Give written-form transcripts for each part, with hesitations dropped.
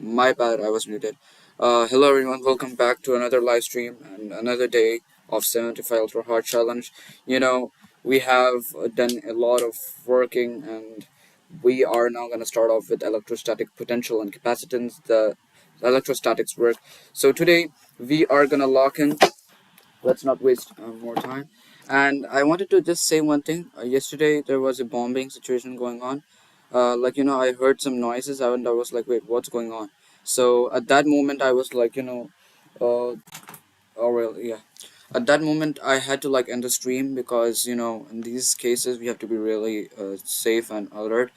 My bad, I was muted. Hello everyone, welcome back to another live stream and another day of 75 Ultra Hard Challenge. You know, we have done a lot of working and we are now going to start off with electrostatic potential and capacitance, the electrostatics work. So today we are going to lock in. Let's not waste more time. And I wanted to just say one thing. Yesterday there was a bombing situation going on. I heard some noises and I was like, wait, what's going on? So at that moment, I was like, uh, oh well, yeah. At that moment, I had to like end the stream because in these cases we have to be really safe and alert.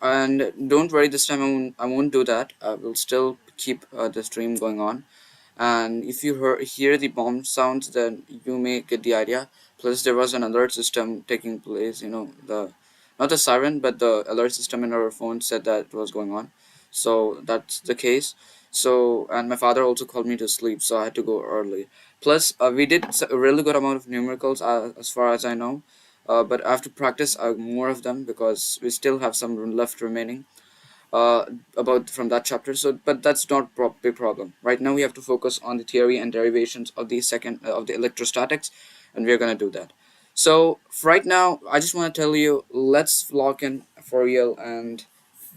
And don't worry, this time I won't do that. I will still keep the stream going on, and if you hear the bomb sounds, then you may get the idea. Plus there was an alert system taking place, the not the siren but the alert system in our phone said that it was going on. So that's the case. So, and my father also called me to sleep, so I had to go early. Plus we did a really good amount of numericals, as far as I know, but I have to practice more of them because we still have some left remaining uh, about from that chapter. So, but that's not big problem. Right now, we have to focus on the theory and derivations of the second of the electrostatics, and we're gonna do that. So, right now, I just want to tell you, let's lock in for real, and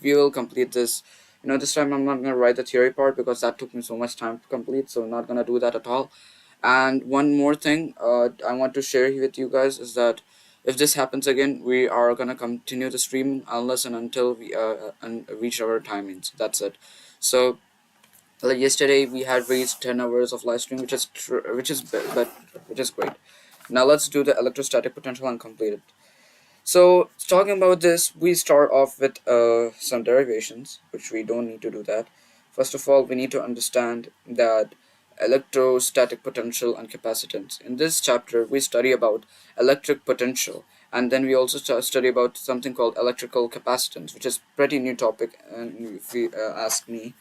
we will complete this. This time I'm not gonna write the theory part because that took me so much time to complete. So, I'm not gonna do that at all. And one more thing I want to share with you guys is that if this happens again, we are gonna continue the stream unless and until we reach our timings. That's it. So like yesterday, we had reached 10 hours of live stream, which is great. Now let's do the electrostatic potential and complete it. So talking about this, we start off with some derivations, which we don't need to do that. First of all, we need to understand that electrostatic potential and capacitance. In this chapter, we study about electric potential, and then we also study about something called electrical capacitance, which is pretty new topic, and if you ask me.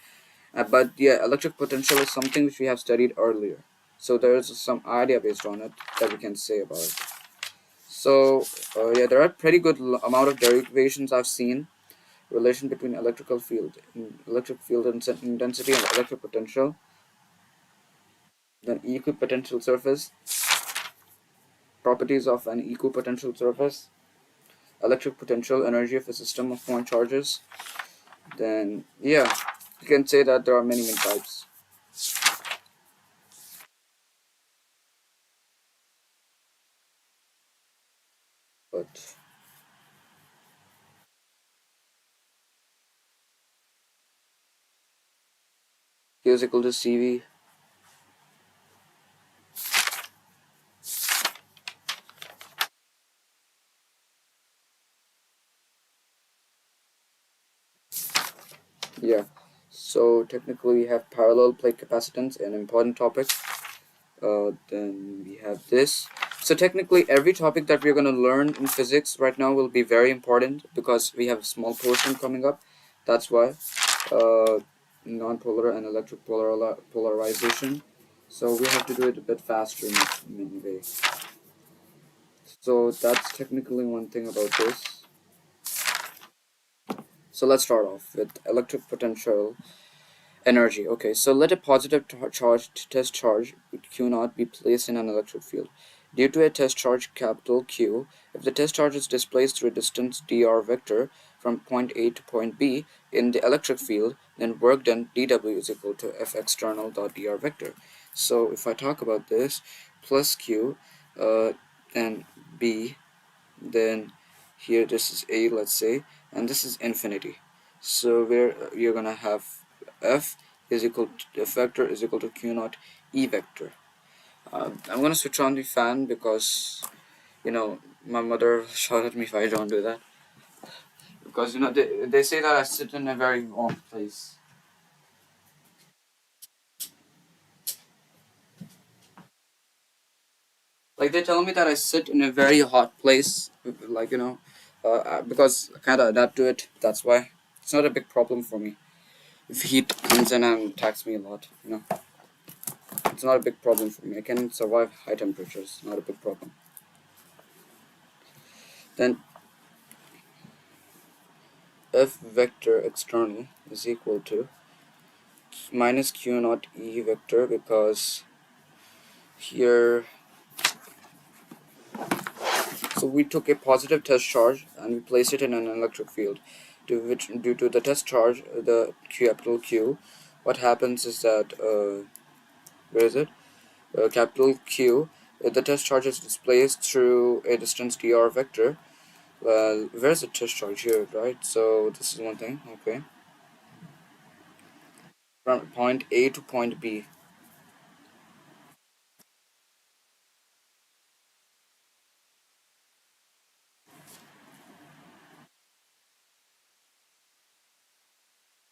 But yeah, electric potential is something which we have studied earlier. So there is some idea based on it that we can say about it. So yeah, there are pretty good amount of derivations I've seen. Relation between electric field intensity and electric potential, then equipotential surface, properties of an equipotential surface, electric potential energy of a system of point charges. Then yeah, you can say that there are many types. But Q is equal to CV. Yeah. So technically we have parallel plate capacitance, an important topic. Then we have this. So technically every topic that we're going to learn in physics right now will be very important because we have a small portion coming up. That's why uh, non-polar and electric polarization. So we have to do it a bit faster in many ways. So that's technically one thing about this. So let's start off with electric potential energy. Okay, so let a positive charge test charge Q naught be placed in an electric field. Due to a test charge capital Q, if the test charge is displaced through a distance dr vector from point A to point B in the electric field, then work done dW is equal to F external dot dr vector. So if I talk about this, plus Q, then B, then here this is A, let's say, and this is infinity. So where you're gonna have F is equal to F vector is equal to Q naught E vector. I'm gonna switch on the fan because my mother shot at me if I don't do that, because they say that I sit in a very warm place. Like they tell me that I sit in a very hot place, like because I kind of adapt to it. That's why it's not a big problem for me. If heat comes in and attacks me a lot, it's not a big problem for me. I can survive high temperatures, not a big problem. Then F vector external is equal to minus q naught e vector, because here, so we took a positive test charge and we placed it in an electric field, due to the test charge, the capital Q. What happens is that, where is it? Capital Q, the test charge is displaced through a distance dr vector. Well, where's the test charge here, right? So this is one thing, okay. From point A to point B.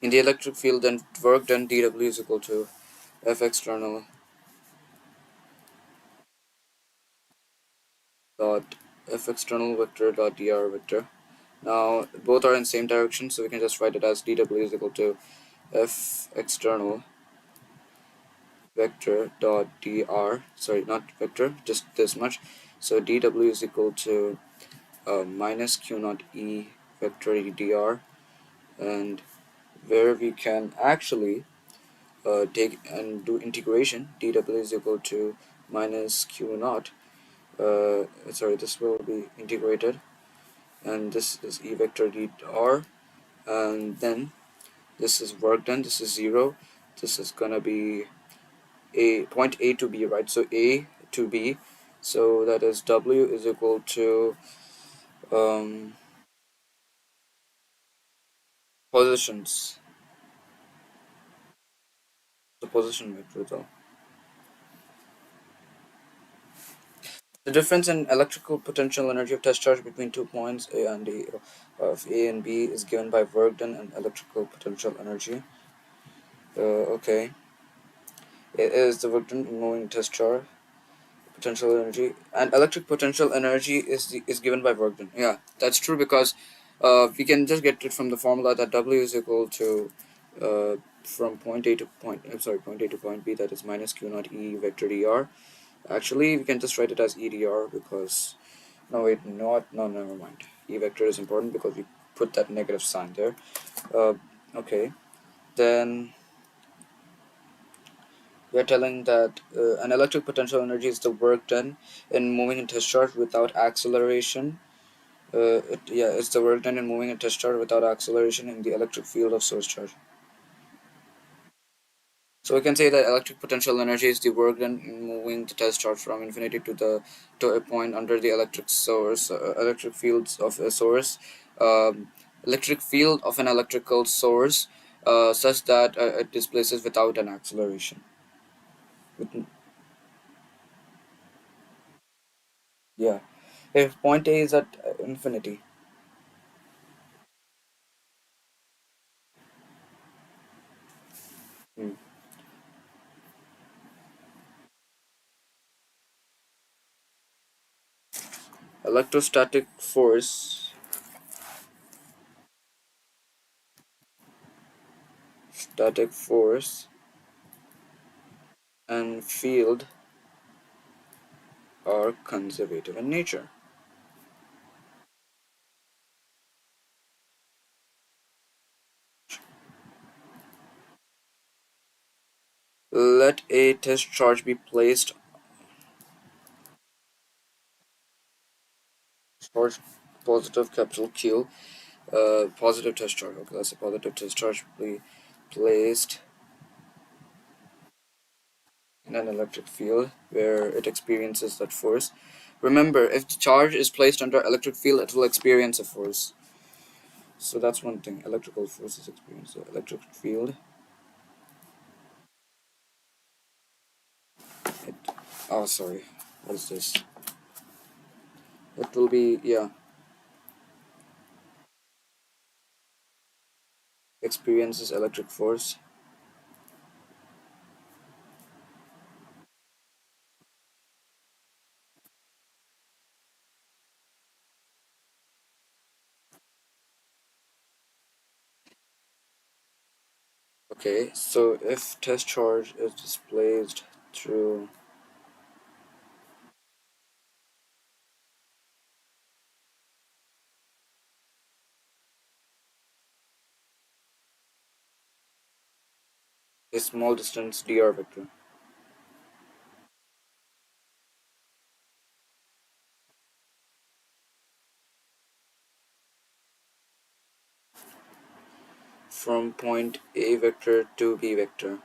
In the electric field, then work done dW is equal to F external dot F external vector dot dr vector. Now both are in same direction, so we can just write it as dW is equal to F external vector dot dr. Sorry, not vector, just this much. So dW is equal to minus q naught e vector dr, and where we can actually take and do integration. dW is equal to minus q naught. Sorry, this will be integrated, and this is e vector dr, and then this is work done. This is 0. This is gonna be a point A to B, right? So A to B. So that is W is equal to um, positions. The position vector, though. The difference in electrical potential energy of test charge between 2 points A and A of A and B is given by work done and electrical potential energy. Okay, it is the work done in moving test charge potential energy, and electric potential energy is given by work done. Yeah, that's true, because we can just get it from the formula that W is equal to from point A to point. I'm sorry, point A to point B. That is minus Q naught E vector dr. Actually, we can just write it as EDR, because no, wait, not, no, never mind. E vector is important because we put that negative sign there. Uh, okay, then we are telling that an electric potential energy is the work done in moving a test charge without acceleration. Yeah, it's the work done in moving a test charge without acceleration in the electric field of source charge. So we can say that electric potential energy is the work done in moving the test charge from infinity to a point under the electric source, electric fields of a source, electric field of an electrical source, such that it displaces without an acceleration. With, yeah, if point A is at infinity. Hmm. Electrostatic force, static force, and field are conservative in nature. Let a test charge be placed, charge positive capital Q, positive test charge. Okay, let's say positive test charge be placed in an electric field where it experiences that force. Remember, if the charge is placed under electric field, it will experience a force. So that's one thing. Electrical forces experience the electric field. It, oh, sorry. What is this? It will be, yeah, experiences electric force. Okay, so if test charge is displaced through, a small distance dr vector from point A vector to B vector.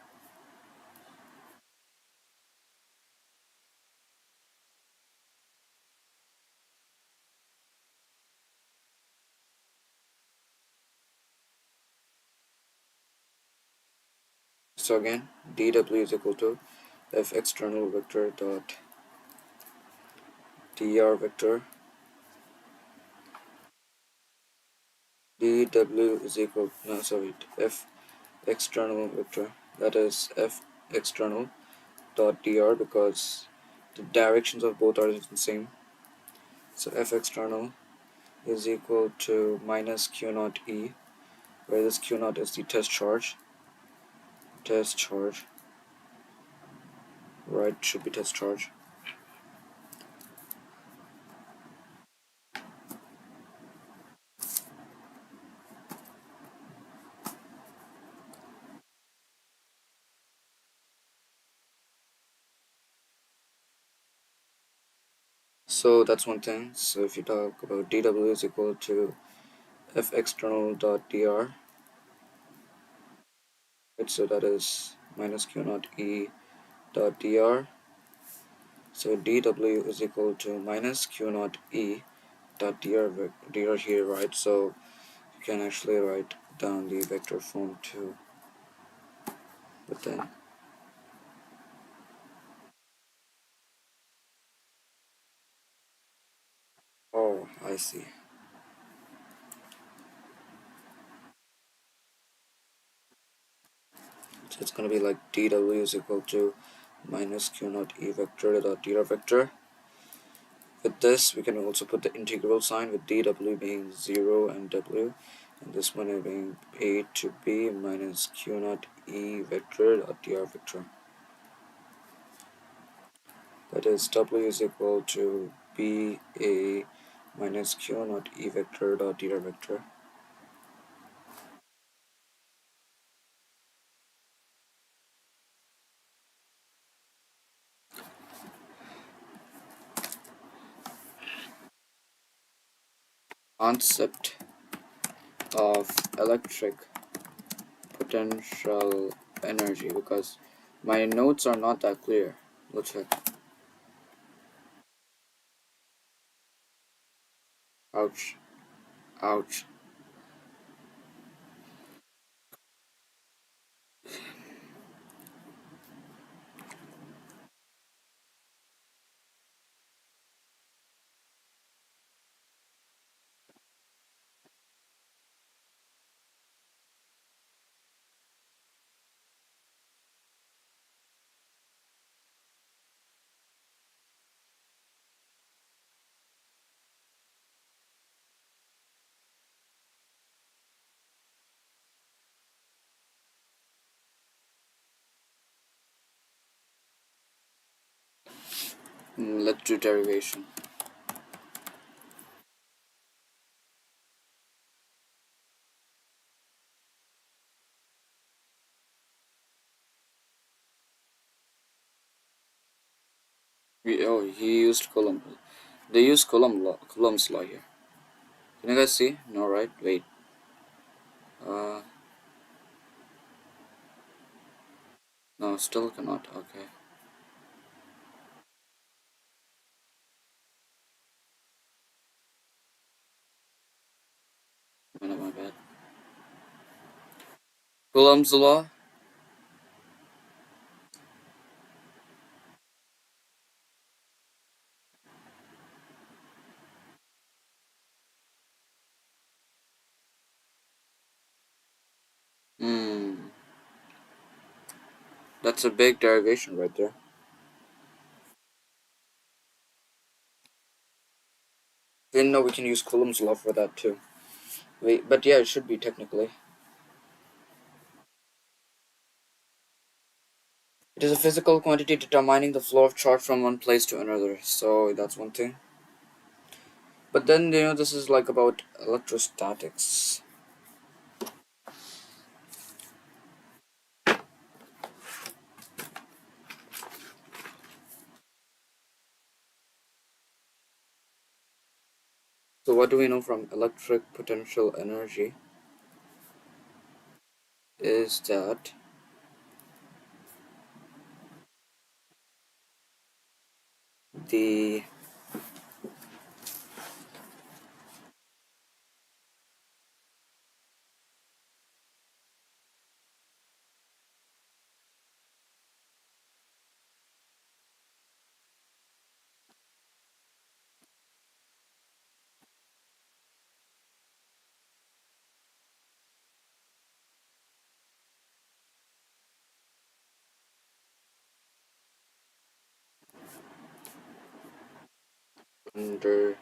So again, dw is equal to f external vector dot dr vector. dw is equal, no, sorry, f external vector, that is f external dot dr, because the directions of both are the same. So f external is equal to minus q naught e, where this q naught is the test charge, right, should be test charge. So that's one thing. So if you talk about dw is equal to f external dot dr, right, so that is minus q naught e dot dr. So dw is equal to minus q naught e dot dr here, right? So you can actually write down the vector form too. But then, oh, I see. So it's gonna be like dw is equal to minus q naught e vector dot dr vector. With this, we can also put the integral sign with dw being 0 and w, and this one being a to b minus q naught e vector dot dr vector. That is w is equal to b a minus q naught e vector dot dr vector. Concept of electric potential energy, because my notes are not that clear. Let's check. Ouch. Ouch. Let's do derivation. Oh, he used Coulomb. They use Coulomb's law here. Can you guys see? No, right? Wait. Uh, no, still cannot. Okay. My bad. Coulomb's law. Hmm. That's a big derivation right there. Didn't know we can use Coulomb's law for that too. Wait, but yeah, it should be technically. It is a physical quantity determining the flow of charge from one place to another. So that's one thing. But then this is like about electrostatics. So what do we know from electric potential energy is that the under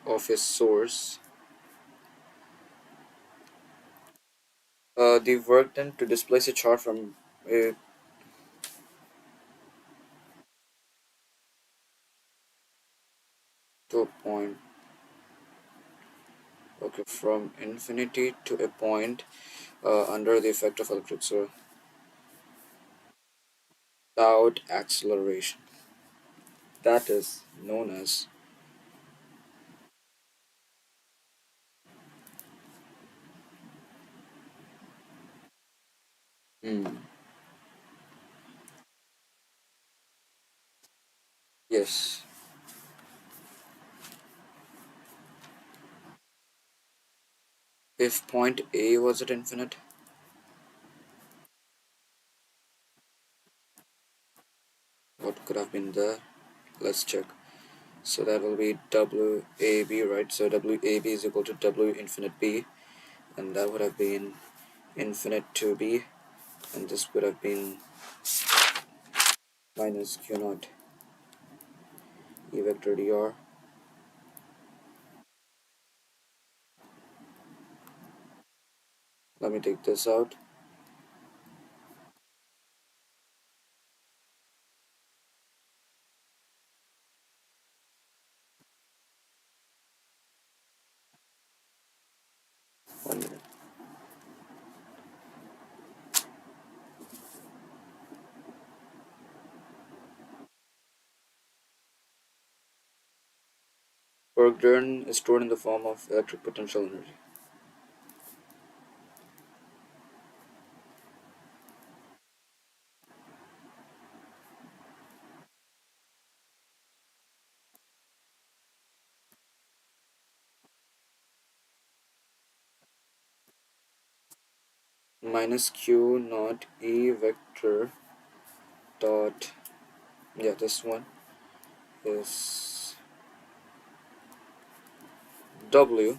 of a source, the work done to displace a charge from a to a point. Okay, from infinity to a point under the effect of electric, so without acceleration. That is known as hmm, yes. If point A was at infinite, what could have been there? Let's check. So that will be WAB, right? So WAB is equal to W infinite B, and that would have been infinite to B, and this would have been minus Q naught E vector dr. Let me take this out. One minute. Work done is stored in the form of electric potential energy. Minus Q naught E vector dot, yeah, this one is W.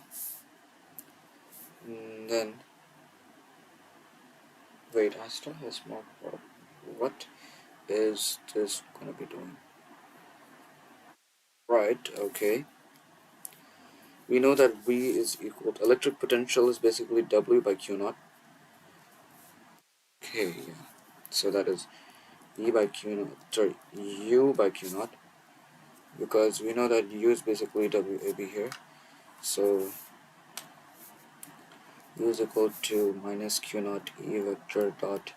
Then wait, I still have a small problem. What is this gonna be doing? Right, okay. We know that V is equal to electric potential is basically W by Q naught. Okay, yeah. So that is E by Q naught, sorry, U by Q naught, because we know that U is basically WAB here. So U is equal to minus Q naught E vector dot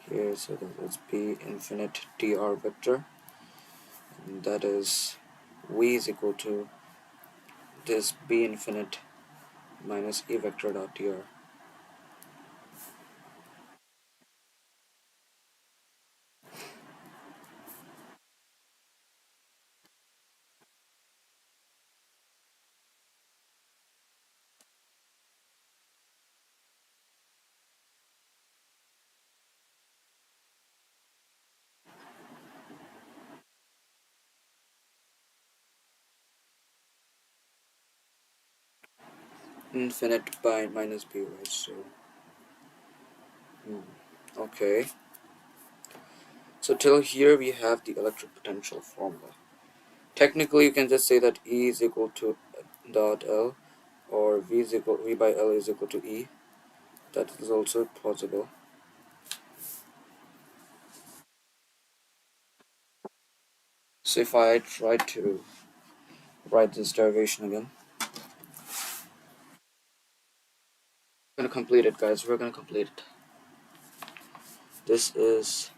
here, so that is B infinite dr vector, and that is V is equal to this B infinite minus E vector dot dr. Infinite by minus B, right? So, hmm, okay. So till here we have the electric potential formula. Technically, you can just say that E is equal to dot L, or V by L is equal to E. That is also possible. So if I try to write this derivation again, We're gonna complete it, guys. We're gonna complete it. This is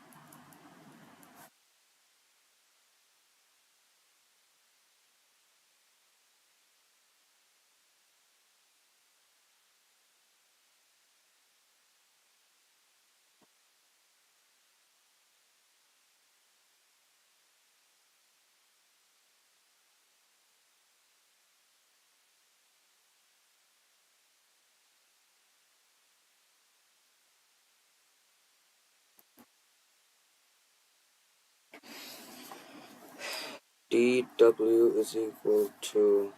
dw is equal to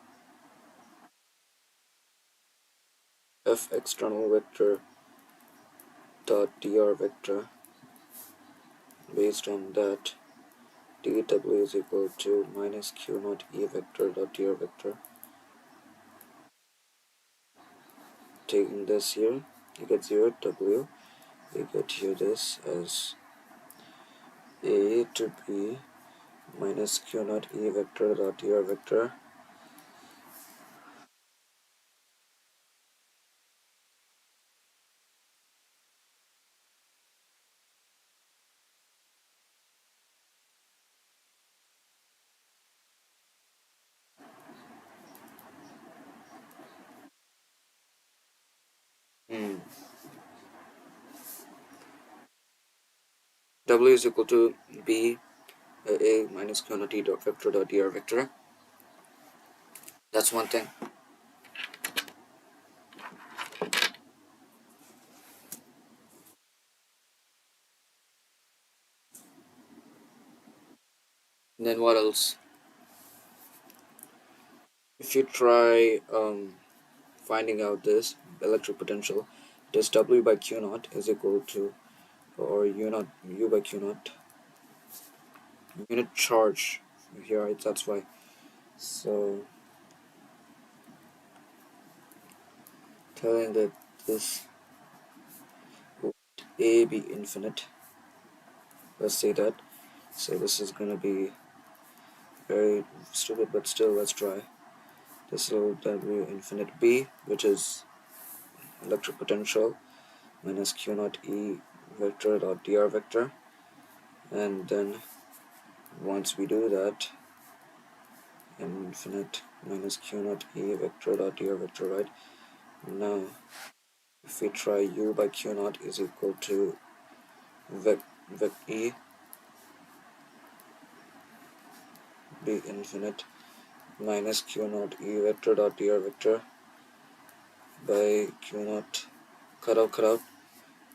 f external vector dot dr vector. Based on that, dw is equal to minus q naught e vector dot dr vector. Taking this here, you get 0 w. We get here this as a to b minus q naught e vector dot dr vector. Hmm. W is equal to b a minus q naught e dot vector dot dr vector. That's one thing. And then what else? If you try finding out this electric potential, this W by Q naught is equal to, or U naught, U by Q naught, unit charge here, right? That's why. So telling that this would A be infinite. Let's say that. So this is gonna be very stupid, but still let's try. This will W infinite B, which is electric potential, minus Q naught E vector dot dr vector. And then once we do that, infinite minus q naught e vector dot dr vector, right? Now if we try u by q naught is equal to vec e be infinite minus q naught e vector dot dr vector by q naught, cut out,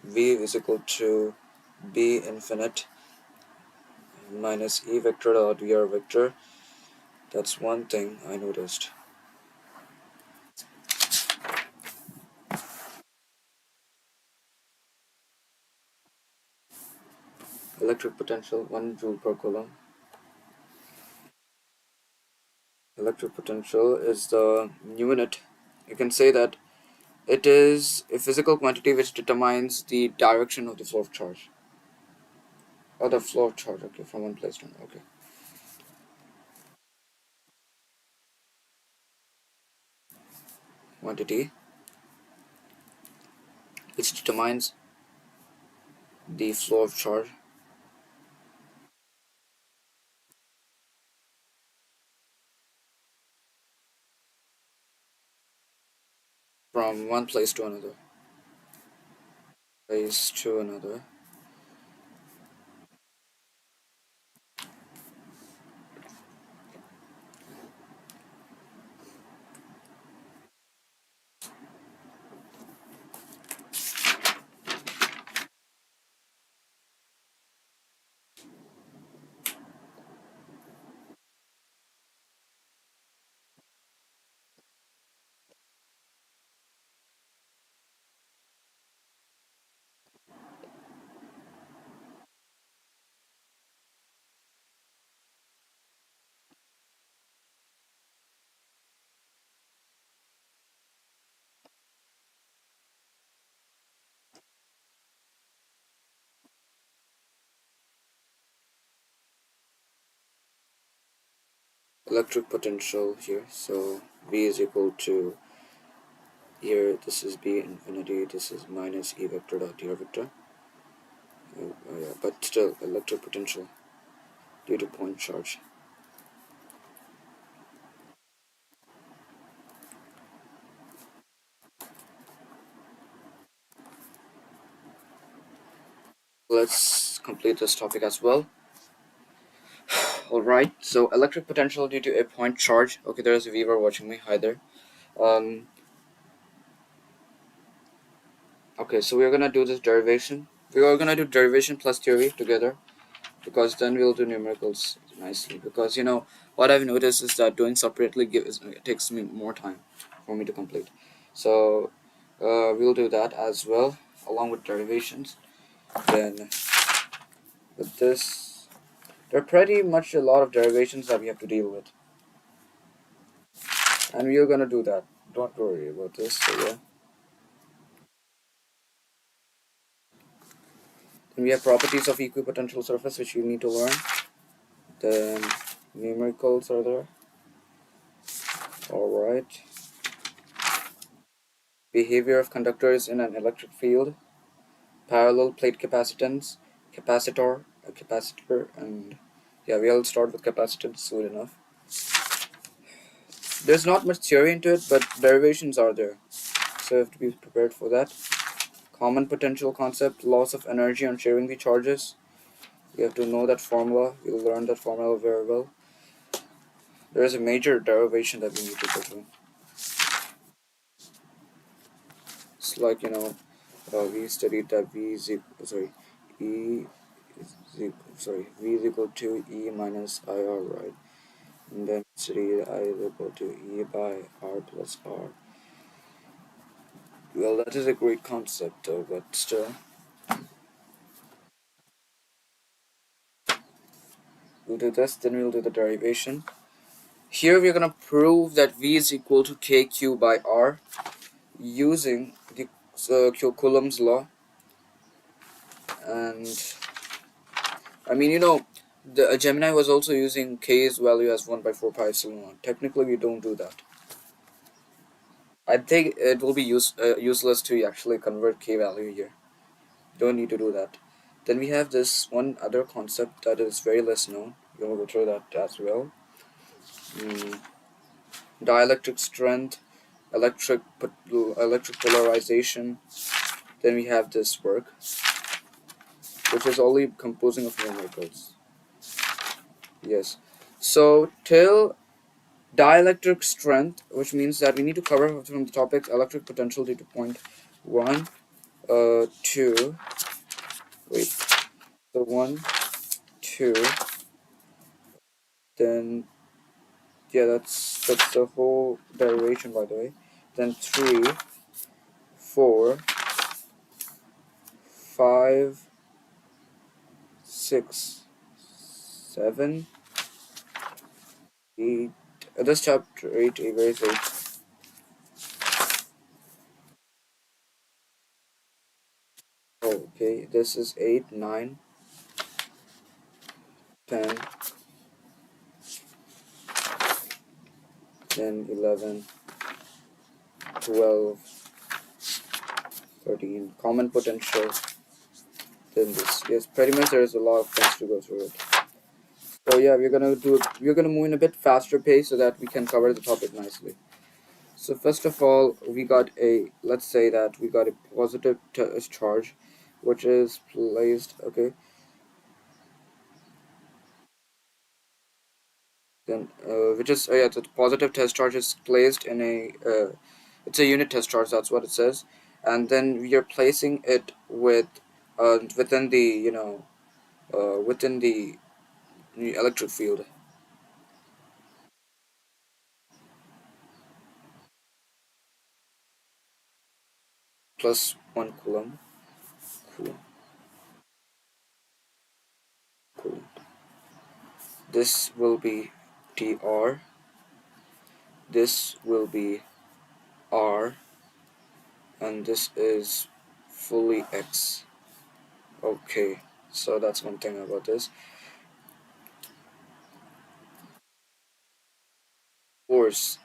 v is equal to b infinite minus e vector dot dr vector. That's one thing I noticed. Electric potential 1 joule per coulomb. Electric potential is the unit. You can say that it is a physical quantity which determines the direction of the flow of charge. Or the flow of charge, okay, from one place to another, okay. Quantity which determines the flow of charge from one place to another. Place to another. Electric potential here, so V is equal to Here, this is b infinity, this is minus e vector dot d r vector. Yeah, but still, electric potential due to point charge. Let's complete this topic as well. Alright, so electric potential due to a point charge. Okay, there's a viewer watching me. Hi there. Um, okay, so we're gonna do this derivation. We are gonna do derivation plus theory together because then we'll do numericals nicely. Because what I've noticed is that doing separately it takes me more time for me to complete. So we'll do that as well along with derivations. Then with this, there are pretty much a lot of derivations that we have to deal with, and we are gonna do that. Don't worry about this. So yeah. Then we have properties of equipotential surface, which you need to learn. Then numericals are there. Alright. Behavior of conductors in an electric field. Parallel plate capacitance. Capacitor. A capacitor. And yeah, we'll start with capacitance soon enough. There's not much theory into it, but derivations are there. So you have to be prepared for that. Common potential concept. Loss of energy on sharing the charges. You have to know that formula. You'll learn that formula very well. There is a major derivation that we need to go through. It's like we studied that e v is equal to e minus ir, right? And then studied I is equal to e by r plus r. Well, that is a great concept though, but still, we'll do this. Then we'll do the derivation. Here we're gonna prove that v is equal to kq by r using the Coulomb's law. And I mean, the Gemini was also using k's value as 1 by 4 pi epsilon 1. Technically, we don't do that. I think it will be useless to actually convert k value here. Don't need to do that. Then we have this one other concept that is very less known. We'll go through that as well. Mm, Dielectric strength, electric polarization. Then we have this work, which is only composing of numericals. Yes. So till dielectric strength, which means that we need to cover from the topics electric potential due to point 1, 2, wait, so 1, 2, then, yeah, that's the whole derivation, by the way. Then 3, 4, 5, 6, 7, 8, this chapter 8, erase 8. Oh, okay, this is 8, 9, 10, then 11, 12, 13, common potential, then this. Yes, pretty much there's a lot of things to go through it. So yeah, we're gonna move in a bit faster pace so that we can cover the topic nicely. So first of all, let's say that we got a positive charge, which is placed, okay, then which is yeah, the positive test charge is placed in it's a unit test charge, that's what it says, and then we are placing it within the within the electric field plus 1 coulomb. Coulomb. This will be dr, this will be r, and this is fully x. Okay, so that's one thing about this. Force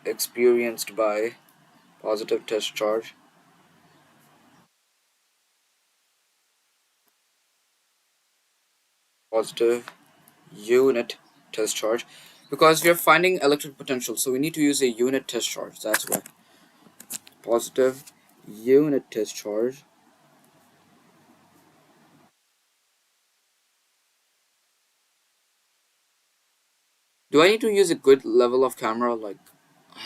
experienced by Positive test charge. Positive unit test charge. Because we are finding electric potential, so we need to use a unit test charge. That's why. Positive unit test charge. Do I need to use a good level of camera? Like,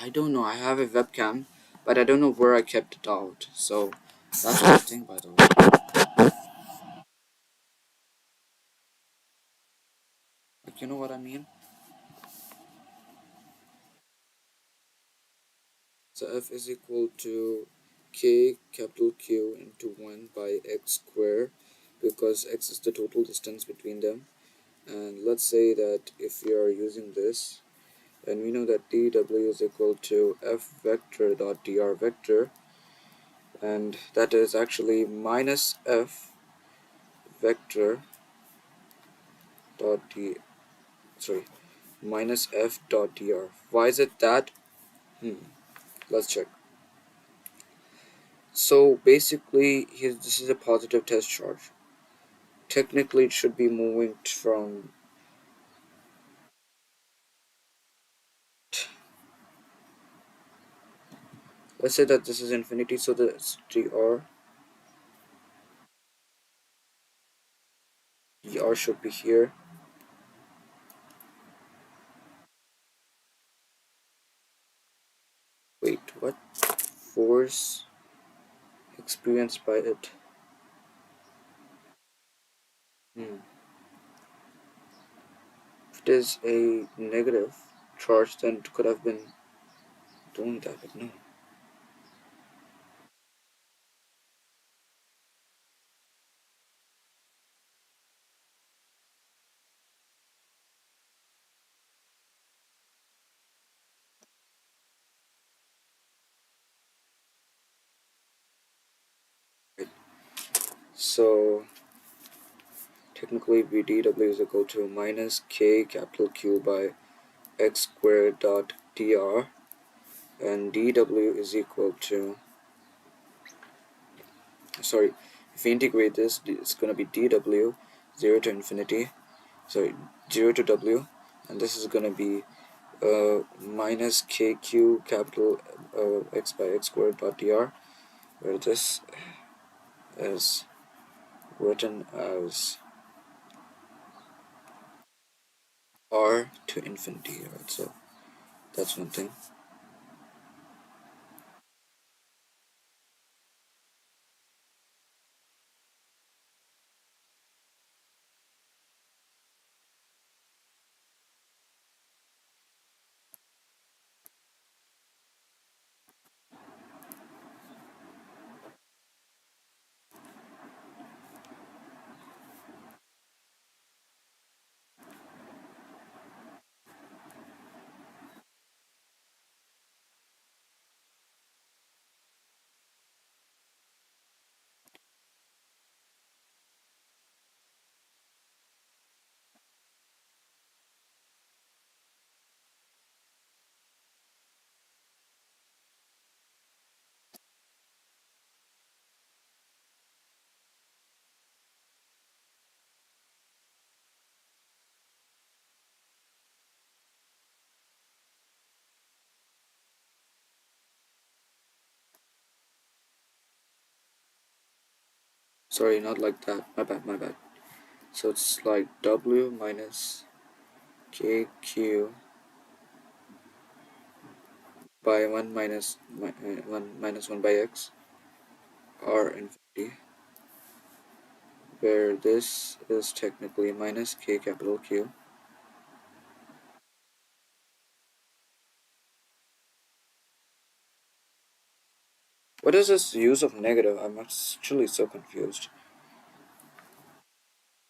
I don't know. I have a webcam, but I don't know where I kept it out. So that's one thing, by the way. Like, you know what I mean? So f is equal to k capital Q into 1 by x square, because x is the total distance between them. And let's say that if we are using this, and we know that dw is equal to f vector dot dr vector, and that is actually minus f vector dot d sorry minus f dot dr. Why is it that? Let's check. So basically, here this is a positive test charge. Technically, it should be moving from, let's say that this is infinity, so that's dr should be here. Wait, what? Force experienced by it. Hmm. If it is a negative charge, then it could have been doing that, but no. Right. So technically, dw is equal to minus k capital Q by x squared dot dr, and dw is equal to, sorry, if we integrate this, it's going to be dw 0 to infinity, sorry, 0 to w, and this is going to be minus kq capital x by x squared dot dr, where this is written as r to infinity, right? So that's one thing. Sorry, not like that. My bad, my bad. So it's like w minus kq by 1 minus 1 minus 1 by x r infinity, where this is technically minus k capital Q. What is this use of negative? I'm actually so confused.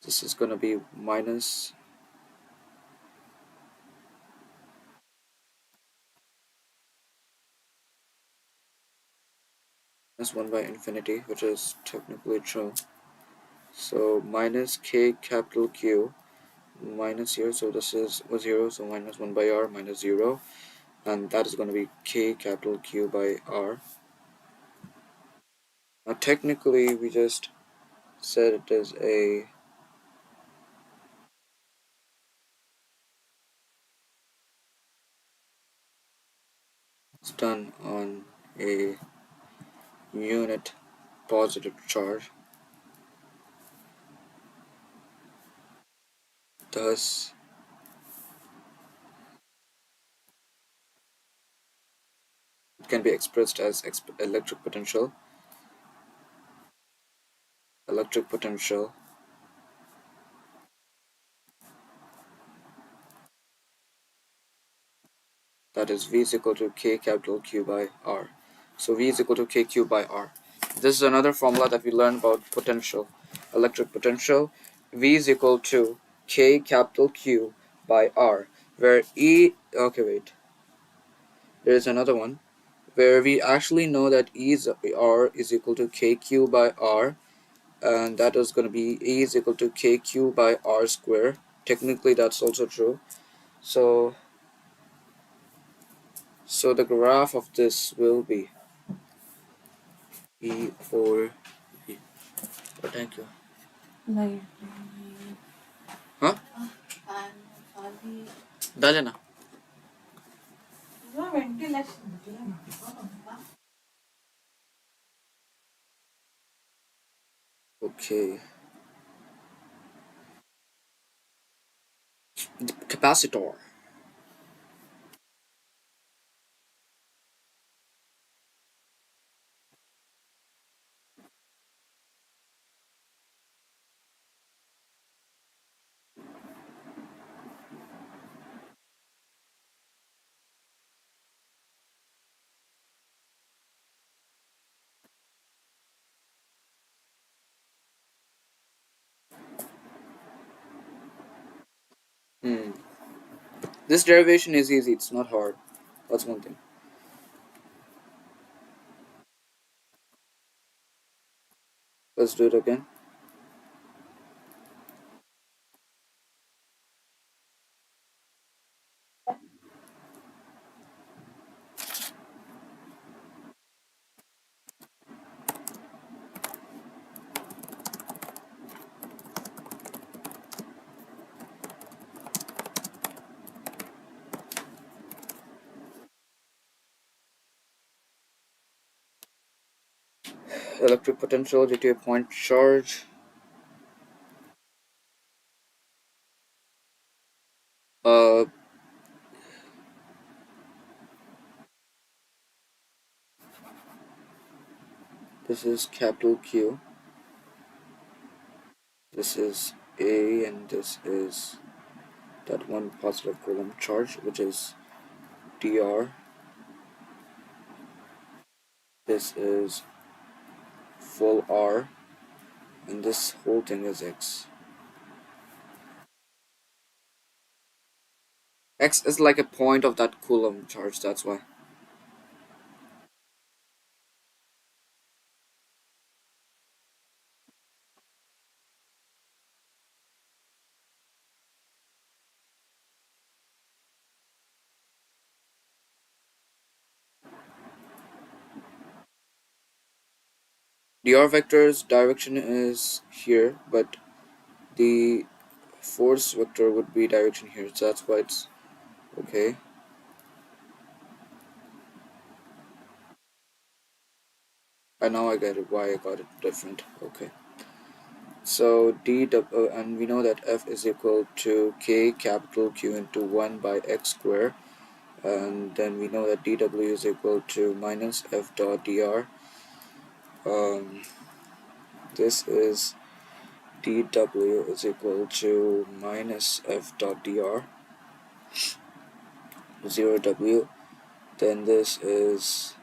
This is gonna be minus 1 by infinity, which is technically true. So minus k capital Q minus here, so this is 0, so minus 1 by r minus 0. and that is going to be K capital Q by R. Now technically we just said it is a it's done on a unit positive charge, thus it can be expressed as electric potential that is V is equal to K capital Q by R. So V is equal to KQ by R. This is another formula that we learned about potential, electric potential. V is equal to K capital Q by R, where okay wait, there is another one where we actually know that R is equal to KQ by R, and that is going to be E is equal to KQ by R square. Technically that's also true. So the graph of this will be E over E. Oh, thank you. Huh? Dale na. Okay. Capacitor. Hmm. This derivation is easy. It's not hard. That's one thing. Let's do it again. Electric potential due to a point charge. Uh, this is capital Q. This is A, and this is that one positive coulomb charge, which is dr. This is full R, and this whole thing is X. X is like a point of that coulomb charge, that's why. Dr vector's direction is here, but the force vector would be direction here, so that's why it's okay. And now I get it, why I got it different. Okay. So and we know that F is equal to K capital Q into 1 by X square, and then we know that dW is equal to minus F dot dr. Um, this is dW is equal to minus F dot dr, 0W. Then this is,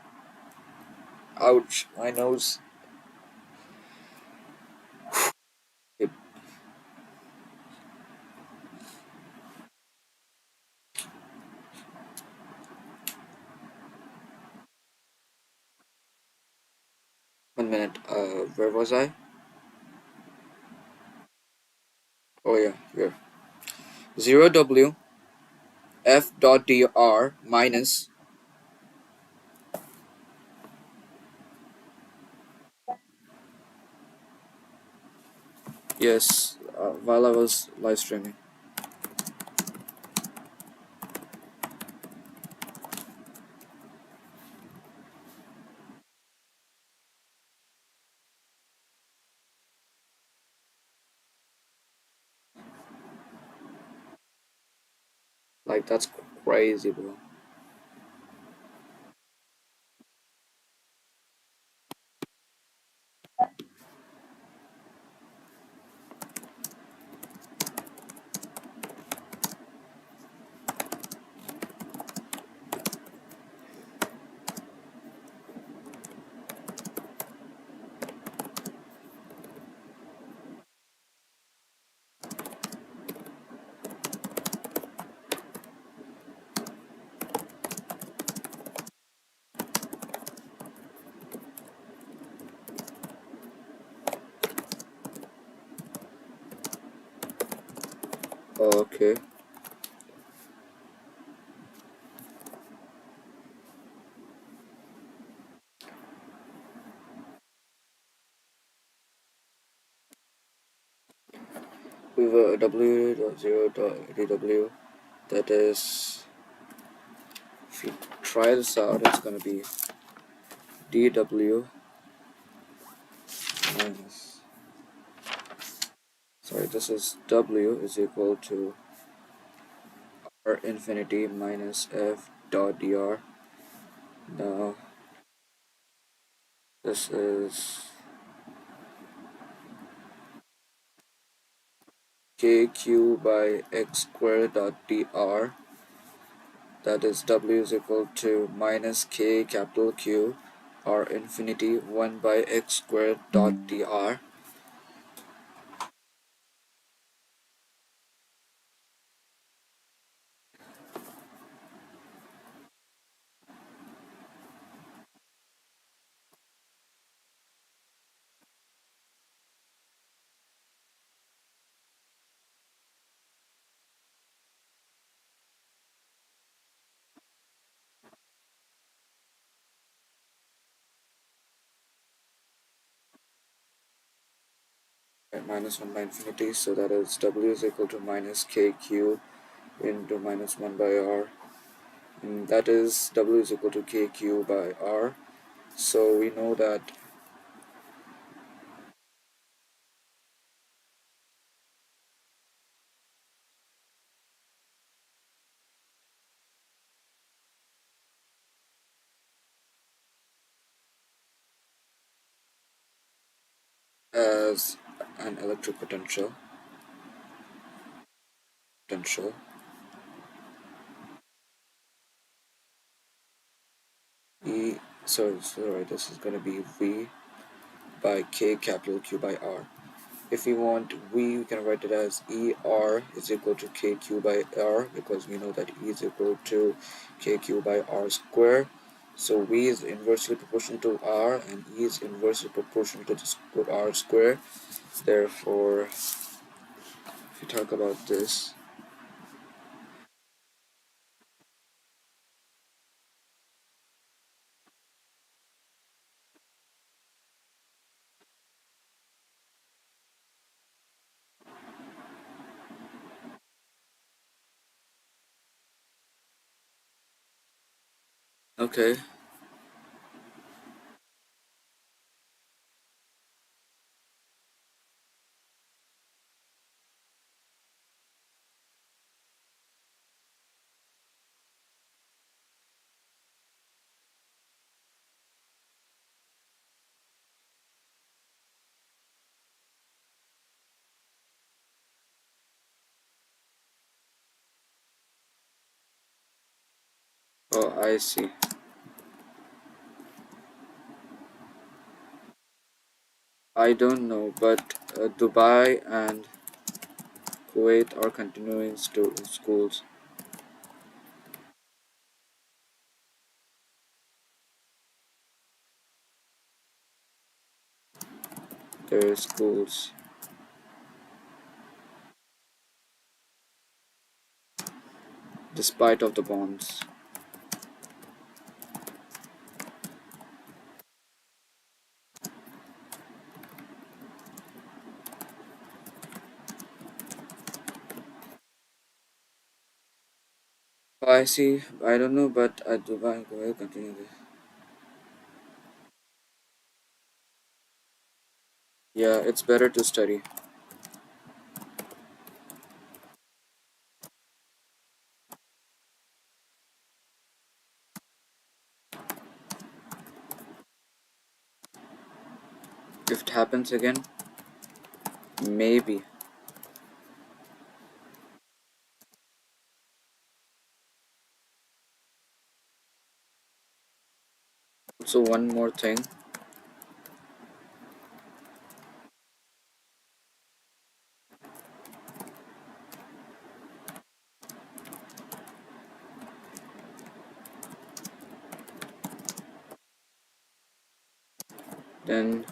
ouch, my nose. 1 minute. Where was I? Oh yeah, here. 0W F dot dr minus Yes, while I was live streaming. Like that's crazy, bro. Okay. With a w.0.dw, that is, if you try this out, it's gonna be dw minus, sorry, this is w is equal to r infinity minus f dot dr. Now this is kq by x squared dot dr, that is w is equal to minus k capital Q r infinity 1 by x squared dot dr. At minus 1 by infinity, so that is w is equal to minus kq into minus 1 by r, and that is w is equal to kq by r. So we know that as an electric potential e, sorry, this is going to be v by k capital Q by r. If we want v, we can write it as er is equal to kq by r, because we know that e is equal to kq by r square. So v is inversely proportional to r, and e is inversely proportional to r square. Therefore, if you talk about this, okay, oh, I see. I don't know, but Dubai and Kuwait are continuing schools, their schools, despite of the bonds. I see. I don't know, but I do. I will continue this. Yeah, it's better to study. If it happens again, maybe. So one more thing. Then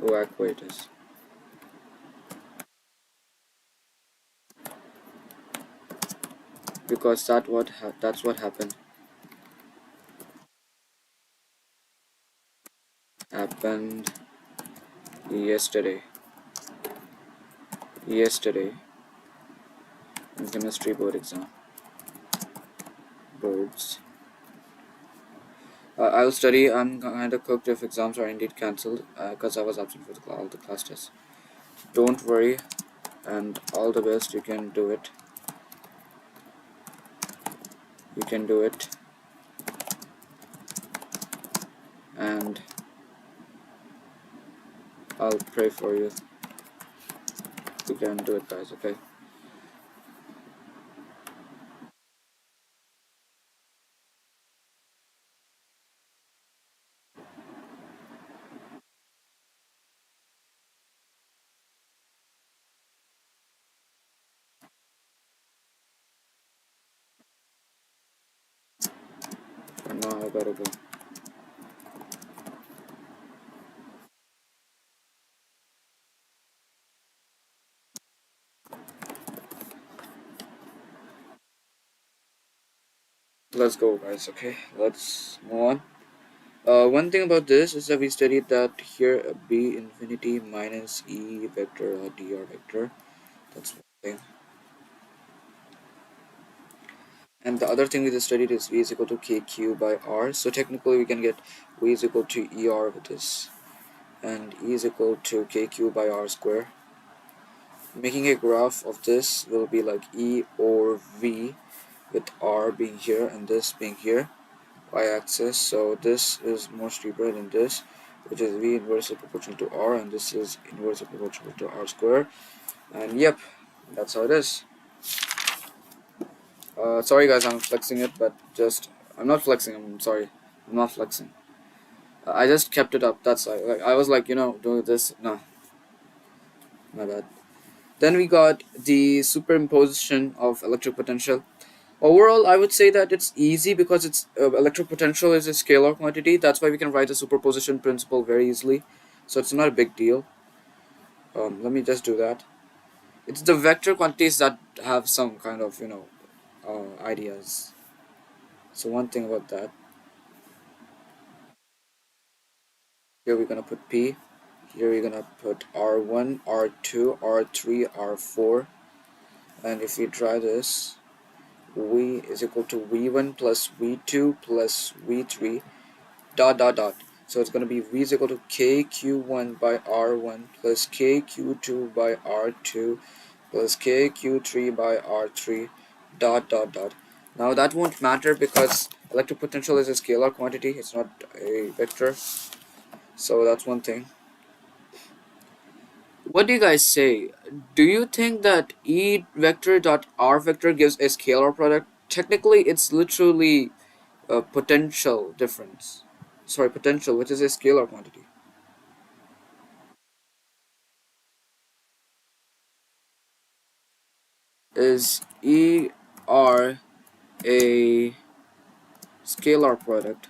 evacuators. Because that's what happened. Happened yesterday. Yesterday in chemistry board exam. Boards. I'll study. I'm kind of cooked if exams are indeed cancelled because I was absent for all the class tests. Don't worry, and all the best. You can do it. You can do it, and I'll pray for you. You can do it, guys. Okay. For now, I gotta go. Let's go, guys. Okay. Let's move on. One thing about this is that we studied that here b infinity minus e vector or dr vector. That's one thing. And the other thing we just studied is v is equal to kq by r. So technically we can get v is equal to er with this. And e is equal to kq by r square. Making a graph of this will be like e or v with r being here and this being here, y-axis. So this is more steeper than this, which is v inversely proportional to r, and this is inversely proportional to r square. And yep, that's how it is. Sorry guys, I'm flexing it, but just I'm not flexing. I'm sorry, I'm not flexing. I just kept it up. That's like I was like doing this. No, my bad. Then we got the superimposition of electric potential. Overall, I would say that it's easy because it's electric potential is a scalar quantity. That's why we can write the superposition principle very easily. So it's not a big deal. Let me just do that. It's the vector quantities that have some kind of ideas. So one thing about that. Here we're gonna put P. Here we're gonna put R1, R2, R3, R4. And if we try this, V is equal to V1 plus V2 plus V3 dot dot dot. So it's going to be V is equal to KQ1 by R1 plus KQ2 by R2 plus KQ3 by R3 dot dot dot. Now that won't matter because electric potential is a scalar quantity, it's not a vector. So that's one thing. What do you guys say? Do you think that E vector dot R vector gives a scalar product? Technically, it's literally a potential difference. Sorry, potential, which is a scalar quantity. Is E R a scalar product?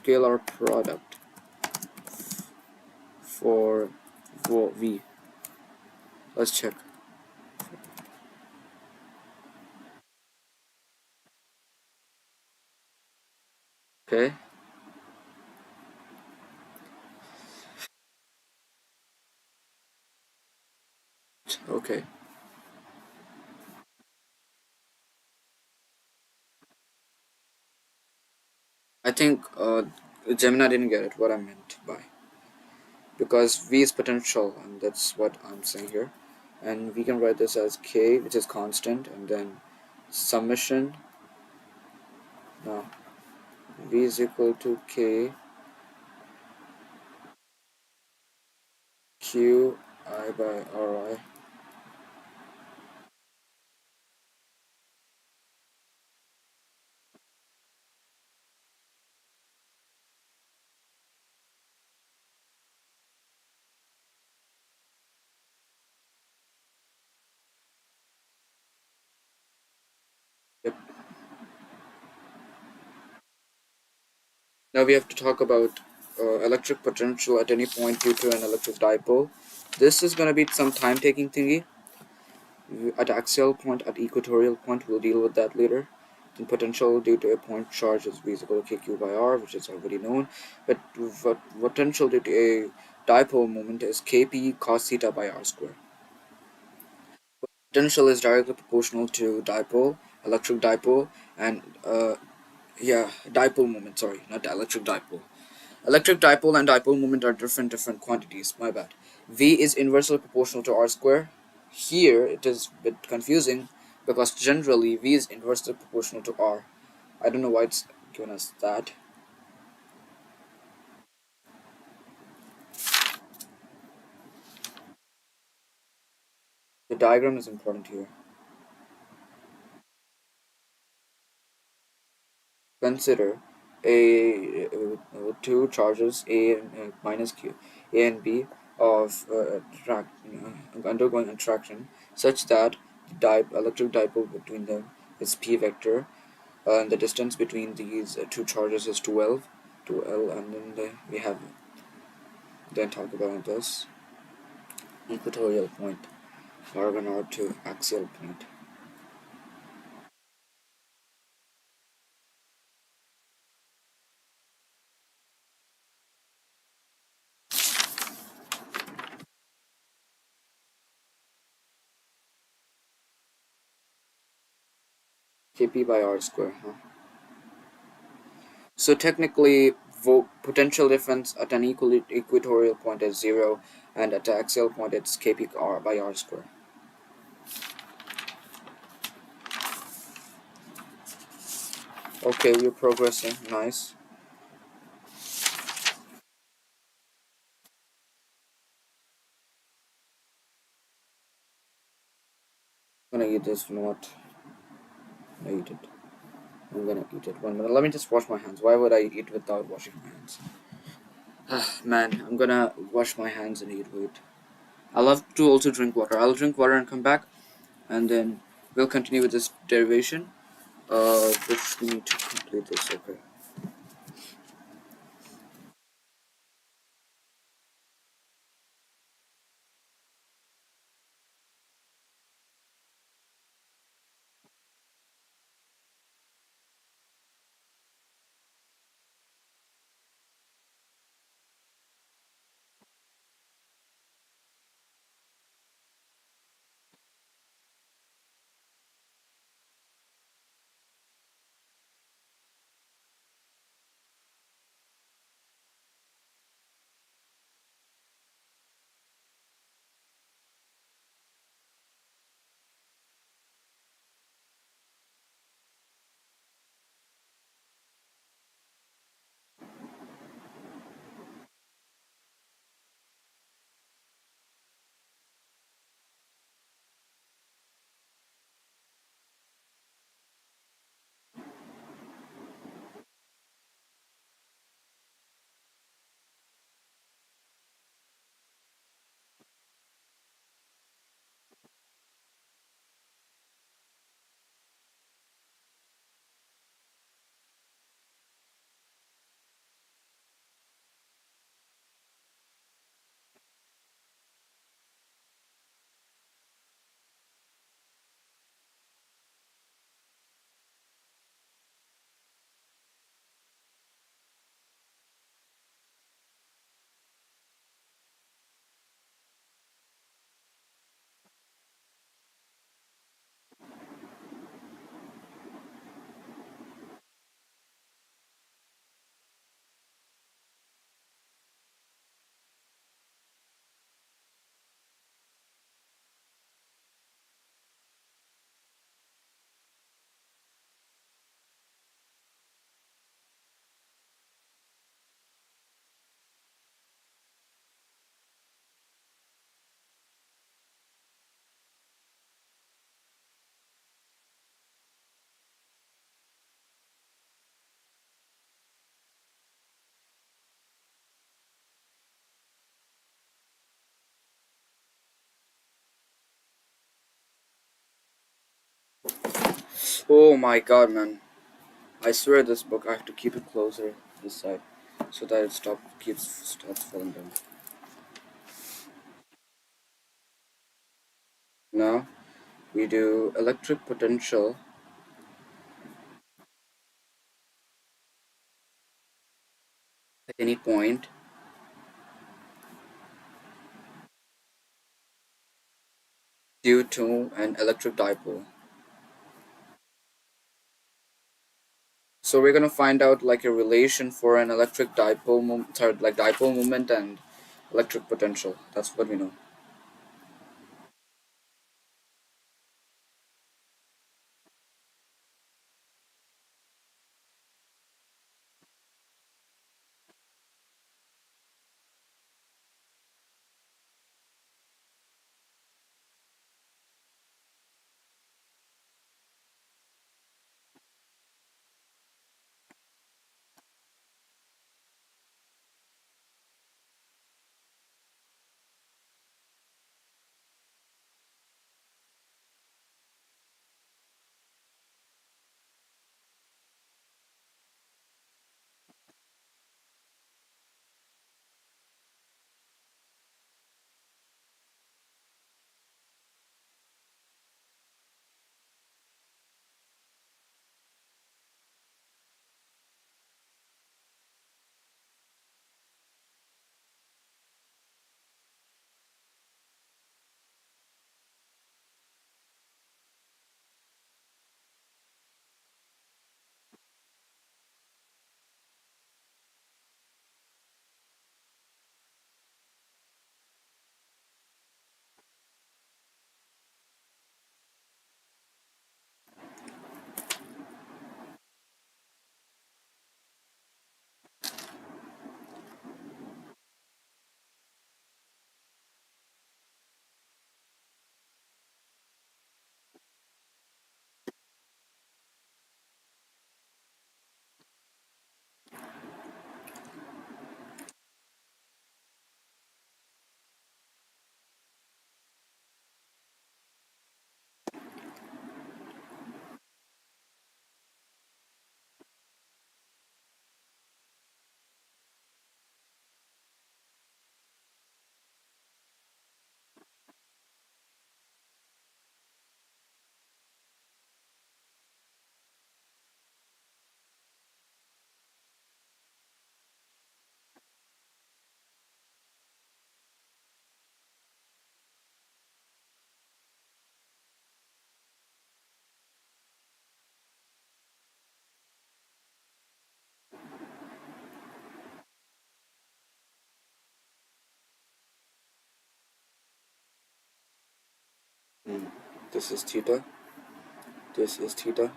Scalar product for V. Let's check. Okay. Okay. I think Gemini didn't get it, what I meant by. Because V is potential, and that's what I'm saying here. And we can write this as K, which is constant, and then summation. No, V is equal to K Q I by R I. Yep. Now we have to talk about electric potential at any point due to an electric dipole. This is going to be some time taking thingy. At axial point, at equatorial point, we'll deal with that later. Then potential due to a point charge is V is equal to KQ by R, which is already known. But potential due to a dipole moment is Kp cos theta by R square. Potential is directly proportional to dipole, electric dipole, and yeah, dipole moment. Sorry, not electric dipole. Electric dipole and dipole moment are different quantities. My bad. V is inversely proportional to R square. Here it is a bit confusing because generally V is inversely proportional to R. I don't know why it's given us that. The diagram is important here. Consider two charges A and minus Q, A and B of undergoing attraction such that the electric dipole between them is P vector, and the distance between these two charges is 12, 2L, and then we have then talk about this equatorial point, organ to axial point. Kp by R square, huh? So technically, potential difference at an equatorial point is 0, and at the axial point it's Kp R by R square. Okay, we're progressing. Nice. I'm gonna eat this. You know what? I'm gonna eat it. I'm gonna eat it. 1 minute. Let me just wash my hands. Why would I eat without washing my hands? Ah, man, I'm gonna wash my hands and eat. Wait. I love to also drink water. I'll drink water and come back, and then we'll continue with this derivation. Which we need to complete this. Okay. Oh my god, man. I swear this book, I have to keep it closer this side so that it starts falling down. Now we do electric potential at any point due to an electric dipole. So we're gonna find out like a relation for an electric dipole sorry, like dipole moment and electric potential. That's what we know. Mm. This is theta. This is theta.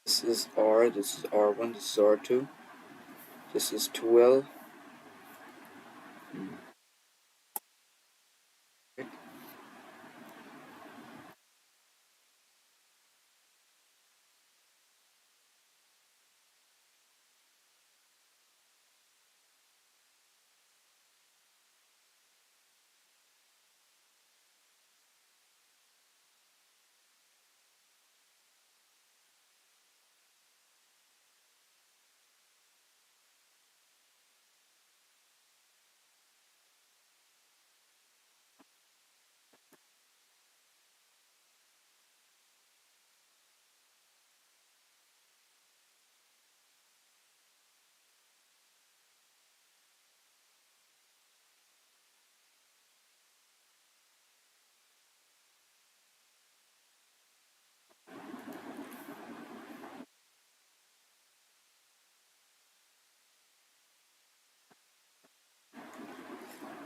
This is R. This is R1. This is R2. This is 2L. Mm.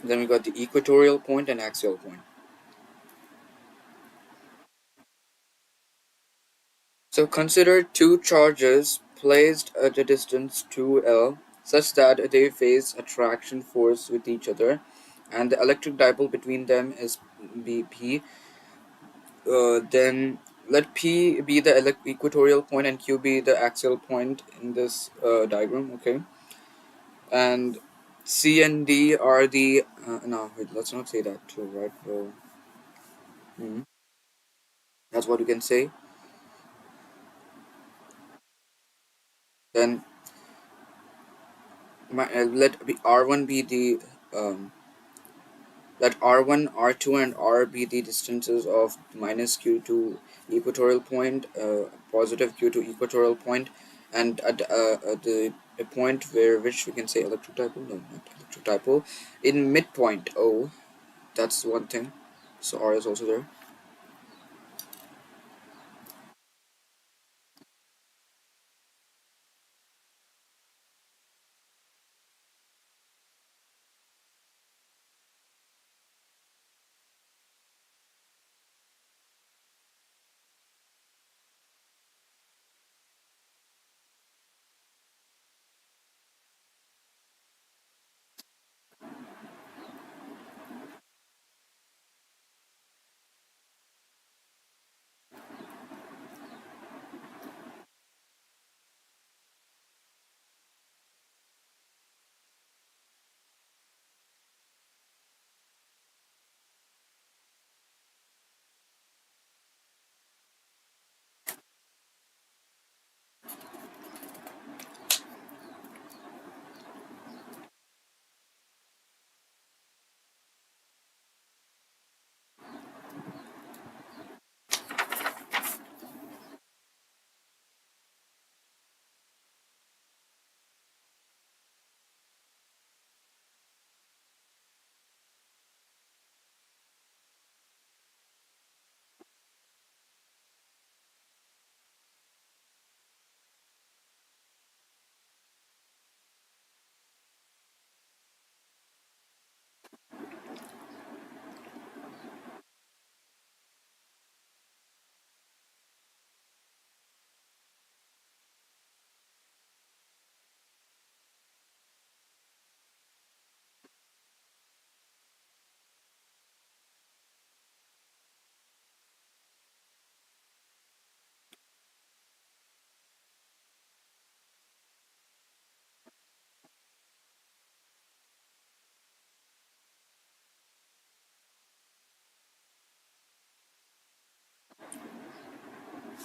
Then we got the equatorial point and axial point. So consider two charges placed at a distance 2L such that they face attraction force with each other and the electric dipole between them is BP. Then let P be the equatorial point and Q be the axial point in this diagram, okay? and C and D are the no, wait, let's not say that too, right? Well, that's what you can say. Then let R1 be the um, let R1, R2, and R be the distances of minus Q to equatorial point, positive Q to equatorial point, and at the a point where which we can say electric dipole, no, not electric dipole, in midpoint O. That's one thing. So R is also there.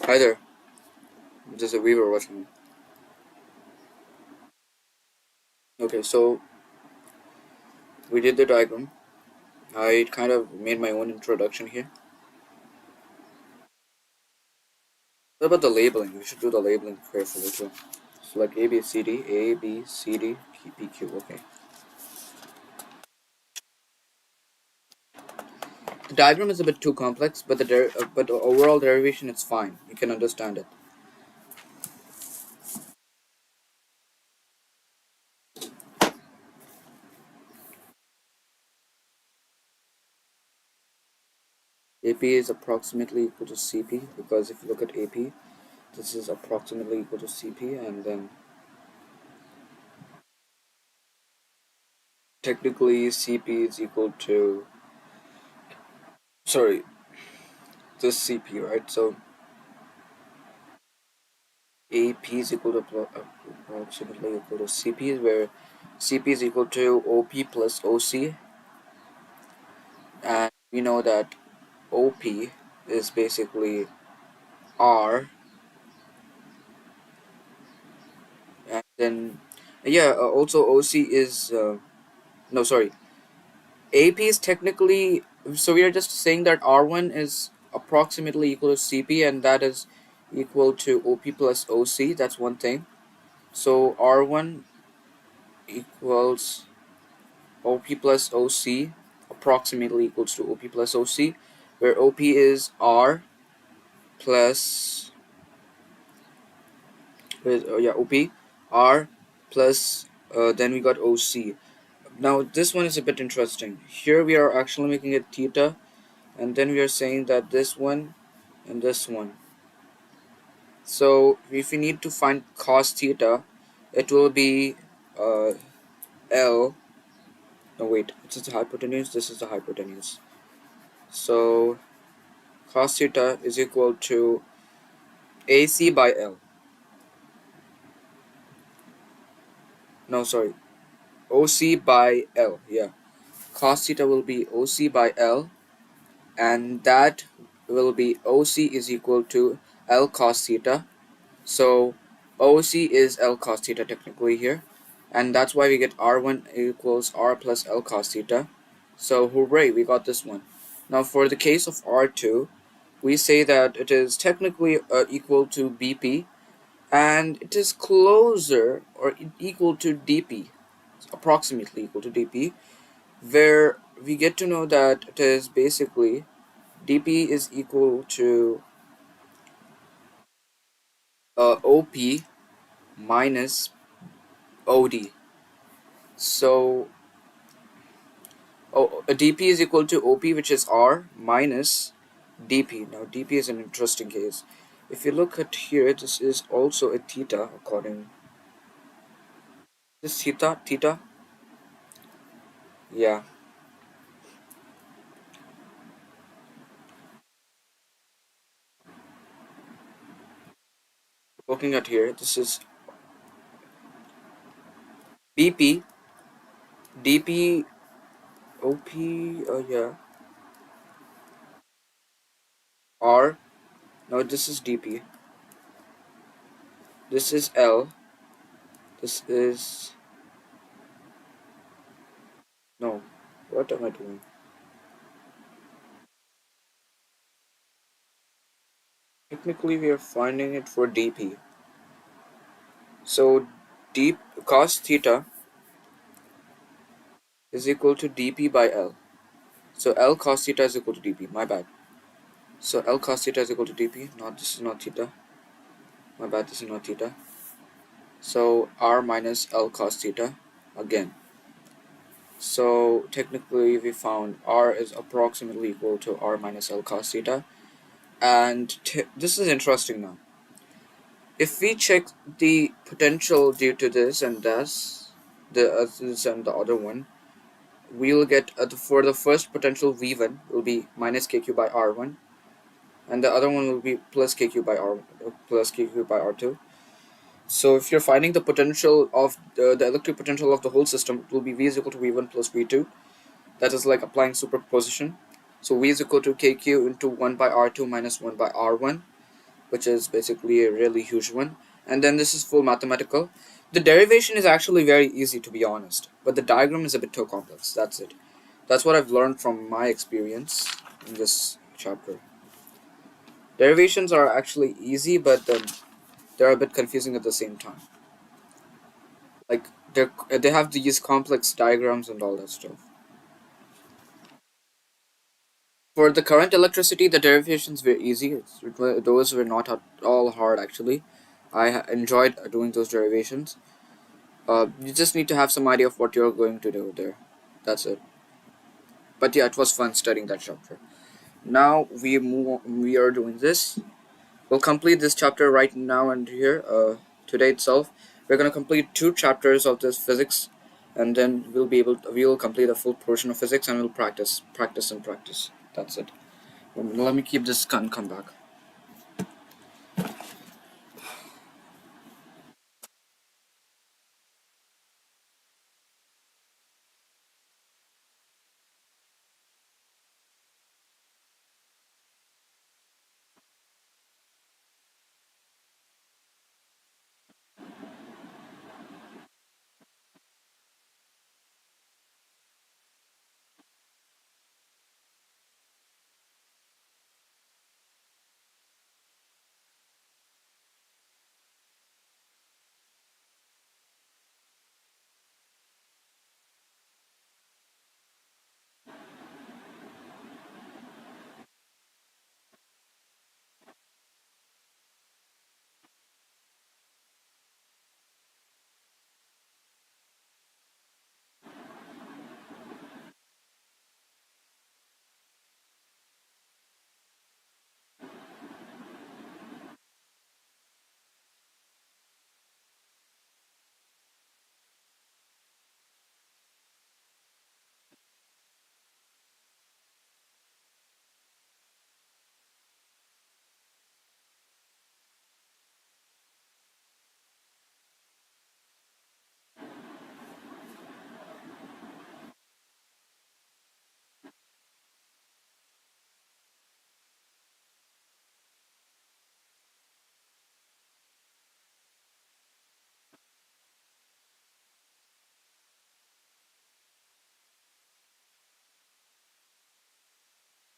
Hi there. This is a Weaver watching. Okay, so we did the diagram. I kind of made my own introduction here. What about the labeling? We should do the labeling carefully too. So like A B C D, A B C D, P P Q. Okay. The diagram is a bit too complex, but but the overall derivation is fine. You can understand it. AP is approximately equal to CP because if you look at AP, this is approximately equal to CP, and then technically CP is equal to, sorry, this CP, right? So AP is equal to approximately equal to CP, where CP is equal to OP plus OC, and we know that OP is basically R, and then yeah, also OC is no, sorry, AP is technically, so we are just saying that R1 is approximately equal to CP, and that is equal to OP plus OC. That's one thing. So R1 equals OP plus OC, approximately equals to OP plus OC, where OP is R plus yeah, OP R plus then we got OC. Now this one is a bit interesting. Here we are actually making it theta, and then we are saying that this one and this one. So if we need to find cos theta, it will be uh, L. No wait, this is the hypotenuse. This is the hypotenuse. So cos theta is equal to AC by L. No, sorry. OC by L. Yeah, cos theta will be OC by L, and that will be OC is equal to L cos theta. So OC is L cos theta technically here, and that's why we get R1 equals R plus L cos theta. So hooray, we got this one. Now for the case of R2, we say that it is technically equal to BP, and it is closer or equal to dP, approximately equal to dP, where we get to know that it is basically dP is equal to OP minus OD. So dP is equal to OP, which is R, minus dP. Now dP is an interesting case. If you look at here, this is also a theta according this theta. Yeah, looking at here, this is BP, dP, OP. Yeah, R. No, this is dP. This is L. This is no. What am I doing? Technically, we are finding it for dP. So, d cos theta is equal to dP by L. So L cos theta is equal to dP. My bad. So L cos theta is equal to dP. Not this is not theta. My bad. This is not theta. So R minus L cos theta again. So technically, we found R is approximately equal to R minus L cos theta. And this is interesting now. If we check the potential due to this and this and the other one, we'll get for the first potential V1 will be minus KQ by R1, and the other one will be plus KQ by R plus KQ by R2. So if you're finding the potential of the electric potential of the whole system, it will be V is equal to V1 plus V2. That is like applying superposition. So V is equal to KQ into 1 by R2 minus 1 by R1, which is basically a really huge one. And then this is full mathematical. The derivation is actually very easy, to be honest, but the diagram is a bit too complex. That's it. That's what I've learned from my experience in this chapter. Derivations are actually easy, but they're a bit confusing at the same time. Like they have these complex diagrams and all that stuff. For the current electricity, the derivations were easy. Those were not at all hard actually. I enjoyed doing those derivations. You just need to have some idea of what you're going to do there. That's it. But yeah, it was fun studying that chapter. Now we move. We are doing this. We'll complete this chapter right now and here. Today itself, we're gonna complete two chapters of this physics, and then we'll complete a full portion of physics, and we'll practice, and practice. That's it. Let me keep this gun. Come back.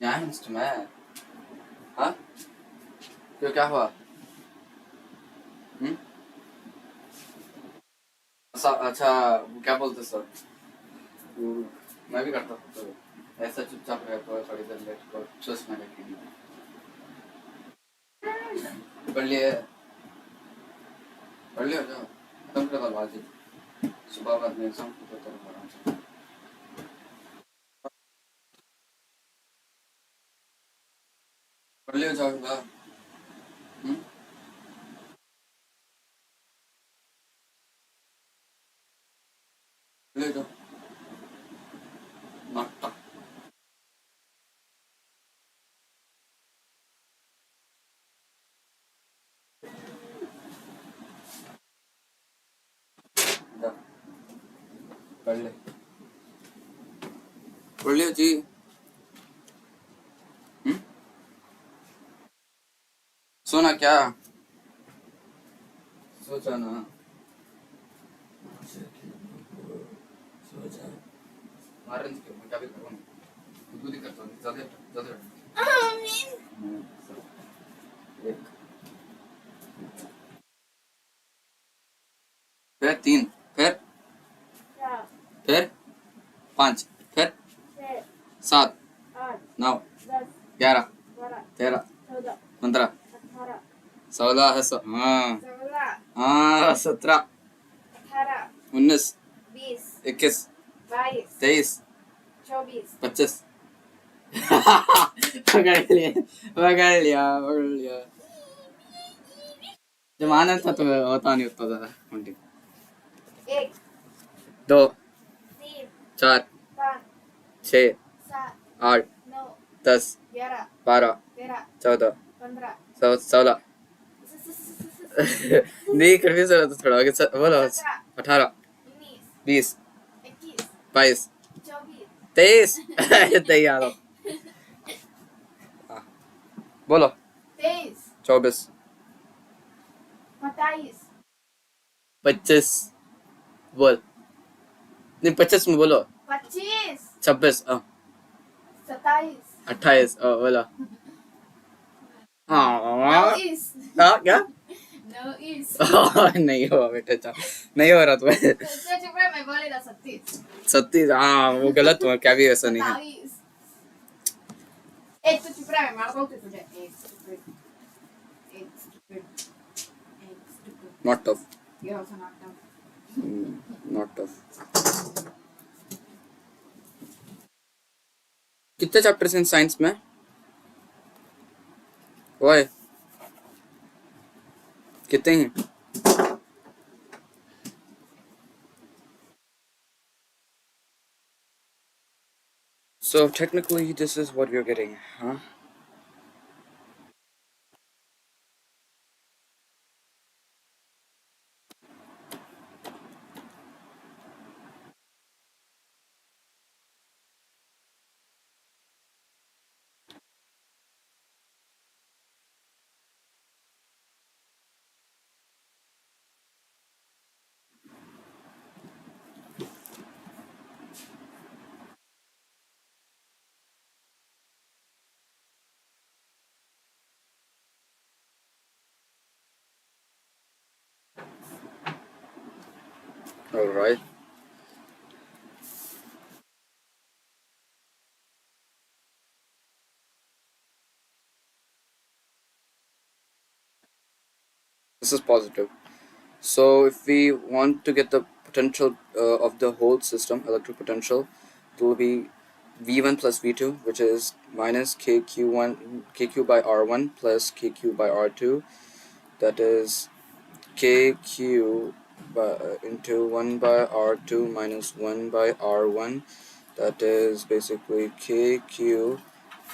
यहाँ है तुम्हें हाँ क्यों क्या हुआ हम्म अच्छा वो क्या बोलते सर वो मैं भी करता था तो ऐसा चुपचाप रहता है थोड़ी देर लेट कर चुस में रखेंगे पढ़ लिए पढ़ लियो जाओ खत्म कर दो आज ही। सुबह बाद में एग्जाम को तो आराम से पढ़ लियो जाओ हम्म पढ़ लियो जाओ नाटक जा पढ़ ले पढ़ लियो जी हम्म सोना क्या सोचा ना सोचा मारन के मैं क्या भी करूँ तू भी करता हूँ ज़्यादा ज़्यादा एक फिर तीन फिर फिर पाँच फिर सात नौ ग्यारह तेरह पंद्रह सोलह है हाँ हाँ 17 19 21 23 25 पकड़ लिया जब आना था तो होता नहीं उतना ज़्यादा काउंटिंग दो चार छः आठ 10 12 14 16 नहीं कंफ्यूज हो रहा था थोड़ा आगे बोलो 18 20 22 23 इतना ही याद हो हाँ, बोलो 24 25 बोल नहीं 25 में बोलो 26 28 बोलो हाँ क्या नहीं हुआ बेटा अच्छा नहीं हो रहा तुम्हें 36 हाँ वो गलत हुआ क्या भी ऐसा नहीं है नॉट टफ नॉट टफ कितने चैप्टर्स हैं साइंस में ओए कितने हैं so technically this is what we're getting huh all right this is positive. So if we want to get the potential of the whole system, electric potential, it will be V1 plus V2, which is minus KQ by R1 plus KQ by R2. That is KQ into 1 by R2 minus 1 by R1. That is basically KQ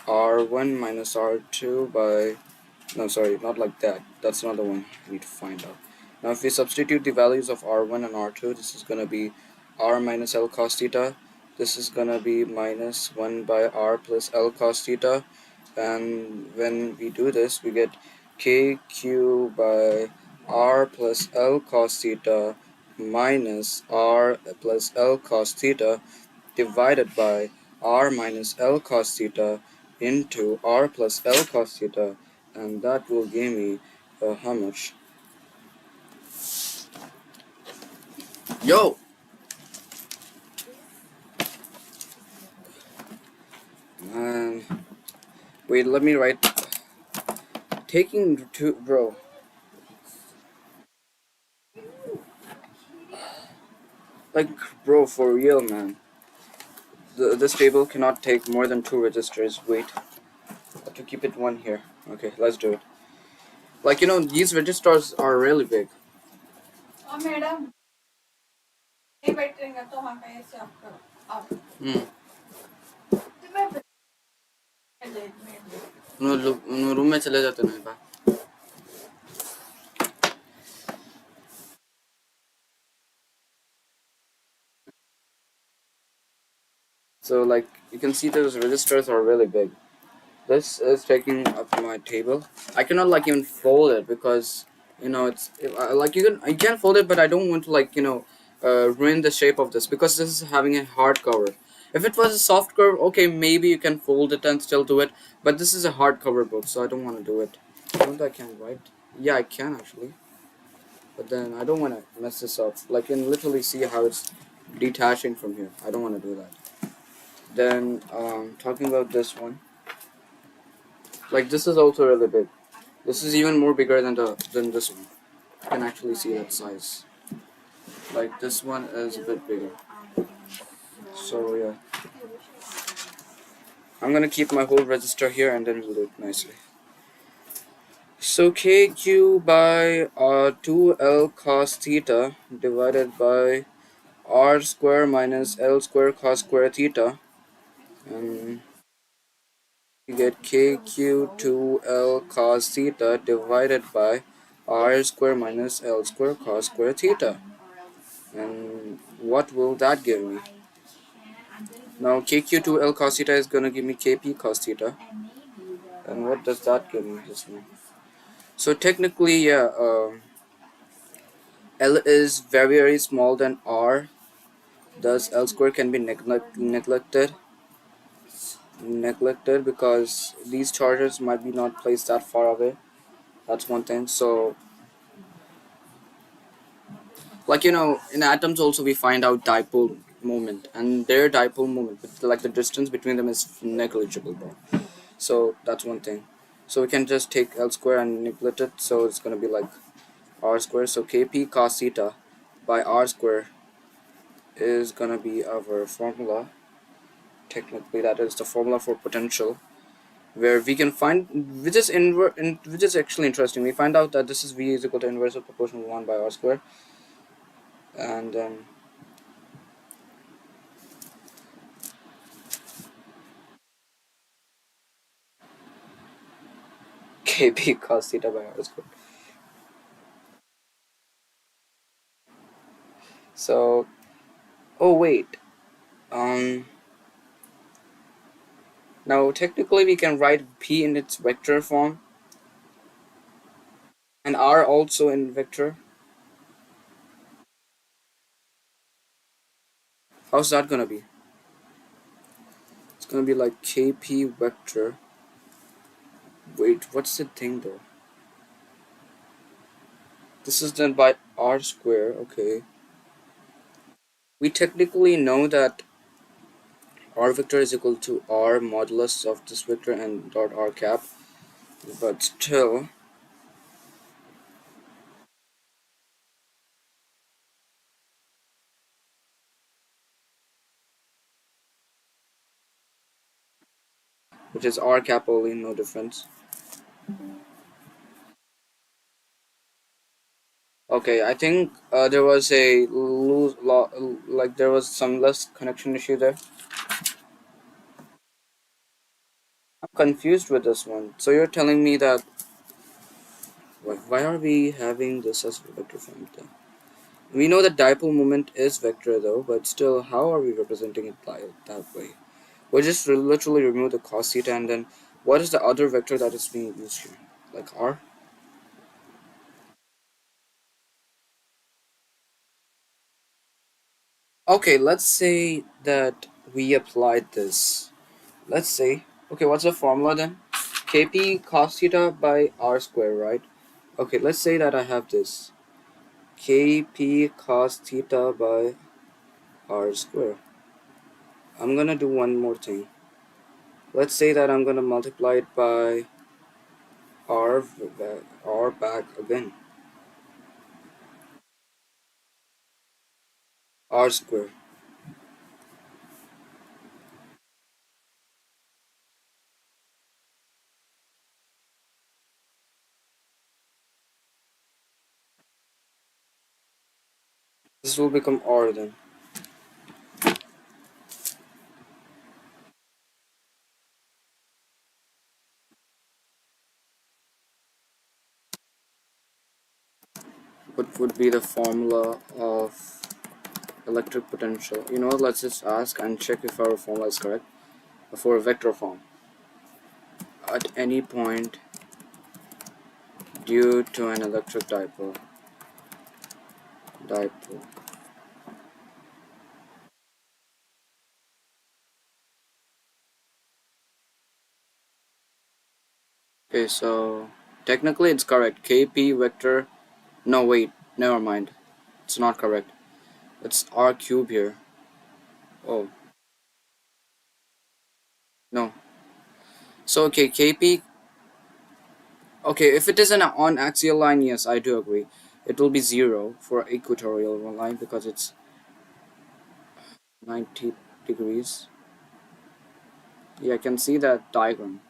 R1 minus R2 by no, sorry, not like that. That's not the one I need to find out. Now, if we substitute the values of R1 and R2, this is going to be R minus L cos theta. This is going to be minus 1 by R plus L cos theta. And when we do this, we get KQ by R plus L cos theta minus R plus L cos theta divided by R minus L cos theta into r plus L cos theta, and that will give me how much? Yo! Man, wait, let me write. Taking two, bro. Like, bro, for real, man. This table cannot take more than two registers. Wait, I have to keep it one here. Okay, let's do it. Like, these registers are really big. Hmm. Room में चले जाते ना बा. So, like, you can see those registers are really big. This is taking up my table. I cannot like even fold it because like you can fold it, but I don't want to like ruin the shape of this because this is having a hard cover. If it was a soft cover, okay, maybe you can fold it and still do it. But this is a hard cover book, so I don't want to do it. I don't think I can, right? Yeah, I can actually, but then I don't want to mess this up. Like, you can literally see how it's detaching from here. I don't want to do that. Then talking about this one, like this is also really big. This is even more bigger than this one. You can actually see that size. Like this one is a bit bigger. So yeah, I'm gonna keep my whole register here and then we'll do it nicely. So KQ by 2L cos theta divided by R square minus L square cos square theta, and you get KQ2L cos theta divided by R square minus L square cos square theta. And what will that give me? Now KQ2L cos theta is gonna give me KP cos theta. And what does that give me just now? So technically, yeah, L is very very small than R. Thus L square can be neglected because these charges might be not placed that far away. That's one thing. So like in atoms also we find out dipole moment, and their dipole moment, like the distance between them is negligible, bro. So that's one thing. So we can just take L square and neglect it, so it's gonna be like R square. So KP cos theta by R square is gonna be our formula. Technically that is the formula for potential, where we can find, which is actually interesting. We find out that this is V is equal to inverse of proportional 1 by R square, and then KP cos theta by R square. So, oh wait, um, now technically we can write P in its vector form and R also in vector. How's that gonna be? It's gonna be like KP vector. Wait, what's the thing though? This is done by R square, okay. We technically know that R vector is equal to R modulus of this vector and dot R cap, but still, which is R cap only, no difference. Okay, I think there was a like there was some less connection issue there. I'm confused with this one. So you're telling me that why are we having this as vector form then? We know that dipole moment is vector though, but still, how are we representing it like that way? We'll just literally remove the cos theta, and then what is the other vector that is being used here? Like R? Okay, let's say that we applied this. Let's say, Okay, what's the formula then? Kp cos theta by r square, right? Okay, let's say that I have this. Kp cos theta by r square. I'm gonna do one more thing. Let's say that I'm gonna multiply it by r back again. R square. This will become r then. What would be the formula of electric potential? You know what, let's just ask and check if our formula is correct. For a vector form. At any point due to an electric dipole. Okay, so technically it's correct. Kp vector. No, wait, never mind. It's not correct. It's r cube here. Oh, no. So, okay, Kp. Okay, if it is an on axial line, yes, I do agree. It will be 0 for equatorial line because it's 90 degrees. Yeah, I can see that diagram.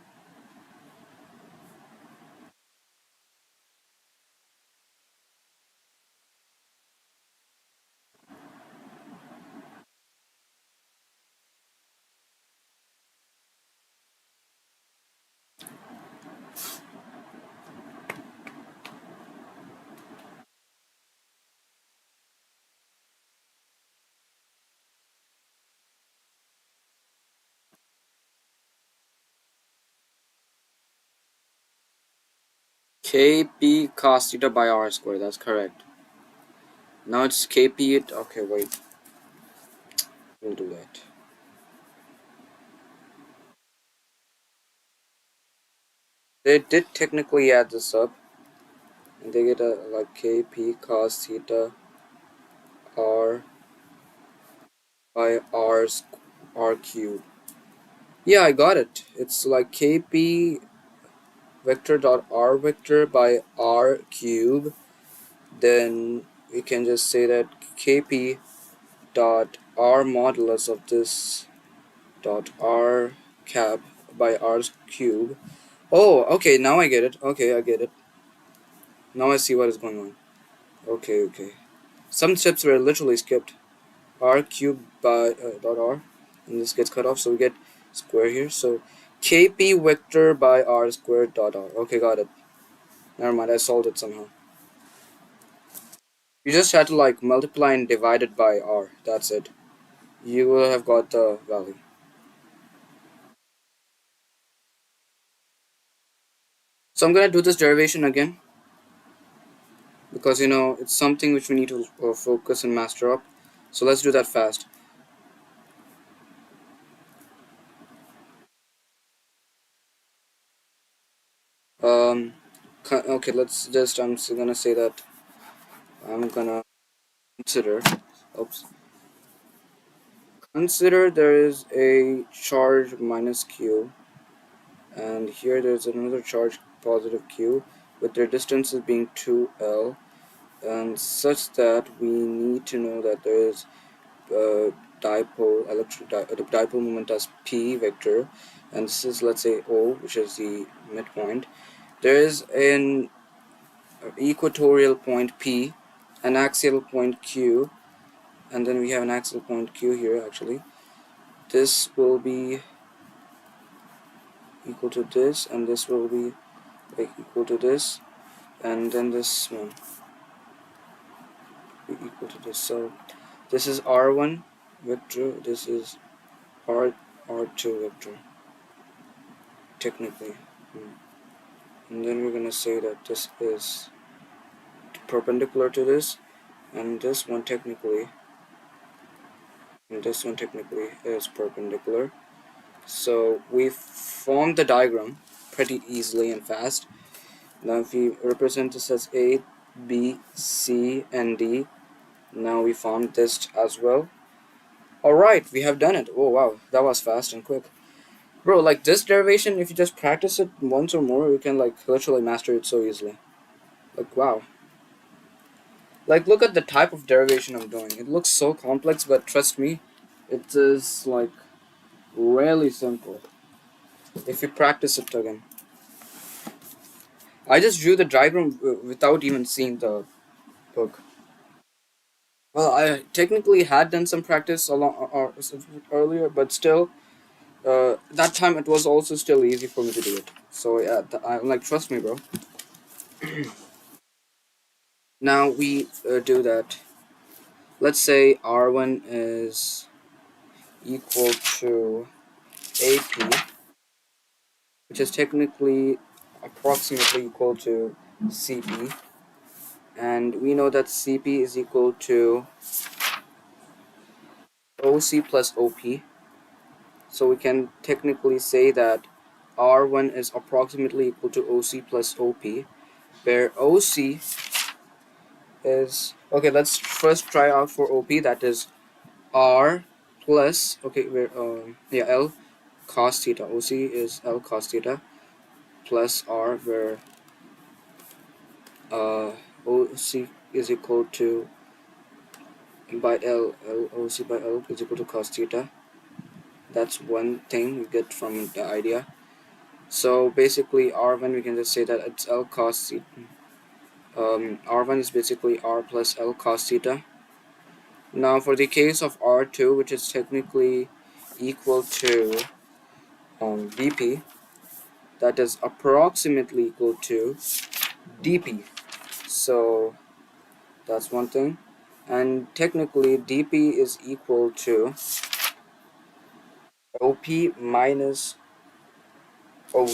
Kp cos theta by r squared, that's correct. Now it's Kp it. Okay, wait, we'll do that. They did technically add this up, and they get a like Kp cos theta r by r cube. Yeah, I got it. It's like Kp vector dot r vector by r cube. Then we can just say that Kp dot r modulus of this dot r cap by r cube. Oh, okay, now I get it. Okay, I get it. Now I see what is going on. Okay, okay. Some steps were literally skipped. R cubed by dot r, and this gets cut off, so we get square here. So Kp vector by r squared dot r. Okay, got it. Never mind, I solved it somehow. You just had to like multiply and divide it by r. That's it. You will have got the value. So I'm gonna do this derivation again because you know it's something which we need to focus and master up. So let's do that fast. Um, okay, let's just. I'm gonna say that I'm gonna consider. Oops. Consider there is a charge minus q, and here there's another charge positive q, with their distances being 2l, and such that we need to know that there is the dipole moment as p vector, and this is, let's say, O, which is the midpoint. There is an equatorial point P, an axial point Q, and then we have an axial point Q here actually. This will be equal to this, and this will be like equal to this, and then this one be equal to this. So this is R1 vector, this is R2 vector technically. And then we're gonna say that this is perpendicular to this, and this one technically, and this one technically is perpendicular. So we formed the diagram pretty easily and fast. Now if we represent this as A, B, C, and D, now we formed this as well. Alright, we have done it. Oh wow, that was fast and quick. Bro, like this derivation, if you just practice it once or more, you can like literally master it so easily. Like wow. Like look at the type of derivation I'm doing. It looks so complex, but trust me, it is like really simple if you practice it again. I just drew the diagram without even seeing the book. Well, I technically had done some practice along earlier, but still, that time it was also still easy for me to do it. So yeah, I'm like, trust me, bro. Now we do that. Let's say R1 is equal to AP, which is technically approximately equal to CP, and we know that CP is equal to OC plus OP. So we can technically say that R1 is approximately equal to OC plus OP, where OC is okay. Let's first try out for OP. That is R plus okay. Where yeah, L cos theta. OC is L cos theta plus R, where uh OC is equal to by L OC by L is equal to cos theta. That's one thing we get from the idea. So basically R1 we can just say that it's L cos theta. R1 is basically R plus L cos theta. Now for the case of R2, which is technically equal to dp, that is approximately equal to dp. So that's one thing. And technically dp is equal to op minus od.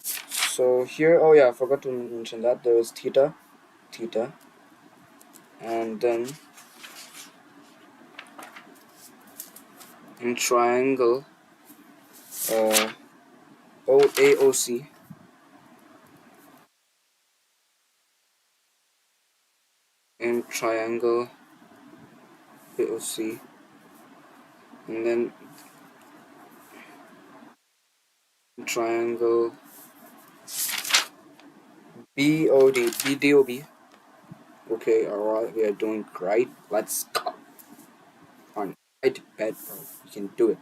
So here, oh yeah, I forgot to mention that there is theta, and then in triangle uh, AOC, in triangle AOC, and then triangle BDOB. Okay, alright, we are doing great. Let's go on. Right bed, bro. We can do it.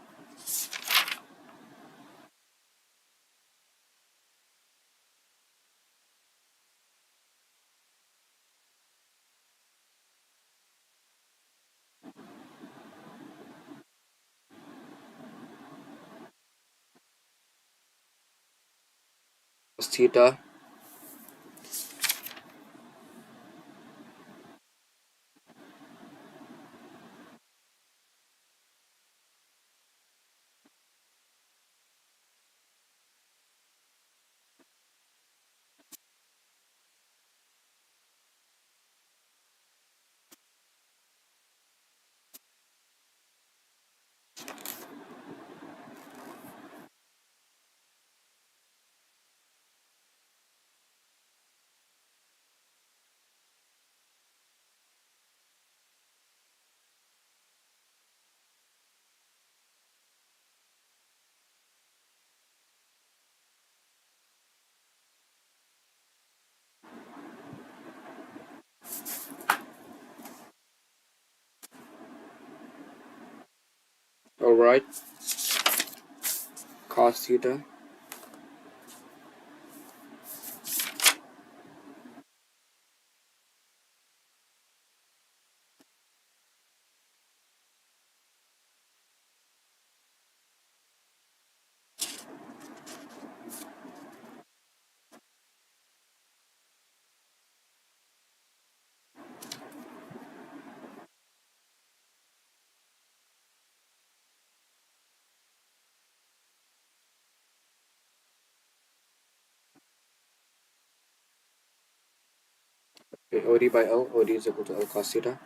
Cos theta. Alright, cos theta. Okay, OD by L. OD is equal to L cos theta.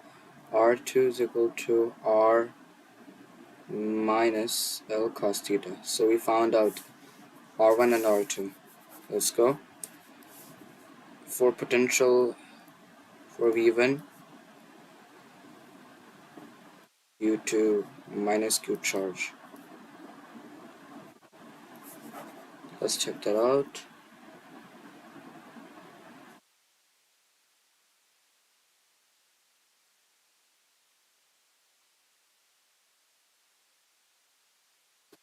R2 is equal to R. minus L cos theta. So we found out R1 and R2. Let's go. For potential for V1 due to minus Q charge. Let's check that out.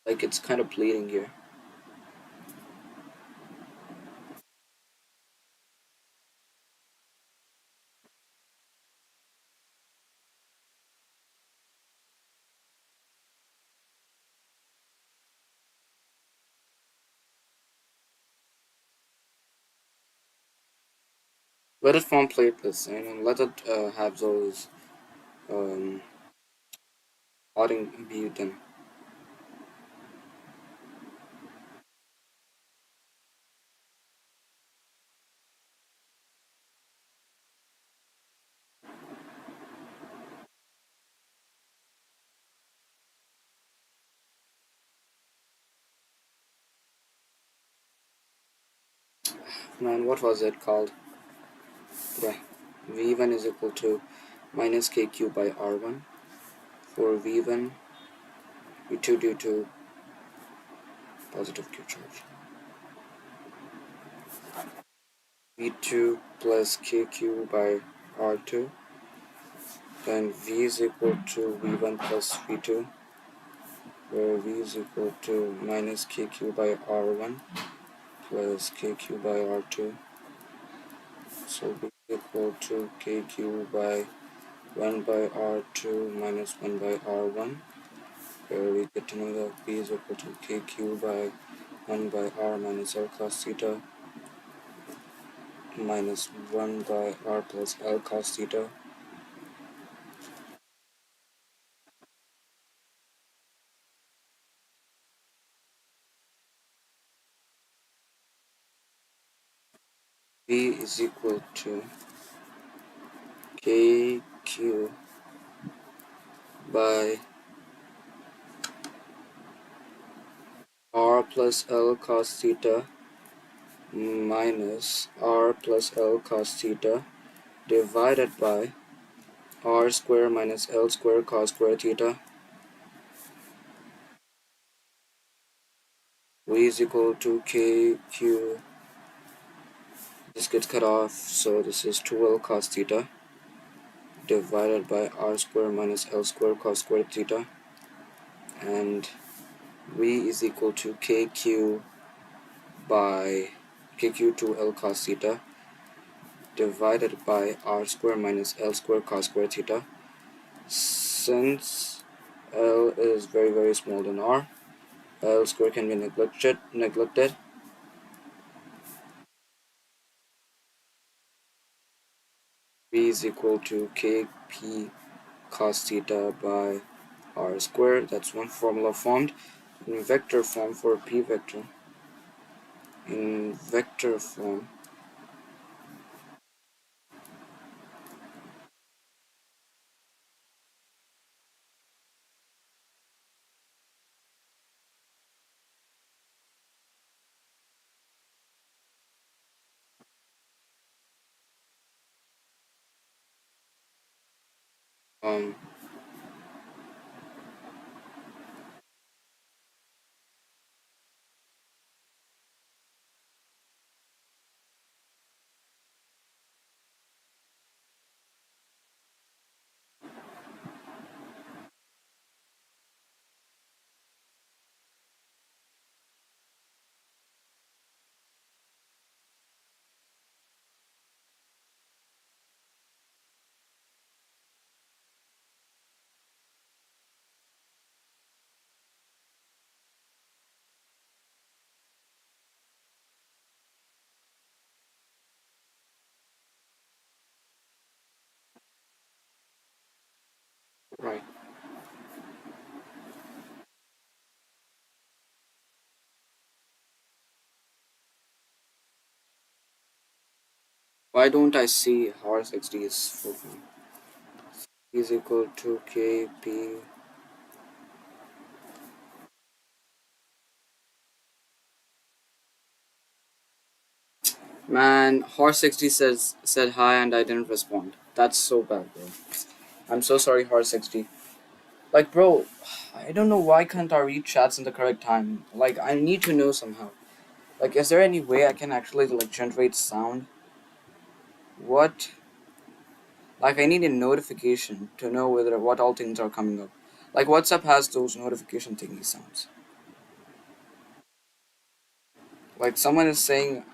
Like it's kind of bleeding here. Let it form platelets and let it have those um, clotting be done. Man, what was it called? Yeah, V1 is equal to minus KQ by R1 for V1, V2 due to positive Q charge. V2 plus KQ by R2, then V is equal to V1 plus V2, where V is equal to minus KQ by R1 plus KQ by R2. So V is equal to KQ by 1 by R2 minus 1 by R1, where we get to know that V is equal to KQ by 1 by R minus L cos theta minus 1 by R plus L cos theta. V is equal to KQ by R plus L cos theta minus R plus L cos theta divided by R square minus L square cos square theta. V is equal to KQ. This gets cut off, so this is 2L cos theta divided by R square minus L square cos square theta, and V is equal to KQ by KQ 2L cos theta divided by R square minus L square cos square theta. Since L is very small than R, L square can be neglected. V is equal to KP cos theta by R squared. That's one formula formed. In vector form for P vector, in vector form, um, right. Why don't I see RSXD's full form? Is equal to KP Man, Horse 60 said hi and I didn't respond. That's so bad, bro. I'm so sorry, Horse 60. Like, bro, I don't know why can't I read chats in the correct time. Like, I need to know somehow. Like, is there any way I can actually like generate sound? What? Like, I need a notification to know whether what all things are coming up. Like, WhatsApp has those notification thingy sounds. Like, someone is saying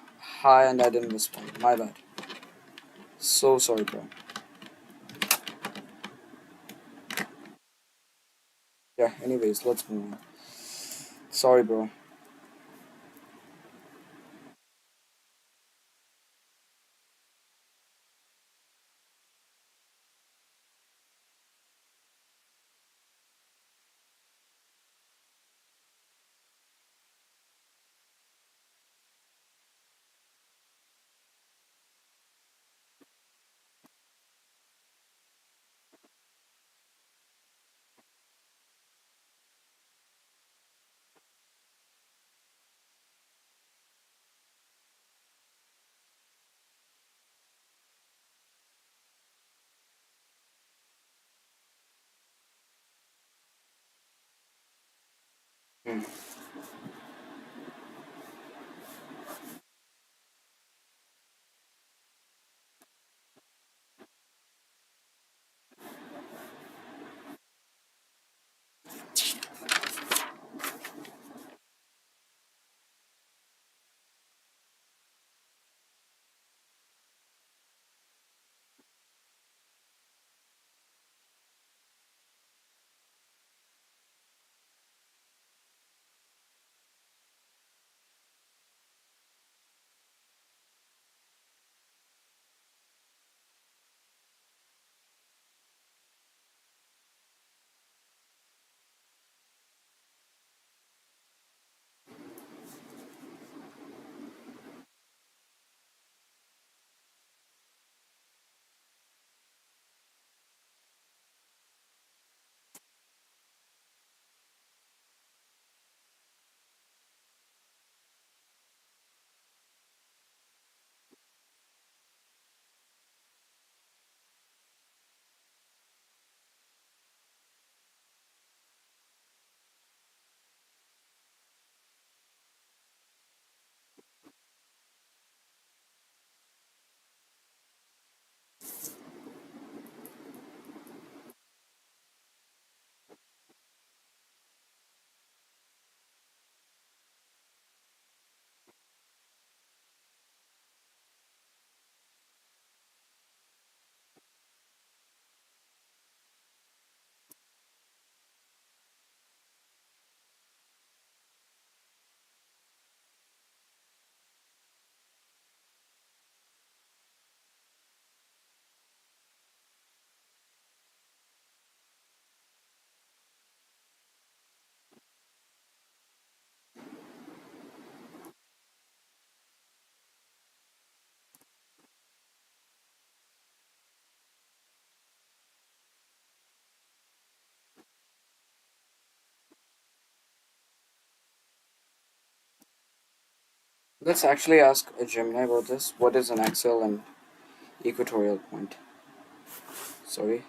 hi and I didn't respond. My bad. So sorry, bro. Yeah. Anyways, let's move on. Sorry, bro. Hmm. Let's actually ask a Gemini about this. What is an axial and equatorial point? Sorry.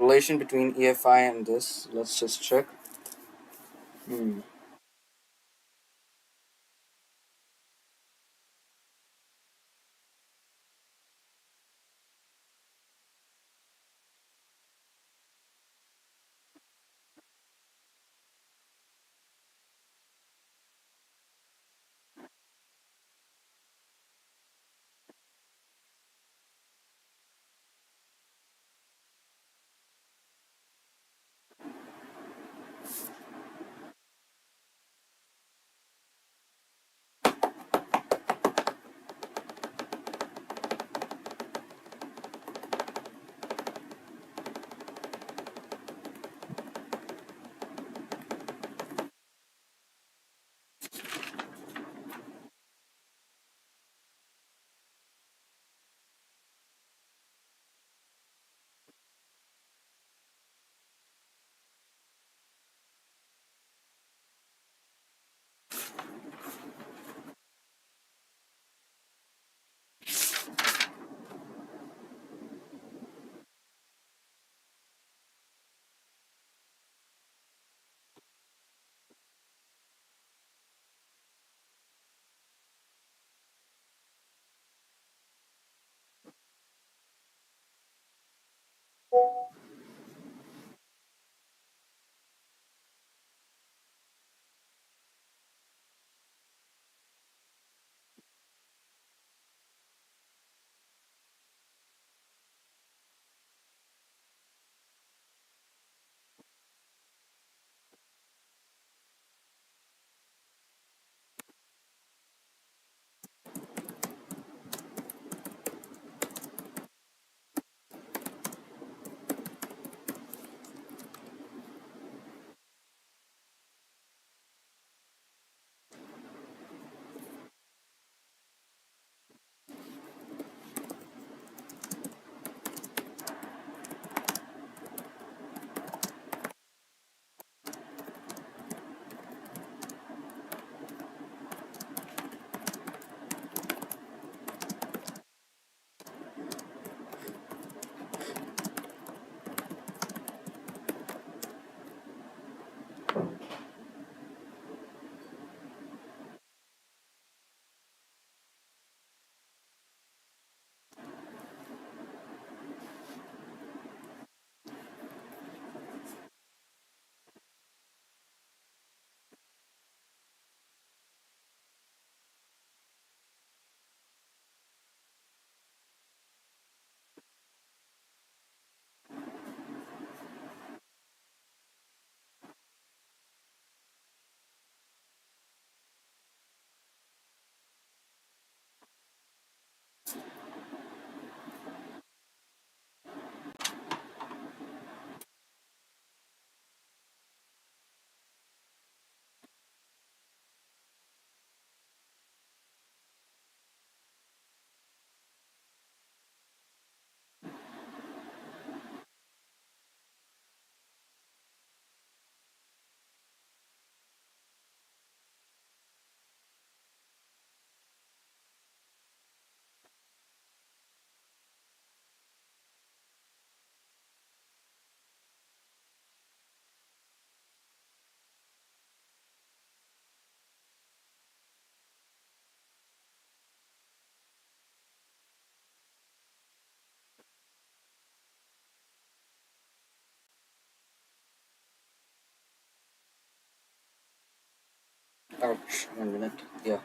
relation between EFI and this. Let's just check. Hmm. Ouch. 1 minute. Yeah.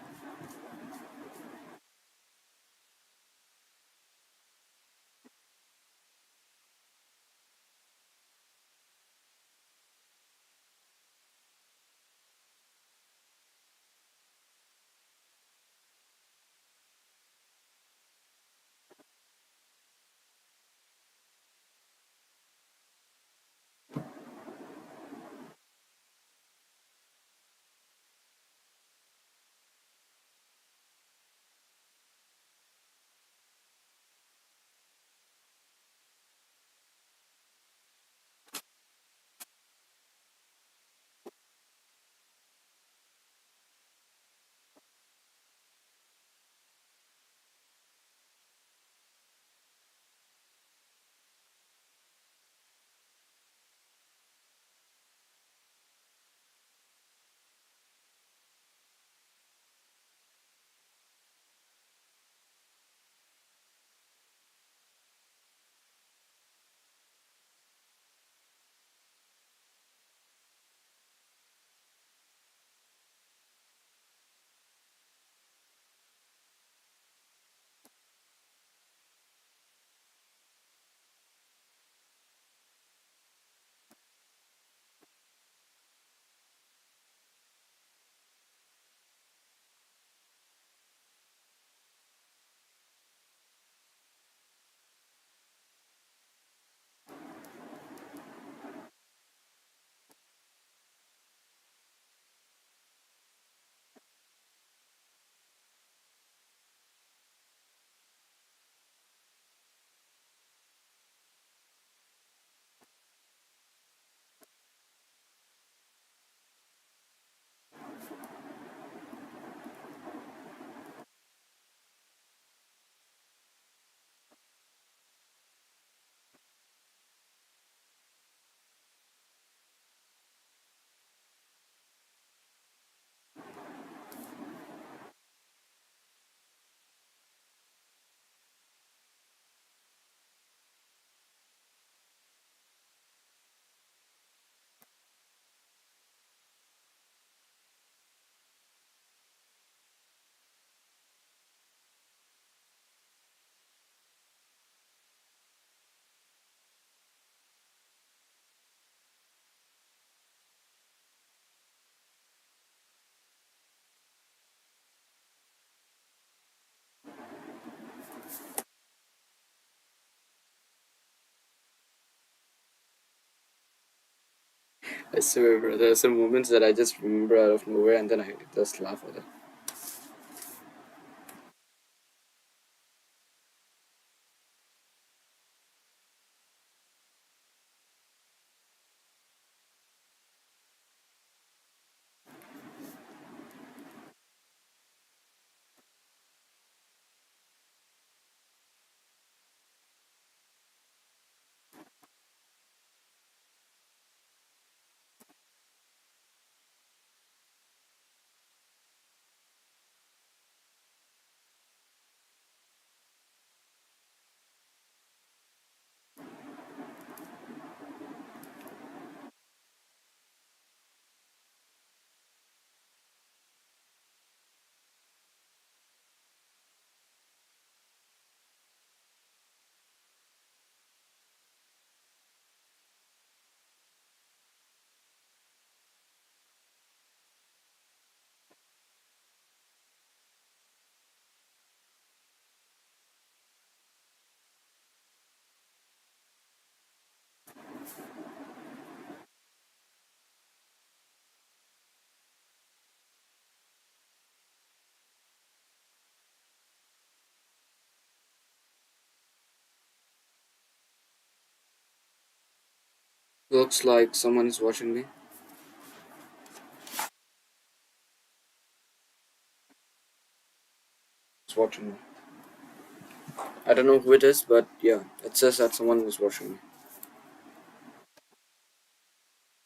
I swear, bro. There are some moments that I just remember out of nowhere, and then I just laugh at it. Looks like someone is watching me. It's watching me. I don't know who it is, but yeah, it says that someone was watching me.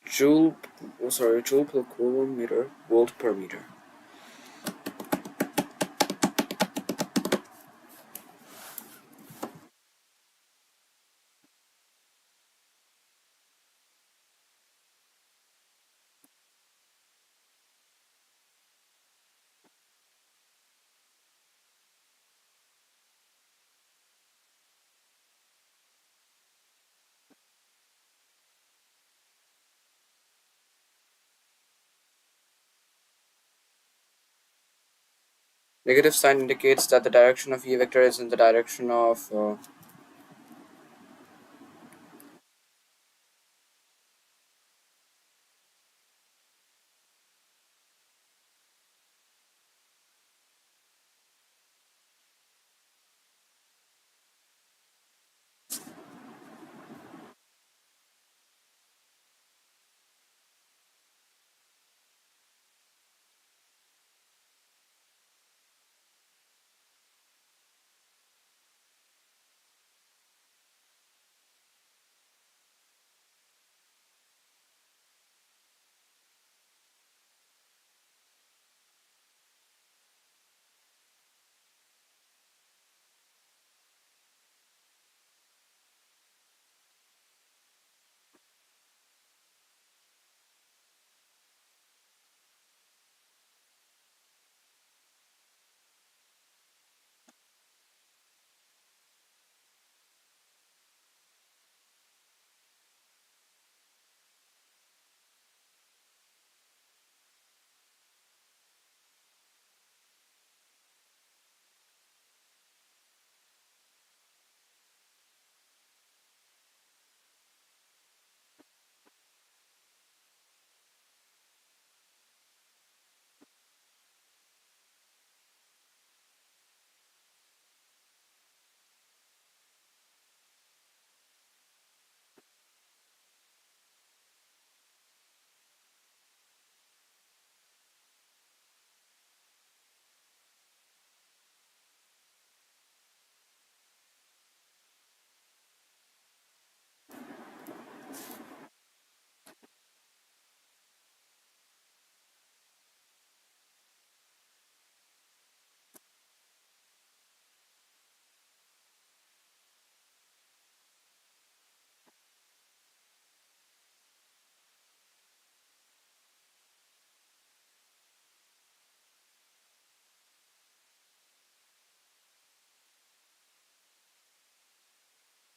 Joule, oh, sorry, joule per coulomb meter, volt per meter. Negative sign indicates that the direction of E vector is in the direction of.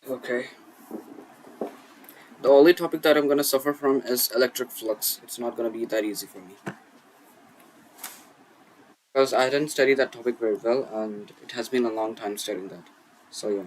Okay. The only topic that I'm gonna suffer from is electric flux. It's not gonna be that easy for me because I didn't study that topic very well, and it has been a long time studying that. So yeah.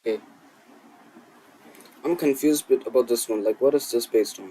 Okay, I'm confused about this one. Like, what is this based on?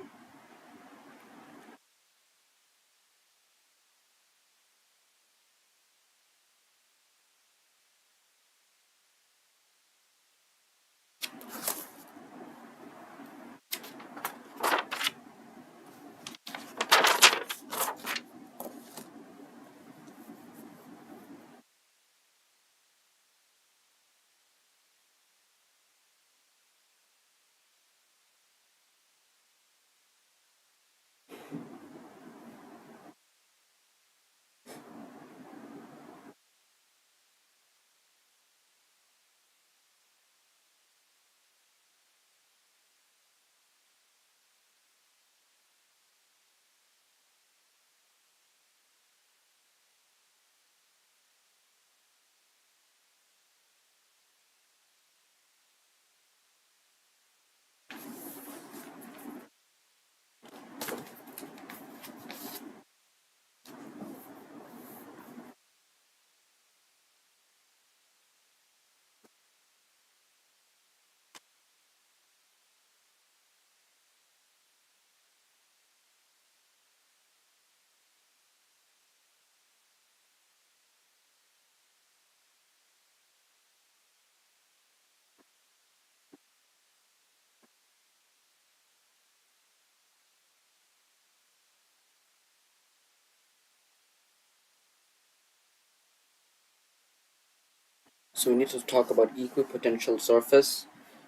So we need to talk about equipotential surface.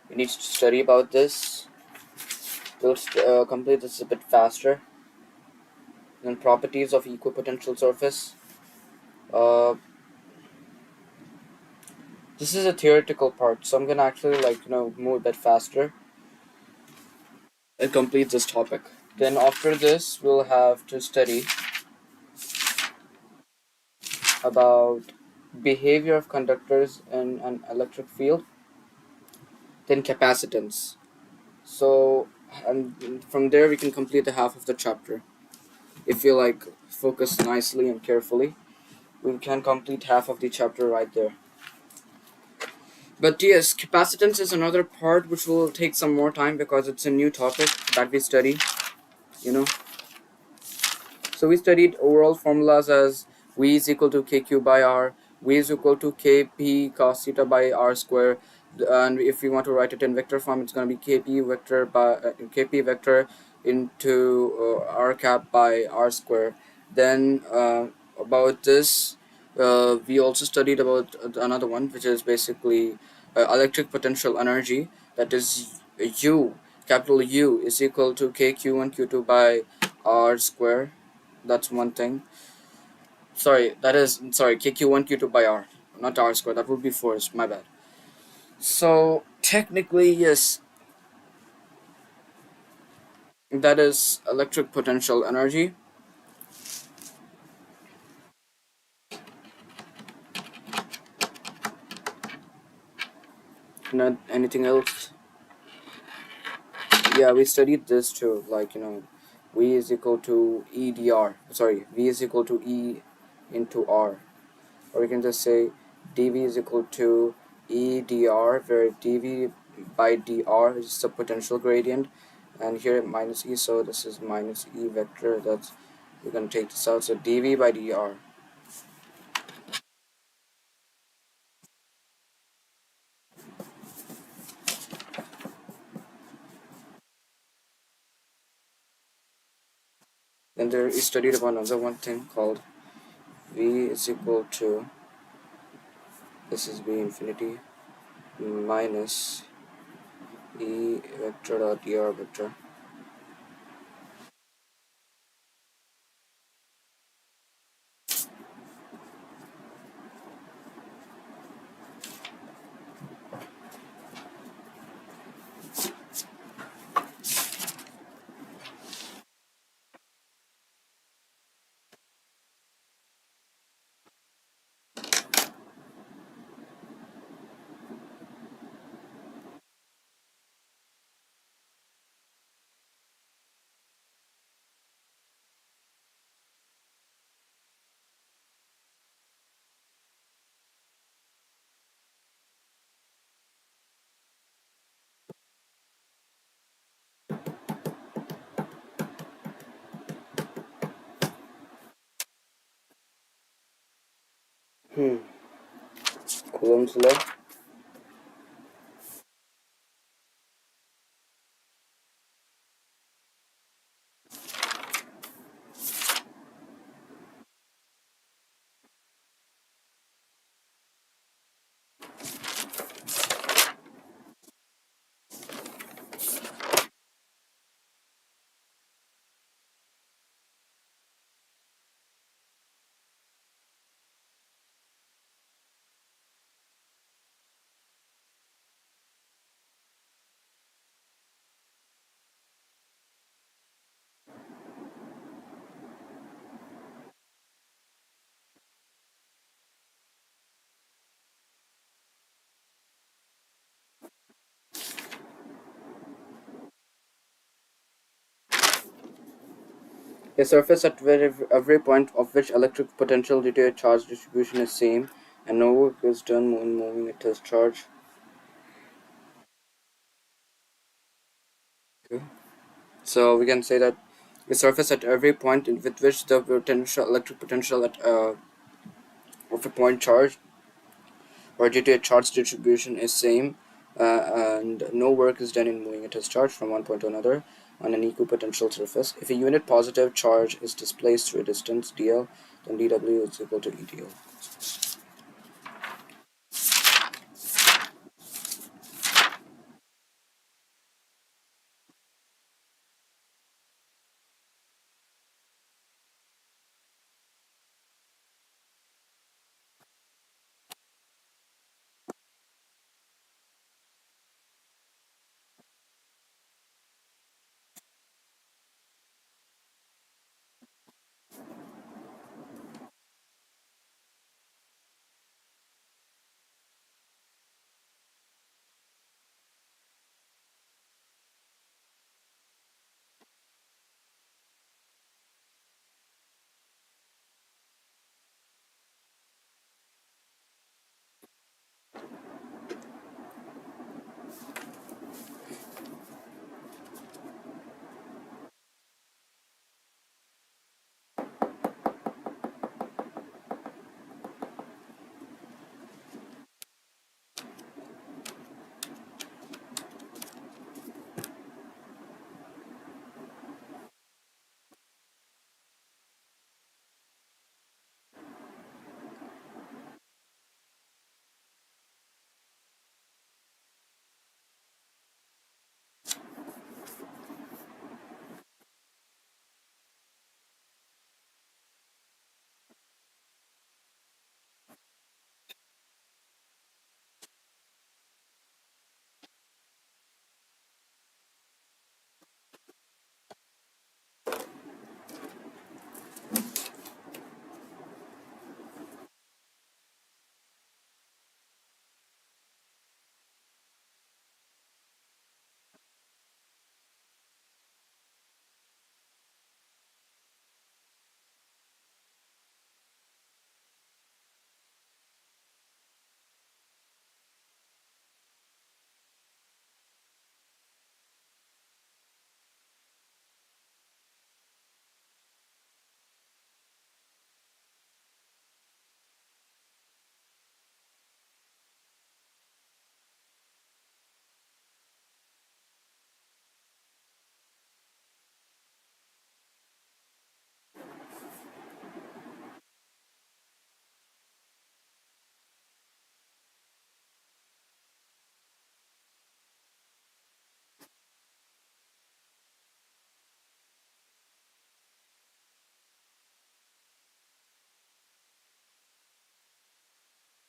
We need to study about this. We'll complete this a bit faster. Then properties of equipotential surface. Uh, this is a theoretical part, so I'm gonna actually move a bit faster and complete this topic. Then after this, we'll have to study about behavior of conductors in an electric field. Then capacitance. So, and from there we can complete the half of the chapter. If you focus nicely and carefully, we can complete half of the chapter right there. But yes, capacitance is another part which will take some more time because it's a new topic that we study, you know. So we studied overall formulas as V is equal to KQ by R, V is equal to KP cos theta by R square, and if we want to write it in vector form, it's going to be KP vector into R cap by R square. Then about this, we also studied about another one, which is basically electric potential energy. That is U, capital U is equal to KQ1 Q2 by R square. That's one thing. Sorry, KQ1 Q2 by R, not R square. That would be force. My bad. So technically, yes, that is electric potential energy. Not anything else. Yeah, we studied this too. V is equal to EDR. Sorry, V is equal to E into R, or we can just say dV is equal to EDR, where dV by dr is the potential gradient, and here minus E, so this is minus E vector. That's, we're going to take this out, so dV by dr. Then there is studied about another one thing called V is equal to, this is V infinity minus E vector dot dr vector. Hmm. Coulomb's law. A surface at where every point of which electric potential due to a charge distribution is same and no work is done when moving it as charge. Okay. So we can say that a surface at every point with which the potential electric potential at of a point charge or due to a charge distribution is same, and no work is done in moving it as charge from one point to another on an equipotential surface. If a unit positive charge is displaced through a distance dl, then dw is equal to edl.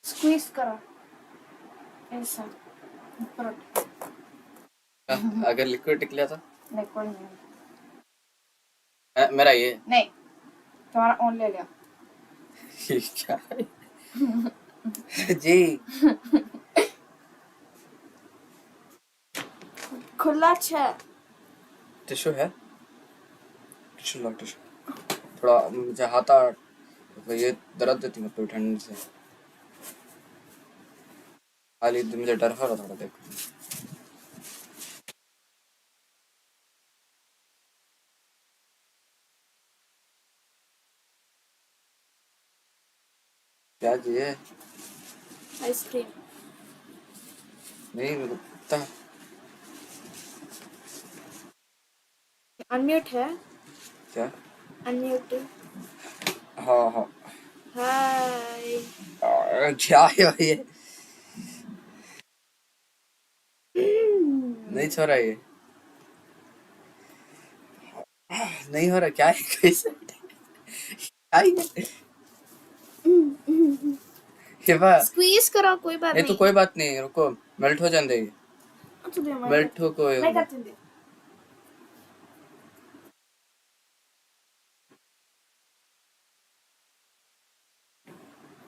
Squeeze करो ऐसा ऊपर अगर liquid निकला था liquid नहीं मेरा ये नहीं तुम्हारा ऑन ले लिया क्या जी खुला है टिश्यू है टिश्यू ला टिश्यू थोड़ा मुझे हाथा ये दर्द देती मतलब ठंड से खाली मुझे डर हो रहा थोड़ा देख क्या ये आइसक्रीम। नहीं मेरे को पता। अनम्यूट है। क्या? अनम्यूट। हाँ हाँ। हाय। क्या है भाई ये? नहीं छोड़ा ये। नहीं हो रहा क्या है कैसे? क्या है ये? ये बा स्क्वीज करो, कोई बात ये तो नहीं। कोई बात नहीं, रुको मेल्ट हो जाने दे। अच्छा दे, मेल्ट हो कोई मैं करती हूँ।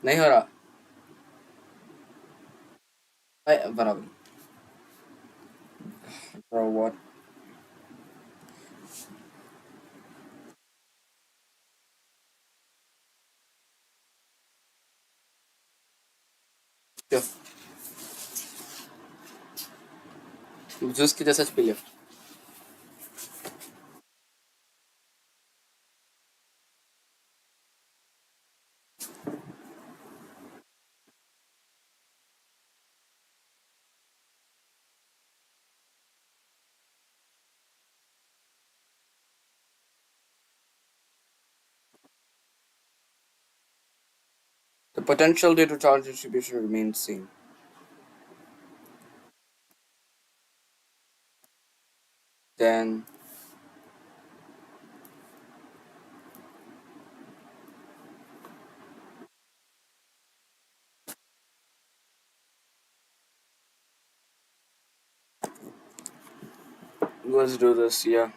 नहीं हो रहा। बराबर। Bro, what? क्यों? जूस की जैसा पी लिया। The potential due to charge distribution remains same. Then let's do this. Yeah.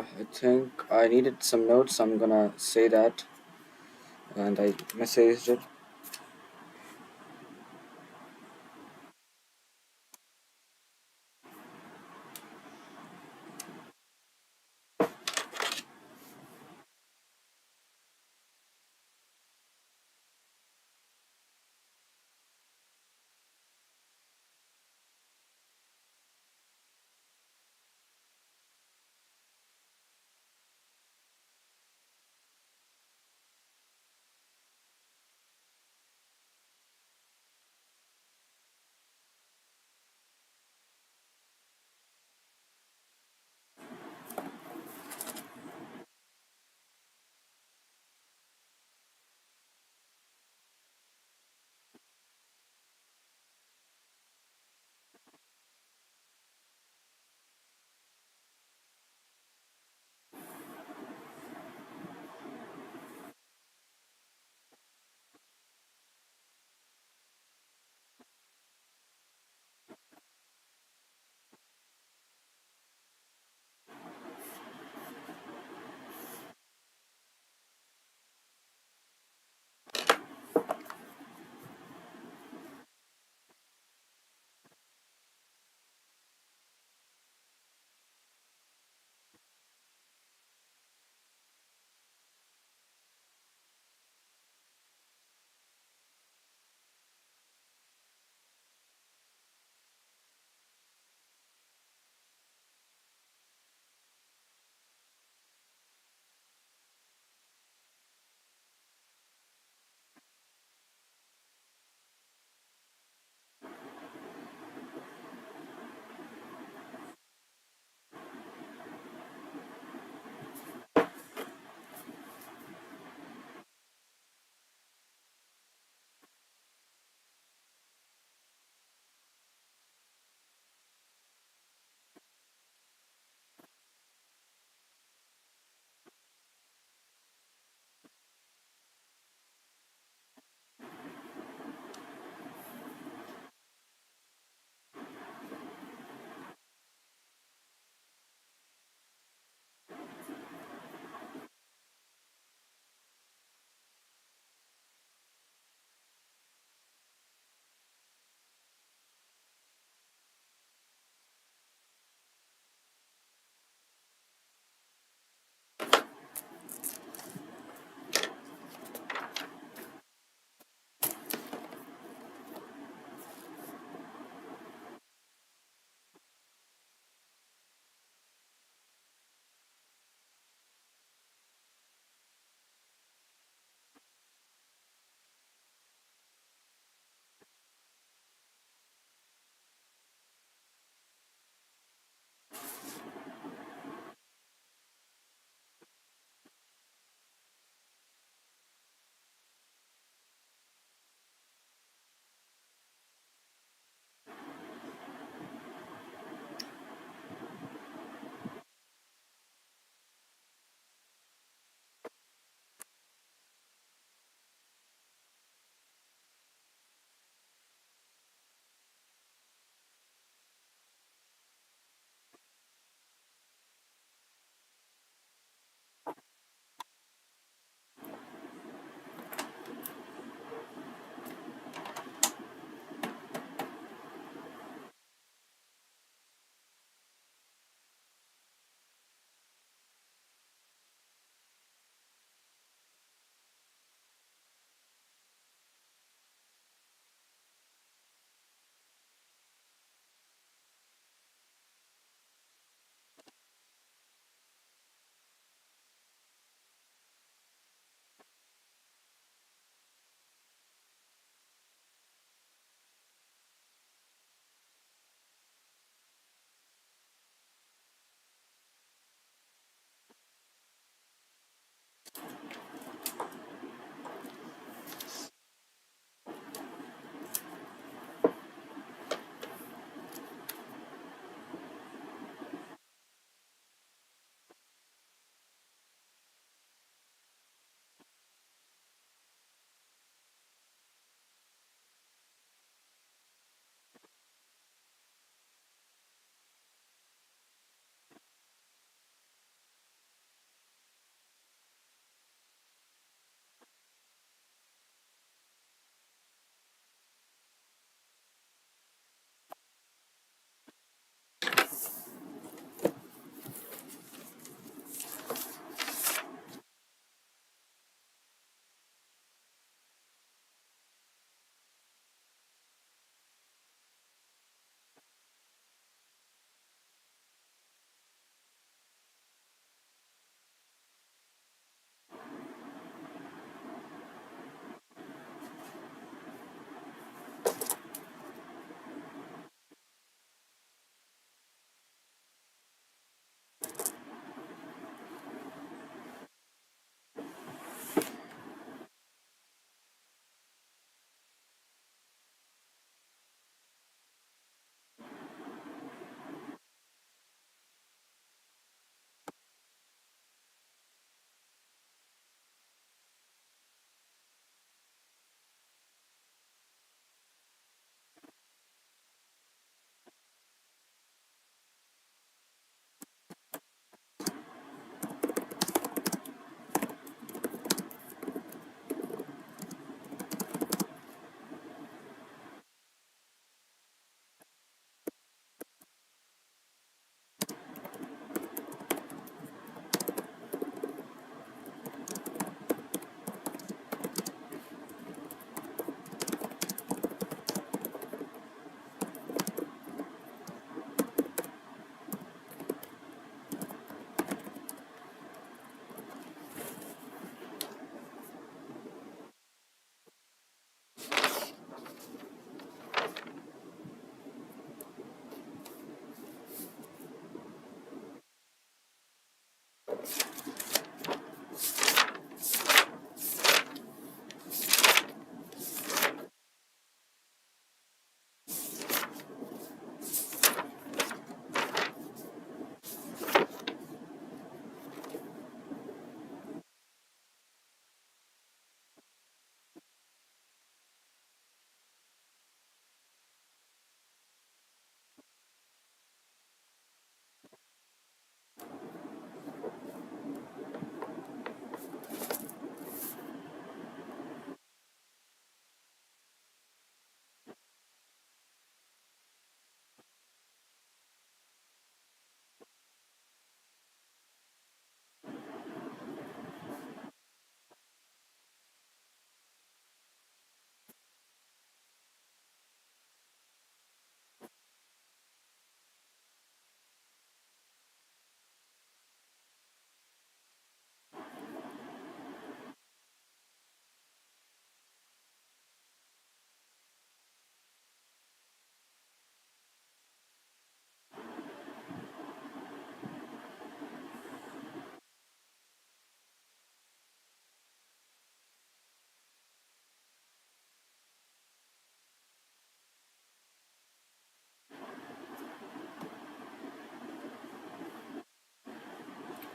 I think I needed some notes. I'm gonna say that, and I messaged it.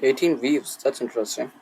18 weaves. That's interesting.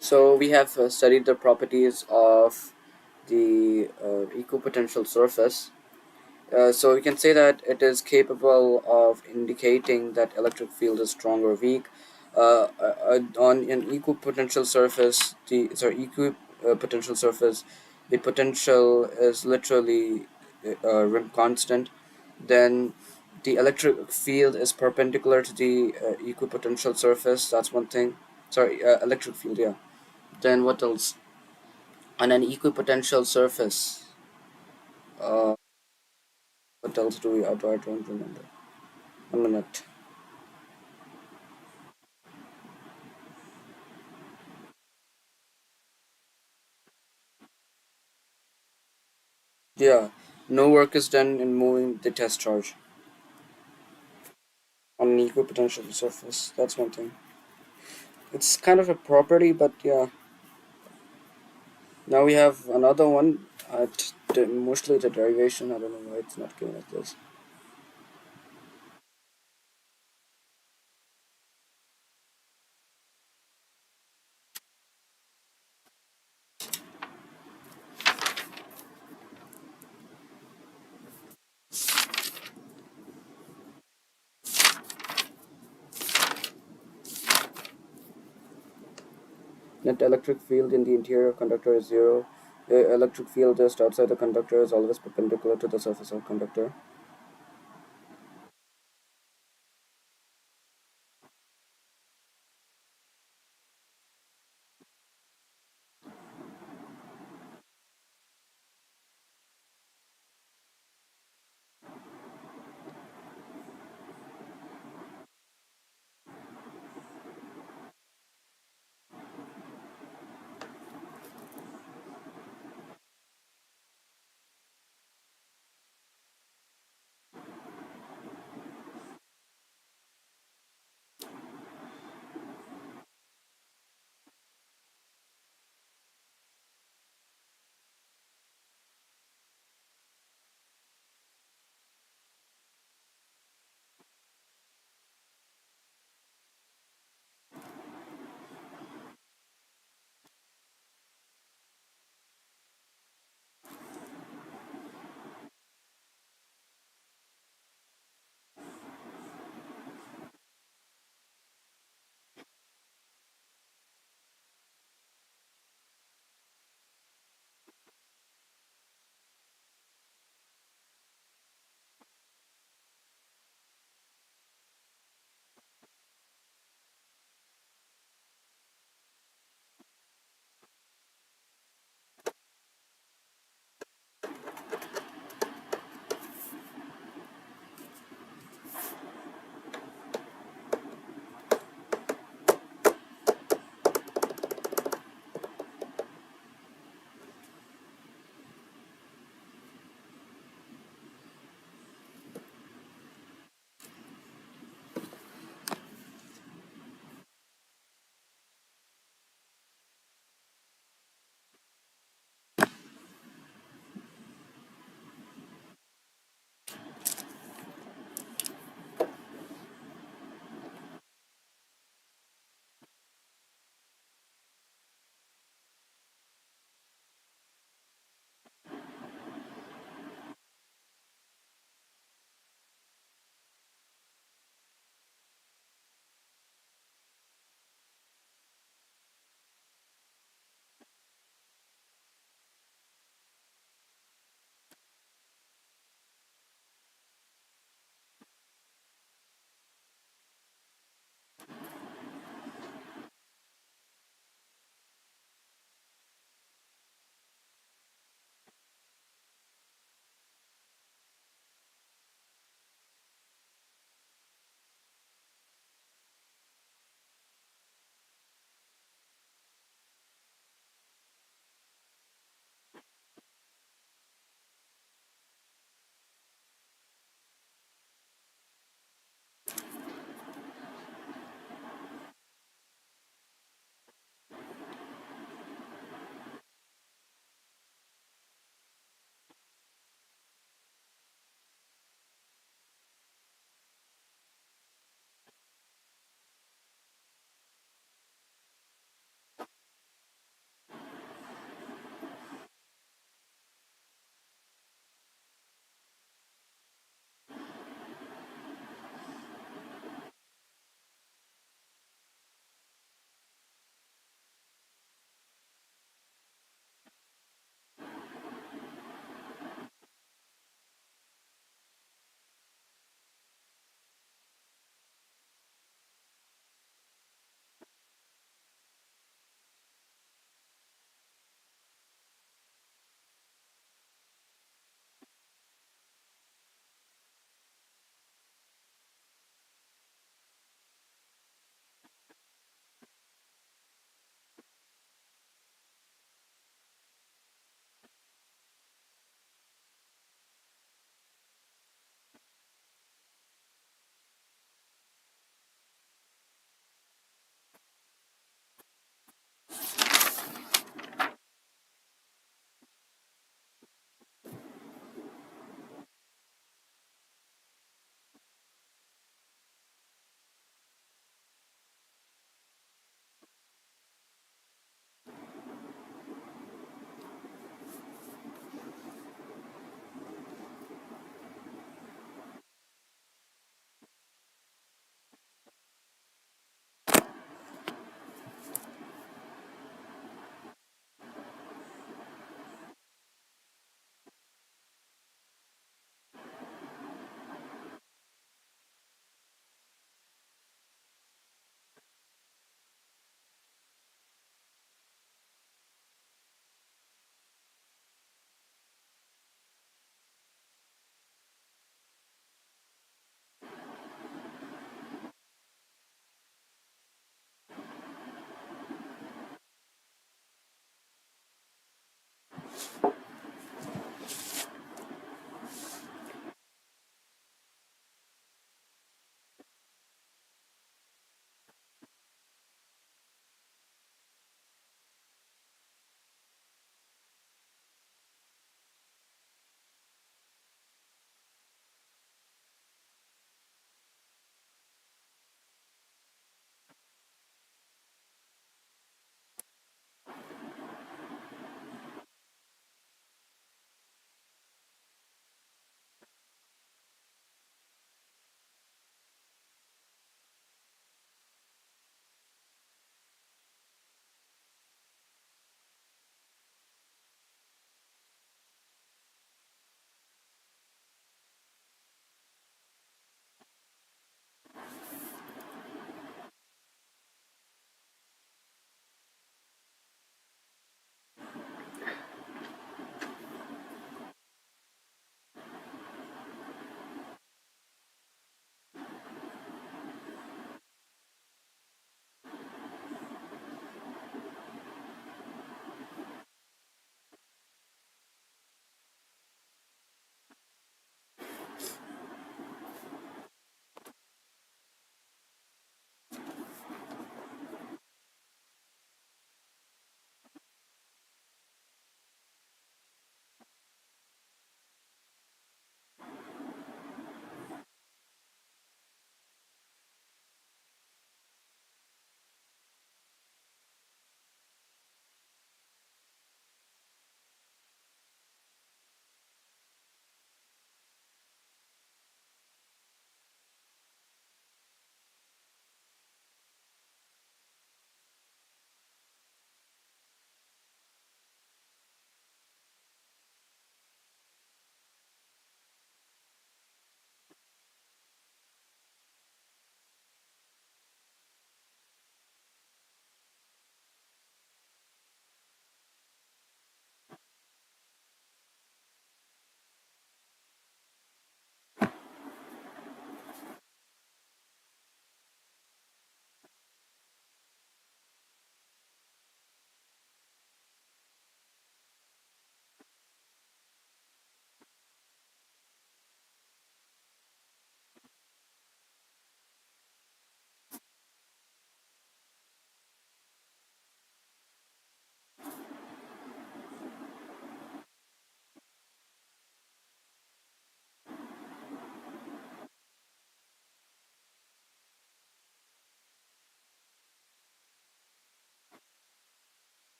So we have studied the properties of the equipotential surface. So we can say that it is capable of indicating that electric field is strong or weak. On an equipotential surface, equipotential surface, the potential is literally room constant. Then the electric field is perpendicular to the equipotential surface. That's one thing. Sorry, electric field. Yeah. Then what else? On an equipotential surface, uh, what else do we? I don't remember. A minute. Yeah, no work is done in moving the test charge on an equipotential surface. That's one thing. It's kind of a property, but yeah. Now we have another one. Mostly the derivation. I don't know why it's not giving us this. Net electric field in the interior conductor is zero. The electric field just outside the conductor is always perpendicular to the surface of conductor.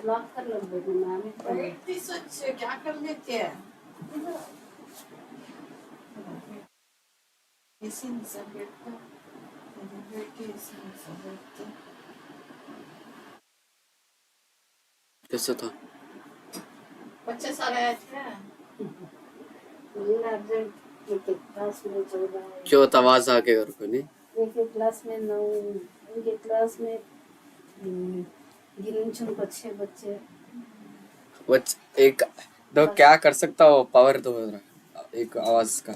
Block कर लो क्या कर लेते हैं इसी सब बैठता बैठ के इसी सब बैठते कैसा था? बच्चे सारे आए थे क्लास में 14 क्यों आवाज आके घर को नहीं? एक क्लास में 9 उनके क्लास में गिनचुन को 6 बच्चे एक तो क्या कर सकता हो? पावर तो एक आवाज का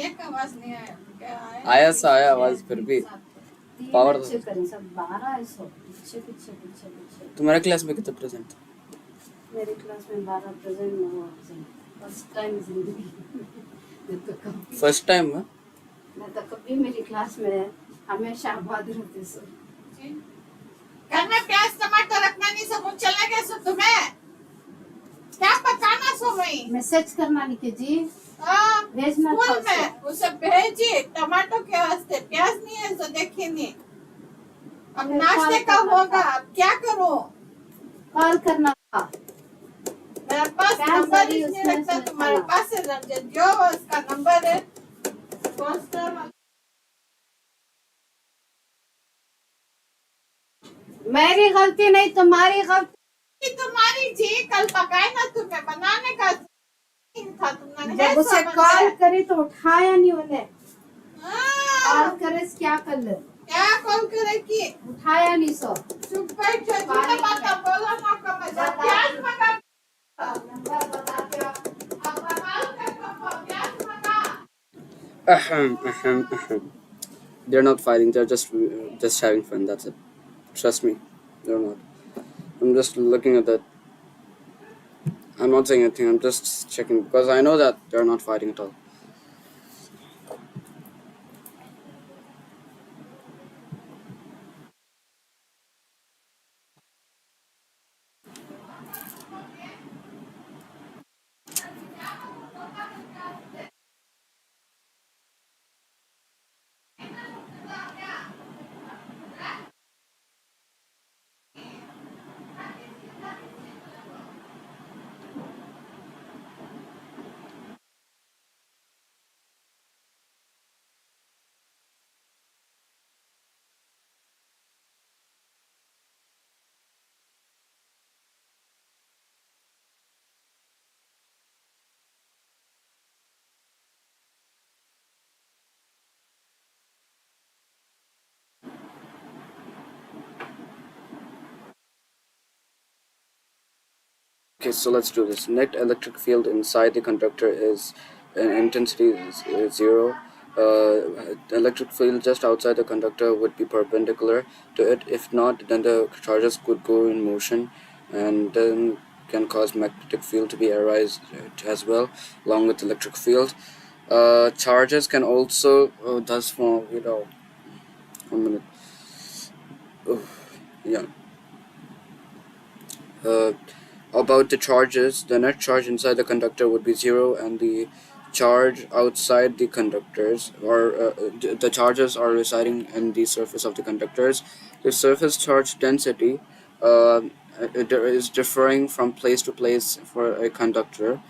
एक आवाज नहीं आया क्या आया सा आया आवाज फिर भी पावर बच्चे करें सब 12 है सब पीछे पीछे पीछे पीछे तुम्हारे क्लास में कितने प्रेजेंट थे? मेरे क्लास में 12 प्रेजेंट 9 एब्सेंट फर्स्ट टाइम जिंदगी मैं तो कभी फर्स्ट टाइम में मैं तो कभी मेरी क्लास में हमेशा आबाद रहते सब घर में प्याज टमाटर रखना नहीं सब चला गया सो तुम्हें क्या पकाना सो वही मैसेज करना लिखे जी भेजना स्कूल था में उसे भेजी टमाटो के वास्ते प्याज नहीं है तो देखिए नहीं अब फिर नाश्ते कॉल का करना होगा था। अब क्या करूं कॉल करना था मेरे पास प्याज नंबर वाली इसलिए उसमें रखता उसमें तुम्हारे खाना। पास है रंजन जो उसका नंबर है मेरी गलती नहीं तुम्हारी गलती तुम्हारी जी कल पकाए ना तुम्हें बनाने का था तुमने जब उसे कॉल करी तो उठाया नहीं उन्हें हाँ, कॉल करे क्या कर ले क्या कॉल करे कि उठाया नहीं सो चुप बैठ जाओ जितना बात बोला ना कम जा प्याज मंगा नंबर बता के अब कमाल कर पापा प्याज मंगा They're not fighting. They're just having fun. That's it. Trust me, they're not. I'm just looking at that. I'm not saying anything. I'm just checking because I know that they're not fighting at all. Okay, so let's do this. Net electric field inside the conductor is intensity is zero. Electric field just outside the conductor would be perpendicular to it. If not, then the charges could go in motion, and then can cause magnetic field to be arise as well, along with electric field. Charges can also thus form. 1 minute. Oh, yeah. Uh, about the charges, the net charge inside the conductor would be zero, and the charge outside the conductors, or the charges are residing in the surface of the conductors. The surface charge density is differing from place to place for a conductor,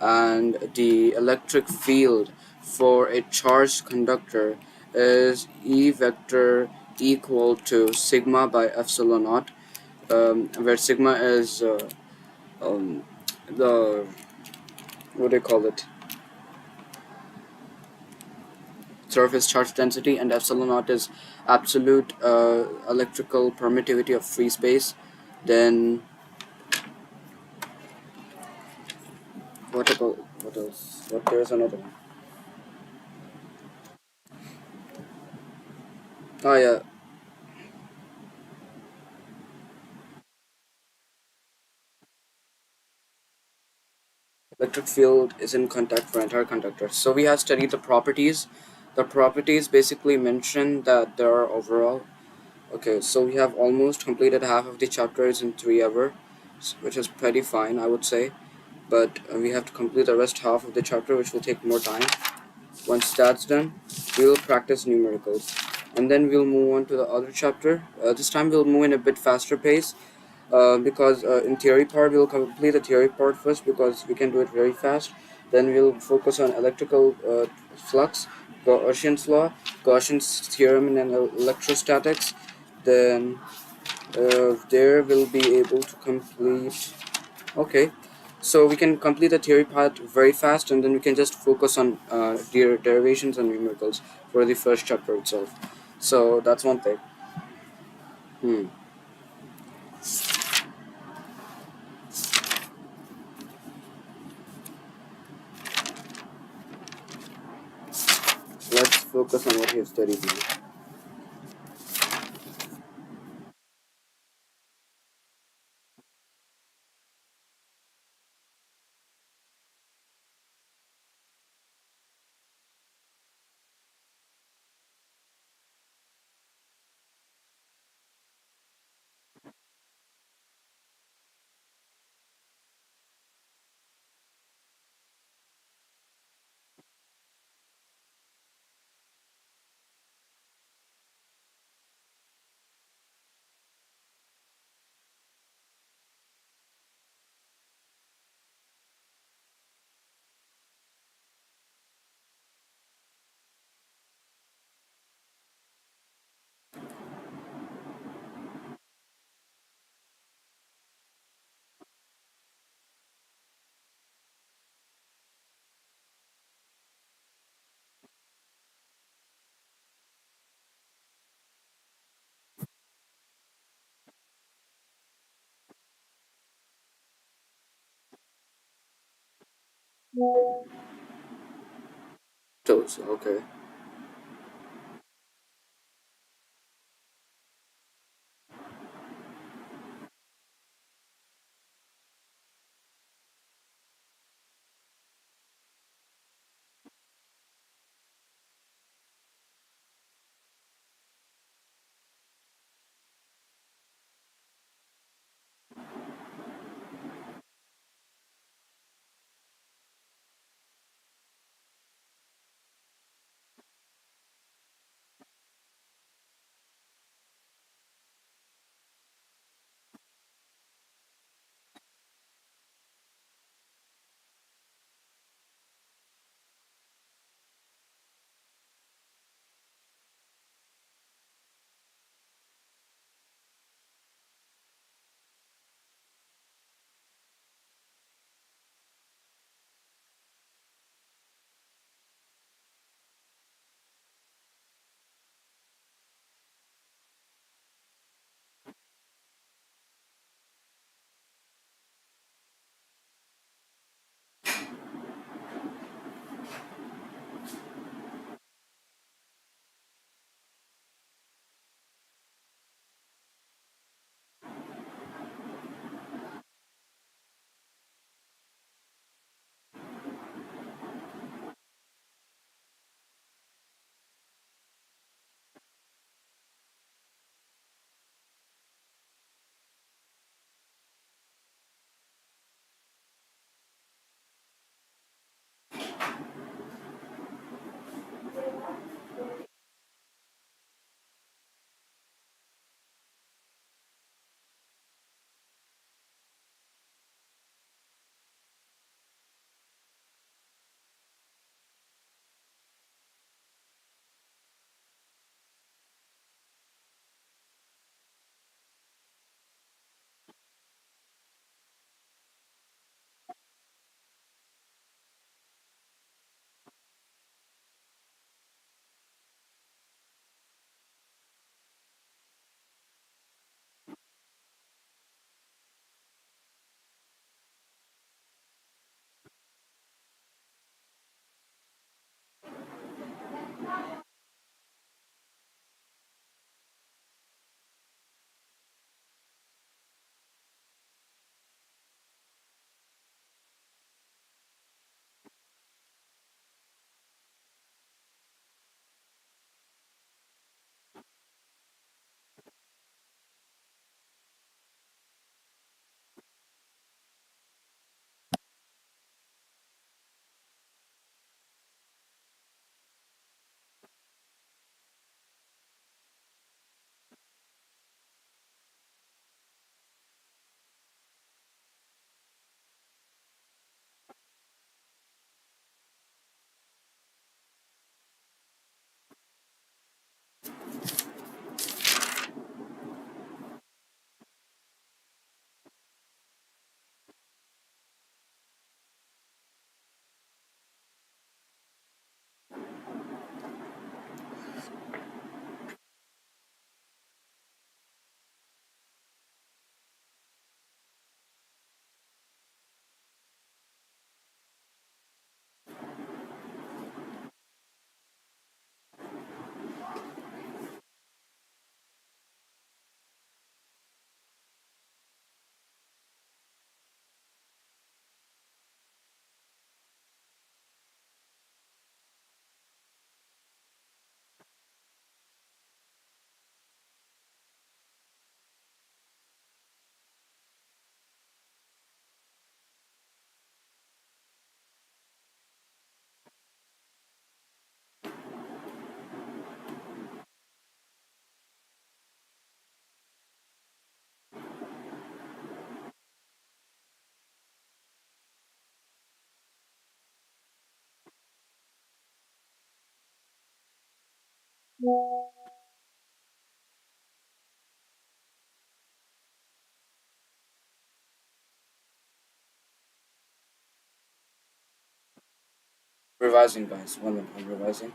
and the electric field for a charged conductor is E vector equal to sigma by epsilon naught, where sigma is the what do you call it, surface charge density, and epsilon naught is absolute electrical permittivity of free space. Then what else? There's another one. Oh yeah. Electric field is in contact for entire conductor. So we have studied the properties. The properties basically mention that there are overall. Okay, so we have almost completed half of the chapters in 3 hours, which is pretty fine, I would say. But we have to complete the rest half of the chapter, which will take more time. Once that's done, we'll practice numericals. And then we'll move on to the other chapter. This time we'll move in a bit faster pace because in theory part we'll complete the theory part first because we can do it very fast. Then we'll focus on electrical flux, Gaussian's law, Gaussian's theorem in electrostatics. Then there we'll be able to complete. Okay, so we can complete the theory part very fast, and then we can just focus on derivations and numericals for the first chapter itself. So that's one thing. Hmm. Let's focus on what he has studied now. Toes. Okay. Revising, guys. 1 minute. I'm revising.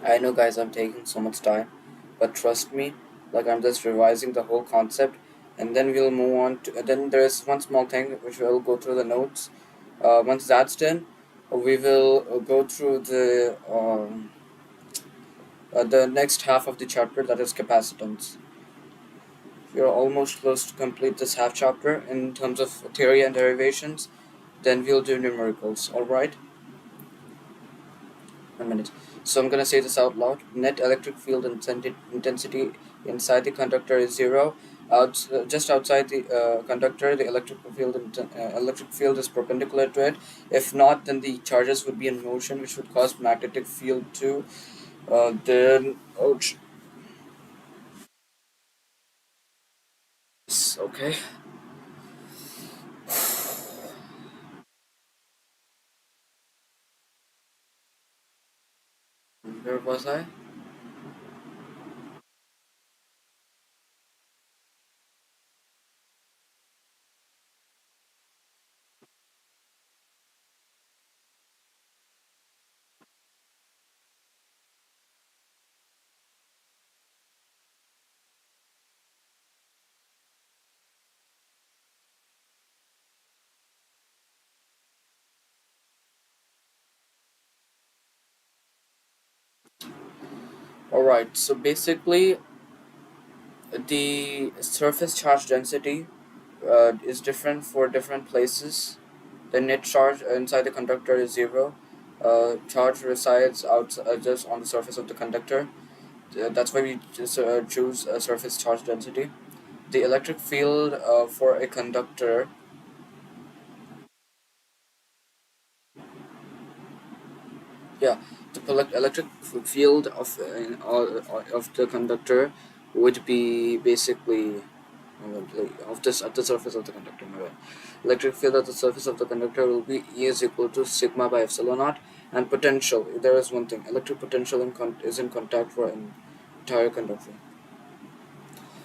I know, guys, I'm taking so much time, but trust me, like I'm just revising the whole concept, and then we'll move on to. Then there is one small thing which we'll go through the notes. Once that's done, we will go through the next half of the chapter, that is capacitance. We are almost close to complete this half chapter in terms of theory and derivations. Then we'll do numericals. All right. 1 minute. So I'm gonna say this out loud. Net electric field intensity inside the conductor is zero. Just outside the conductor, the electric field is perpendicular to it. If not, then the charges would be in motion, which would cause magnetic field too. Then ouch. Okay. Where was I? All right. So basically, the surface charge density is different for different places. The net charge inside the conductor is zero. Charge resides out just on the surface of the conductor. That's why we just choose a surface charge density. The electric field for a conductor, yeah, the electric field of the conductor would be basically of this at the surface of the conductor. My bad. Electric field at the surface of the conductor will be E is equal to sigma by epsilon naught, and potential. There is one thing: electric potential is in contact for an entire conductor.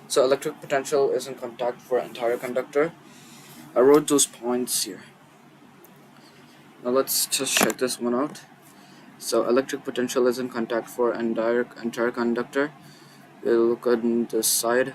So electric potential is in contact for entire conductor. I wrote those points here. Now let's just check this one out. So electric potential is in contact for entire conductor. We'll look on the side.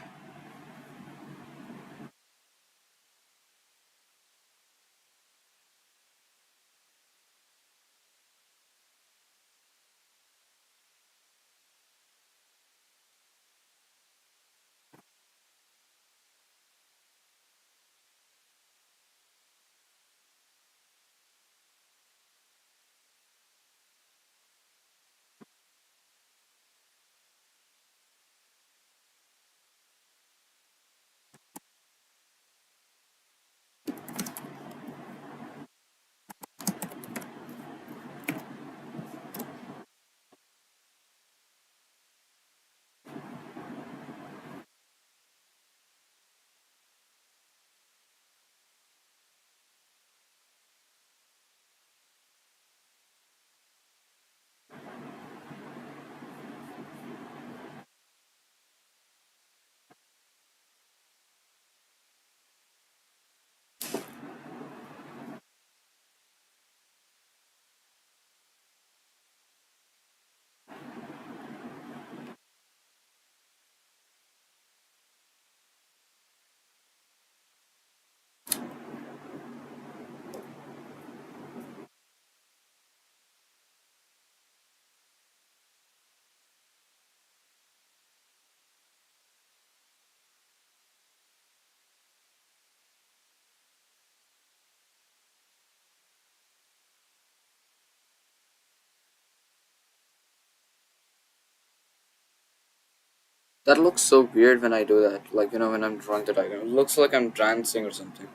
That looks so weird when I do that. Like, when I'm drawing the diagram. It looks like I'm dancing or something.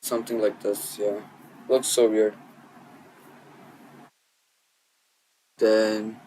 Something like this, yeah. Looks so weird. Then,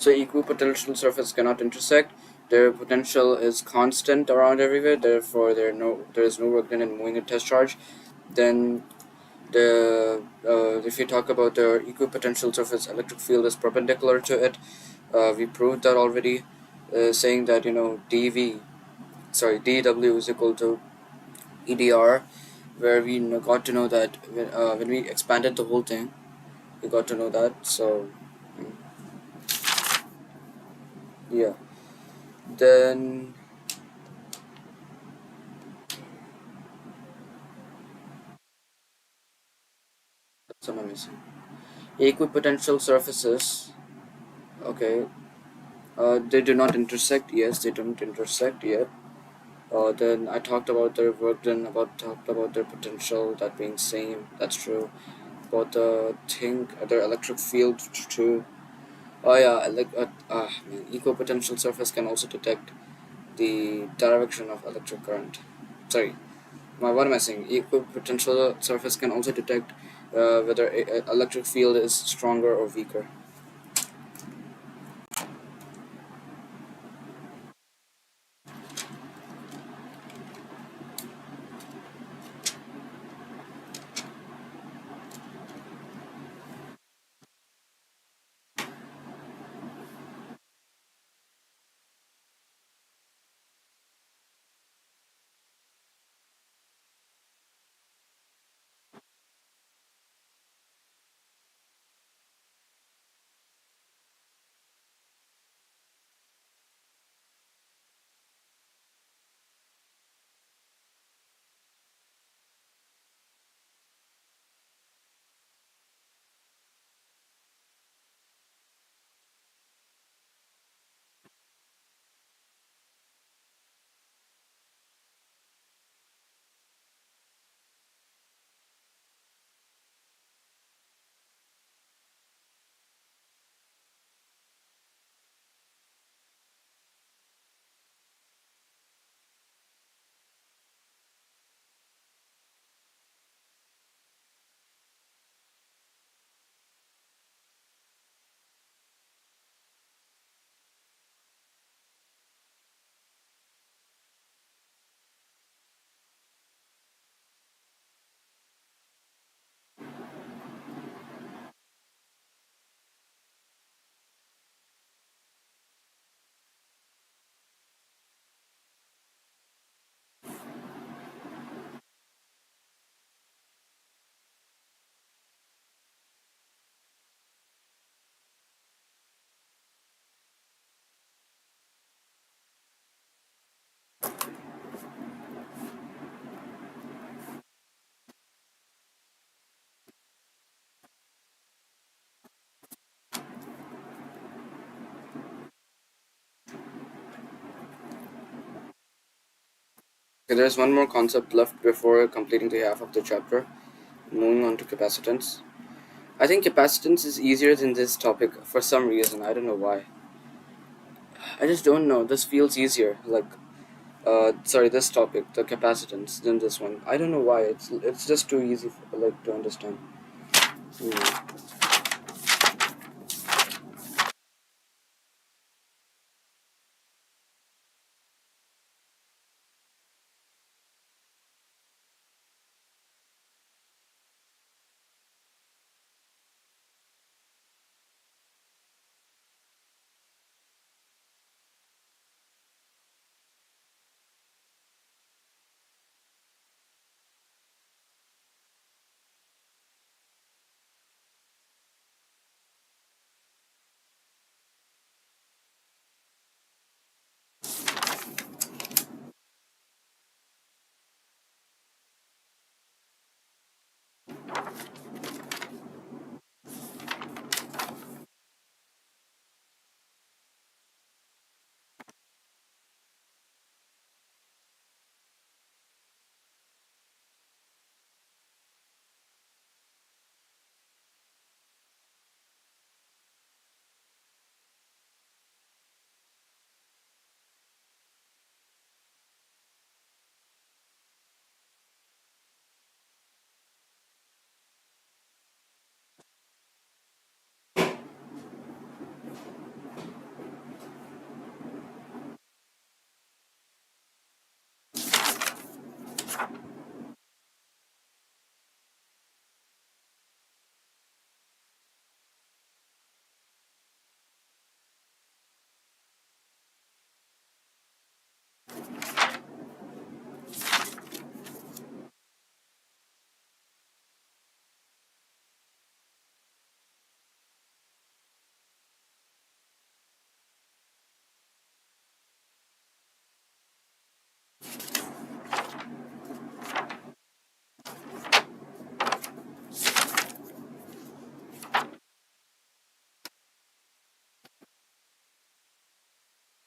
So equipotential surface cannot intersect. Their potential is constant around everywhere. Therefore, there is no work done in moving a test charge. Then the if you talk about the equipotential surface, electric field is perpendicular to it. We proved that already, saying that dw is equal to EDR, where we got to know that when we expanded the whole thing, we got to know that. So mm, yeah, then that's what I'm missing. Equipotential surfaces. Okay, they do not intersect. Yes, they don't intersect yet. Then I talked about their work. Then about talked about their potential, that being same. That's true. About the thing, their electric field too. Oh yeah, man, equipotential surface can also detect the direction of electric current. Sorry, what am I saying? Equipotential surface can also detect whether a electric field is stronger or weaker. Okay, there's one more concept left before completing the half of the chapter. Moving on to capacitance. I think capacitance is easier than this topic for some reason. I don't know why. I just don't know. This feels easier. This topic, the capacitance, than this one. I don't know why. It's just too easy for, to understand. Hmm.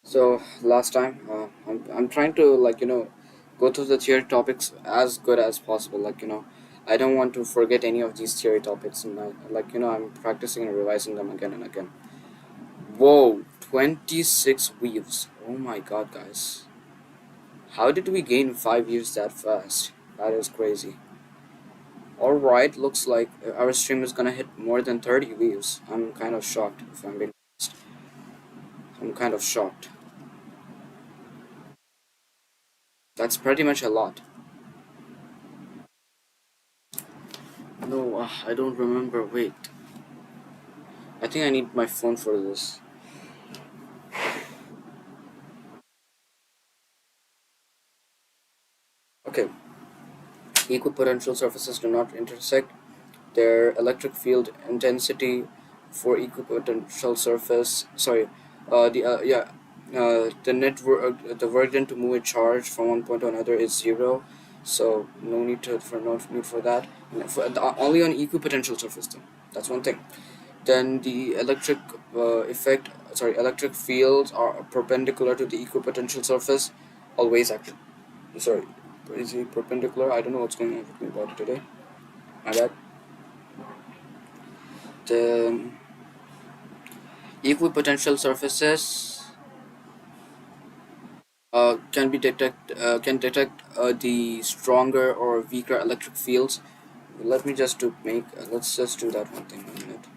So last time, I'm trying to go through the theory topics as good as possible. I don't want to forget any of these theory topics, and I'm practicing and revising them again and again. Whoa, 26 weaves! Oh my God, guys, how did we gain 5 years that fast? That is crazy. All right, looks like our stream is gonna hit more than 30 views. I'm kind of shocked, if I'm being honest. I'm kind of shocked. That's pretty much a lot. No, I don't remember. Wait. I think I need my phone for this. Okay. Equipotential surfaces do not intersect. Their electric field intensity for equipotential surface. Sorry. The the work done to move a charge from one point to another is zero. So no need for that. Only on equipotential surface though. That's one thing. Then the electric fields are perpendicular to the equipotential surface, always actually. Sorry, is it perpendicular? I don't know what's going on with my body today. My bad. The equipotential surfaces can detect the stronger or weaker electric fields. Let's just do that one thing in a minute.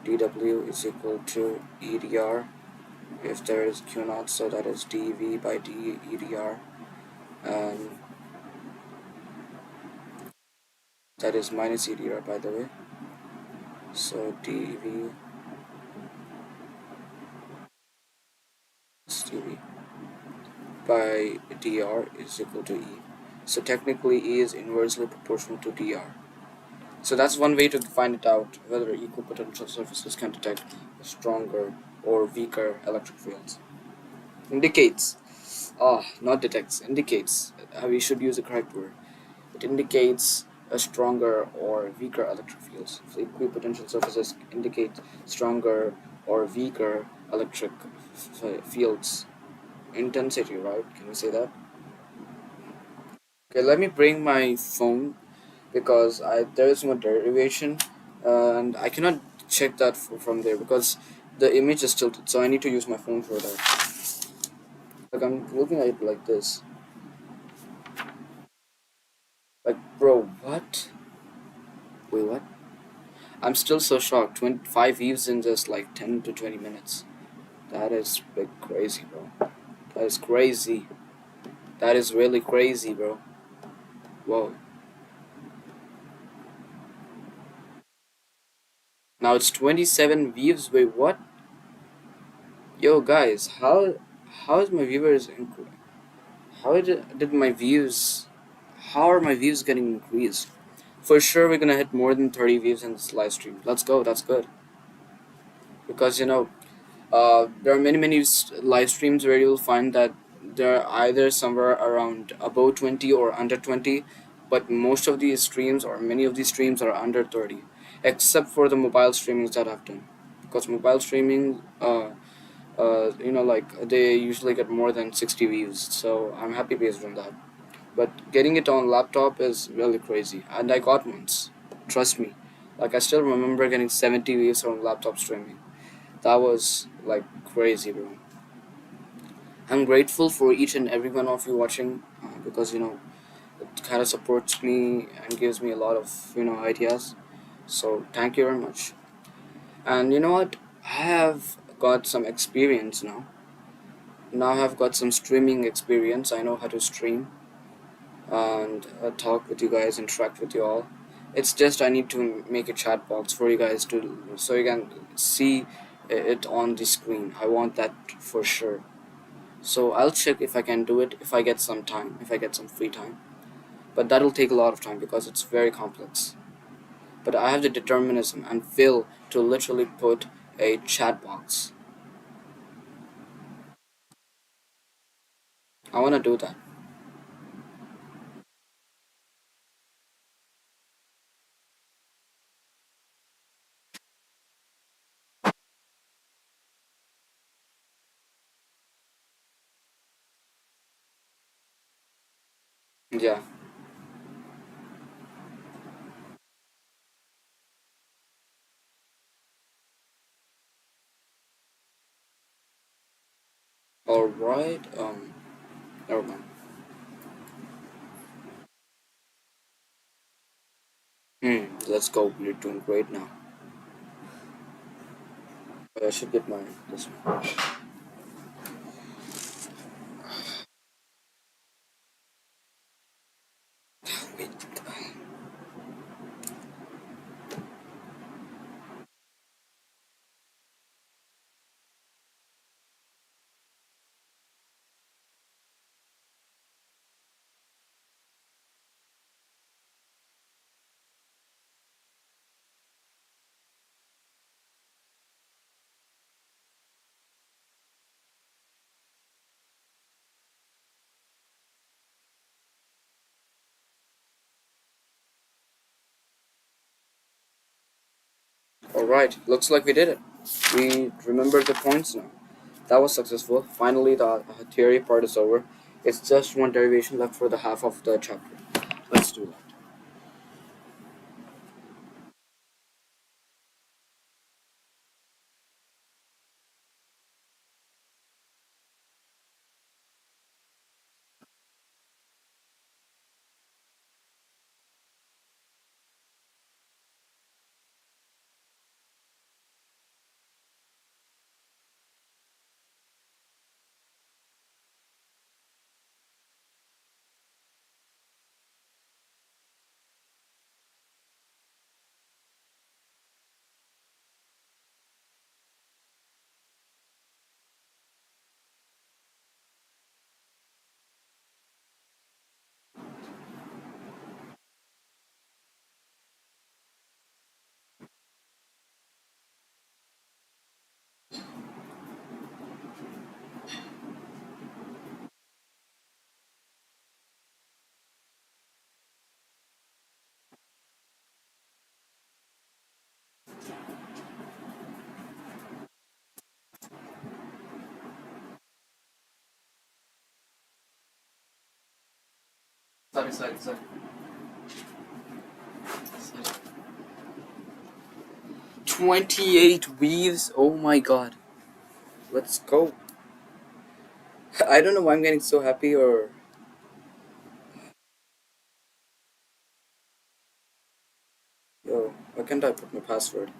dW is equal to EDR if there is Q naught, so that is dV by d EDR, and that is minus EDR, by the way. So dV is dV by dr is equal to E. So technically E is inversely proportional to dr. So that's one way to find it out, whether equipotential surfaces can detect stronger or weaker electric fields. Indicates, not detects, indicates. We should use the correct word. It indicates a stronger or weaker electric fields. So equipotential surfaces indicate stronger or weaker electric fields. Intensity, right? Can we say that? Okay, let me bring my phone because there is no derivation, and I cannot check that from there because the image is tilted. So I need to use my phone for that. Like I'm looking at it like this. Like, bro, what? Wait, what? I'm still so shocked. 25 views in just like 10 to 20 minutes. That is big crazy, bro. That is crazy. That is really crazy, bro. Whoa. Now it's 27 views. Wait, what? Yo, guys, how is my viewers? How did my views? How are my views getting increased? For sure, we're gonna hit more than 30 views in this live stream. Let's go. That's good. Because there are many live streams where you'll find that they're either somewhere around above 20 or under 20, but most of these streams or many of these streams are under 30, except for the mobile streamings that I've done. Because mobile streaming, like they usually get more than 60 views, so I'm happy based on that. But getting it on laptop is really crazy, and I got once. Trust me, like I still remember getting 70 views on laptop streaming. That was like crazy, bro. I'm grateful for each and every one of you watching because it kind of supports me and gives me a lot of ideas. So thank you very much. And you know what? I have got some experience now. Now I've got some streaming experience. I know how to stream and talk with you guys, interact with you all. It's just I need to make a chat box for you guys to so you can see it on the screen. I want that for sure. So I'll check if I can do it if I get some time, if I get some free time. But that'll take a lot of time because it's very complex. But I have the determinism and will to literally put a chat box. I want to do that. Yeah. All right. Never mind. Let's go. We're doing great now. I should get my this one. Wait. All right. Looks like we did it. We remember the points now. That was successful. Finally, the theory part is over. It's just one derivation left for the half of the chapter. Let's do that. Sorry, sorry, sorry. 28 weaves. Oh my god. Let's go. I don't know why I'm getting so happy or. Yo, why can't I put my password?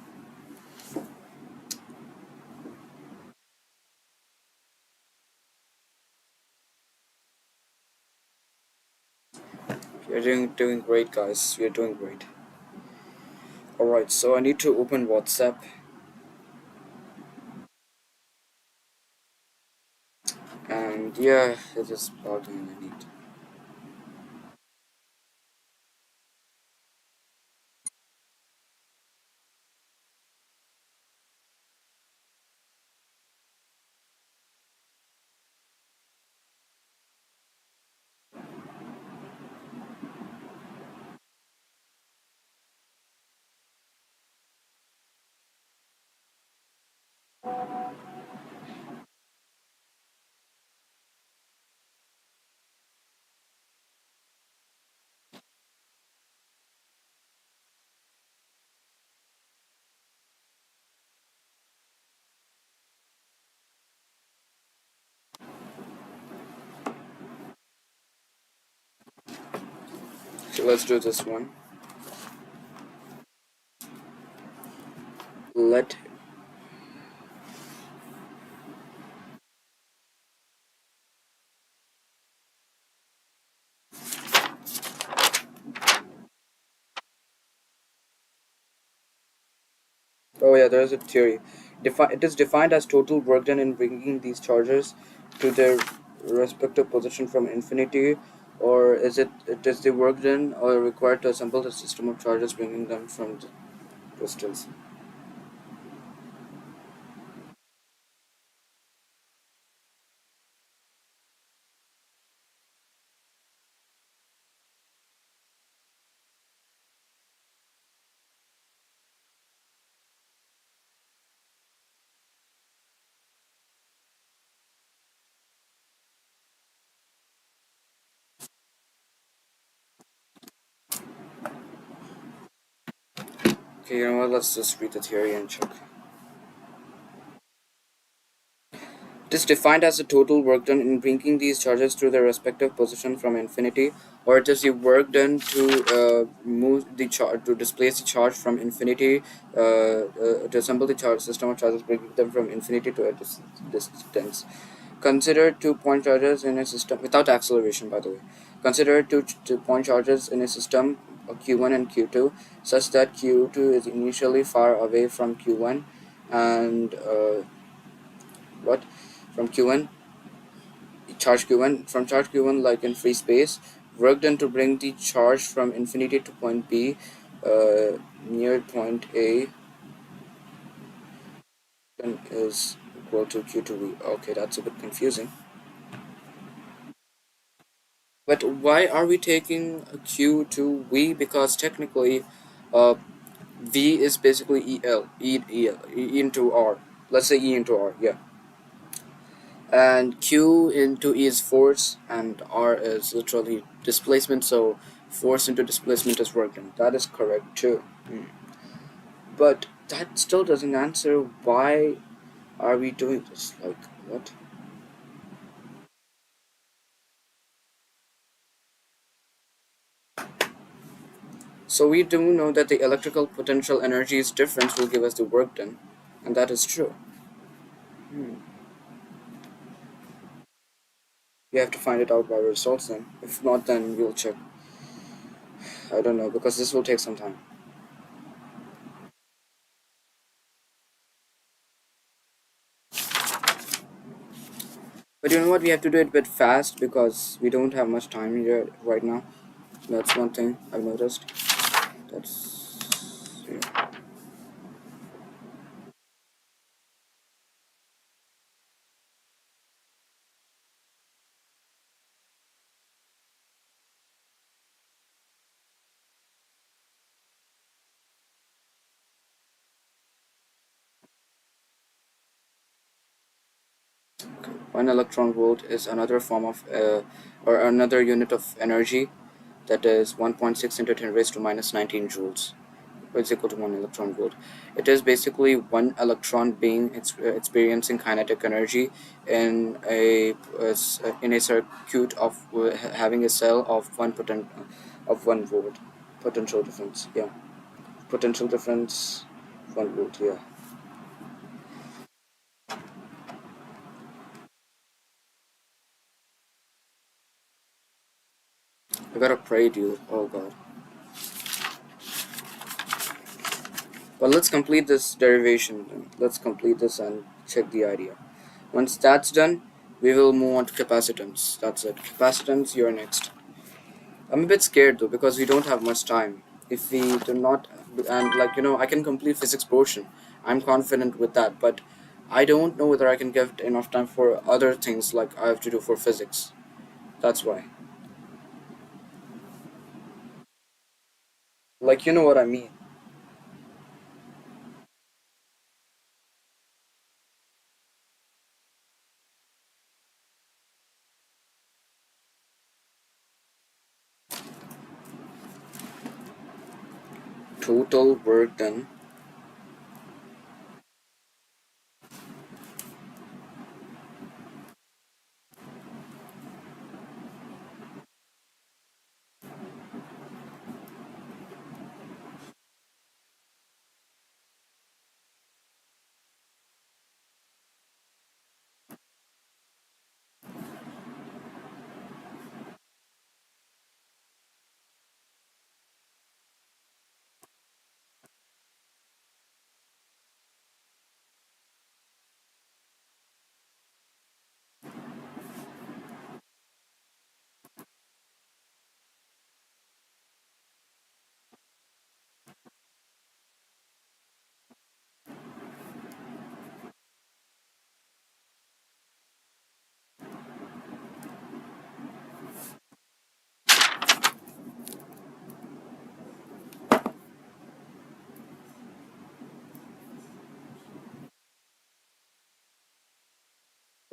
You're doing great, guys. You're doing great. Alright, so I need to open WhatsApp. And yeah, it is logging I need. So let's do this one. Let. Oh yeah, there's a theory. It is defined as total work done in bringing these charges to their respective position from infinity, or it is the work done or required to assemble the system of charges bringing them from the crystals. Okay, you know what? Let's just read the theory and check. It is defined as the total work done in bringing these charges to their respective position from infinity, or it is the work done to move the charge to displace the charge from infinity to assemble the charge system of charges, bringing them from infinity to a distance. Consider 2 point charges in a system without acceleration, by the way. Consider two point charges in a system Q1 and Q2, such that Q2 is initially far away from Q1 and what from Q1 charge Q1 from charge Q1 like in free space. Work done to bring the charge from infinity to point B near point A then is equal to Q2V. Okay, that's a bit confusing. But why are we taking a Q to V? Because technically, uh, V is basically EL, E into R. Let's say E into R, yeah. And Q into E is force, and R is literally displacement. So force into displacement is work done. That is correct too. But that still doesn't answer why are we doing this? Like what? So we do know that the electrical potential energy's difference will give us the work done, and that is true. Hmm. We have to find it out by results then. If not, then we'll check. I don't know because this will take some time. But you know what? We have to do it a bit fast because we don't have much time here right now. That's one thing I've noticed. That's yeah. One electron volt is another form of or another unit of energy that is 1.6 into 10 raised to minus 19 joules. Is equal to 1 electron volt. It is basically one electron being experiencing kinetic energy in a circuit of having a cell of 1 volt potential difference. Yeah, potential difference 1 volt. Yeah, I gotta pray, dude. Oh god. But let's complete this derivation. Then. Let's complete this and check the idea. Once that's done, we will move on to capacitance. That's it. Capacitance, you're next. I'm a bit scared though because we don't have much time. If we do not, and like I can complete physics portion. I'm confident with that, but I don't know whether I can give enough time for other things like I have to do for physics. That's why. Like you know what I mean. Total work done.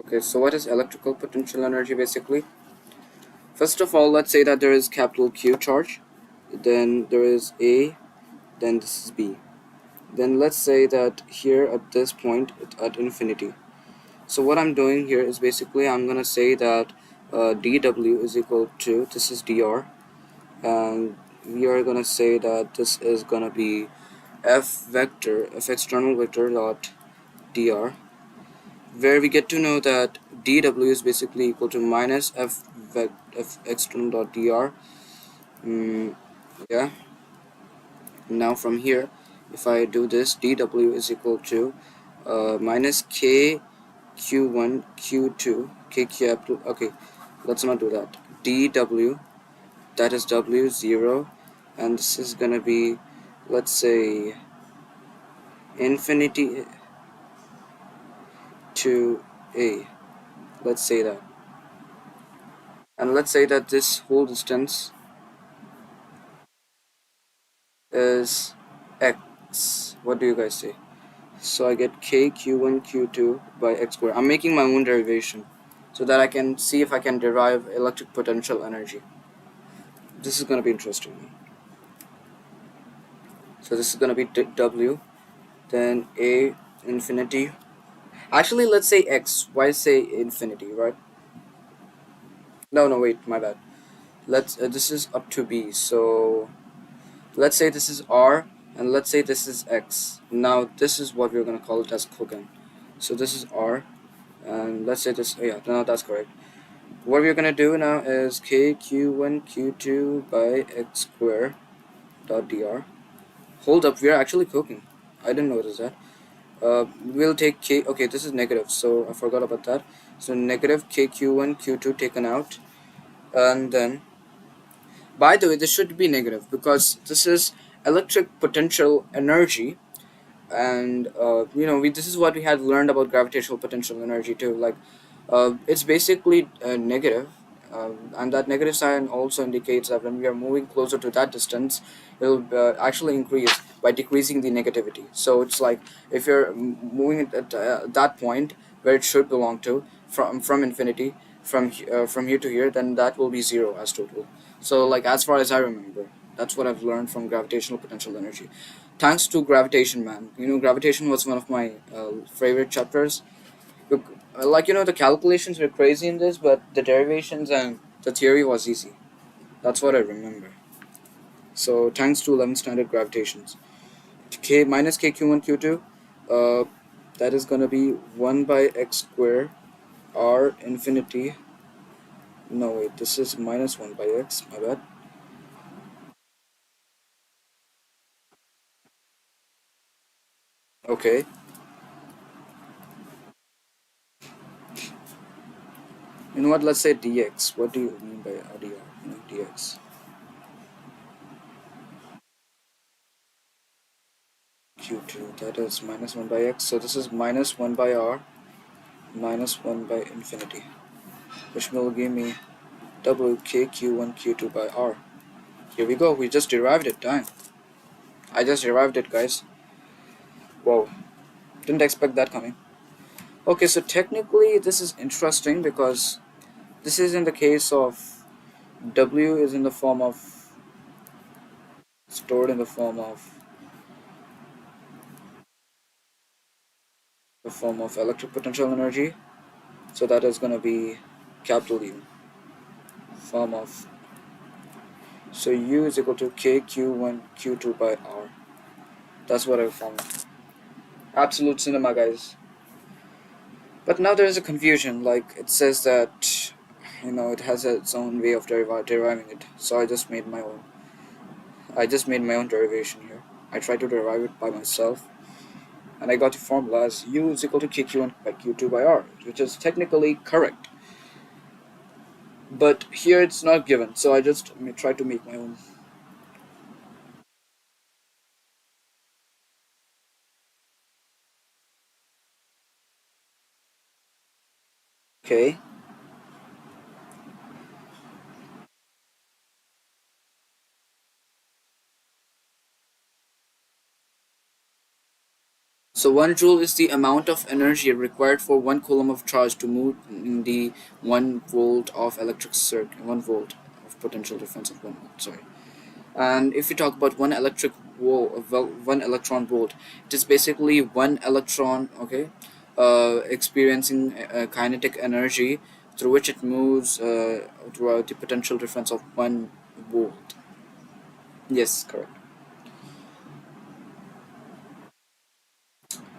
Okay, so what is electrical potential energy basically? First of all, let's say that there is capital Q charge, then there is A, then this is B. Then let's say that here at this point at infinity. So what I'm doing here is basically I'm gonna say that dw is equal to, this is dr, and we are gonna say that this is gonna be f external vector dot dr, where we get to know that dw is basically equal to minus f external dot dr. Yeah. Now from here, if I do this, dw is equal to minus k q1 q2 k capital. Okay, let's not do that. dw, that is w0, and this is gonna be, let's say, infinity to a. Let's say that, and let's say that this whole distance is x. What do you guys say? So I get k q1 q2 by x squared. I'm making my own derivation so that I can see if I can derive electric potential energy. This is going to be interesting. So this is going to be w, then a infinity. Actually, let's say x. Why say infinity, right? No, wait, my bad. Let's this is up to b. So let's say this is r, and let's say this is x. Now this is what we're going to call it as cooking. So this is r, and let's say this. Oh yeah, no, that's correct. What we're gonna do now is k q1 q2 by x squared dot dr. Hold up, we are actually cooking. I didn't notice that. We'll take k. Okay, this is negative, so I forgot about that. So negative k q1 q2 taken out, and then, by the way, this should be negative because this is electric potential energy, and this is what we had learned about gravitational potential energy too. Like, it's basically negative, and that negative sign also indicates that when we are moving closer to that distance, it'll actually increase by decreasing the negativity. So it's like if you're moving at that point where it should belong to, from infinity, from here to here, then that will be zero as total. So, like, as far as I remember, that's what I've learned from gravitational potential energy. Thanks to gravitation, man. Gravitation was one of my favorite chapters. Look, like, the calculations were crazy in this, but the derivations and the theory was easy. That's what I remember. So thanks to 11th standard gravitations. K minus k q1 q2, uh, that is gonna be 1 by x squared r infinity. No, wait, this is minus 1 by x, my bad. Okay, you know what, let's say dx. What do you mean by dr? Dx. q2, that is minus 1 by x. So this is minus 1 by r minus 1 by infinity, which will give me wkq1 q2 by r. Here we go, we just derived it. Dang, I just derived it, guys. Whoa, didn't expect that coming. Okay, so technically this is interesting because this is in the case of w is in the form of, stored in the form of electric potential energy. So that is going to be capital U, form of, so U is equal to kq1 q2 by r. That's what I found. Absolute cinema, guys. But now there is a confusion. Like, it says that it has its own way of deriving it. So I just made my own derivation here. I tried to derive it by myself, and I got the formula as U is equal to kq1 by q2 by r, which is technically correct. But here it's not given, so I just try to make my own. Okay. So 1 joule is the amount of energy required for 1 coulomb of charge to move in the 1 volt of electric circuit, 1 volt of potential difference of 1 volt. Sorry. And if you talk about one electron volt, it is basically one electron, okay, experiencing kinetic energy through which it moves throughout the potential difference of 1 volt. Yes, correct.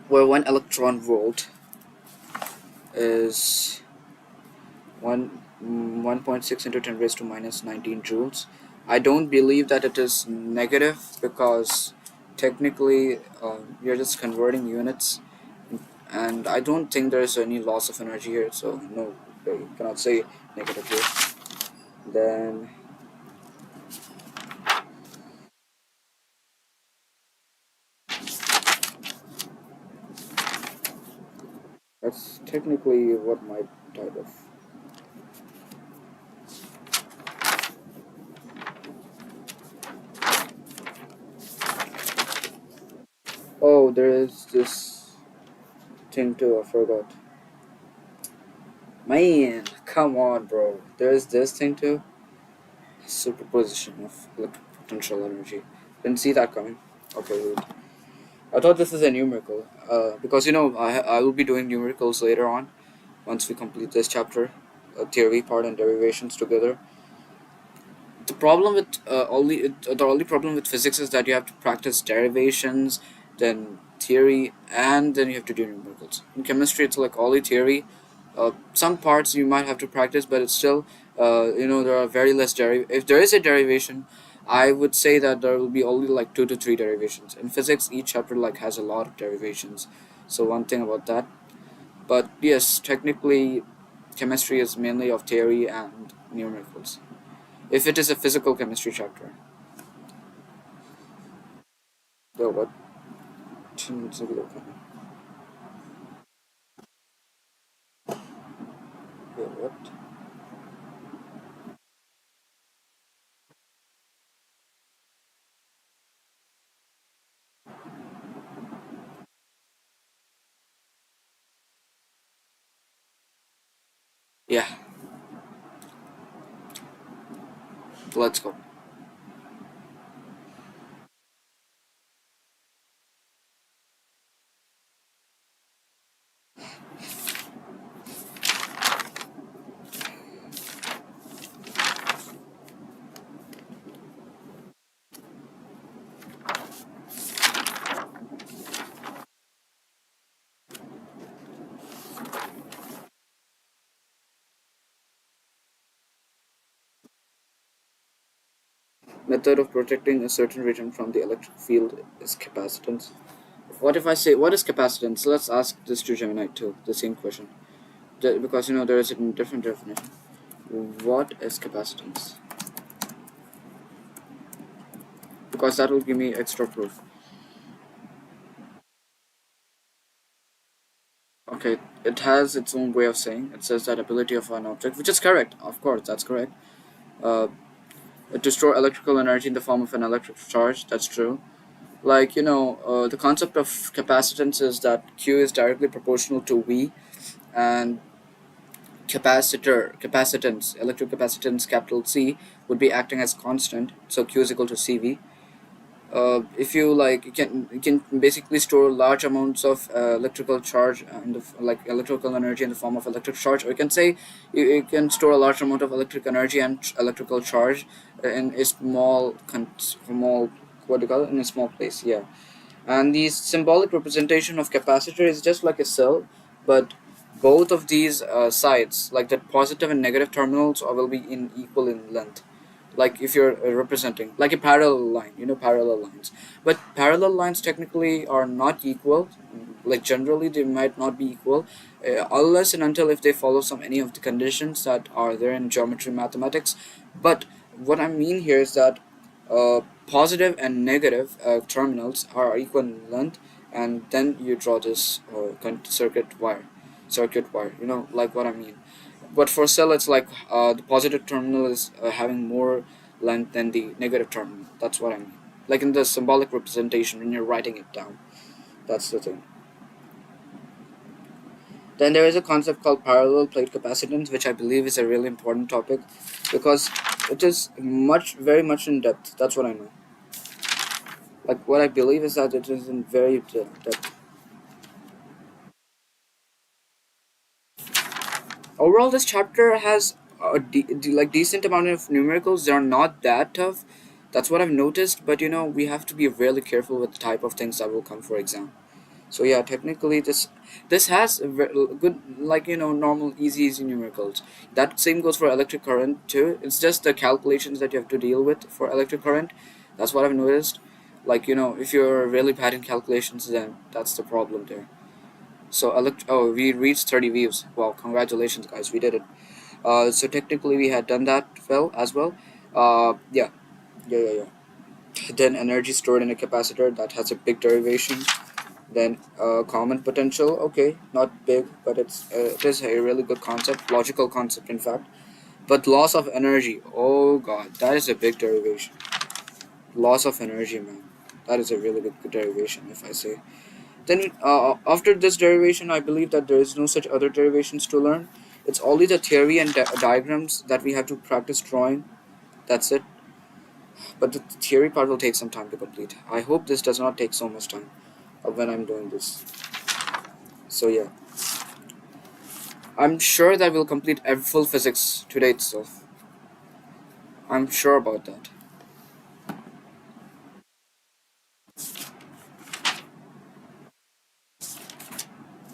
Where 1 electron volt is 1.6 into 10 raised to minus 19 joules. I don't believe that it is negative because technically you're just converting units, and I don't think there is any loss of energy here, so no, you cannot say negative here. Then that's technically what my type of. Oh, there is this thing too, I forgot. Man, come on, bro. There is this thing too. Superposition of electric potential energy. Didn't see that coming. Okay, wait. I thought this is a numerical. Because I will be doing numericals later on once we complete this chapter, theory part and derivations together. The problem with the only problem with physics is that you have to practice derivations, then theory, and then you have to do numericals. In chemistry, it's like only theory. Some parts you might have to practice, but it's still there are very less if there is a derivation, I would say that there will be only like 2 to 3 derivations. In physics, each chapter like has a lot of derivations, so one thing about that. But yes, technically chemistry is mainly of theory and numericals if it is a physical chemistry chapter. So what? Yeah, what? Yeah, let's go. Method of protecting a certain region from the electric field is capacitance. What if I say what is capacitance? Let's ask this to Gemini too. The same question, because there is a different definition. What is capacitance? Because that will give me extra proof. Okay, it has its own way of saying. It says that ability of an object, which is correct. Of course, that's correct. Uh, to store electrical energy in the form of an electric charge. That's true. Like the concept of capacitance is that Q is directly proportional to V, and capacitance, electric capacitance, capital C, would be acting as constant, so Q is equal to CV. If you like, you can basically store large amounts of electrical charge and like electrical energy in the form of electric charge, or you can say you can store a large amount of electric energy and electrical charge in a small, what do you call it, in a small place. Yeah, and the symbolic representation of capacitor is just like a cell, but both of these sides, like the positive and negative terminals, will be in equal in length. Like if you're representing like a parallel line, parallel lines, but parallel lines technically are not equal. Like generally they might not be equal, unless and until if they follow some any of the conditions that are there in geometry mathematics. But what I mean here is that positive and negative terminals are equal in length, and then you draw this circuit wire, like what I mean. But for cell, it's like the positive terminal is having more length than the negative terminal. That's what I mean. Like in the symbolic representation when you're writing it down. That's the thing. Then there is a concept called parallel plate capacitance, which I believe is a really important topic because it is very much in depth. That's what I know. Like what I believe is that it is in very depth. Overall, this chapter has like decent amount of numericals. They are not that tough. That's what I've noticed. But we have to be really careful with the type of things that will come for exam. So yeah, technically this has a good, like normal easy numericals. That same goes for electric current too. It's just the calculations that you have to deal with for electric current. That's what I've noticed. Like if you're really bad in calculations, then that's the problem there. So we reached 30 views. Wow, congratulations guys, we did it. So technically we had done that well as well. Yeah, yeah. Then energy stored in a capacitor, that has a big derivation. Then common potential, okay, not big, but it is a really good concept, logical concept in fact. But loss of energy, oh god, that is a big derivation. Loss of energy, man, that is a really big derivation if I say. Then after this derivation, I believe that there is no such other derivations to learn. It's only the theory and diagrams that we have to practice drawing. That's it. But the theory part will take some time to complete. I hope this does not take so much time when I'm doing this. So yeah, I'm sure that we'll complete full physics today itself. I'm sure about that.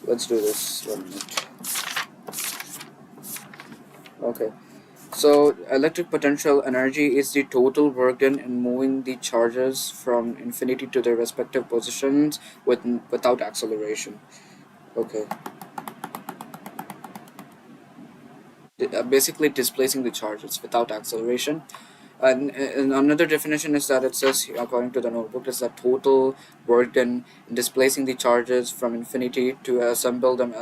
Let's do this 1 minute. Okay. So electric potential energy is the total work done in moving the charges from infinity to their respective positions without acceleration. Okay. Basically displacing the charges without acceleration. And another definition is that it says, according to the notebook, is that total work done in displacing the charges from infinity to assemble them,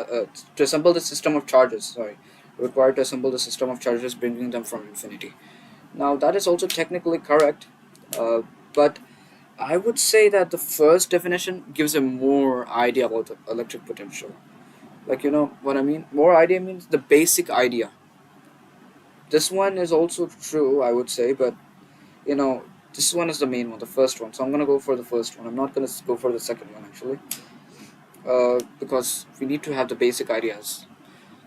to assemble the system of charges. Sorry, required to assemble the system of charges, bringing them from infinity. Now that is also technically correct, but I would say that the first definition gives a more idea about the electric potential. Like you know what I mean? More idea means the basic idea. This one is also true, I would say, but you know this one is the main one, the first one. So I'm gonna go for the first one. I'm not gonna go for the second one actually, because we need to have the basic ideas.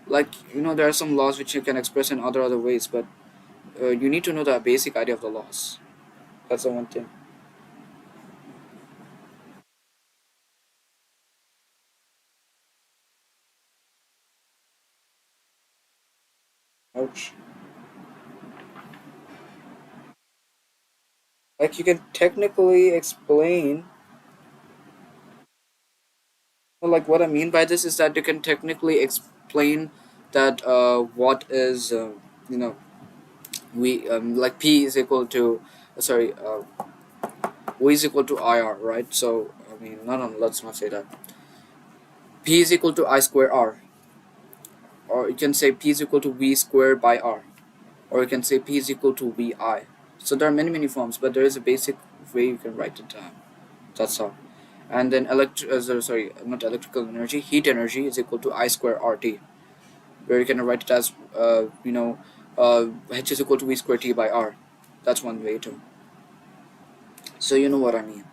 Like there are some laws which you can express in other ways, but you need to know the basic idea of the laws. That's the one thing. Ouch. Like you can technically explain. Well, like what I mean by this is that you can technically explain that what is you know we like P is equal to sorry V is equal to IR, right? So I mean no, let's not say that. P is equal to I square R, or you can say P is equal to V squared by R, or you can say P is equal to VI. So there are many forms, but there is a basic way you can write it down. That's all. And then sorry, not electrical energy, heat energy is equal to I square RT, where you can write it as H is equal to V square T by R. That's one way too. So you know what I mean.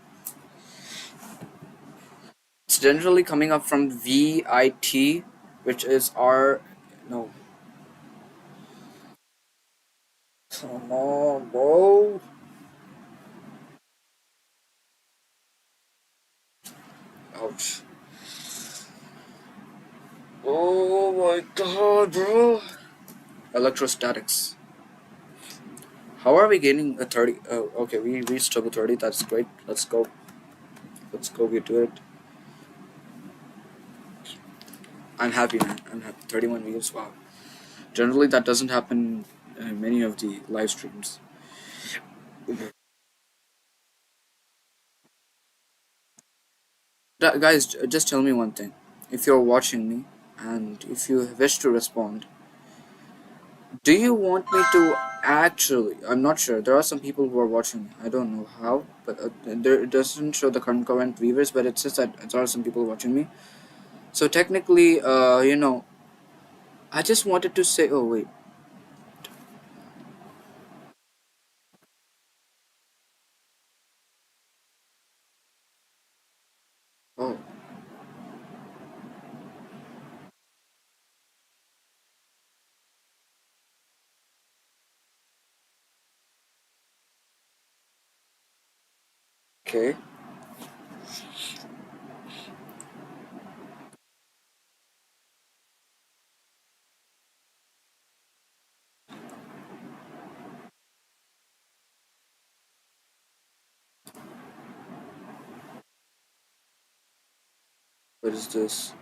It's generally coming up from VIT, which is R. No. Come on, bro. Ouch. Oh my god, bro. Electrostatics. How are we gaining a 30? Oh, okay, we reached level 30. That's great. Let's go. Let's go. We do it. I'm happy, man. I'm happy. 31 views. Wow. Generally, that doesn't happen in many of the live streams. Guys, just tell me one thing. If you're watching me and if you wish to respond, do you want me to actually? I'm not sure. There are some people who are watching me. I don't know how, but there it doesn't show the concurrent viewers, but it says that there are some people watching me. So technically, I just wanted to say. Oh wait. Oh, okay. What is this?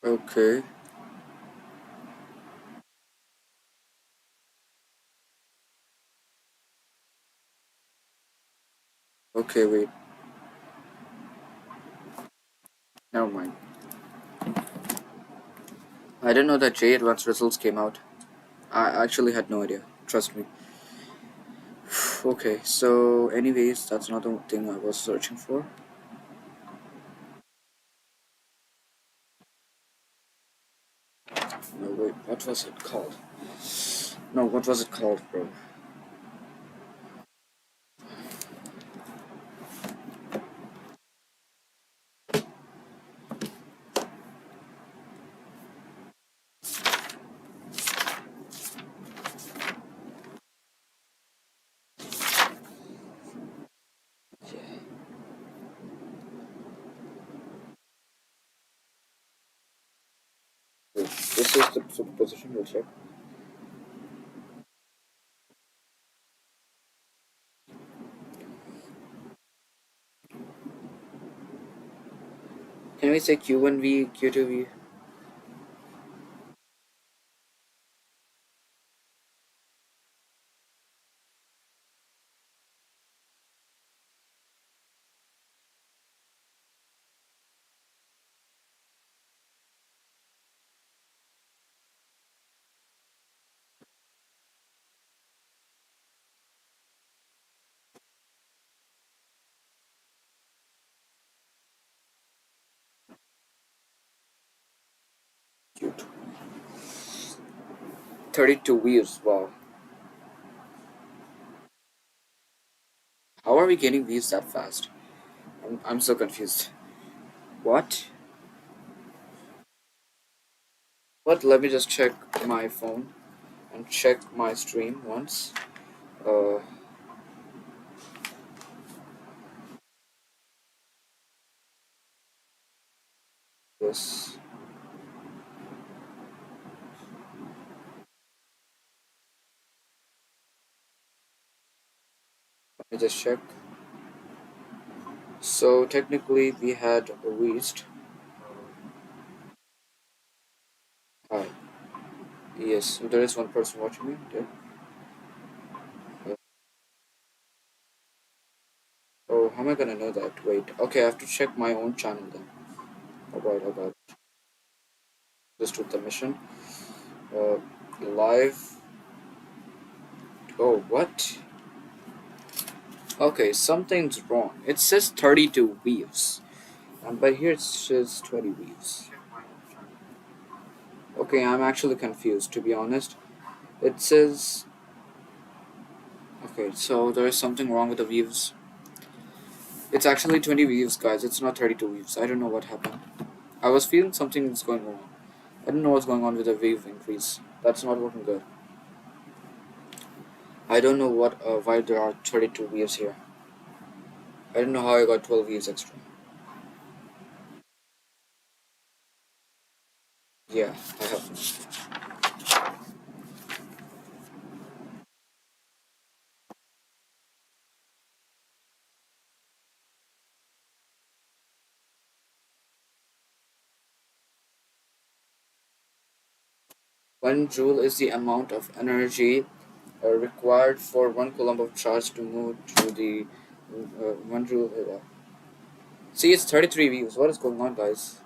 Okay. Okay, wait. Never mind. I didn't know that J Advanced results came out. I actually had no idea. Trust me. Okay, so anyways, that's not the thing I was searching for. No, wait, what was it called? No, what was it called, bro? Wait, this is the superposition, we'll check. Can we say Q1V, Q2V? Q2. 32 views, wow. How are we getting views that fast? I'm so confused. What? What? Let me just check my phone and check my stream once. Uh, this. Let me just check. So technically, we had reached. Hi. Yes, there is one person watching me. There. Uh, oh, how am I gonna know that? Wait. Okay, I have to check my own channel then. Alright, alright. Just do the mission. Uh, live. Oh, what? Okay, something's wrong. It says 32 views, but here it says 20 views. Okay, I'm actually confused to be honest. It says. Okay, so there is something wrong with the views. It's actually 20 views, guys. It's not 32 views. I don't know what happened. I was feeling something is going wrong. I don't know what's going on with the wave increase. That's not working good. I don't know why there are 32 views here. I don't know how I got 12 views extra. Yeah, I have. One joule is the amount of energy required for 1 coulomb of charge to move through the 1 joule. See, it's 33 views. What is going on, guys?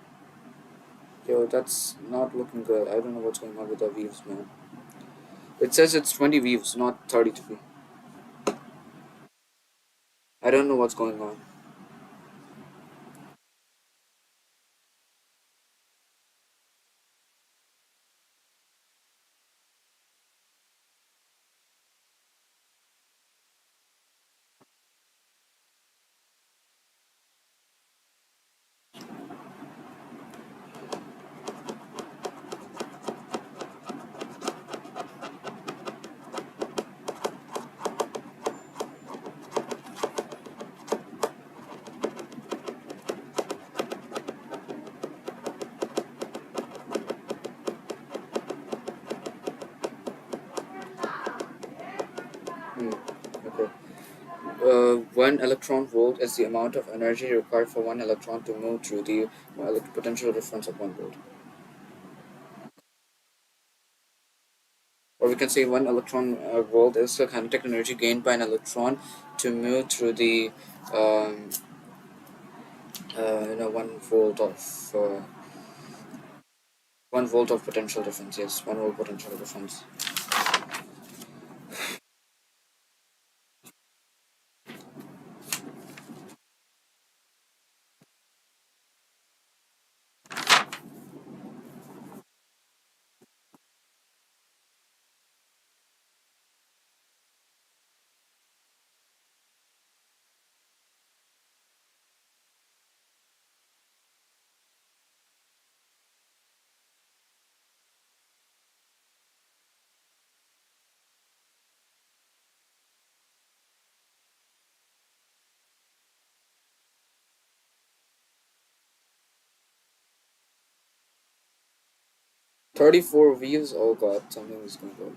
Yo, that's not looking good. I don't know what's going on with the views, man. It says it's 20 views, not 33. I don't know what's going on. 1 electron volt is the amount of energy required for 1 electron to move through the potential difference of 1 volt. Or we can say 1 electron volt is the kinetic energy gained by an electron to move through the 1 volt of 1 volt of potential difference. Yes, 1 volt potential difference. 34 views. Oh god, something is going on.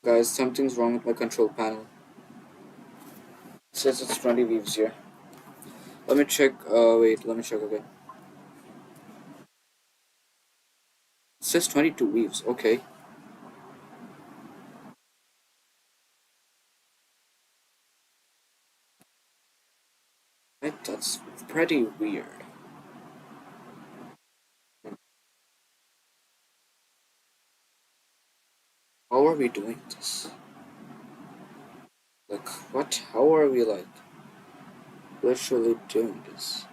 Guys, something's wrong with my control panel. It says it's 20 views here. Let me check. Wait, let me check again. It says 22 views. Okay. Right, that's pretty weird. How are we doing this? Like, what? How are we, like, literally doing this?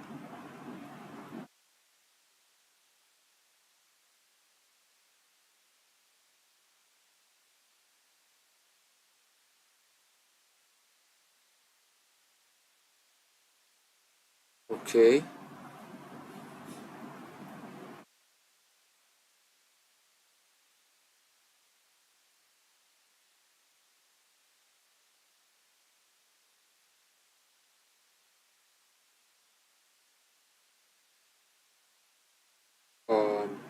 Okay. Um,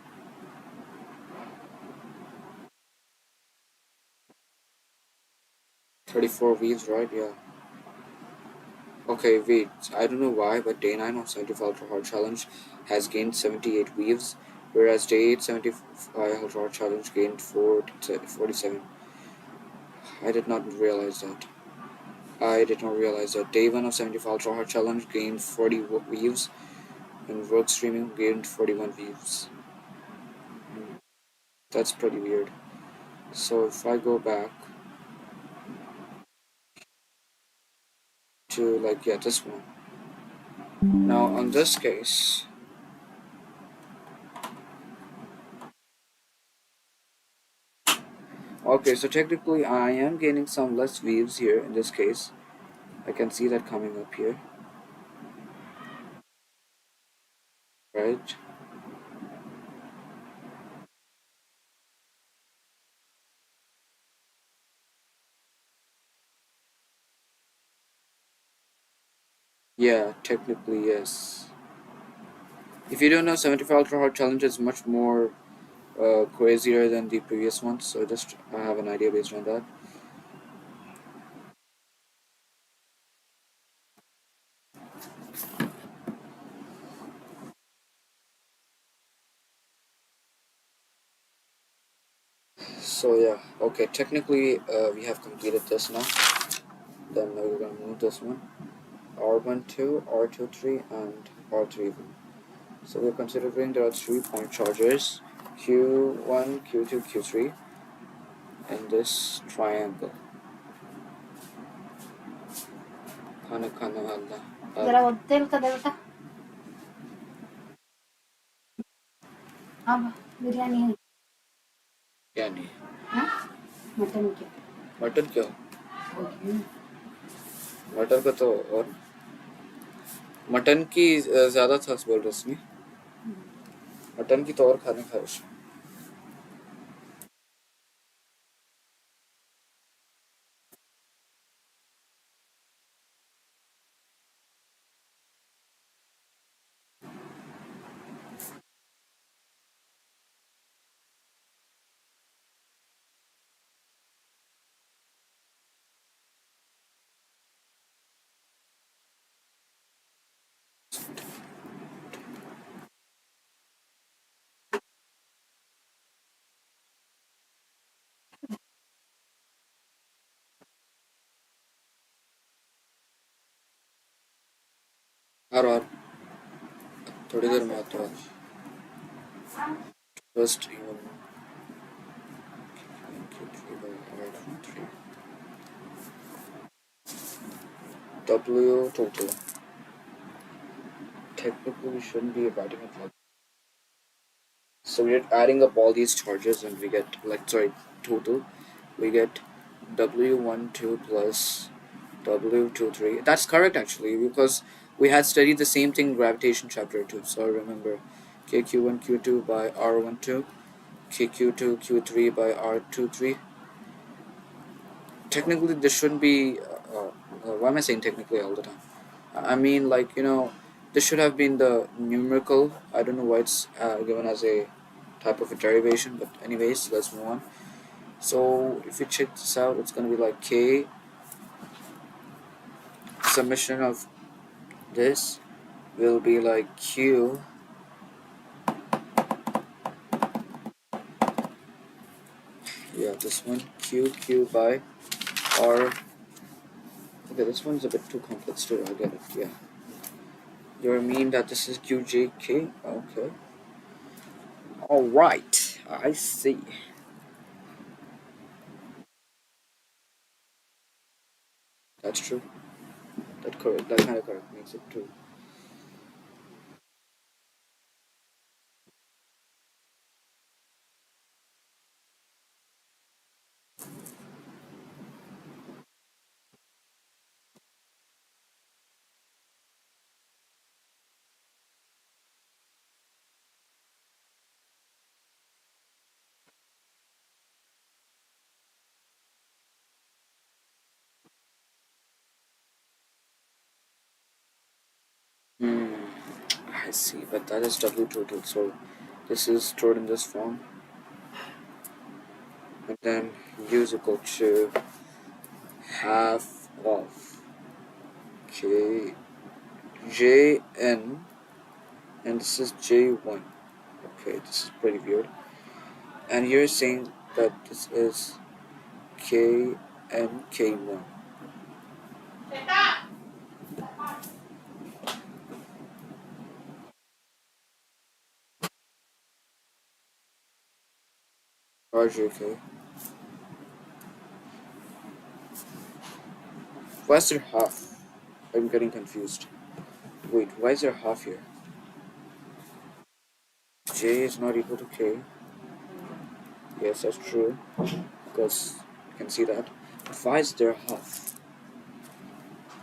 34 views, right? Yeah. Okay, wait. I don't know why, but day 9 of 75 Ultra Hard Challenge has gained 78 views, whereas day 8 75 Ultra Hard Challenge gained 47. I did not realize that. I did not realize that. Day 1 of 75 Ultra Hard Challenge gained 40 views, and work streaming gained 41 views. That's pretty weird. So if I go back to, like, yeah, this one. Now on this case, okay, so technically I am gaining some less views here in this case. I can see that coming up here, right? Yeah, technically yes. If you don't know, 75 Ultra Hard Challenge is much more crazier than the previous ones, so just I have an idea based on that. So yeah, okay, technically we have completed this now. Then we're gonna move this one. R12, R23, and R31. So we're considering there are 3 point chargers, Q1, Q2, Q3, in this triangle. खाना खाना वाला जरा वो तेल का दे बेटा अब बिरयानी है क्या नहीं हाँ मटन क्या मटन क्यों मटन का तो और मटन की ज़्यादा था बोल रहा उसने मटन की तो और खाने ख्वाहिश और थोड़ी देर में आता है first even W total. Technically, we shouldn't be writing it like. So we're adding up all these charges, and we get like sorry total. We get W12 plus W23. That's correct actually because we had studied the same thing in gravitation chapter 2. So remember KQ1 Q2 by R12, KQ2 Q3 by R23. Technically, this shouldn't be. Why am I saying technically all the time? I mean, like, this should have been the numerical. I don't know why it's given as a type of a derivation, but anyways, let's move on. So if you check this out, it's gonna be like K summation of this will be like Q. Yeah, this one Q by R. Okay, this one's a bit too complex too. I get it. Yeah, you mean that this is QJK? Okay. All right, I see. That's true. That correct. That kind of correct makes it true. Hmm. I see, but that is W total. So this is stored in this form, and then U is equal to half of K J N, and this is J1. Okay, this is pretty weird. And you're saying that this is K N K1. RJK. Why is there half? I'm getting confused. Wait, why is there half here? J is not equal to K. Yes, that's true. Because you can see that. But why is there half?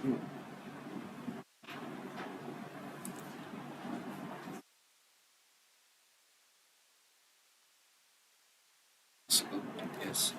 Hmm. Yes.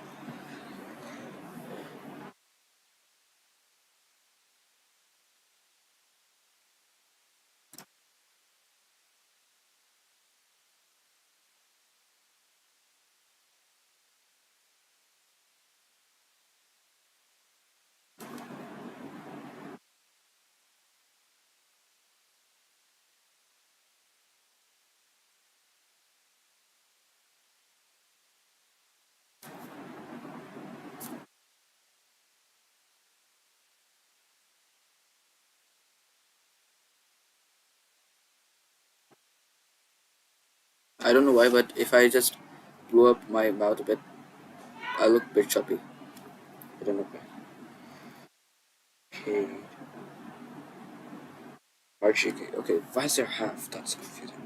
I don't know why, but if I just blow up my mouth a bit, I look a bit chubby. I don't know why. Okay. Archie. Okay, why is there half? That's confusing.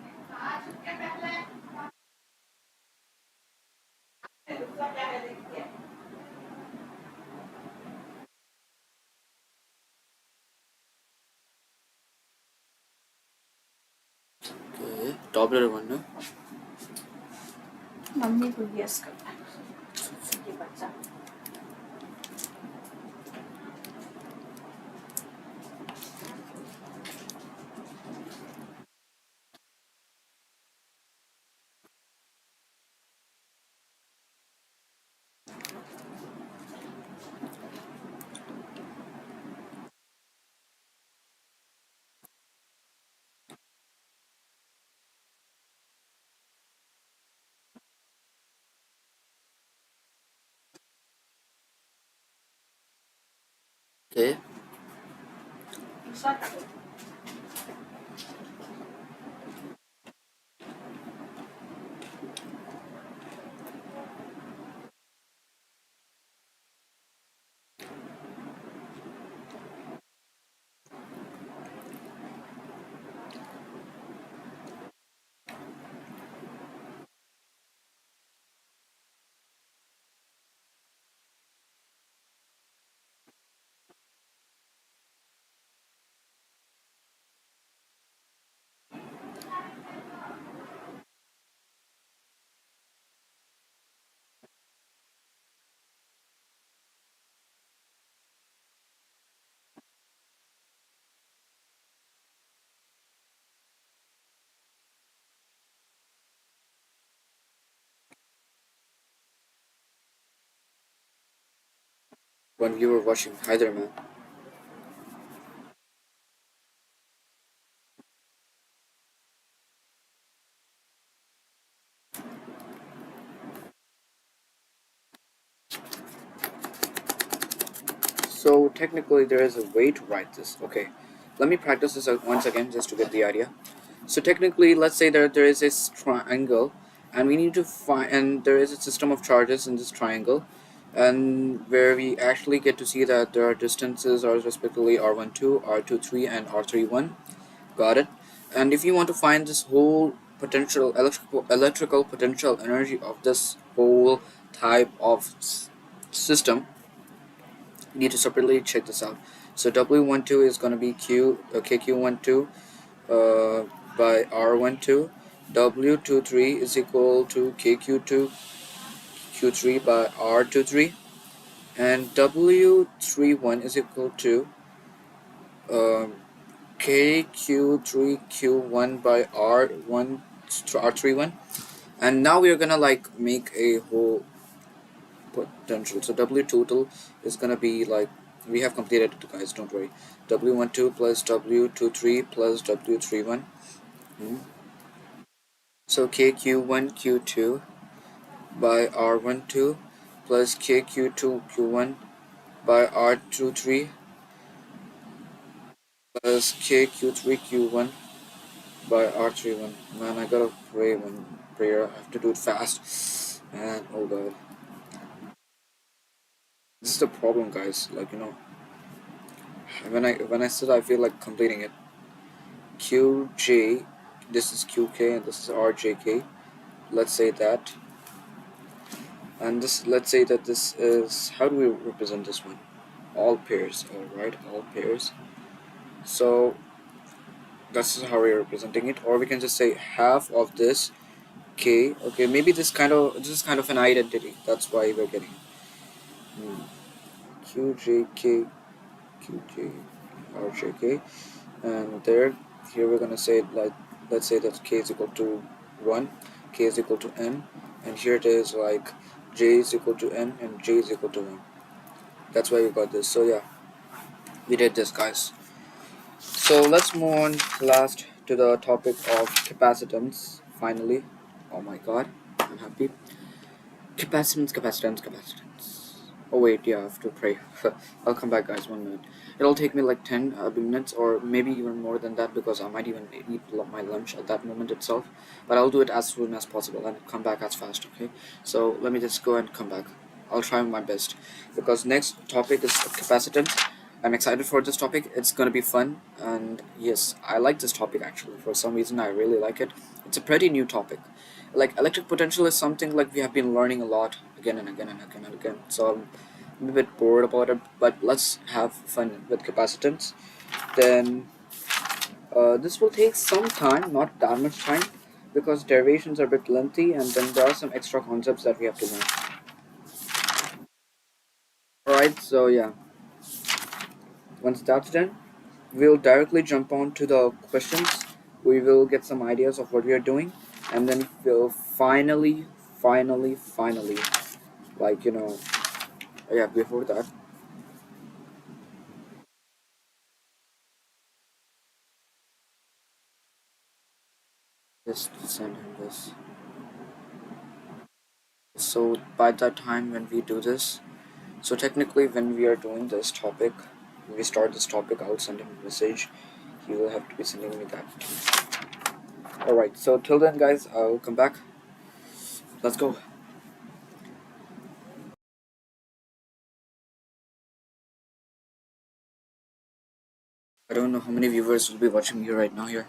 Okay. Doppler one, no? Mummy को yes करता है ये बच्चा Okay. दूसरा करो When we were watching Hyderman. So technically there is a way to write this. Okay, let me practice this once again just to get the idea. So technically, let's say there is this triangle, and we need to find, and there is a system of charges in this triangle, and where we actually get to see that there are distances are respectively r12, r23, and r31. Got it? And if you want to find this whole potential electrical potential energy of this whole type of system, you need to separately check this out. So W12 is going to be KQ12 by R12. W23 is equal to KQ2 Q3 by R23, and W31 is equal to um, KQ3Q1 by R31. And now we are gonna like make a whole potential. So W total is gonna be like, we have completed it, guys, don't worry. W12 plus W23 plus W31. So KQ1Q2 by R12 plus KQ2Q1 by R23 plus KQ3Q1 by R31. Man, I gotta pray one prayer. I have to do it fast. Man, oh god. This is the problem, guys. Like, when I said I feel like completing it. QJ, this is QK and this is RJK. Let's say that. And this, let's say that this is, how do we represent this one? All pairs, alright, all pairs. So this is how we're representing it, or we can just say half of this K. Okay, maybe this is kind of an identity. That's why we're getting QJK, QJ, RJK, and there. Here we're gonna say, like, let's say that K is equal to 1, K is equal to N, and here it is like J is equal to N and J is equal to 1. That's why we got this. So yeah, we did this, guys. So let's move on last to the topic of capacitance. Finally, oh my god, I'm happy. Capacitance. Oh wait, yeah, I have to pray. I'll come back, guys. 1 minute. It'll take me like 10 minutes, or maybe even more than that, because I might even eat my lunch at that moment itself. But I'll do it as soon as possible and come back as fast. Okay. So let me just go and come back. I'll try my best, because next topic is capacitance. I'm excited for this topic. It's gonna be fun, and yes, I like this topic actually. For some reason, I really like it. It's a pretty new topic. Like, electric potential is something like we have been learning a lot again and again and again and again. So I'm a bit bored about it. But let's have fun with capacitance. Then this will take some time, not that much time, because derivations are a bit lengthy, and then there are some extra concepts that we have to learn. Alright, so yeah. Once that's done, we'll directly jump on to the questions. We will get some ideas of what we are doing, and then we'll finally, like, yeah, before that, just send him this. So by that time when we do this, so technically when we are doing this topic, when we start this topic, I'll send him a message. he will have to be sending me that. All right. So till then, guys, I'll come back. Let's go. I don't know how many viewers will be watching me right now here.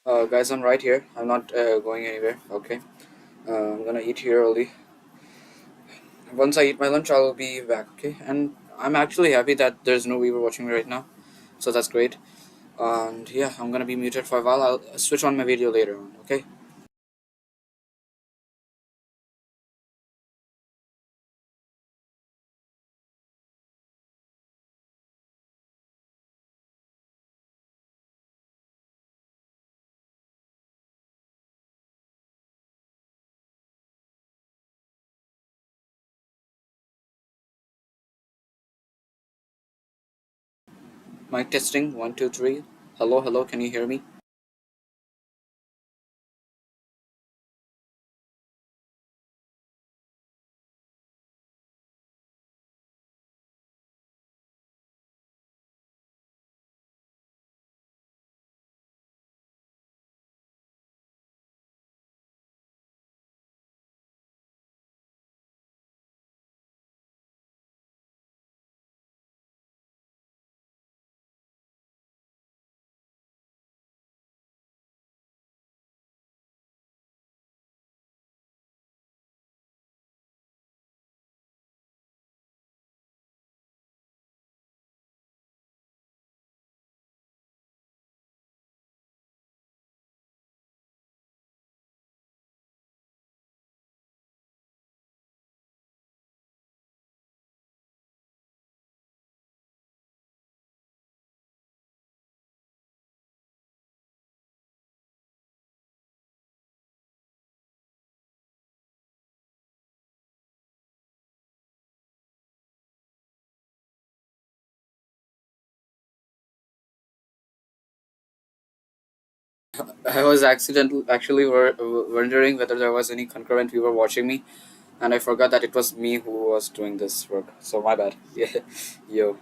Guys, I'm right here. I'm not going anywhere. Okay. I'm gonna eat here only. Once I eat my lunch, I'll be back. Okay. And I'm actually happy that there's no viewer watching me right now, so that's great. And yeah, I'm gonna be muted for a while. I'll switch on my video later on. Okay. Mic testing. One, two, three. Hello, hello. Can you hear me? I was actually wondering whether there was any concurrent viewer watching me, and I forgot that it was me who was doing this work. So my bad. Yeah, yo.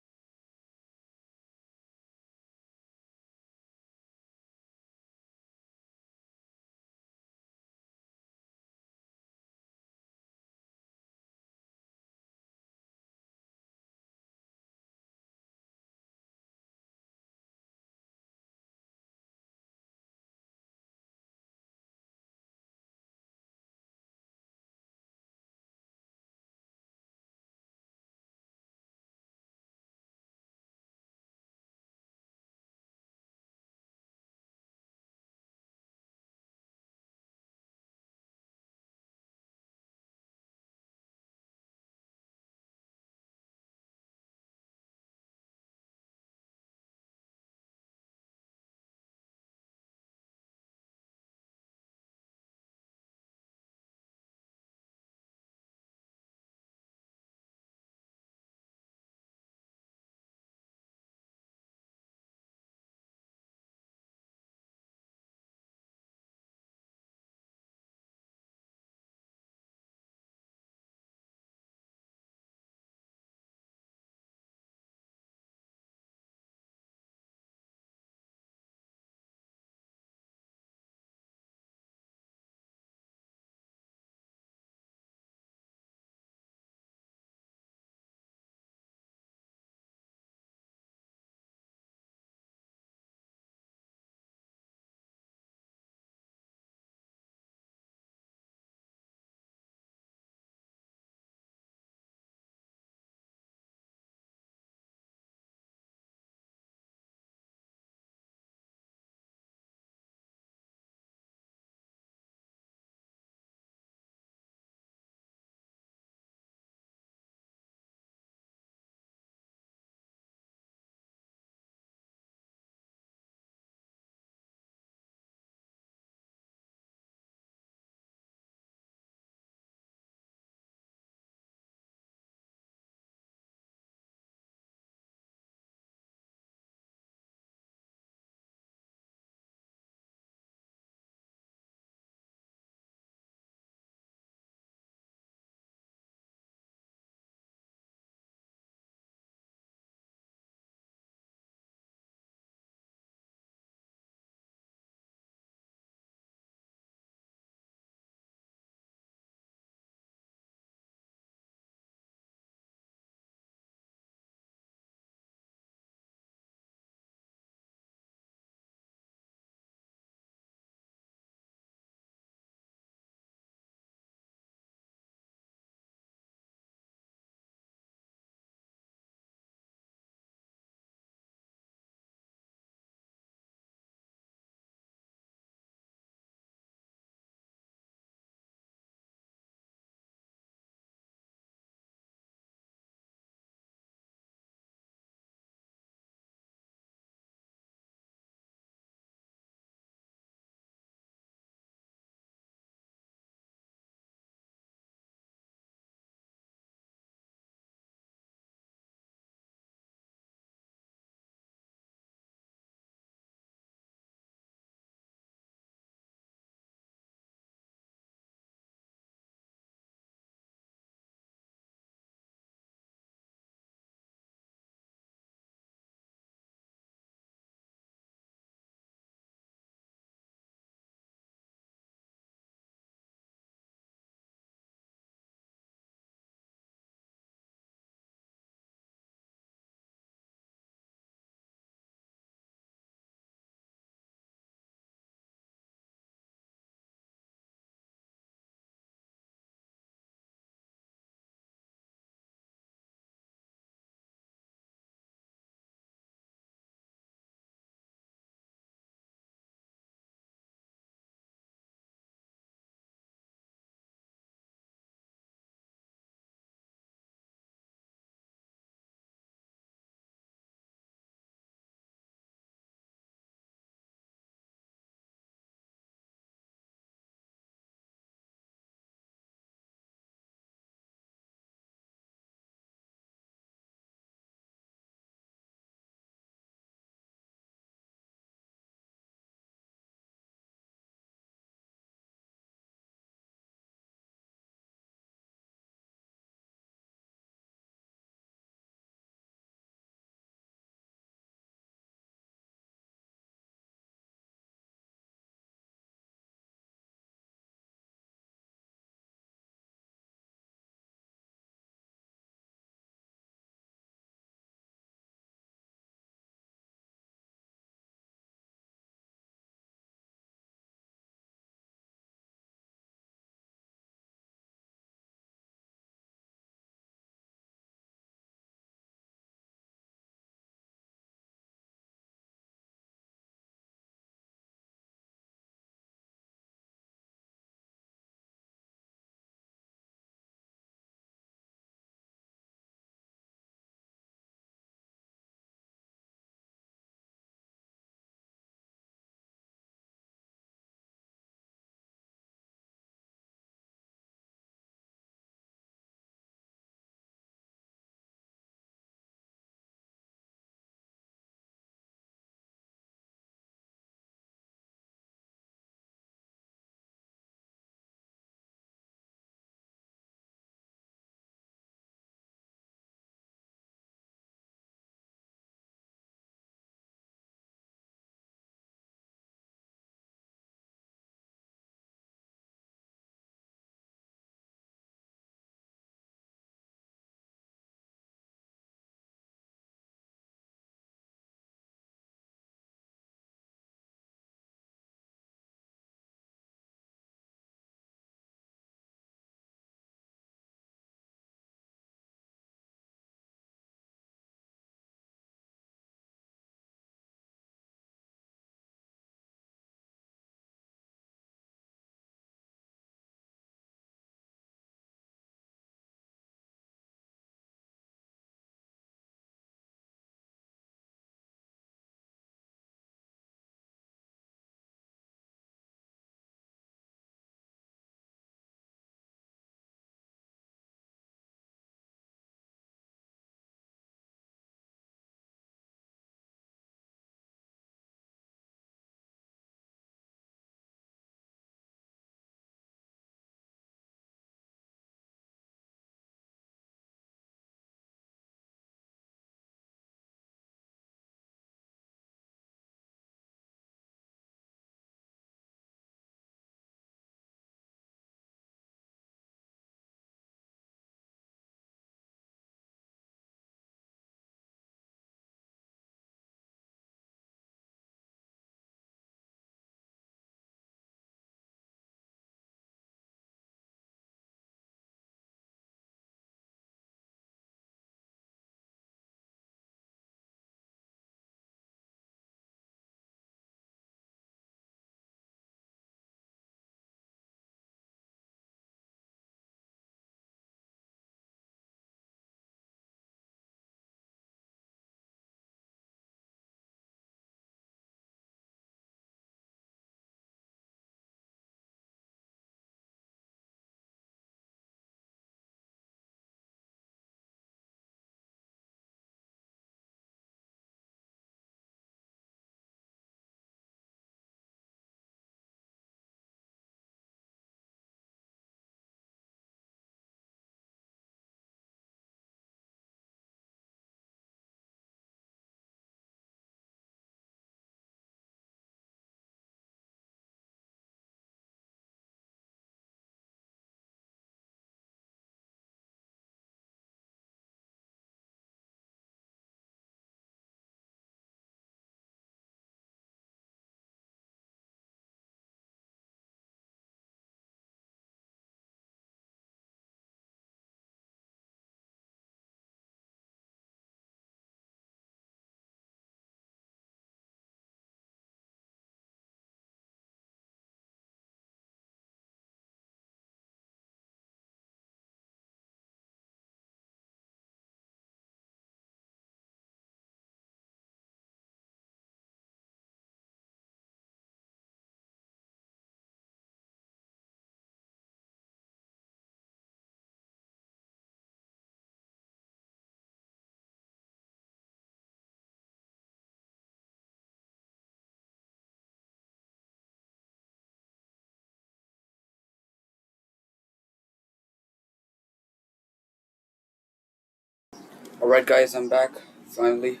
Alright, guys, I'm back. Finally,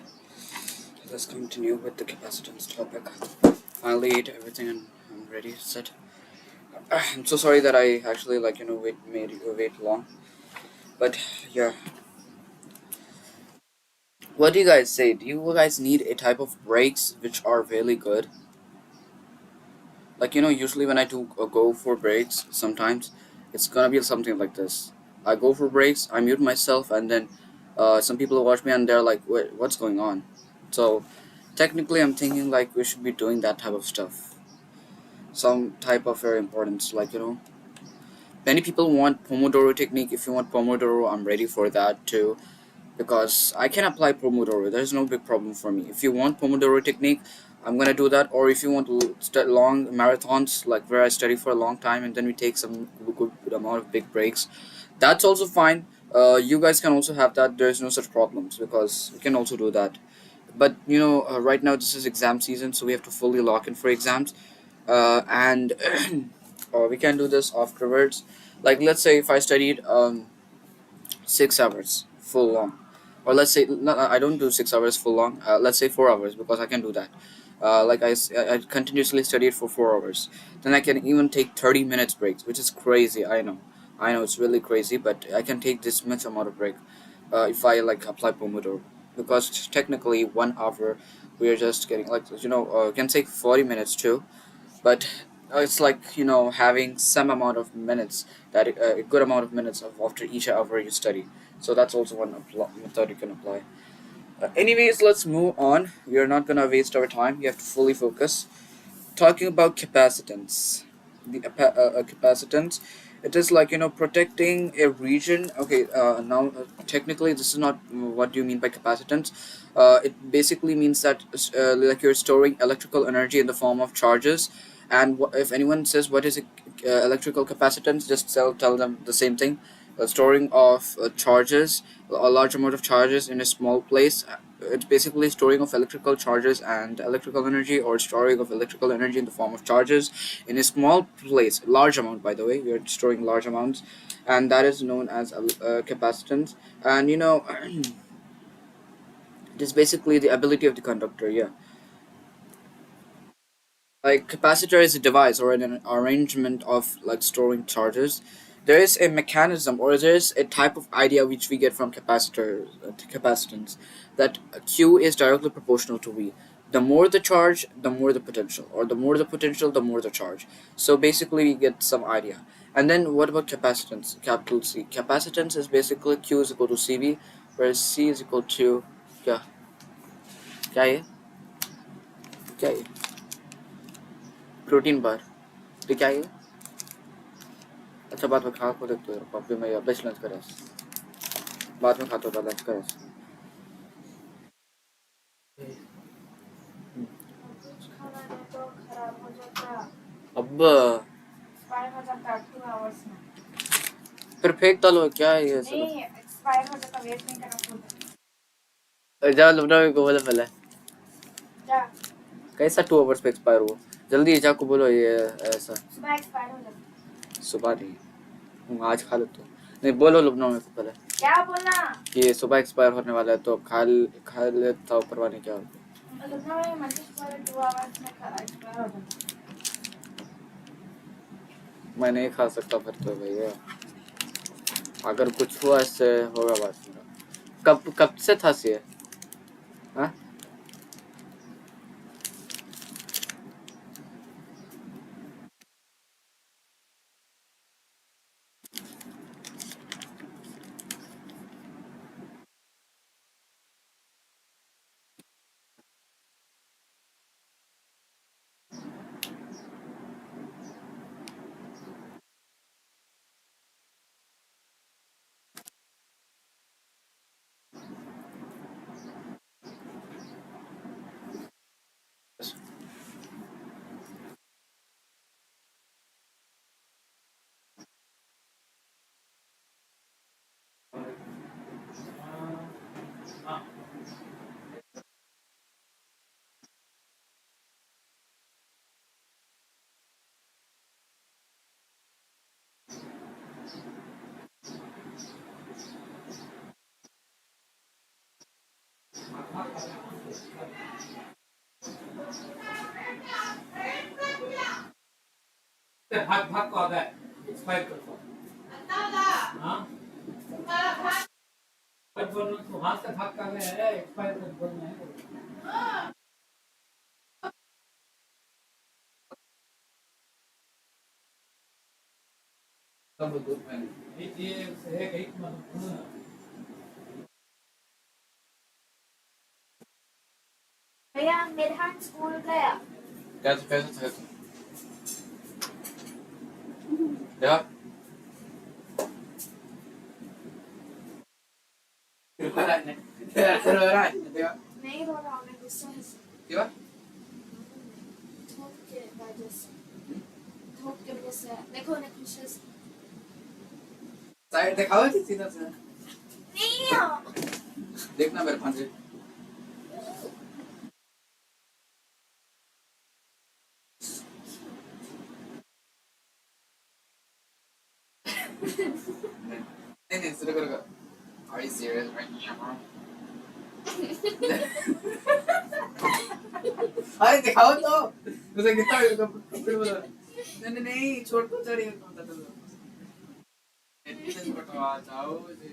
let's continue with the capacitance topic. Finally ate everything and I'm ready to sit. I'm so sorry that I actually made you wait long. But yeah, what do you guys say? Do you guys need a type of brakes which are really good? Like usually when I do go for breaks, sometimes it's gonna be something like this. I go for breaks, I mute myself, and then some people watch me and they're like, "Wait, what's going on?" So technically, I'm thinking like we should be doing that type of stuff. Some type of very importance, many people want Pomodoro technique. If you want Pomodoro, I'm ready for that too because I can apply Pomodoro. There's no big problem for me. If you want Pomodoro technique, I'm gonna do that. Or if you want to long marathons, like where I study for a long time and then we take some good amount of big breaks, that's also fine. You guys can also have that. There's no such problems because we can also do that. But right now this is exam season, so we have to fully lock in for exams. And we can do this afterwards. Like let's say if I studied 6 hours full long, or let's say no, I don't do 6 hours full long. Let's say 4 hours because I can do that. I continuously studied for 4 hours. Then I can even take 30 minutes breaks, which is crazy. I know it's really crazy, but I can take this much amount of break if I like apply Pomodoro because technically 1 hour we are just getting like can take 40 minutes too, but it's like having some amount of minutes that a good amount of minutes of after each hour you study. So that's also one method you can apply. Anyways, let's move on. We are not gonna waste our time. You have to fully focus. Talking about capacitance, the capacitance, it is like protecting a region. Okay, now technically this is not what do you mean by capacitance. It basically means that like you're storing electrical energy in the form of charges. And if anyone says what is electrical capacitance, just tell them the same thing. Storing of charges, a large amount of charges in a small place. It's basically storing of electrical charges and electrical energy, or storing of electrical energy in the form of charges in a small place, large amount, by the way. We are storing large amounts, and that is known as capacitance. And it is basically the ability of the conductor. Yeah, like capacitor is a device or an arrangement of like storing charges. There is a mechanism, or there is a type of idea which we get from capacitor to capacitance, that Q is directly proportional to V. The more the charge, the more the potential, or the more the potential, the more the charge. So basically we get some idea. And then what about capacitance, capital C? Capacitance is basically Q is equal to CV, whereas C is equal to क्या क्या ये क्या ये protein bar तो क्या ये अच्छा बाद में खा को देखते हो कॉफी में या बेस्ट लंच करे बाद में खाते हो लंच करे कुछ खाना नहीं तो खराब हो जाता। अब एक्सपायर हो जाता 2 आवर्स में। फिर फेंक डालो क्या है ये सब नहीं एक्सपायर हो जाता, वेस्ट नहीं करना फूड। जा लुबना को बोले पहले जा कैसा 2 आवर्स पे एक्सपायर हुआ जल्दी जा को बोलो ये ऐसा सुबह एक्सपायर हो जाता। सुबह नहीं आज खा लेते हो नहीं बोलो लुबना में पहले क्या बोलना कि ये सुबह एक्सपायर होने वाला है तो खा लेता हूँ परवाह नहीं क्या होता लखनऊ में मल्टी स्क्वायर 2 आवर्स में एक्सपायर हो जाता। मैं नहीं खा सकता फिर तो भैया अगर कुछ हुआ इससे होगा बात मेरा कब कब से था ये हाँ भाग भाग को आ गए एक्सपायर कर को हाँ बट बोल तू हाथ से भाग कर गए एक्सपायर कर बोलना है तब दूध में ये है कहीं मतलब भैया मिरहान स्कूल गया कैसे था क्या नहीं रो रहा मैं गुस्सा है क्या धूप के वजह से धूप के वजह से देखो ने खुश है साइड दिखाओ जी सीधा से नहीं हो देखना मेरे पंजे नहीं शुरू करो Are you serious right now? अरे दिखाओ तो उसे कितना कपड़े बोला नहीं छोड़ को चढ़िए कौन सा तो इतने बटवा जाओ जी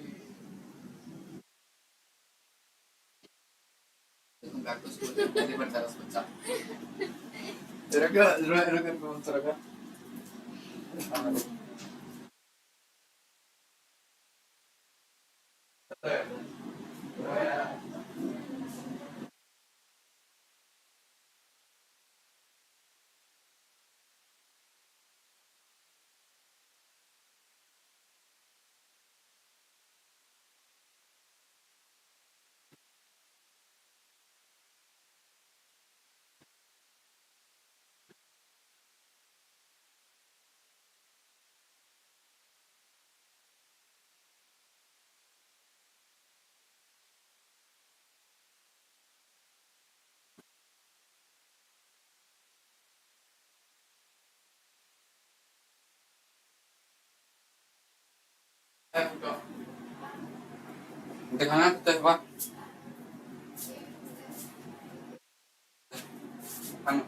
तुम बैक टू स्कूल नहीं पढ़ता है बच्चा रगा कौन सा रगा दिखाना तो हुआ हम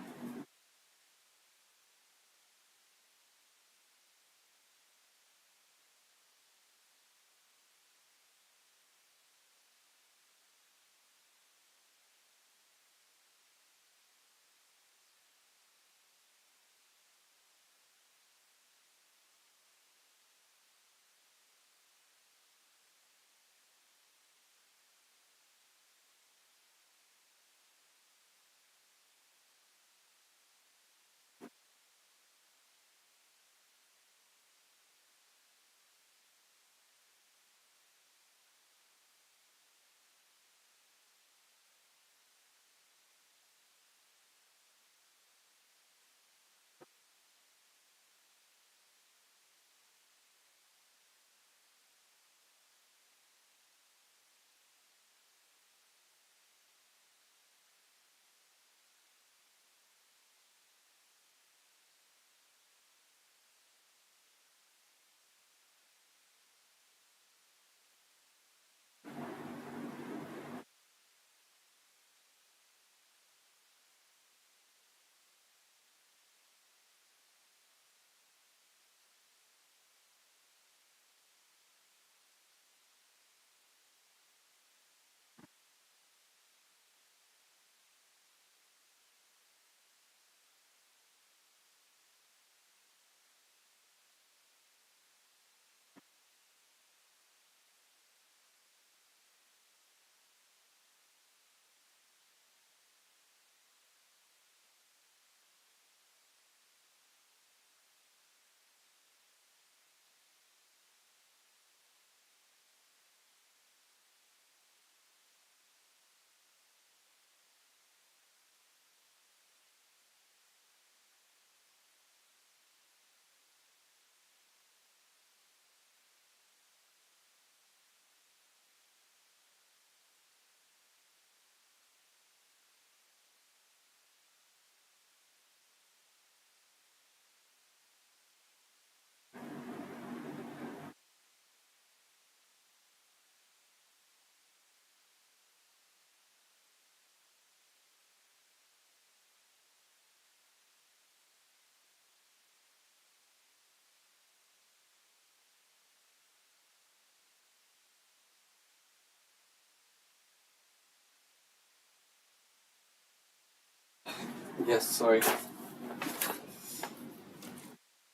Yes, sorry.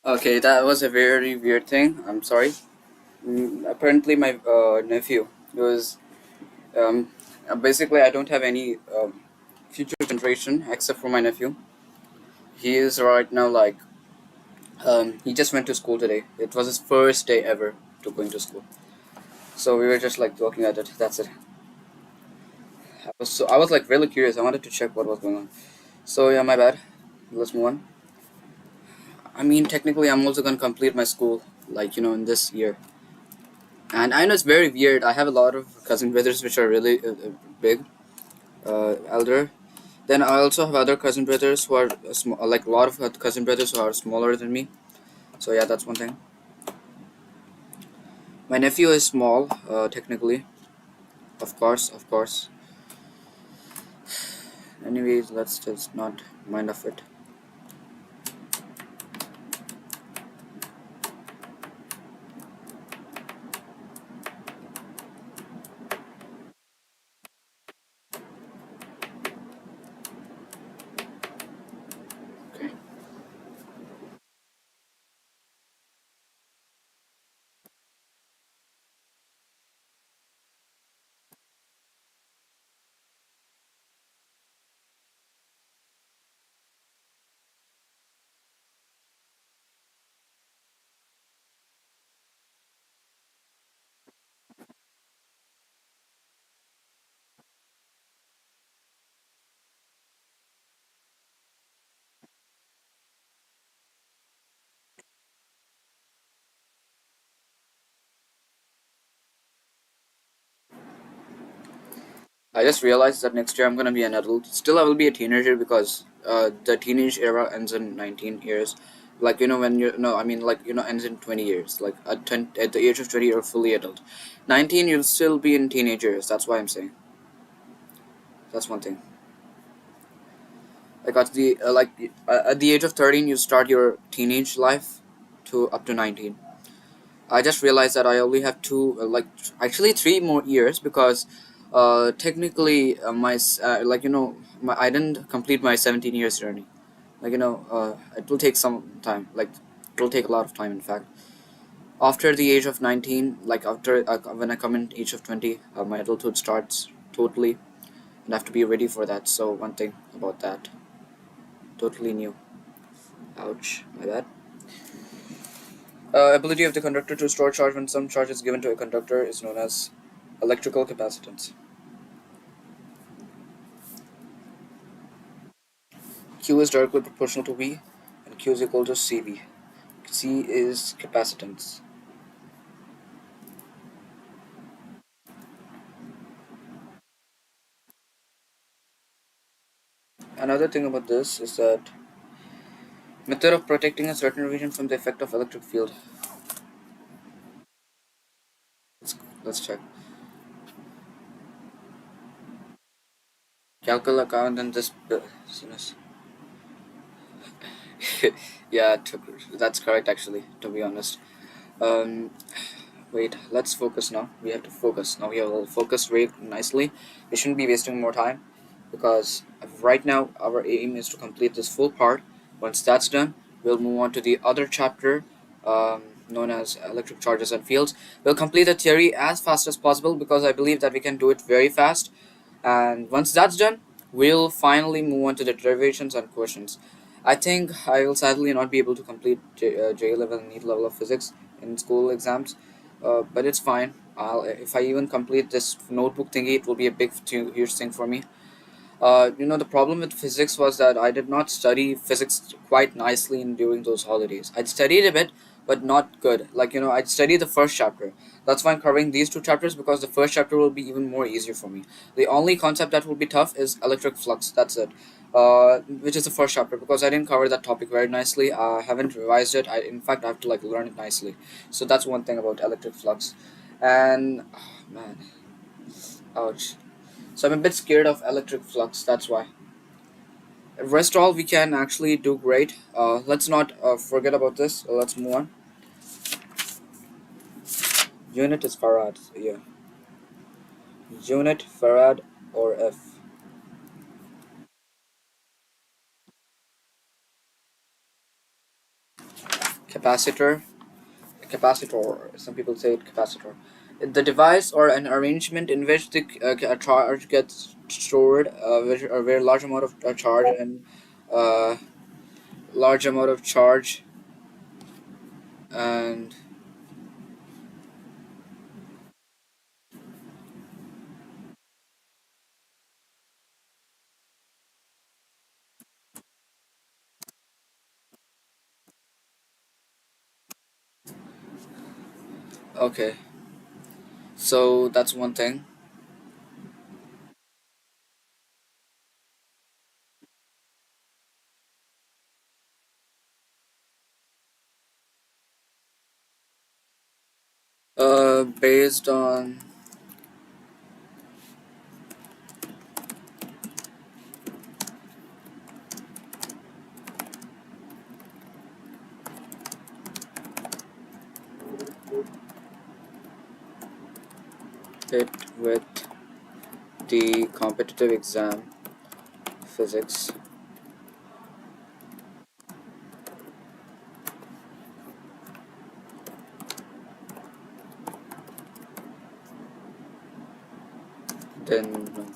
Okay, that was a very weird thing. I'm sorry. Apparently, my nephew was basically I don't have any future generation except for my nephew. He is right now like he just went to school today. It was his first day ever to going to school. So we were just like looking at it. That's it. I was like really curious. I wanted to check what was going on. So yeah, my bad. Let's move on. I mean, technically, I'm also gonna complete my school, like in this year. And I know it's very weird. I have a lot of cousin brothers which are really big, elder. Then I also have other cousin brothers who are like a lot of cousin brothers who are smaller than me. So yeah, that's one thing. My nephew is small, technically, of course, of course. Anyways, let's just not mind of it. Okay. I just realized that next year I'm gonna be an adult. Still, I will be a teenager because the teenage era ends in 19 years. Like when you no, I mean like ends in 20 years. Like at the age of 20, you're fully adult. 19, you'll still be in teenagers. That's why I'm saying. That's one thing. Like at the age of 13, you start your teenage life to up to 19. I just realized that I only have two, actually 3 more years because, technically, I didn't complete my 17 years journey. It will take some time. Like, it will take a lot of time. In fact, after the age of 19, like after when I come in age of 20, my adulthood starts totally, and I have to be ready for that. So one thing about that, totally new. Ouch, my bad. Ability of the conductor to store charge when some charge is given to a conductor is known as electrical capacitance. Q is directly proportional to V, and Q is equal to CV. C is capacitance. Another thing about this is that method of protecting a certain region from the effect of electric field. Let's check. Calculate and then this. Sinus. Yeah, that's correct actually. To be honest. Um, Wait, let's focus now. We have to focus. Now we will focus very nicely. We shouldn't be wasting more time because right now our aim is to complete this full part. Once that's done, we'll move on to the other chapter known as electric charges and fields. We'll complete the theory as fast as possible because I believe that we can do it very fast. And once that's done, we'll finally move on to the derivations and questions. I think I will sadly not be able to complete J level and NEET level of physics in school exams, but it's fine. If I even complete this notebook thingy, it will be a big, huge thing for me. The problem with physics was that I did not study physics quite nicely during those holidays. I'd studied a bit, but not good. I'd studied the first chapter. That's why I'm covering these two chapters because the first chapter will be even more easier for me. The only concept that will be tough is electric flux. That's it. Which is the first chapter because I didn't cover that topic very nicely. I haven't revised it. In fact, I have to learn it nicely. So that's one thing about electric flux. And man, ouch. So I'm a bit scared of electric flux. That's why. Rest all we can actually do great. Let's not forget about this. Let's move on. Unit is farad. Yeah. Unit farad or F. capacitor, capacitor. Some people say it capacitor. The device or an arrangement in which the a charge gets stored, which a very large amount of charge and uh, large amount of charge and okay. So that's one thing. Based on it with the competitive exam physics, then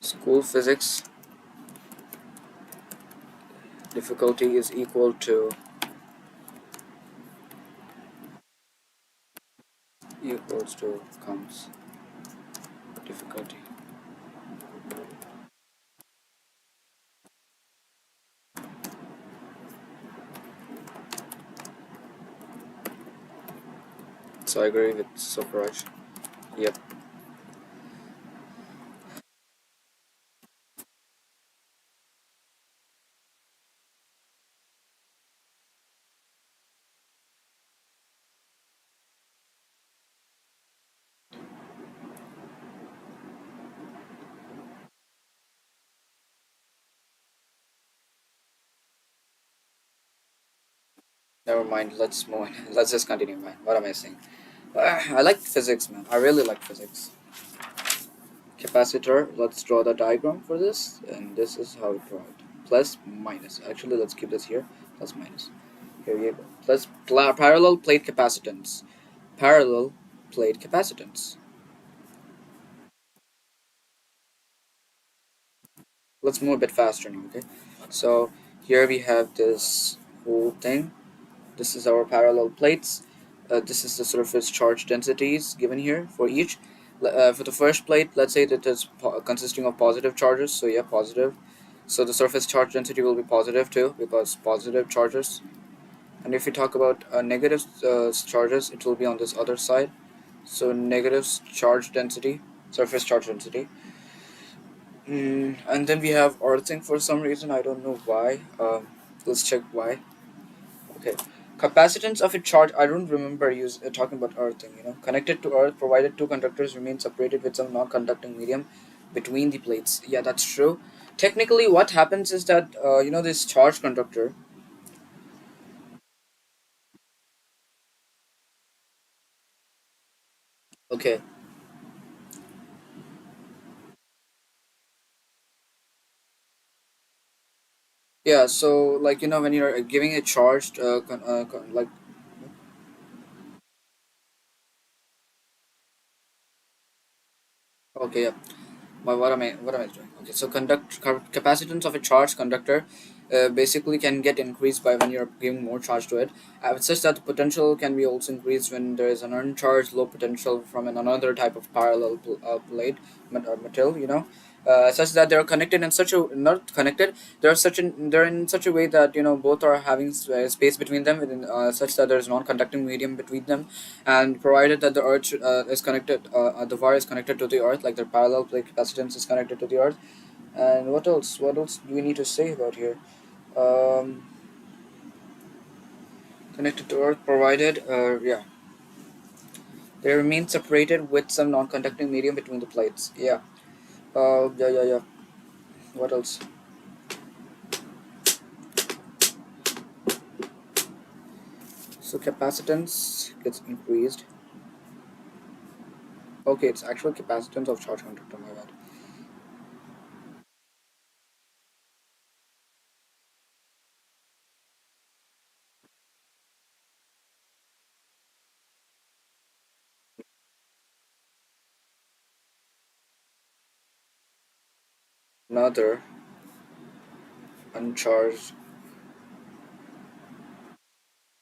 school physics difficulty is equal to counts difficulty. So I agree with Sukraj. Yep. Never mind. Let's move on. Let's just continue, man. What am I saying? I like physics, man. I really like physics. Capacitor. Let's draw the diagram for this, and this is how we draw it. Plus, minus. Actually, let's keep this here. Plus, minus. Here you go. Plus, parallel plate capacitance. Parallel plate capacitance. Let's move a bit faster now, okay? So here we have this whole thing. This is our parallel plates. This is the surface charge densities given here for each. For the first plate, let's say that it's consisting of positive charges. So yeah, positive. So the surface charge density will be positive too because positive charges. And if we talk about negative charges, it will be on this other side. So negative charge density, surface charge density. And then we have earthing for some reason. I don't know why. Let's check why. Okay. Capacitance of a charge. I don't remember talking about earthing. Connected to earth, provided two conductors remain separated with some non-conducting medium between the plates. Yeah, that's true. Technically, what happens is that this charge conductor. Okay. Yeah. So like when you're giving a charged like okay, yeah. What am I doing? Okay, so capacitance of a charged conductor basically can get increased by when you're giving more charge to it. It's such that the potential can be also increased when there is an uncharged low potential from another type of parallel plate material. Such that they're connected in such a not connected. They're in such a way that both are having space between them, such that there is non-conducting medium between them, and provided that the earth is connected, the wire is connected to the earth, like the parallel plate capacitance is connected to the earth. And what else do we need to say about here? um, Connected to earth, provided yeah, they remain separated with some non-conducting medium between the plates. Yeah. Yeah. What else? So capacitance gets increased. Okay, it's actual capacitance of charge conductor, my bad. another uncharged,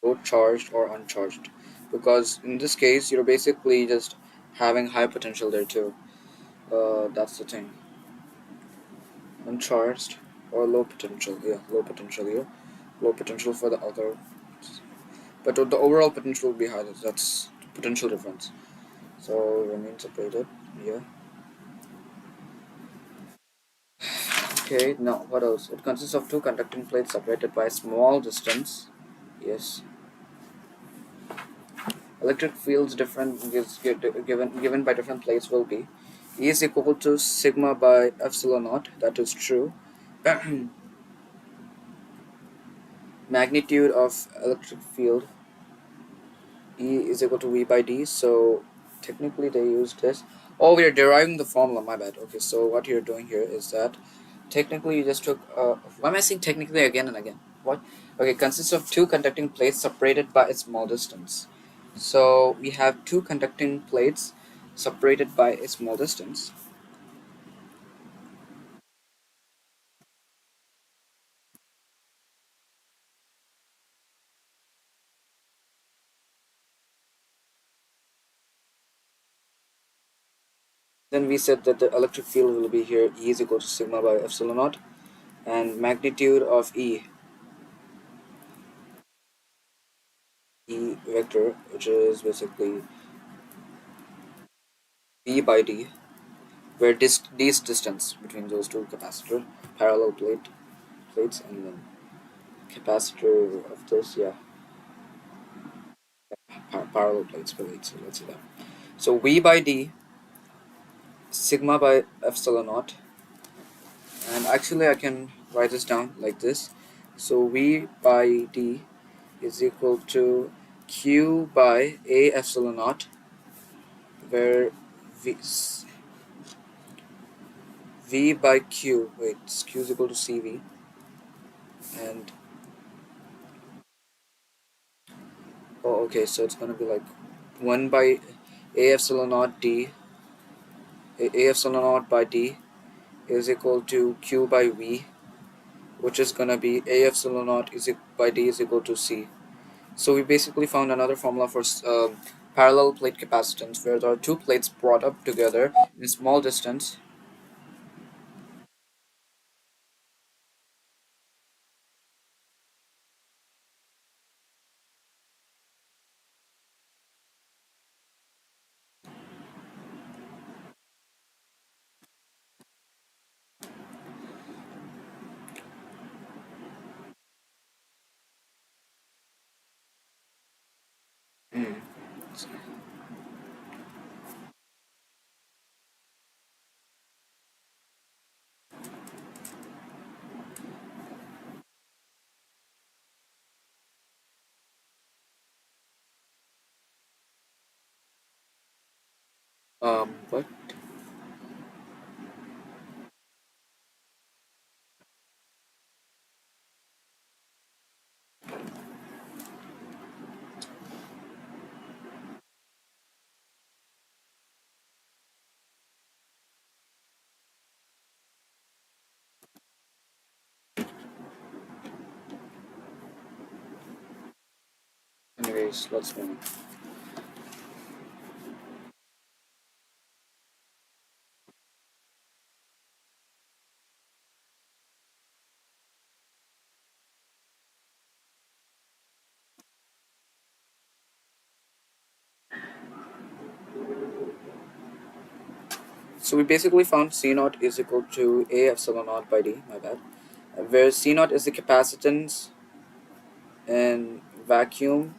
both charged or uncharged, because in this case you're basically just having high potential there too. That's the thing. Uncharged or low potential. Yeah, low potential here. Low potential for the other, but the overall potential will be high. That's the potential difference. So remain separated. Yeah. Okay. Now what else? It consists of two conducting plates separated by a small distance. Yes. Electric fields different given by different plates will be E is equal to sigma by epsilon naught. That is true. Magnitude of electric field E is equal to V by D. So technically they use this. Oh, we are deriving the formula. My bad. Okay, so what you're doing here is that technically you just took. Why am I saying technically again and again? What? Okay, consists of two conducting plates separated by a small distance. So we have two conducting plates separated by a small distance. Then we said that the electric field will be here E is equal to sigma by epsilon naught, and magnitude of E vector, which is basically V by D, where D is distance between those two capacitor parallel plates, and then capacitor of this, yeah, parallel plates. So let's see that. So V by D, sigma by epsilon naught, and actually I can write this down like this. So V by D is equal to Q by A epsilon naught, where V by Q, wait, Q is equal to CV, and oh, okay, so it's gonna be like 1 by A epsilon naught D, A epsilon naught by D is equal to Q by V, which is gonna be A epsilon naught by D is equal to C. So we basically found another formula for parallel plate capacitance, where there are two plates brought up together in a small distance. Mm. What? Anyways, let's move on. So we basically found C naught is equal to A epsilon naught by D, my bad, where C naught is the capacitance in vacuum.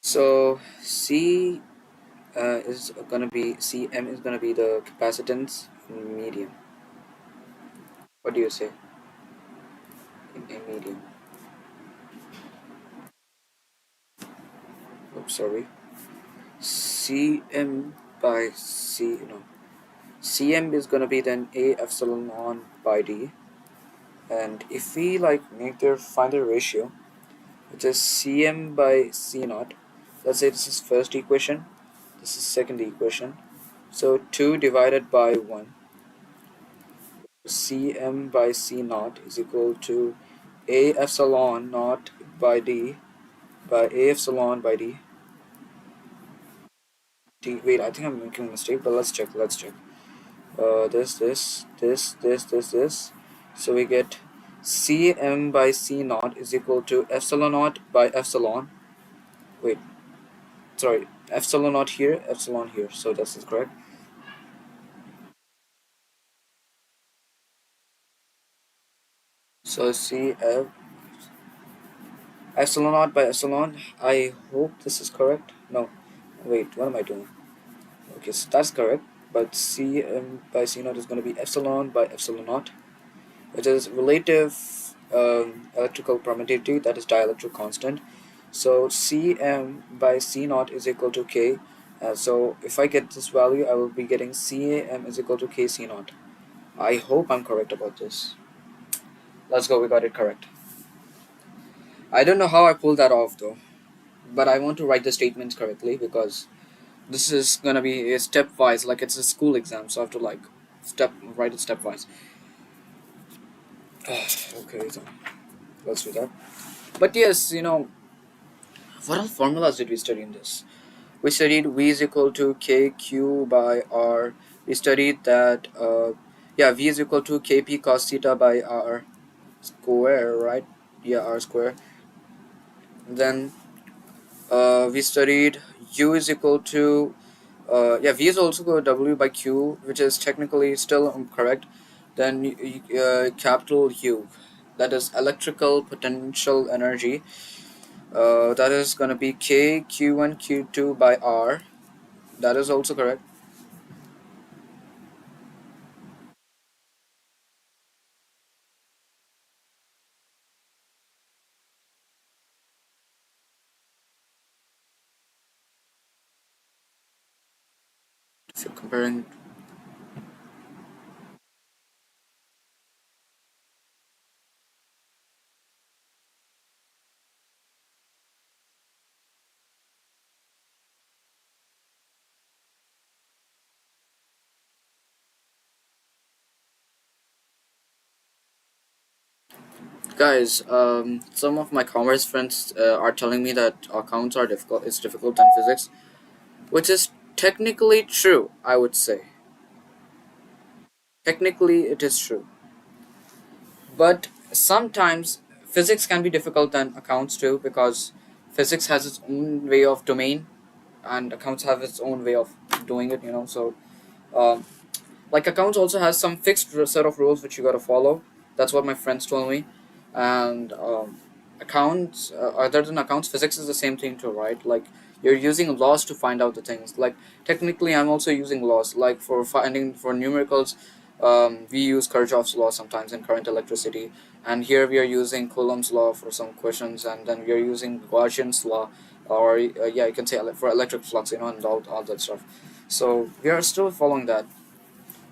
So C is gonna be Cm is gonna be the capacitance in medium. What do you say in a medium? Oops, sorry. Cm by C no. Cm is gonna be then A epsilon on by D, and if we like make their find the ratio, which is Cm by C naught. Let's say this is first equation, this is second equation. So 2 divided by 1, Cm by C naught is equal to A epsilon naught by D by A epsilon by D. Wait, I think I'm making a mistake, but let's check. Let's check. This. So we get Cm by C naught is equal to epsilon naught by epsilon. Wait, sorry, epsilon naught here, epsilon here. So this is correct. So Cf epsilon naught by epsilon. I hope this is correct. No, wait, what am I doing? Okay, so that's correct. But Cm by C naught is going to be epsilon by epsilon naught, which is relative electrical permittivity, that is dielectric constant. So Cm by C naught is equal to K. So if I get this value, I will be getting Cam is equal to K C naught. I hope I'm correct about this. Let's go, we got it correct. I don't know how I pulled that off though, but I want to write the statements correctly because this is gonna be a stepwise, like it's a school exam, so I have to like write it stepwise. Okay, so let's do that. But yes, what all formulas did we study in this? We studied V is equal to KQ by R. We studied that, yeah, V is equal to KP cos theta by R square, right? Yeah, R square. Then we studied U is equal to, yeah, V is also equal to W by Q, which is technically still correct. Then capital U, that is electrical potential energy. That is going to be K Q1 Q2 by R. That is also correct. If you're comparing, guys, some of my commerce friends are telling me that accounts are difficult. It's difficult than physics, which is technically true. I would say technically it is true, but sometimes physics can be difficult than accounts too because physics has its own way of domain, and accounts have its own way of doing it. So um, like accounts also has some fixed set of rules which you got to follow. That's what my friends told me. And accounts, other than accounts, physics is the same thing too, right? Like you're using laws to find out the things. Like technically I'm also using laws, like for finding for numericals. We use Kirchhoff's law sometimes in current electricity, and here we are using Coulomb's law for some questions, and then we are using Gaussian's law, or yeah, you can say for electric flux, and all that stuff. So we are still following that.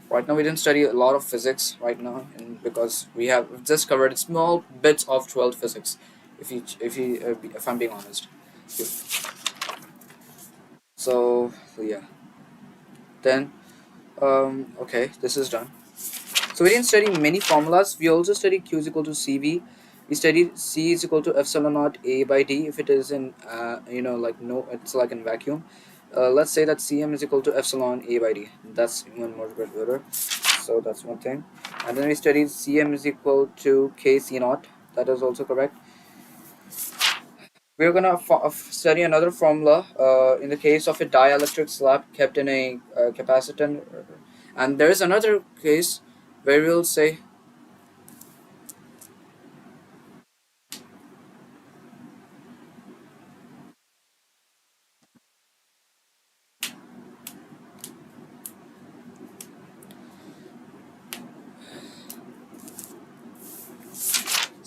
Right now, we didn't study a lot of physics right now, and because we have just covered small bits of 12th physics. If I'm being honest. So yeah. Then okay, this is done. So we didn't study many formulas. We also studied Q is equal to CV. We studied C is equal to epsilon naught A by D if it is in like no, it's like in vacuum. Let's say that Cm is equal to epsilon A by D. That's even more better. So that's one thing. And then we studied Cm is equal to K C naught. That is also correct. We're gonna study another formula in the case of a dielectric slab kept in a capacitor, and there is another case where we'll say,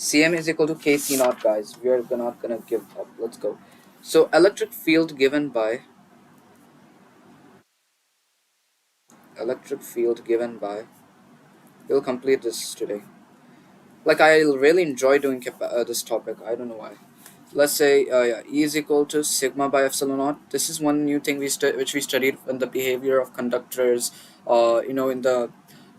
Cm is equal to Kc naught, guys. We are not gonna give up. Let's go. So electric field given by electric field given by. We'll complete this today. Like I really enjoy doing this topic. I don't know why. Let's say yeah, E is equal to sigma by epsilon naught. This is one new thing which we studied in the behavior of conductors. In the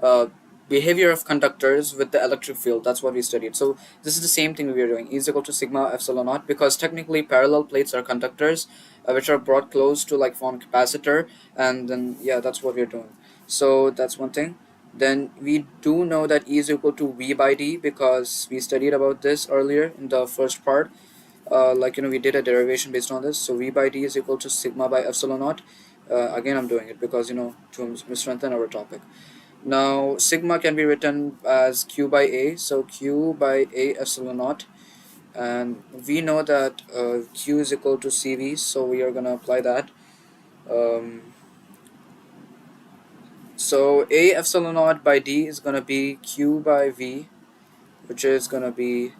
uh, behavior of conductors with the electric field. That's what we studied. So this is the same thing we are doing. E is equal to sigma epsilon naught, because technically parallel plates are conductors, which are brought close to like form capacitor, and then yeah, that's what we're doing. So that's one thing. Then we do know that E is equal to V by D, because we studied about this earlier in the first part. We did a derivation based on this. So V by D is equal to sigma by epsilon naught. Again, I'm doing it because to strengthen our topic. Now sigma can be written as Q by A, so Q by A epsilon naught, and we know that Q is equal to CV, so we are gonna apply that. um, so A epsilon naught by D is gonna be Q by V, which is gonna be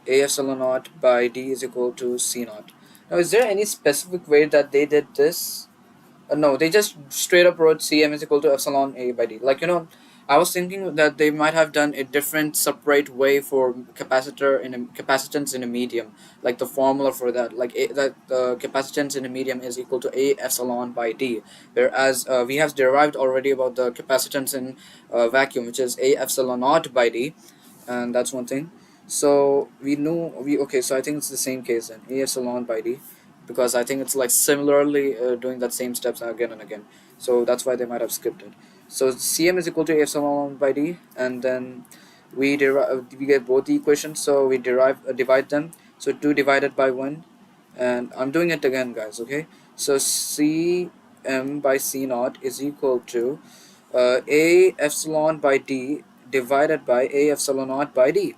A epsilon naught by D is equal to C naught. Now, is there any specific way that they did this? No, they just straight up wrote Cm is equal to epsilon A by D. I was thinking that they might have done a different separate way for capacitance in a medium, like the formula for that, that the capacitance in a medium is equal to A epsilon by D, whereas we have derived already about the capacitance in vacuum, which is A epsilon naught by D, and that's one thing. So we knew we okay. So I think it's the same case then, A epsilon by D, because I think it's like similarly doing that same steps again and again. So that's why they might have skipped it. So Cm is equal to A epsilon by D, and then we get both the equations. So we divide them. So 2 divided by 1, and I'm doing it again, guys. Okay. So Cm by C naught is equal to A epsilon by D divided by A epsilon naught by D.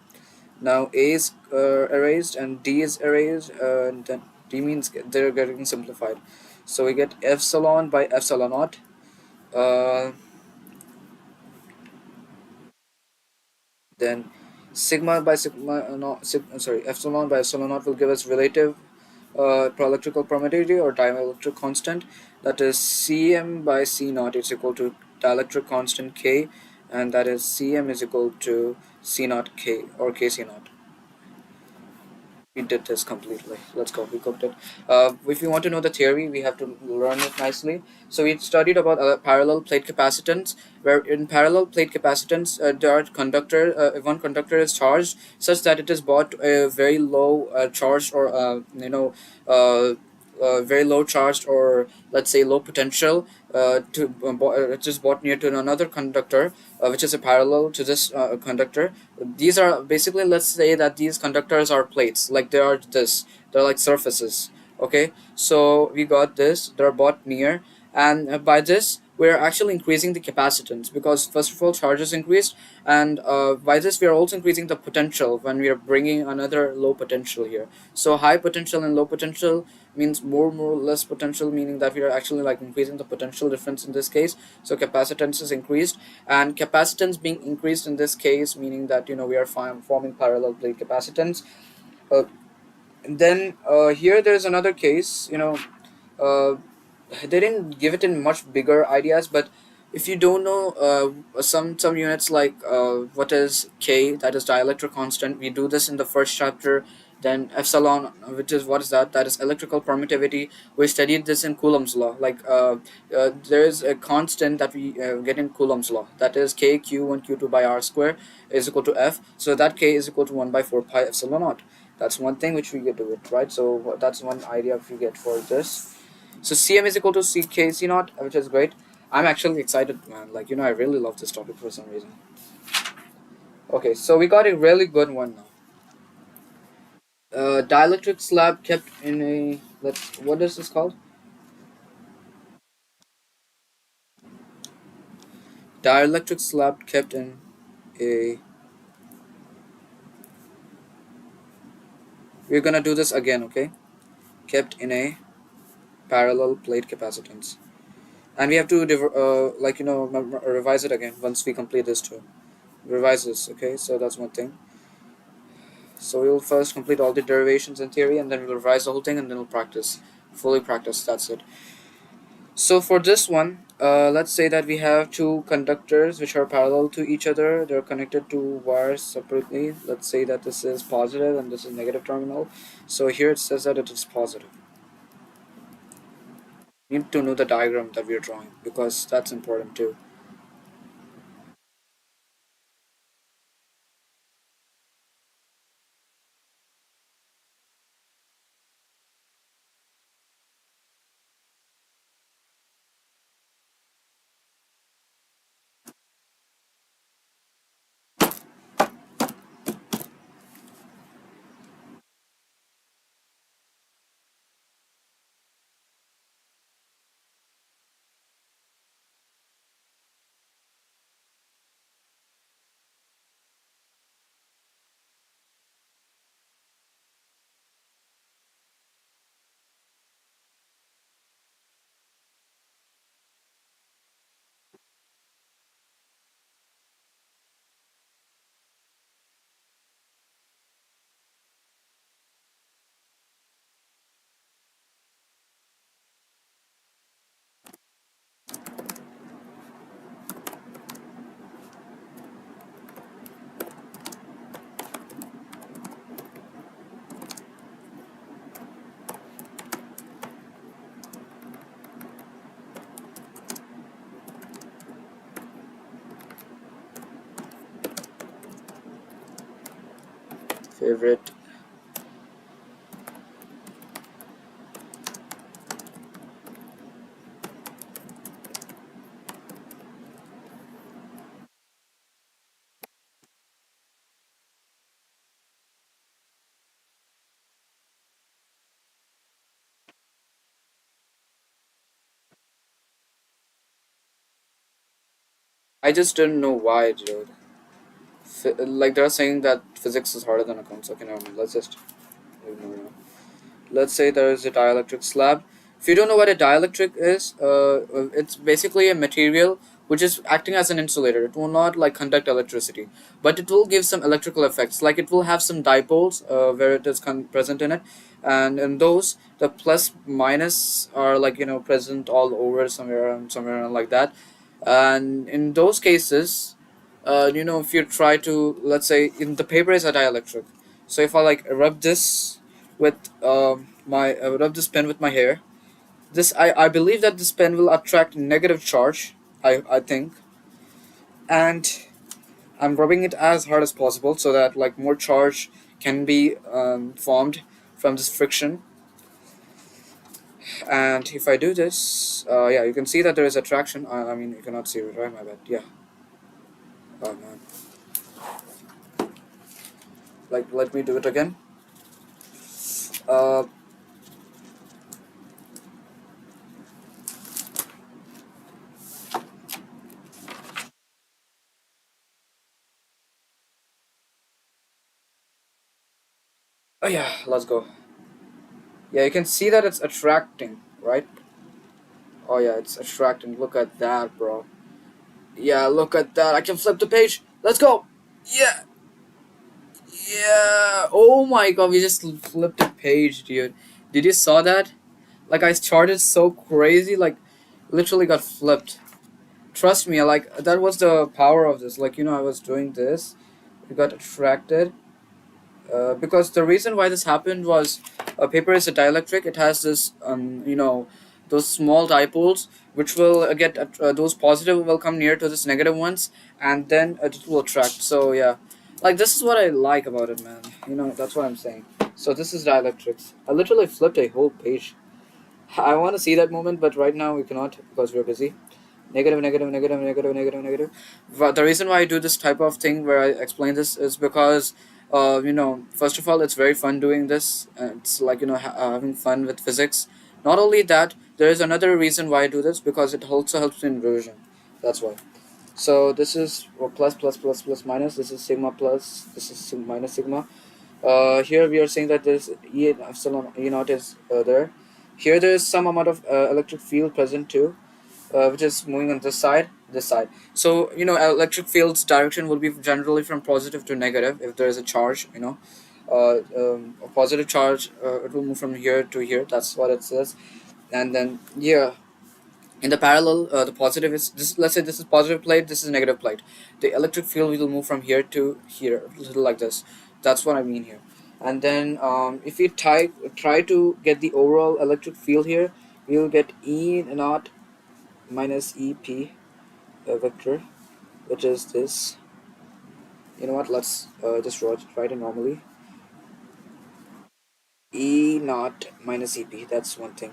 Now A is erased and D is erased, and then D means they're getting simplified. So we get epsilon by epsilon naught. Uh, then sigma by sigma naught, sorry, epsilon by epsilon naught will give us relative electrical permittivity or dielectric constant. That is Cm by C naught is equal to dielectric constant K, and that is Cm is equal to C naught K or Kc naught. We did this completely. Let's go. We cooked it. If you want to know the theory, we have to learn it nicely. So we studied about parallel plate capacitance, where in parallel plate capacitance, there are one conductor is charged such that it is brought a very low charge, or very low charged, or let's say low potential, which is brought near to another conductor, which is a parallel to this conductor. These are basically, let's say that these conductors are plates, like they're like surfaces. Okay, so we got this, they're brought near, and by this we're actually increasing the capacitance, because first of all charge is increased, and by this we are also increasing the potential when we are bringing another low potential here. So high potential and low potential means more less potential, meaning that we are actually like increasing the potential difference in this case. So capacitance is increased, and capacitance being increased in this case, meaning that we are forming parallel plate capacitance. And then here there's another case. Uh, they didn't give it in much bigger ideas, but if you don't know some units, like what is K, that is dielectric constant, we do this in the first chapter. Then epsilon, which is, what is that? That is electrical permittivity. We studied this in Coulomb's law. There is a constant that we get in Coulomb's law, that is K Q1 Q2 by R square is equal to F. So that K is equal to 1 by 4 pi epsilon naught. That's one thing which we get to it, right? So that's one idea we get for this. So Cm is equal to C naught, which is great. I'm actually excited, man. I really love this topic for some reason. Okay, so we got a really good one now. Dielectric slab kept in a, what is this called? Dielectric slab kept in a. We're gonna do this again, okay? Kept in a parallel plate capacitance, and we have to revise it again once we complete this too. Revise this, okay? So that's one thing. So we'll first complete all the derivations in theory, and then we'll revise the whole thing, and then we'll practice, fully practice. That's it. So for this one, let's say that we have two conductors which are parallel to each other. They're connected to wires separately. Let's say that this is positive and this is negative terminal. So here it says that it is positive. You need to know the diagram that we're drawing because that's important too. Favorite. I just didn't know why, dude. Like they're saying that physics is harder than accounts. Okay, never mind. Let's just ignore it. Let's say there is a dielectric slab. If you don't know what a dielectric is, it's basically a material which is acting as an insulator. It will not like conduct electricity, but it will give some electrical effects. Like it will have some dipoles where it is present in it, and in those the plus minus are like present all over somewhere like that. And in those cases, if you try to, let's say in the paper is a dielectric, so if I like rub this with my rub this pen with my hair, this I believe that this pen will attract negative charge. I think, and I'm rubbing it as hard as possible so that like more charge can be formed from this friction. And if I do this, yeah, you can see that there is attraction. I mean, you cannot see it, right? My bad. Yeah. Oh man. Like, let me do it again. Uh, oh yeah, let's go. Yeah, you can see that it's attracting, right? Oh yeah, it's attracting. Look at that, bro. Yeah, look at that. I can flip the page. Let's go. Yeah. Yeah. Oh my god, we just flipped the page, dude. Did you saw that? Like I charted so crazy, like literally got flipped. Trust me, like that was the power of this. Like I was doing this, it got attracted. Because the reason why this happened was paper is a dielectric. It has this those small dipoles which will get those positive will come near to this negative ones, and then it will attract. So yeah, like this is what I like about it, man. That's what I'm saying. So this is dielectrics. I literally flipped a whole page. I want to see that moment, but right now we cannot because we're busy. Negative, negative, negative, negative, negative, negative. But the reason why I do this type of thing where I explain this is because, first of all, it's very fun doing this. It's like having fun with physics. Not only that, there is another reason why I do this because it also helps in revision. That's why. So this is plus plus plus plus minus. This is sigma plus. This is minus sigma. Here we are saying that there's E epsilon E naught is there. Here there is some amount of electric field present too, which is moving on this side. So electric field's direction will be generally from positive to negative if there is a charge. a positive charge, it will move from here to here. That's what it says. And then yeah, in the parallel, the positive is this. Let's say this is positive plate, this is negative plate. The electric field will move from here to here, a little like this. That's what I mean here. And then if we try to get the overall electric field here, we will get E naught minus EP vector, which is this. You know what? Let's just write it normally. E naught minus EP. That's one thing.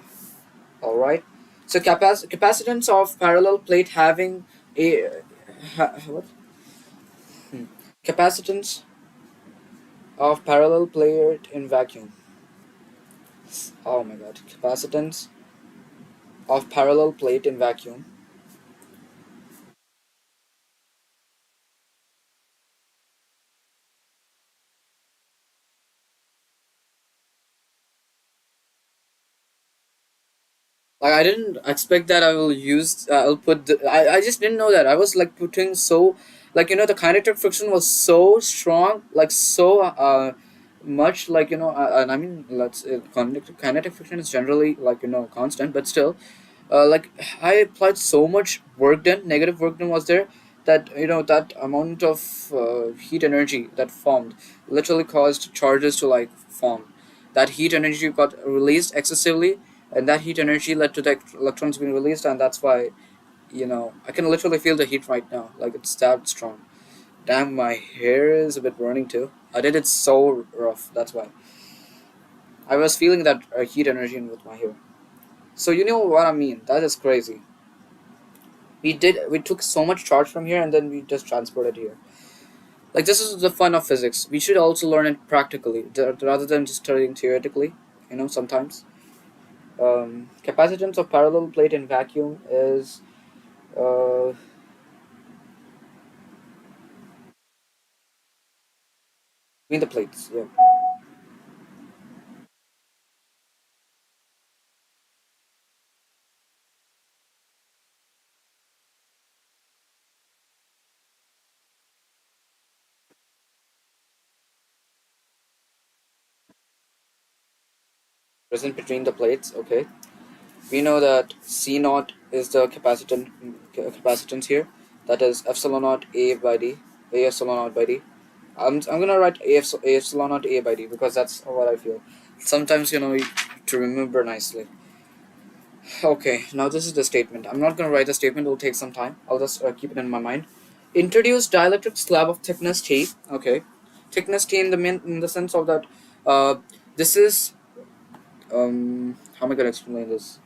All right. So capacitance of parallel plate having a what? Capacitance of parallel plate in vacuum. Oh my god. Capacitance of parallel plate in vacuum. Like I didn't expect that I will use. I'll put. I just didn't know that. I was like putting so, like the kinetic friction was so strong, like so much, like and I mean let's kinetic friction is generally like constant, but still, like I applied so much work done, negative work done was there, that that amount of heat energy that formed literally caused charges to like form. That heat energy got released excessively, and that heat energy led to the electrons being released, and that's why I can literally feel the heat right now, like it's that strong. Damn, my hair is a bit burning too. I did it so rough, that's why I was feeling that heat energy in with my hair. So you know what I mean, that is crazy. We took so much charge from here and then we just transported here. Like this is the fun of physics. We should also learn it practically rather than just studying theoretically, sometimes. Capacitance of parallel plate in vacuum is uh, between the plates. Yeah, present between the plates. Okay, we know that C naught is the capacitance here. That is epsilon naught A by D, A epsilon naught by D. I'm gonna write A epsilon naught A by D because that's what I feel. Sometimes to remember nicely. Okay, now this is the statement. I'm not gonna write the statement. It'll take some time. I'll just keep it in my mind. Introduce dielectric slab of thickness T. Okay, thickness T in the sense of that. This is how am I gonna explain this?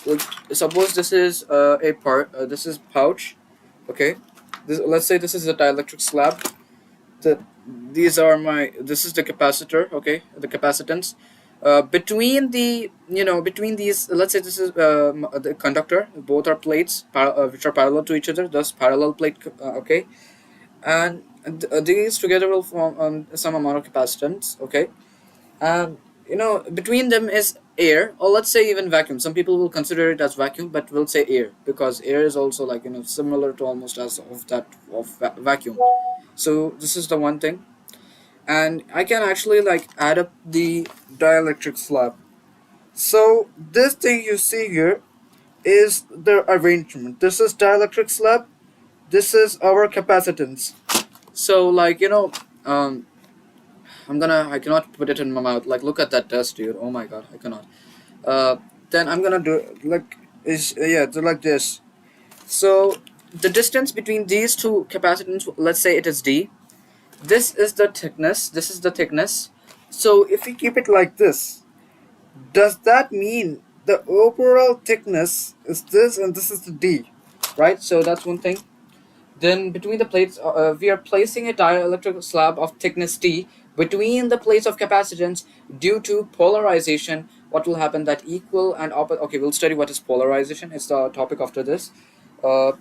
Like, suppose this is a part. This is pouch. Okay, let's say this is a dielectric slab. The these are my this is the capacitor. Okay, the capacitance. Between between these, let's say this is the conductor. Both are plates which are parallel to each other. Thus parallel plate. Okay, and these together will form some amount of capacitance. Okay, and between them is air, or let's say even vacuum. Some people will consider it as vacuum, but will say air because air is also like similar to almost as of that of vacuum. So this is the one thing, and I can actually like add up the dielectric slab. So this thing you see here is the arrangement. This is dielectric slab. This is our capacitance. So like I cannot put it in my mouth. Like look at that dust, dude. Oh my god, I cannot. Uh, then I'm gonna do like is yeah, do like this. So the distance between these two capacitance, let's say it is D. This is the thickness. This is the thickness. So if we keep it like this, does that mean the overall thickness is this and this is the D, right? So that's one thing. Then between the plates, we are placing a dielectric slab of thickness T between the plates of capacitance due to polarization. What will happen that equal and opposite? Okay, we'll study what is polarization. It's the topic after this. Uh,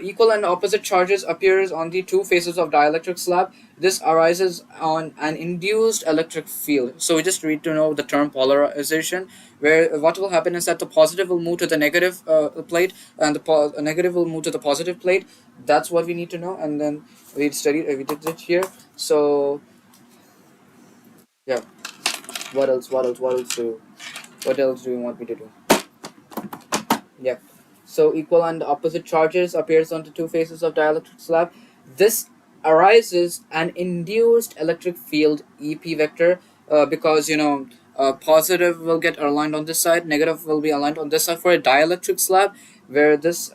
Equal and opposite charges appears on the two faces of dielectric slab. This arises on an induced electric field. So we just need to know the term polarization, where what will happen is that the positive will move to the negative plate, and the negative will move to the positive plate. That's what we need to know, and then we did it here. So Yeah. What else? What else do you want me to do? Yeah. So equal and opposite charges appears on the two faces of dielectric slab. This arises an induced electric field EP vector, because positive will get aligned on this side, negative will be aligned on this side for a dielectric slab, where this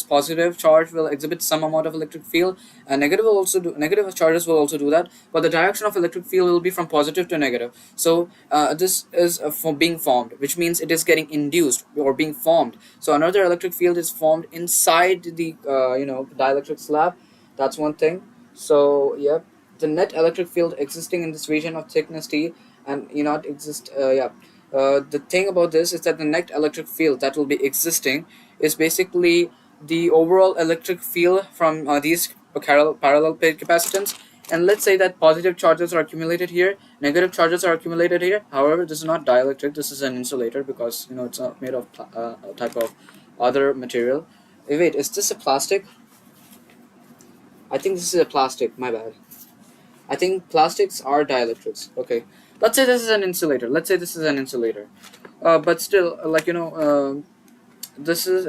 positive charge will exhibit some amount of electric field, and negative charges will also do that, but the direction of electric field will be from positive to negative. So this is for being formed, which means it is getting induced or being formed. So another electric field is formed inside the dielectric slab. That's one thing. So yeah, the net electric field existing in this region of thickness T and E not exist. The thing about this is that the net electric field that will be existing is basically the overall electric field from these parallel plate capacitance. And let's say that positive charges are accumulated here, negative charges are accumulated here. However, this is not dielectric, this is an insulator, because it's not made of a type of other material. Wait, is this a plastic? I think this is a plastic, my bad. I think plastics are dielectrics. Okay, let's say this is an insulator. But still, this is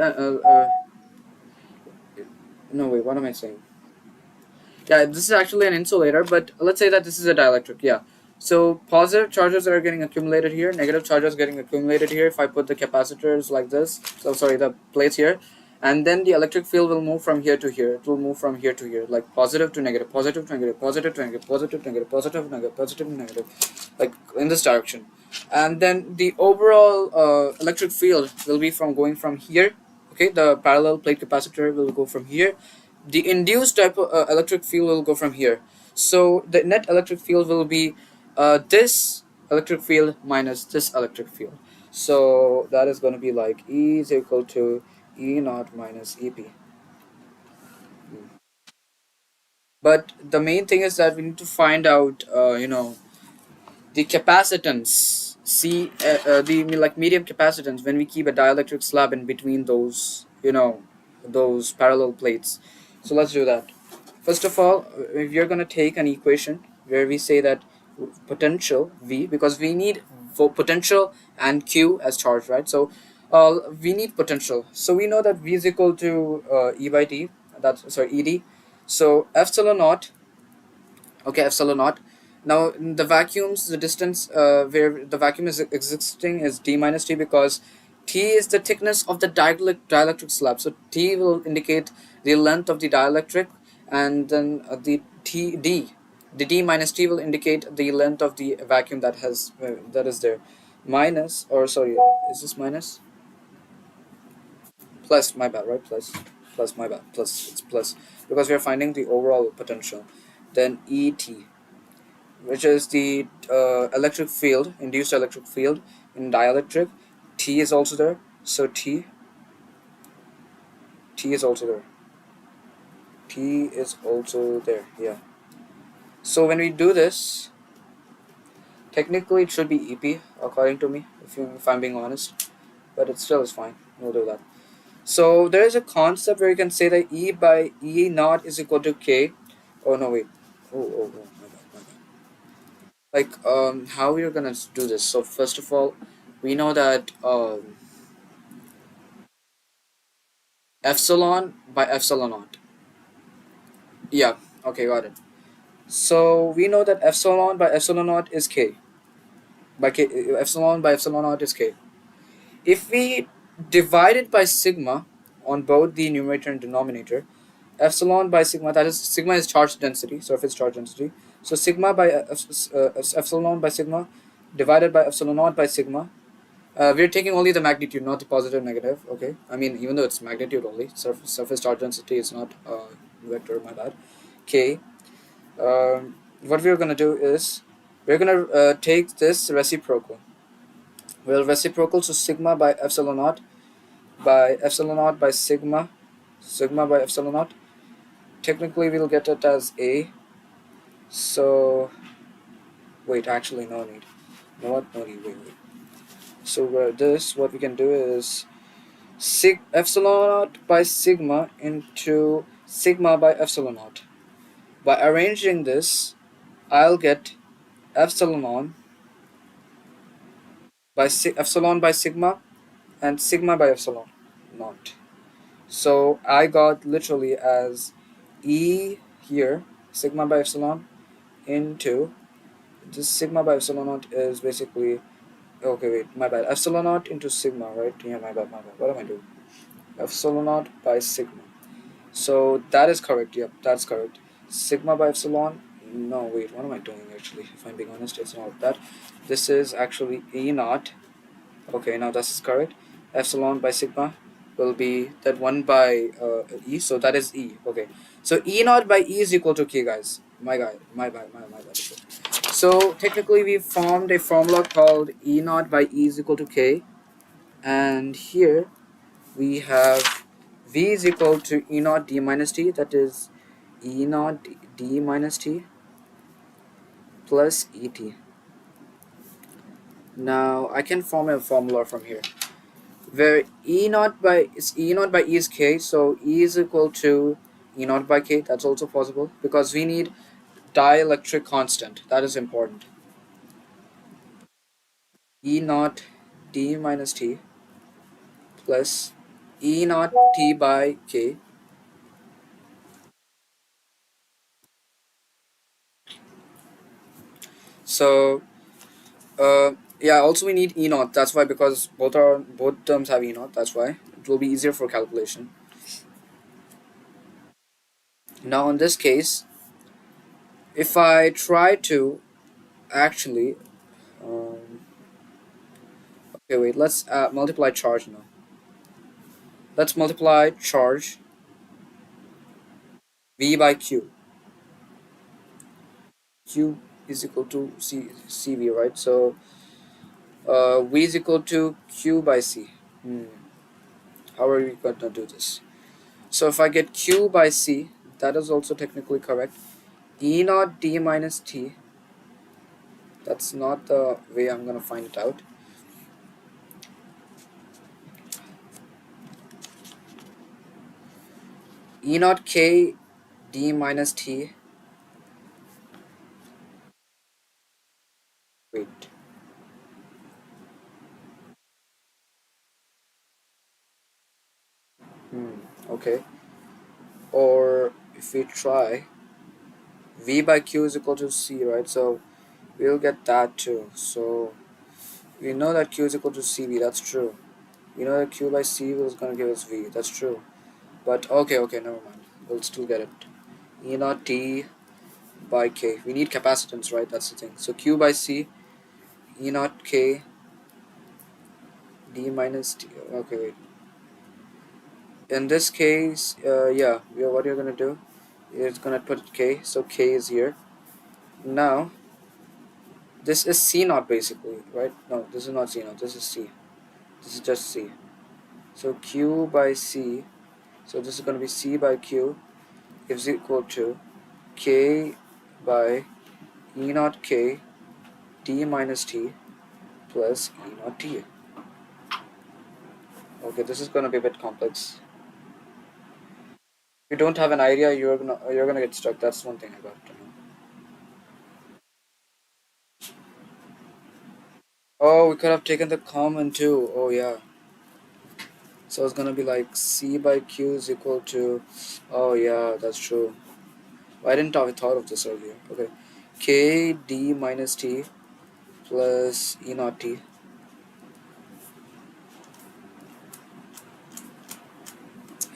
no, wait, what am I saying? Yeah, this is actually an insulator, but let's say that this is a dielectric. Yeah. So positive charges are getting accumulated here, negative charges getting accumulated here. If I put the capacitors like this, so sorry, the plates here, and then the electric field will move from here to here. It will move from here to here, like positive to negative, positive to negative, positive to negative, positive to negative, positive to negative, positive to negative, like in this direction. And then the overall electric field will be from going from here. Okay, the parallel plate capacitor will go from here. The induced type of electric field will go from here. So the net electric field will be this electric field minus this electric field. So that is going to be like E is equal to E naught minus EP. But the main thing is that we need to find out, the capacitance. See, the like medium capacitance when we keep a dielectric slab in between those, those parallel plates. So let's do that. First of all, if you're gonna take an equation where we say that potential V, because we need for potential and Q as charge, right? So we need potential. So we know that V is equal to E by T. That's sorry, ED. So epsilon naught. Okay, epsilon naught. Now in the vacuums, the distance where the vacuum is existing is D minus T, because T is the thickness of the dielectric slab. So T will indicate the length of the dielectric, and then the D minus T will indicate the length of the vacuum that is there. Minus, or sorry, is this minus? Plus, my bad, right? Plus, my bad. Plus, it's plus, because we are finding the overall potential. Then ET, which is the electric field, induced electric field in dielectric. T is also there, so T is also there. T is also there, yeah. So when we do this, technically it should be EP according to me, if I'm being honest, but it still is fine. We'll do that. So there is a concept where you can say that E by E naught is equal to K. Oh no, wait. Oh, my bad. Like how we are gonna do this? So first of all, we know that epsilon by epsilon naught. Yeah. Okay, got it. So we know that epsilon by epsilon naught is K. Epsilon by epsilon naught is K. If we divide it by sigma on both the numerator and denominator, epsilon by sigma, that is, sigma is charge density, surface charge density. So sigma by epsilon by sigma divided by epsilon naught by sigma. We're taking only the magnitude, not the positive negative. Okay, I mean, even though it's magnitude only, surface charge density is not vector. My bad. K. What we're gonna do is we're gonna take this reciprocal. Well, reciprocal, so sigma by epsilon naught by sigma by epsilon naught. Technically, we'll get it as A. So wait, actually, no need. No, what? No need. Wait. So what we can do is epsilon naught by sigma into sigma by epsilon naught. By arranging this, I'll get epsilon by epsilon by sigma and sigma by epsilon naught. So I got literally as E here, sigma by epsilon into this sigma by epsilon naught is basically, okay, wait, my bad, epsilon naught into sigma, right? Yeah, my bad, what am I doing? Epsilon naught by sigma. So that is correct, yep, that's correct. Sigma by epsilon, no, wait, what am I doing actually? If I'm being honest, it's not that. This is actually E naught. Okay, now this is correct. Epsilon by sigma will be that 1 by E, so that is E. Okay, so E naught by E is equal to K, guys. My bad. Okay. So technically we formed a formula called E naught by E is equal to K, and here we have V is equal to E naught D minus T, that is E naught D minus T plus ET. Now I can form a formula from here where E naught by E is K, so E is equal to E naught by K. That's also possible because we need dielectric constant. That is important. E naught D minus T plus E naught T by K. So yeah, also we need E naught. That's why, because both terms have E naught. That's why it will be easier for calculation. Now in this case, if I try to actually okay, wait, let's multiply charge now. Let's multiply charge V by Q. Q is equal to CV, right? So V is equal to Q by C. How are we going to do this? So if I get Q by C, that is also technically correct. E naught D minus T. That's not the way I'm going to find it out. E naught K D minus T. Wait. Okay. Or if we try, V by Q is equal to C, right? So we'll get that too. So we know that Q is equal to CV, that's true. We know that Q by C is going to give us V, that's true. But okay, never mind. We'll still get it. E naught T by K. We need capacitance, right? That's the thing. So Q by C, E naught K, D minus T. Okay, wait. In this case, yeah, what you're going to do is going to put K. So K is here. Now, this is C naught basically, right? No, this is not C naught. This is C. This is just C. So Q by C. So this is going to be C by Q is equal to K by E naught K D minus T plus E naught T. Okay, this is going to be a bit complex. If you don't have an idea, you're gonna get stuck. That's one thing I got to know. Oh, we could have taken the common too. Oh yeah. So it's gonna be like C by Q is equal to. Oh yeah, that's true. Why didn't I thought of this earlier? Okay, K D minus T plus E naught T.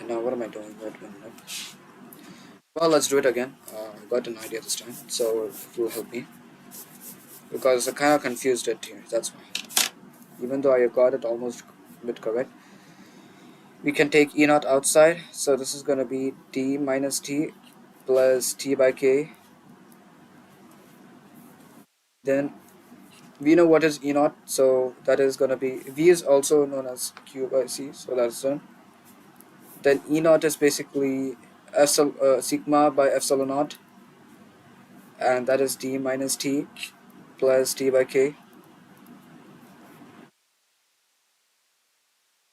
And now what am I doing? Wait a minute. Well, let's do it again. I got an idea this time, so it will help me because I kind of confused it here. That's why. Even though I got it almost a bit correct, we can take E naught outside. So this is gonna be D minus T plus T by K. Then we know what is E naught, so that is gonna be V is also known as Q by C. So that's done. Then E naught is basically sigma by epsilon naught, and that is D minus T plus T by K.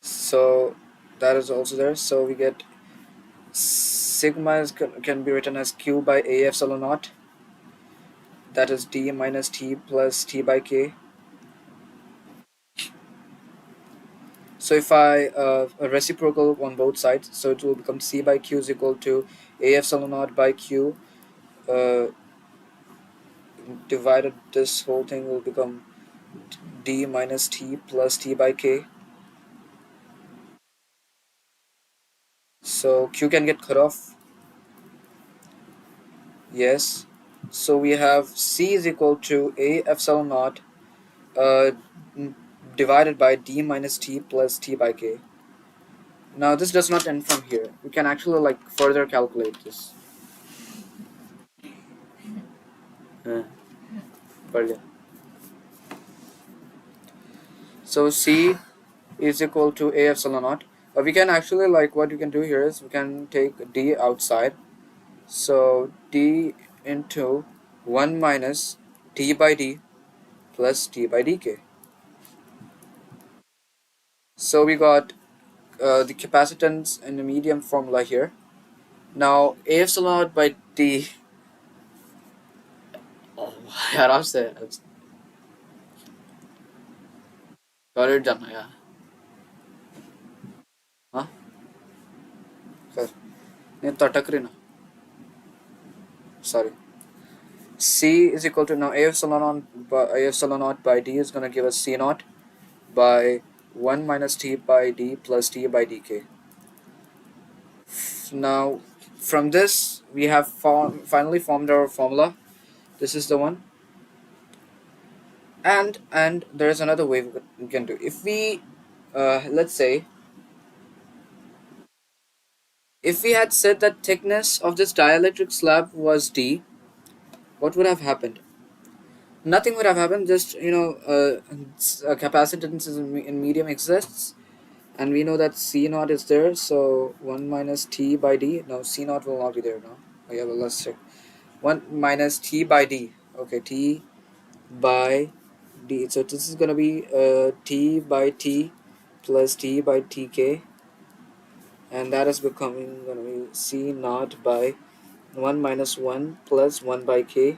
So that is also there. So we get sigma can be written as Q by A epsilon naught that is d minus t plus t by k. So if I a reciprocal on both sides, so it will become c by q is equal to a epsilon naught by q, uh, divided this whole thing will become d minus t plus t by k. So q can get cut off. Yes. So we have c is equal to a epsilon naught uh, divided by d minus t plus t by k. Now this does not end from here. We can actually like further calculate this. Brilliant. So c is equal to a epsilon naught. We can actually like what we can do here is we can take d outside. So d into 1 minus t by d plus t by dk. So we got the capacitance in the medium formula here. Now a epsilon naught by d. Oh, आराम से toilet जाना है यार. हाँ खैर नहीं तटक रही ना. Sorry. C is equal to now a epsilon naught by d is gonna give us c naught by 1 minus t by d plus t by dk. Now from this we have finally formed our formula. This is the one. And there is another way we can do. If we let's say if we had said that thickness of this dielectric slab was d, what would have happened? Nothing would have happened. Just capacitance in medium exists, and we know that c naught is there. So 1 minus t by d. No, c naught will not be there now. Oh, yeah, well, let's check. 1 minus t by d. Okay, t by d. So this is gonna be t by t plus t by tk, and that is becoming gonna be c naught by 1 minus 1 plus 1 by k.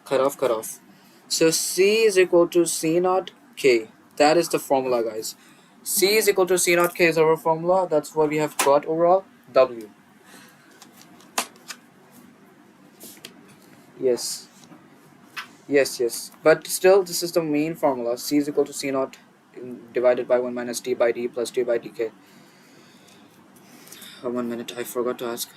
Cut off. So c is equal to c naught k. That is the formula, guys. C is equal to c naught k is our formula. That's what we have got overall. W. Yes. Yes. But still, this is the main formula. C is equal to c naught divided by 1 minus t by d plus t by dk. 1 minute, I forgot to ask.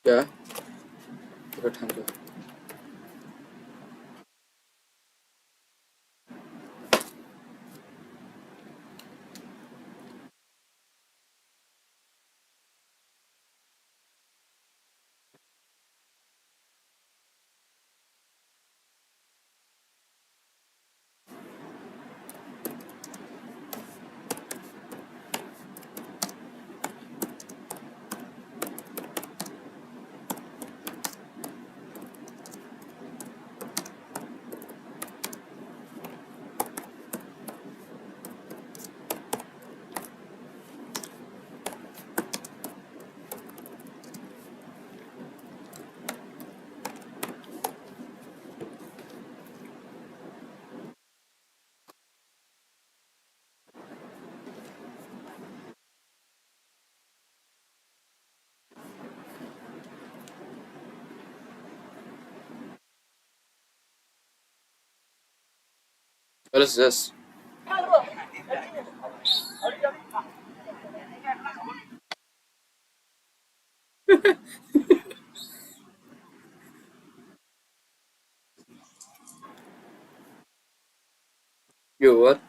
Yeah. Okay, thank you. What is this? You what?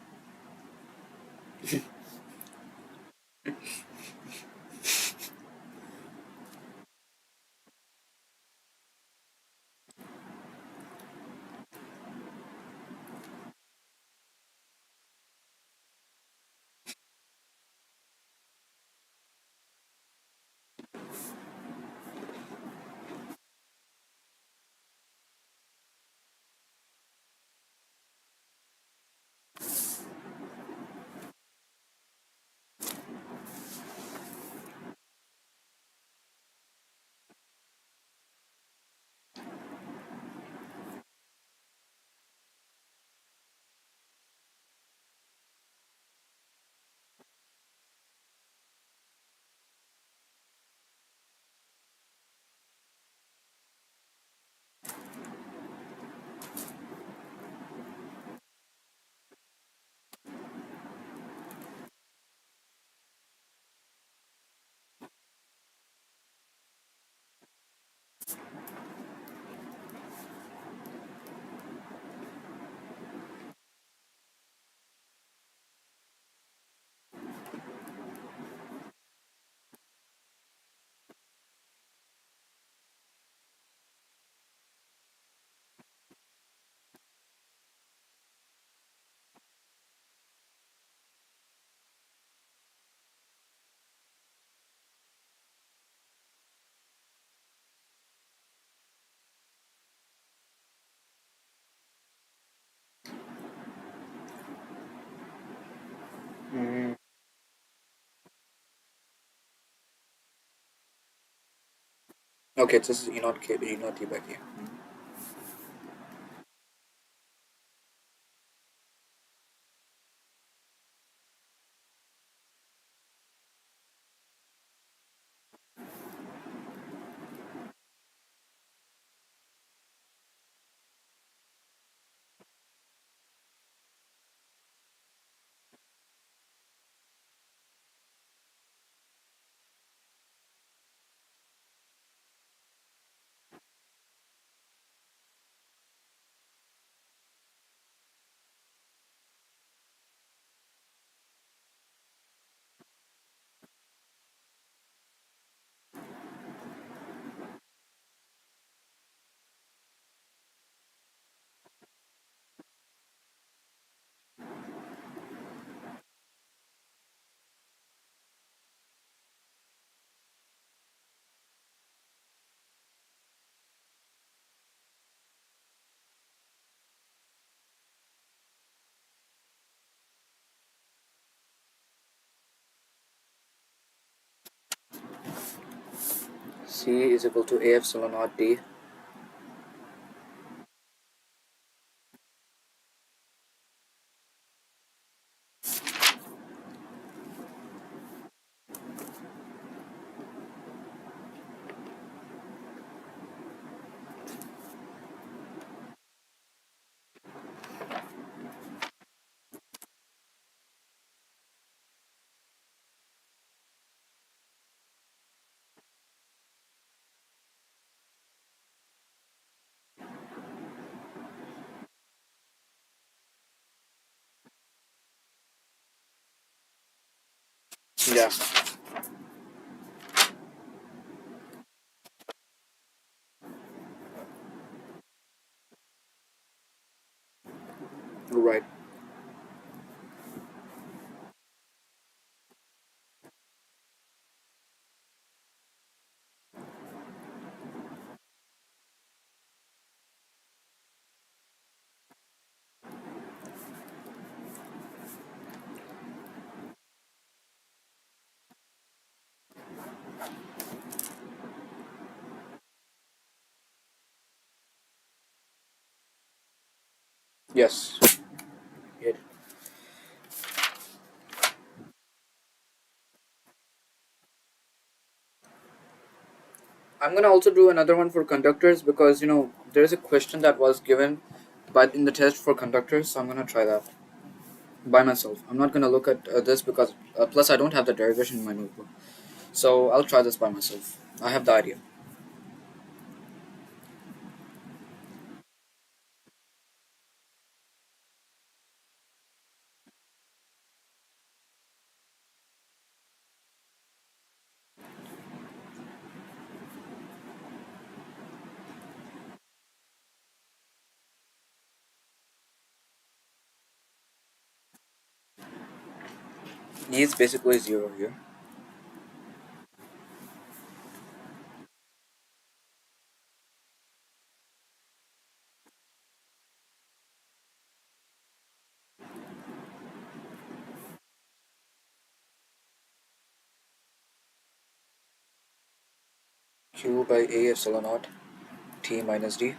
Mm. Okay, this is Enoch K. Enoch Tibaki. C is equal to A epsilon naught D. Yeah, right. Yes. It. I'm gonna also do another one for conductors because there's a question that was given, but in the test for conductors, so I'm gonna try that by myself. I'm not gonna look at this because plus I don't have the derivation in my notebook, so I'll try this by myself. I have the idea. E is basically 0 here. Q by A epsilon naught T minus D.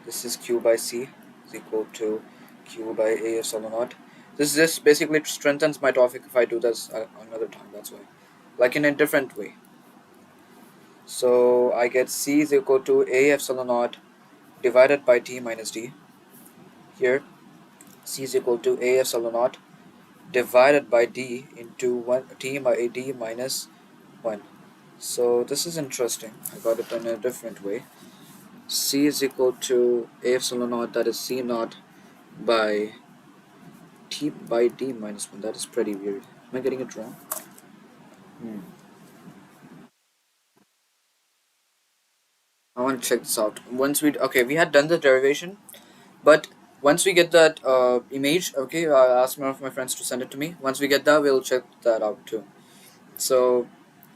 This is Q by C is equal to Q by A epsilon naught. This basically strengthens my topic if I do this another time, that's why. Like in a different way. So I get C is equal to A epsilon naught divided by T minus D. Here C is equal to A epsilon naught divided by D into 1 T by D minus 1. So this is interesting. I got it in a different way. C is equal to A epsilon naught, that is C naught by T by D minus 1. That is pretty weird. Am I getting it wrong? I want to check this out. Okay, we had done the derivation, but once we get that image, okay, I'll ask one of my friends to send it to me. Once we get that, we'll check that out too. So,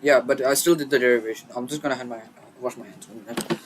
yeah, but I still did the derivation. I'm just gonna wash my hands 1 minute.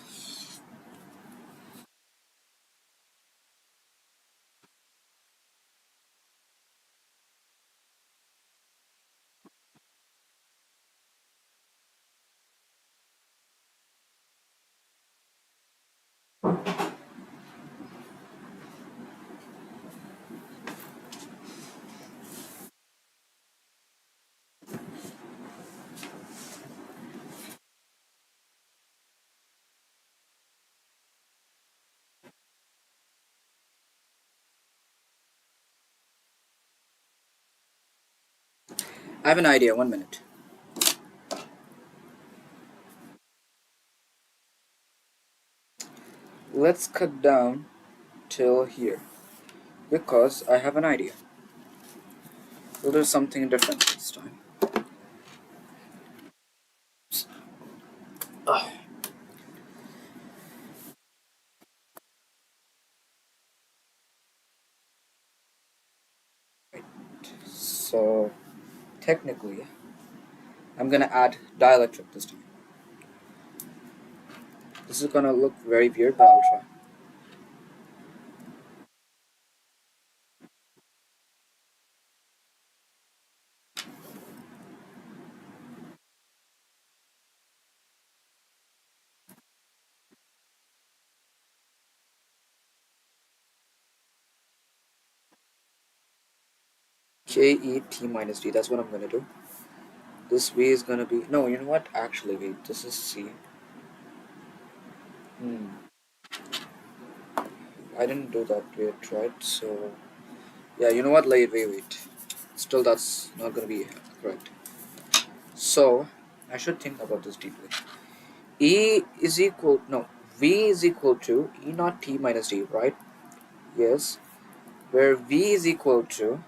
I have an idea. 1 minute. Let's cut down till here because I have an idea. We'll do something different this time. Ugh. So technically, I'm gonna add dielectric this time. This is gonna look very weird, but I'll try. KET minus D. That's what I'm gonna do. This V is gonna be no. You know what? Actually, wait. This is C. I didn't do that yet, right? So yeah. You know what? Wait. Still, that's not gonna be correct. So I should think about this deeply. E is equal no. V is equal to E naught T minus D, right? Yes. Where V is equal to.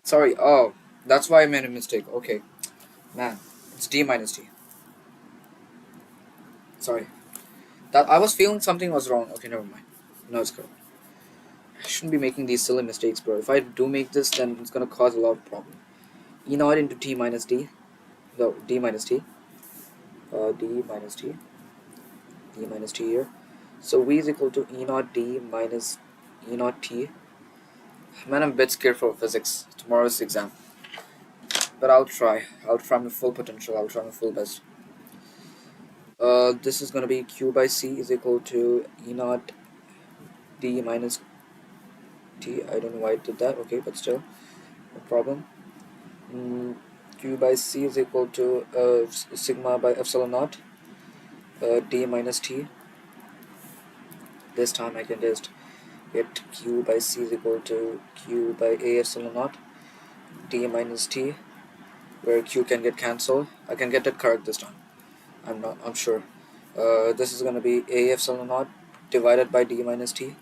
Sorry. Oh, that's why I made a mistake. Okay, man. It's D minus D. Sorry. That I was feeling something was wrong. Okay, never mind. No, it's correct. I shouldn't be making these silly mistakes, bro. If I do make this, then it's gonna cause a lot of problem. E naught into T minus D. No, D minus T. D minus T. D minus T here. So V is equal to E naught D minus E naught T. Man, I'm a bit scared for physics. Tomorrow's exam. But I'll try. I'll try my full potential. I'll try my full best. This is gonna be Q by C is equal to E naught D minus T. I don't know why I did that. Okay, but still, no problem. Q by C is equal to sigma by epsilon naught D minus T. This time I can just get Q by C is equal to Q by A epsilon naught D minus T, where Q can get cancelled. I can get it correct this time. I'm sure. This is gonna be A epsilon naught divided by D minus T,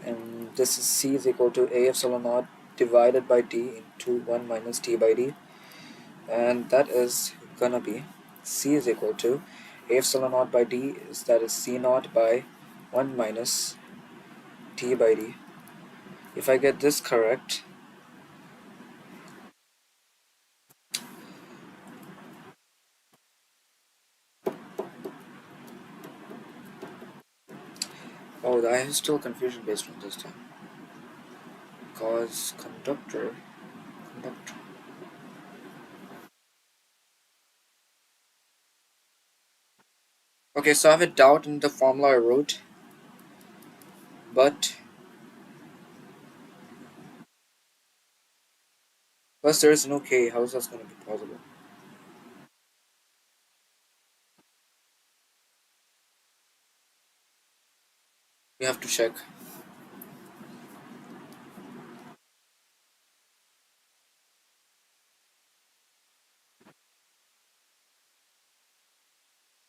and this is C is equal to A epsilon naught divided by D into 1 minus T by D, and that is gonna be C is equal to A epsilon naught by D, that is C naught by 1 minus T by D. If I get this correct, Oh, I have still confusion based on this time. Cause conductor. Okay, so I have a doubt in the formula I wrote, but plus there is no K. How is that going to be possible? We have to check.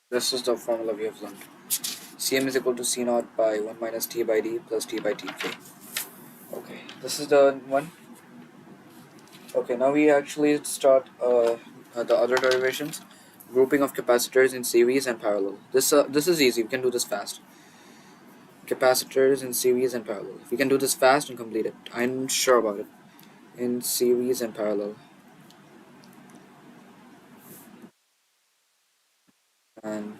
This is the formula we have learned. Cm is equal to C naught by 1 minus T by D plus T by Tk. Okay, this is the one. Okay, now we actually start the other derivations. Grouping of capacitors in series and parallel. This is easy. We can do this fast. Capacitors in series and parallel. We can do this fast and complete it. I'm sure about it. In series and parallel. And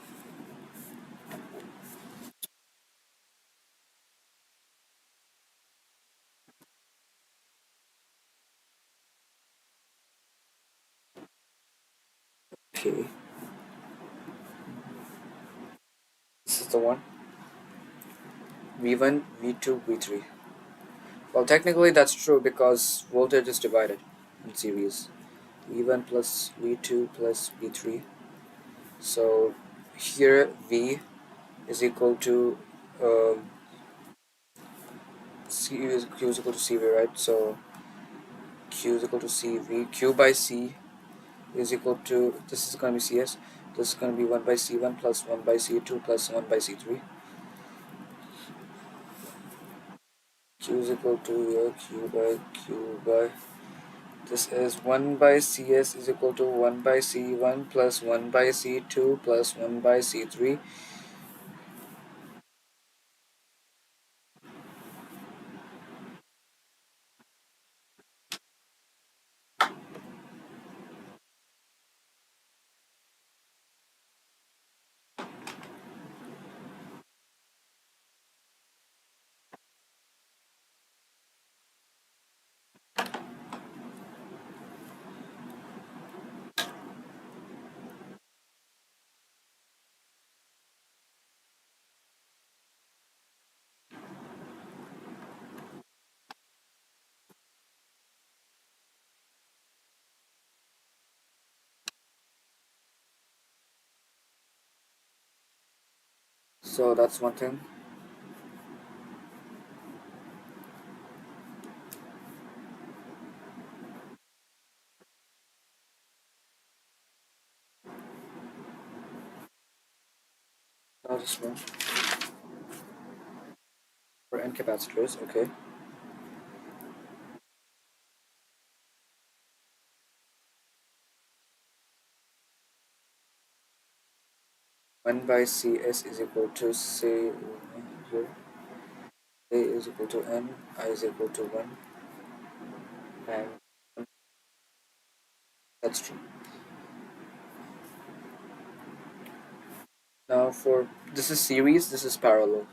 okay, this is the one. V1, V2, V3. Well, technically that's true because voltage is divided in series. V1 plus V2 plus V3. So here V is equal to Q is equal to CV, right? So Q is equal to CV. Q by C is equal to, this is going to be CS. This is going to be 1 by C1 plus 1 by C2 plus 1 by C3. Q is equal to Q by this is 1 by CS is equal to 1 by C1 plus 1 by C2 plus 1 by C3. So that's one thing. Now this one for N capacitors, okay. 1 by CS is equal to say here A is equal to N, I is equal to 1, and that's true. Now for this is series, this is parallel.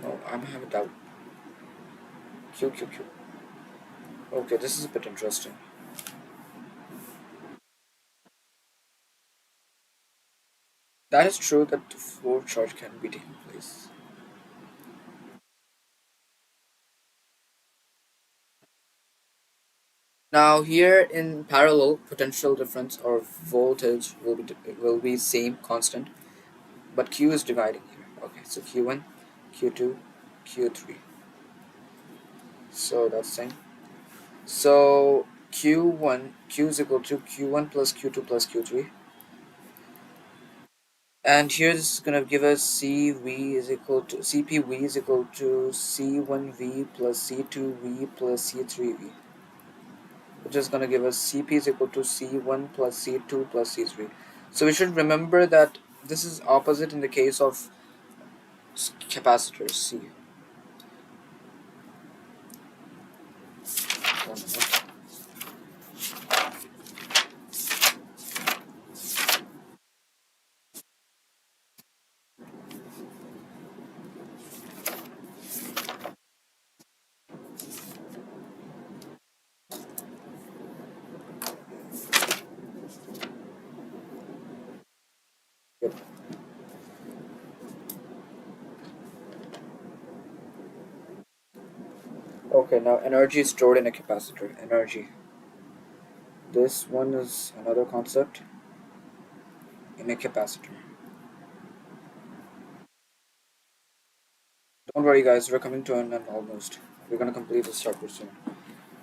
Oh, I'm having a doubt. Q. Okay, this is a bit interesting. That is true that the floor charge can be taking place. Now here in parallel, potential difference or voltage will be same constant, but Q is dividing here. Okay, so Q1, Q2, Q3. So that's same. So Q is equal to Q1 plus Q2 plus Q3. And here this is gonna give us CV is equal to CPV is equal to C1V plus C2V plus C3V, which is gonna give us CP is equal to C1 plus C2 plus C3. So we should remember that this is opposite in the case of capacitors C. 1 minute. Okay, now energy is stored in a capacitor. Energy. This one is another concept in a capacitor. Don't worry, guys, we're coming to an end almost. We're gonna complete this chapter soon.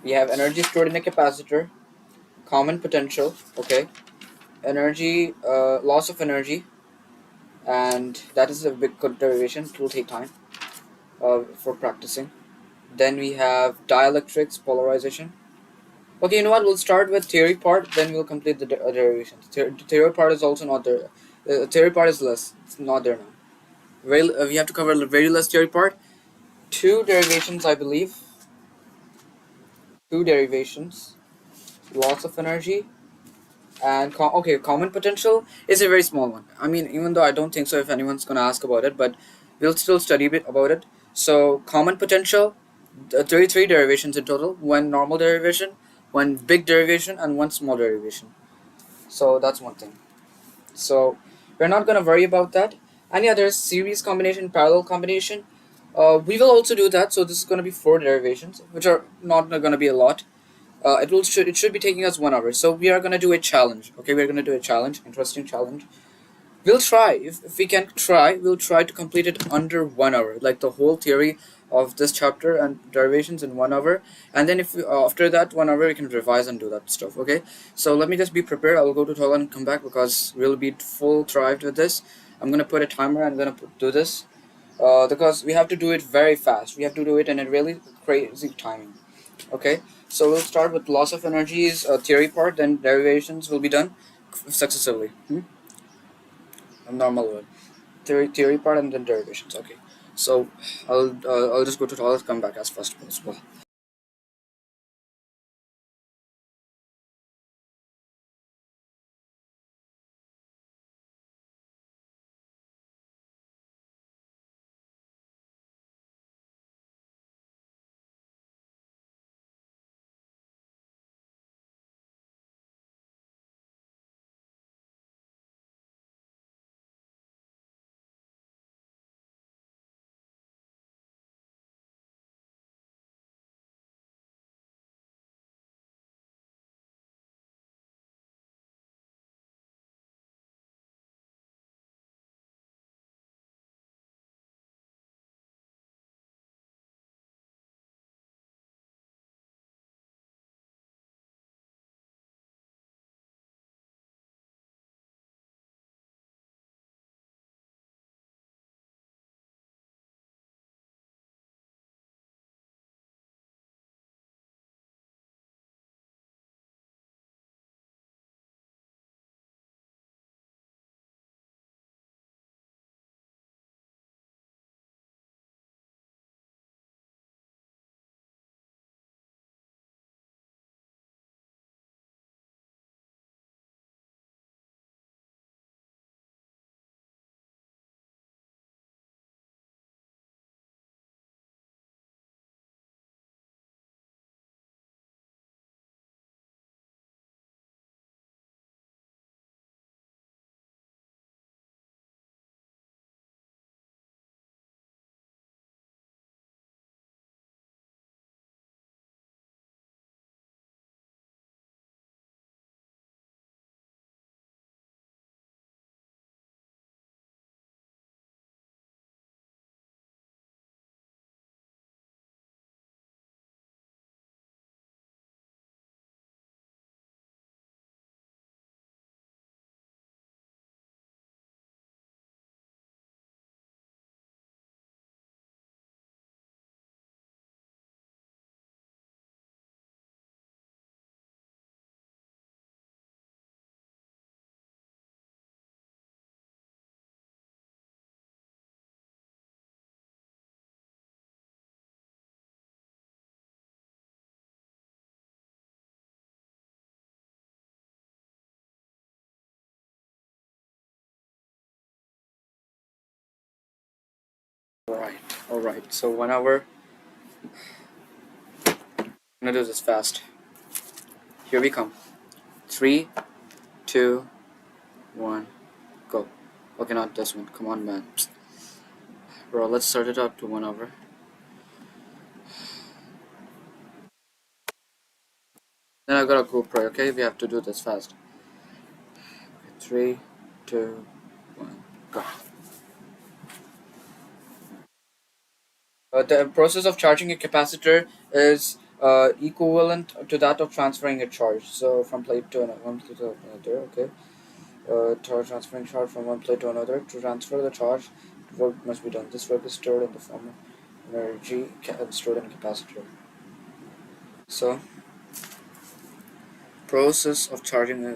We have energy stored in a capacitor, common potential, okay, energy, loss of energy, and that is a big good derivation. It will take time for practicing. Then we have dielectrics, polarization. Okay, you know what? We'll start with theory part, then we'll complete the derivations. Theory part is also not there. Theory part is less. It's not there now. We have to cover very less theory part. Two derivations, I believe. Two derivations. Loss of energy and okay, common potential is a very small one. I mean, even though I don't think so if anyone's gonna ask about it, but we'll still study a bit about it. So common potential, 33 derivations in total. One normal derivation, one big derivation, and one small derivation. So that's one thing. So we're not gonna worry about that. Any other series combination, parallel combination, we will also do that. So this is gonna be four derivations, which are not gonna be a lot. It should be taking us 1 hour. So we are gonna do a challenge. Okay, we're gonna do a challenge, interesting challenge. We'll try if we can try. We'll try to complete it under 1 hour, like the whole theory of this chapter and derivations in 1 hour. And then if we, after that 1 hour we can revise and do that stuff. Okay. So let me just be prepared. I'll go to toilet and come back because we'll be full thrived with this. I'm gonna put a timer. I'm gonna do this because we have to do it very fast. We have to do it in a really crazy timing. Okay, so we'll start with loss of energies theory part, then derivations will be done successively. A normal one. Theory part and then derivations. Okay, so I'll just go to toilet, come back as fast as possible. All right. So 1 hour. I'm gonna do this fast. Here we come. 3, 2, 1, go. Okay, not this one. Come on, man. Bro, let's start it up to 1 hour. Then I got a GoPro, okay? We have to do this fast. Three, two, one, go. The process of charging a capacitor is equivalent to that of transferring a charge. So from plate to another, one plate to another, okay? Transferring charge from one plate to another. To transfer the charge, work must be done. This work is stored in the form of energy stored in a capacitor. So, process of charging a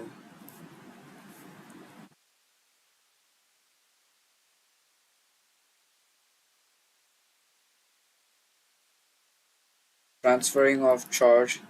transferring of charge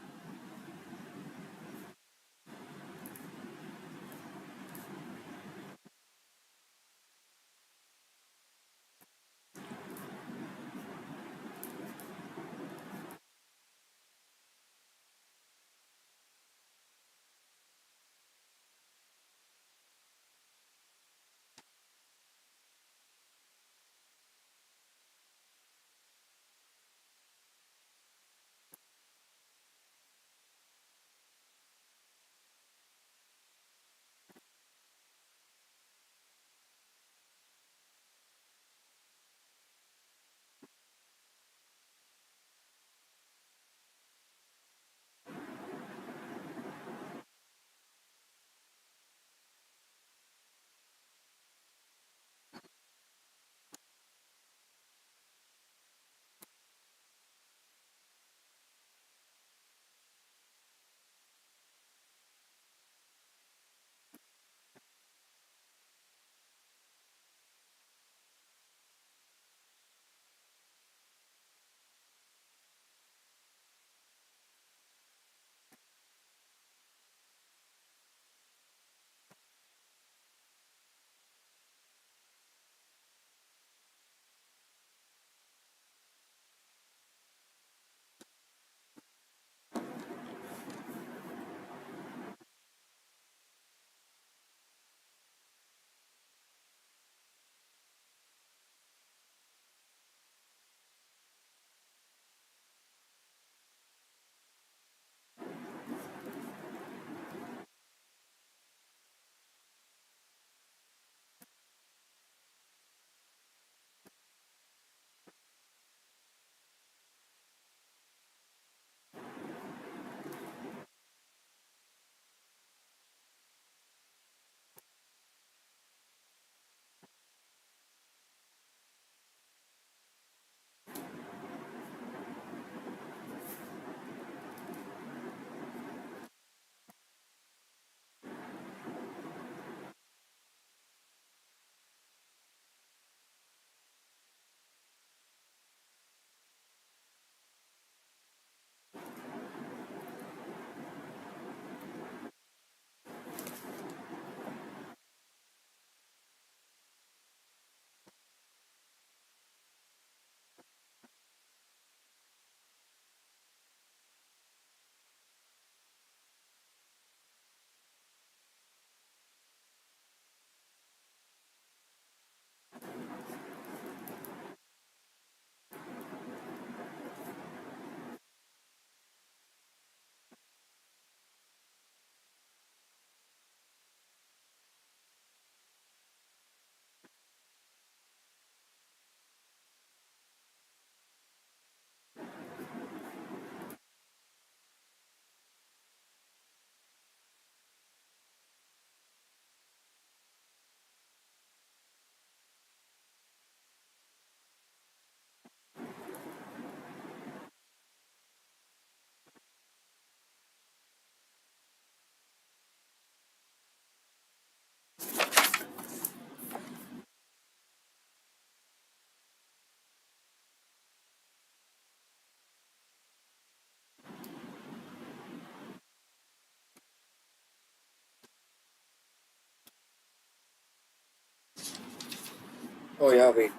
Oh yeah, wait.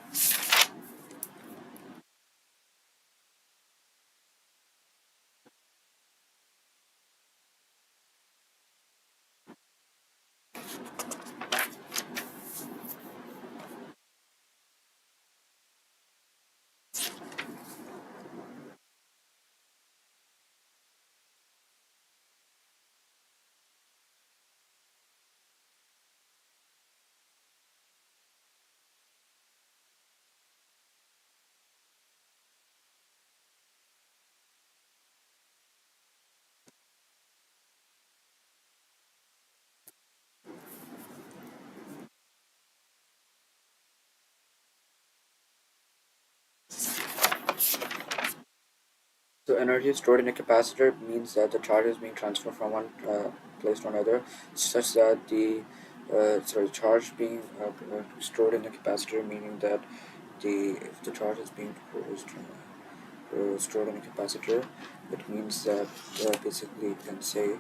So energy stored in a capacitor means that the charge is being transferred from one place to another, such that the charge being stored in a capacitor, meaning that the if the charge is being stored in a capacitor, it means that basically you can say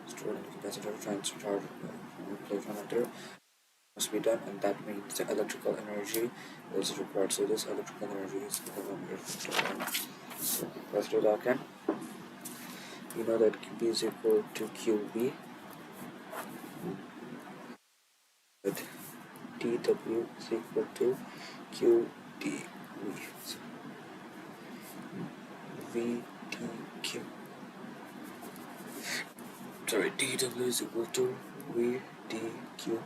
stored in a capacitor transfer charge from one place to another must be done, and that means the electrical energy is required. So this electrical energy is given. So let's do that again. We know that P is equal to QV, but dW is equal to QdV. So VdQ. Sorry, dW is equal to VdQ.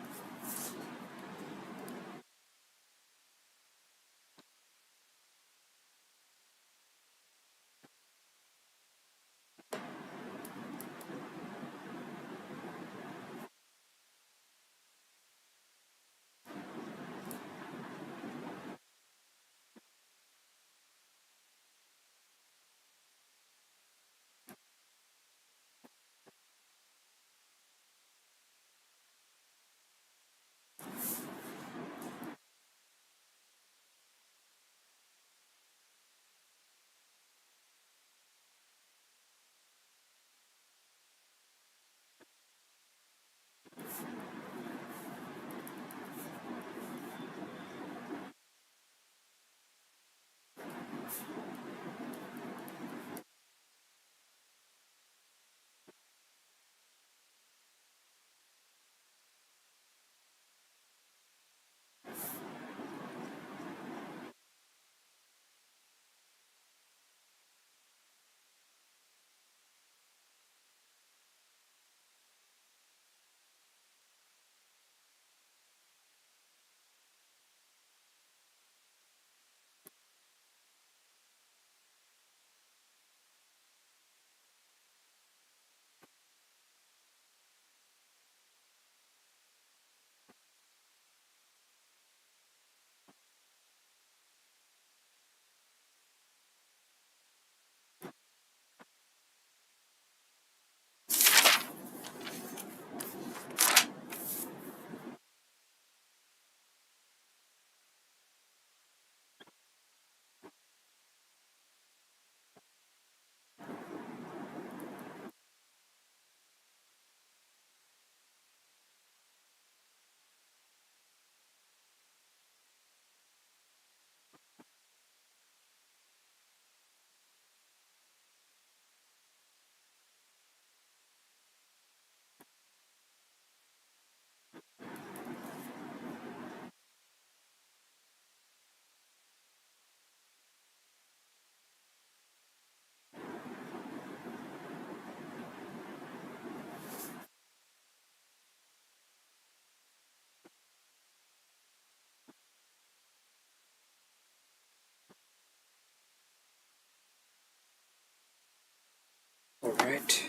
Alright.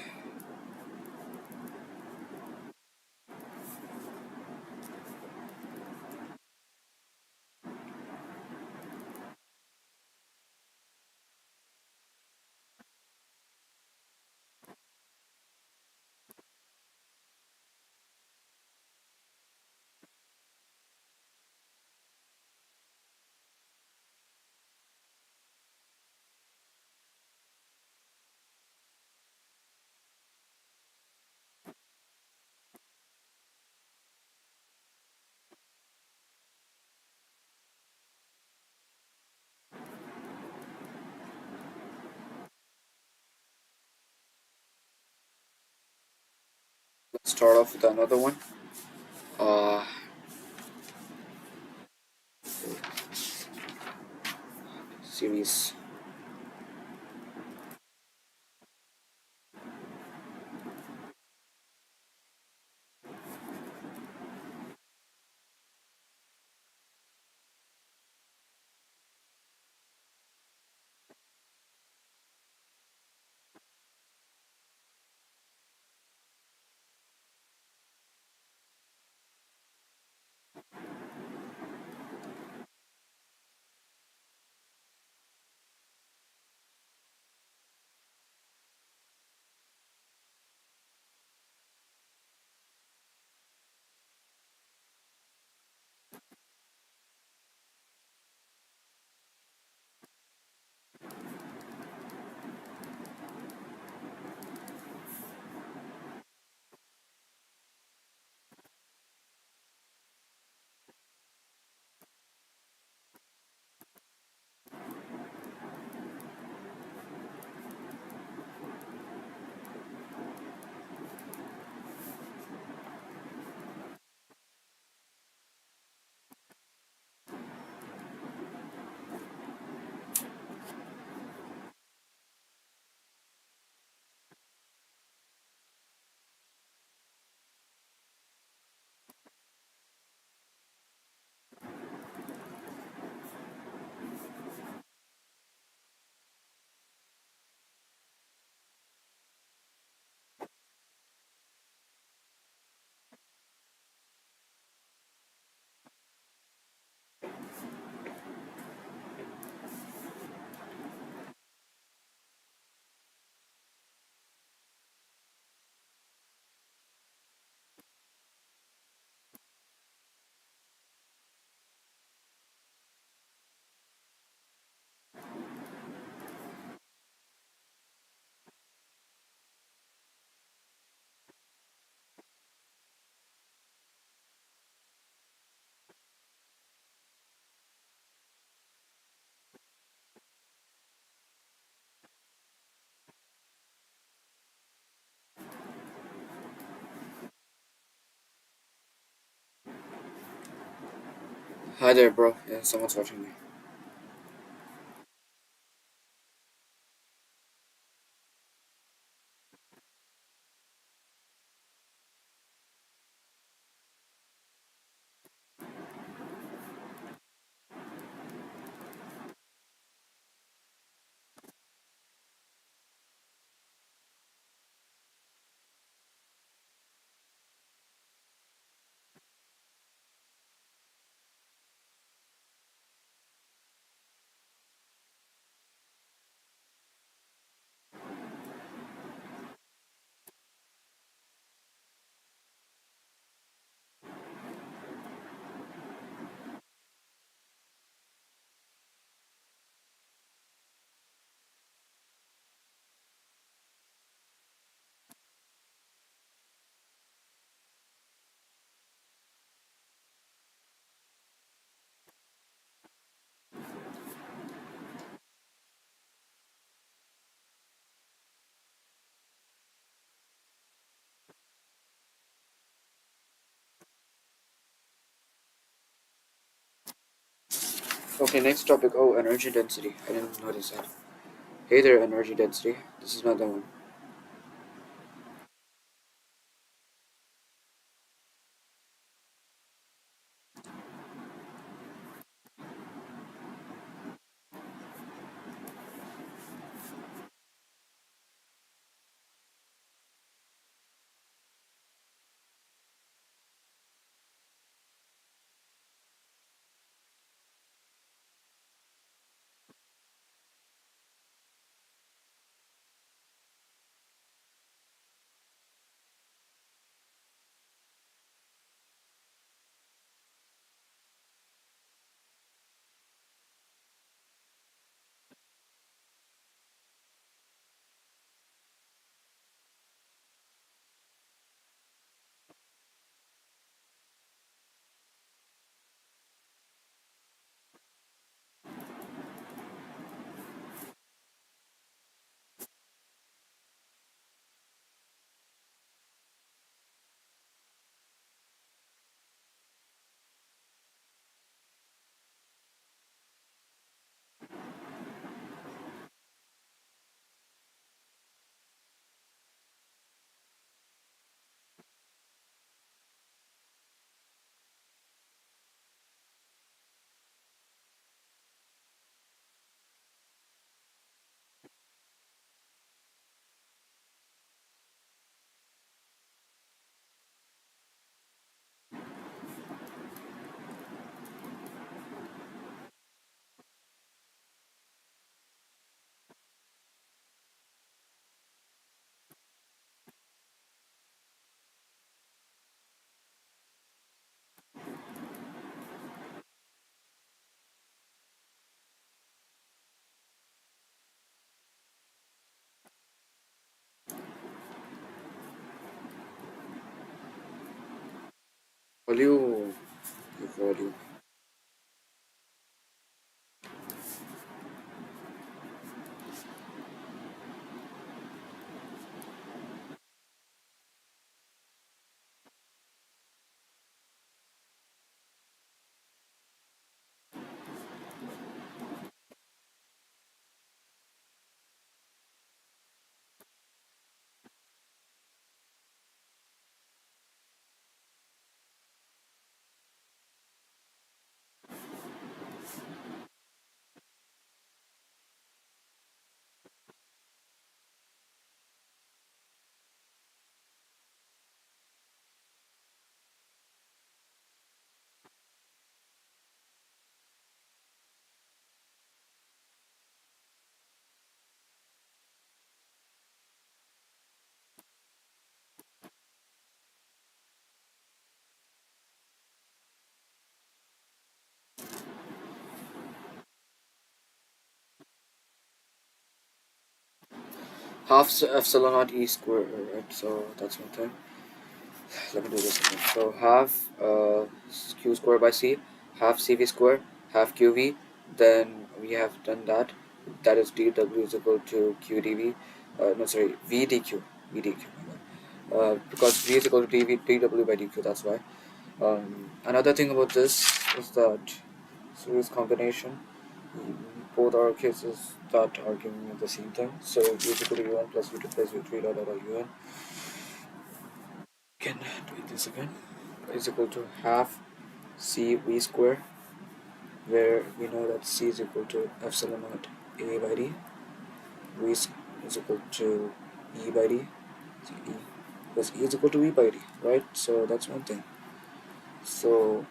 Let's start off with another one. Uh, Series. Hi there, bro. Yeah, someone's watching me. Okay, next topic. Oh, energy density. I didn't notice that. Hey there, energy density. This is another one. Volume. Volume. Half epsilon naught e squared, right? So that's one thing. Let me do this again. So half q squared by c, half cv squared, half qv. Then we have done that. That is dw is equal to q dv. No, sorry, v dq. V dq. Because v is equal to dv, dw by dq. That's why. Another thing about this is that series combination. Both are cases that are giving me the same thing. So u is equal to u1 plus u2 plus u3 dot dot dot un. Can do this again. Is equal to half c v square, where we know that c is equal to epsilon naught a by d. V is equal to e by d. So e plus e is equal to v by d, right? So that's one thing. So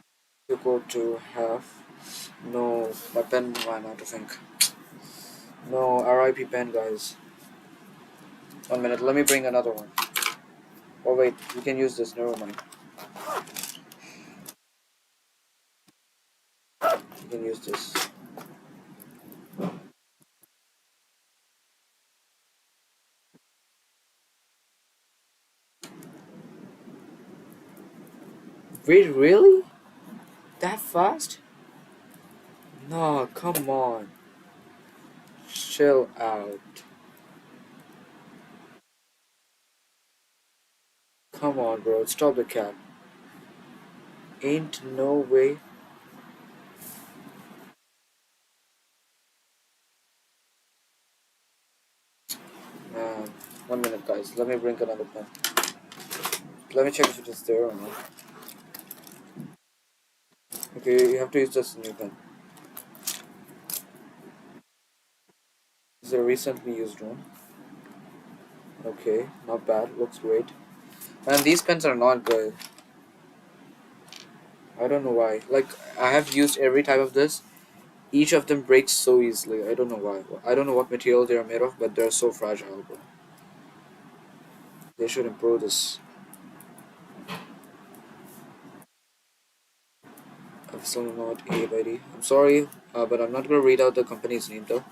equal to half. No, my pen ran out, I think. No, RIP pen, guys. 1 minute, let me bring another one. Oh wait, we can use this, never mind. We can use this. Wait, really? That fast? No, come on. Chill out. Come on, bro, stop the cap. Ain't no way. Man, 1 minute, guys. Let me bring another pen. Let me check if it is there or not. Okay, you have to use this new pen. This is a recently used one. Okay, not bad. Looks great. And these pens are not good. I don't know why. Like, I have used every type of this. Each of them breaks so easily. I don't know why. I don't know what material they are made of, but they're so fragile, bro. They should improve this. Epsilon naught A by D. I'm sorry, but I'm not gonna read out the company's name though.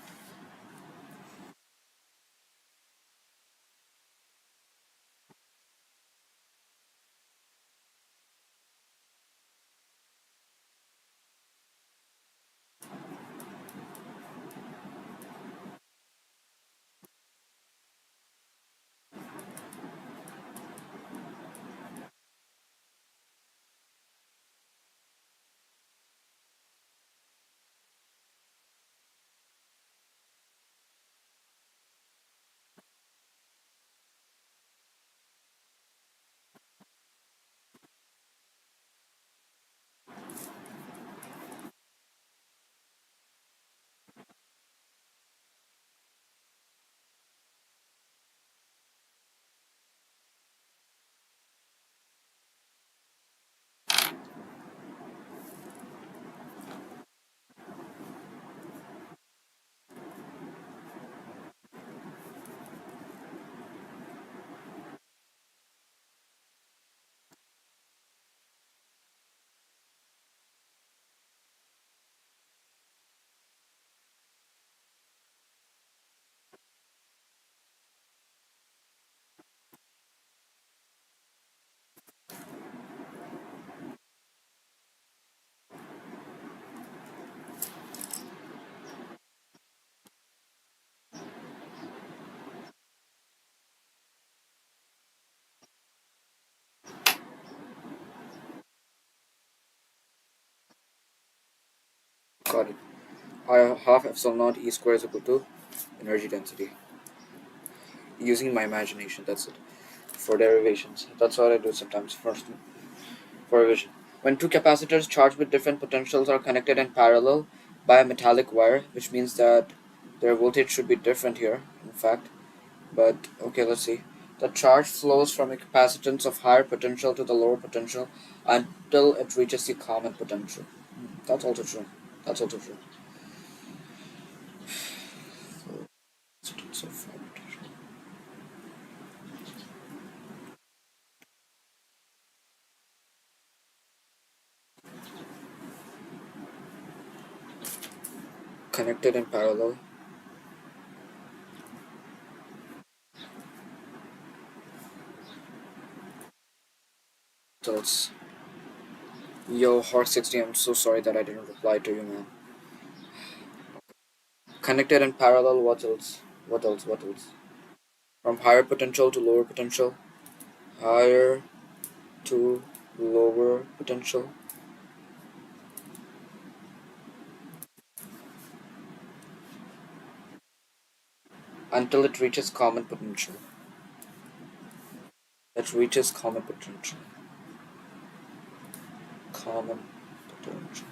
Got it. I half epsilon naught E square is equal to energy density. Using my imagination, that's it. For derivations. That's what I do sometimes for revision. When two capacitors charged with different potentials are connected in parallel by a metallic wire, which means that their voltage should be different here, in fact. But okay, let's see. The charge flows from a capacitance of higher potential to the lower potential until it reaches the common potential. That's also true. That's also true. Capacitance of higher potential. Connected in parallel. So it's yo Horse60. I'm so sorry that I didn't reply to you, man. Connected in parallel. What else? What else? What else? From higher potential to lower potential. Higher to lower potential. until it reaches common potential. It reaches common potential. Common potential.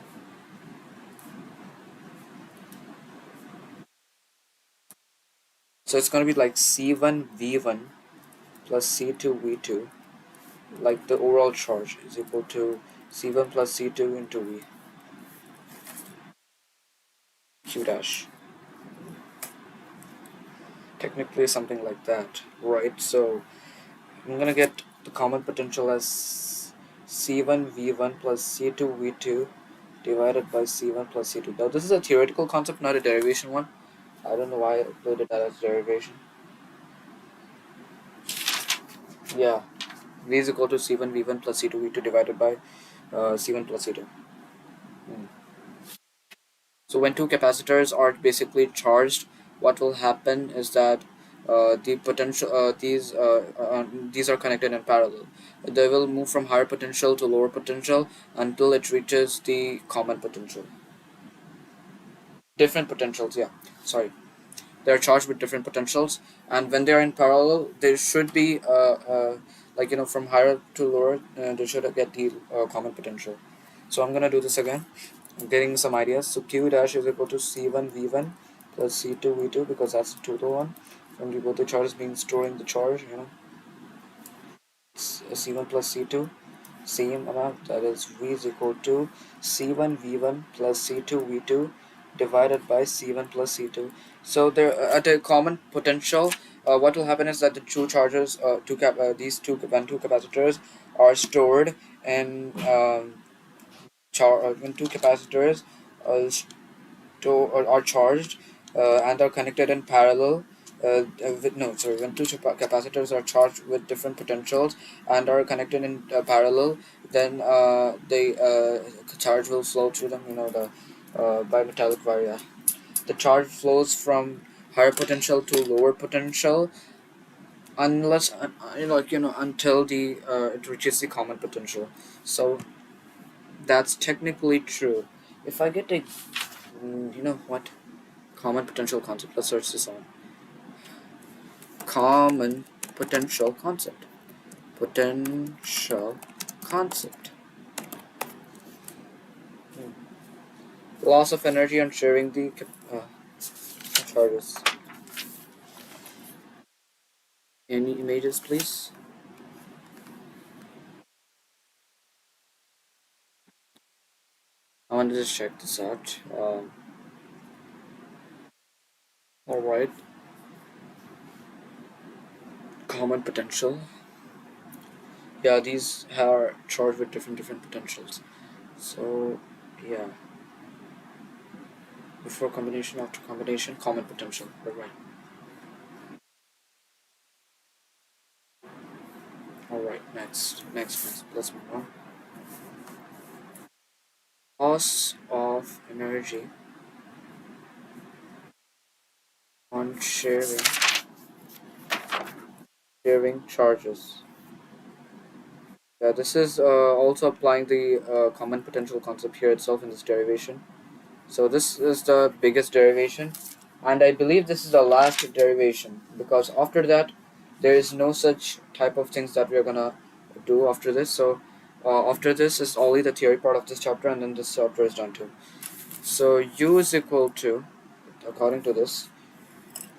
So it's going to be like C1 V1 plus C2 V2, like the overall charge is equal to C1 plus C2 into V Q dash. Technically something like that, right? So I'm gonna get the common potential as C1 V1 plus C2 V2 divided by C1 plus C2. Now this is a theoretical concept, not a derivation one. I don't know why I included that as derivation. Yeah, V is equal to C1 V1 plus C2 V2 divided by C1 plus C2. Hmm. So when two capacitors are basically charged, what will happen is that the potential these are connected in parallel. They will move from higher potential to lower potential until it reaches the common potential. Different potentials, yeah. Sorry, they are charged with different potentials, and when they are in parallel, they should be like from higher to lower. They should get the common potential. So I'm gonna do this again. I'm getting some ideas. So Q dash is equal to C1 V1 plus C2 V2 because that's the total one. When we both the charges being storing the charge, C1 plus C2, same amount, that is V is equal to C1 V1 plus C2 V2 divided by C1 plus C2. So there at a common potential, what will happen is that the two charges, these two capacitors are stored in when two capacitors uh, are charged and are connected in parallel. No, sorry. When two capacitors are charged with different potentials and are connected in parallel, then the charge will flow through them. The bimetallic wire. Yeah. The charge flows from higher potential to lower potential unless until the it reaches the common potential. So that's technically true. If I get a you know what common potential concept. Let's search this on. Common potential concept. Potential concept. Loss of energy and sharing the charges. Any images, please? I want to just check this out. All right. Common potential. Yeah, these are charged with different potentials. So yeah, before combination, after combination, common potential. All right. All right. Next. Let's move on. Loss of energy on sharing charges. Yeah, this is also applying the common potential concept here itself in this derivation. So this is the biggest derivation, and I believe this is the last derivation because after that, there is no such type of things that we are gonna do after this. So after this is only the theory part of this chapter, and then this chapter is done too. So U is equal to, according to this,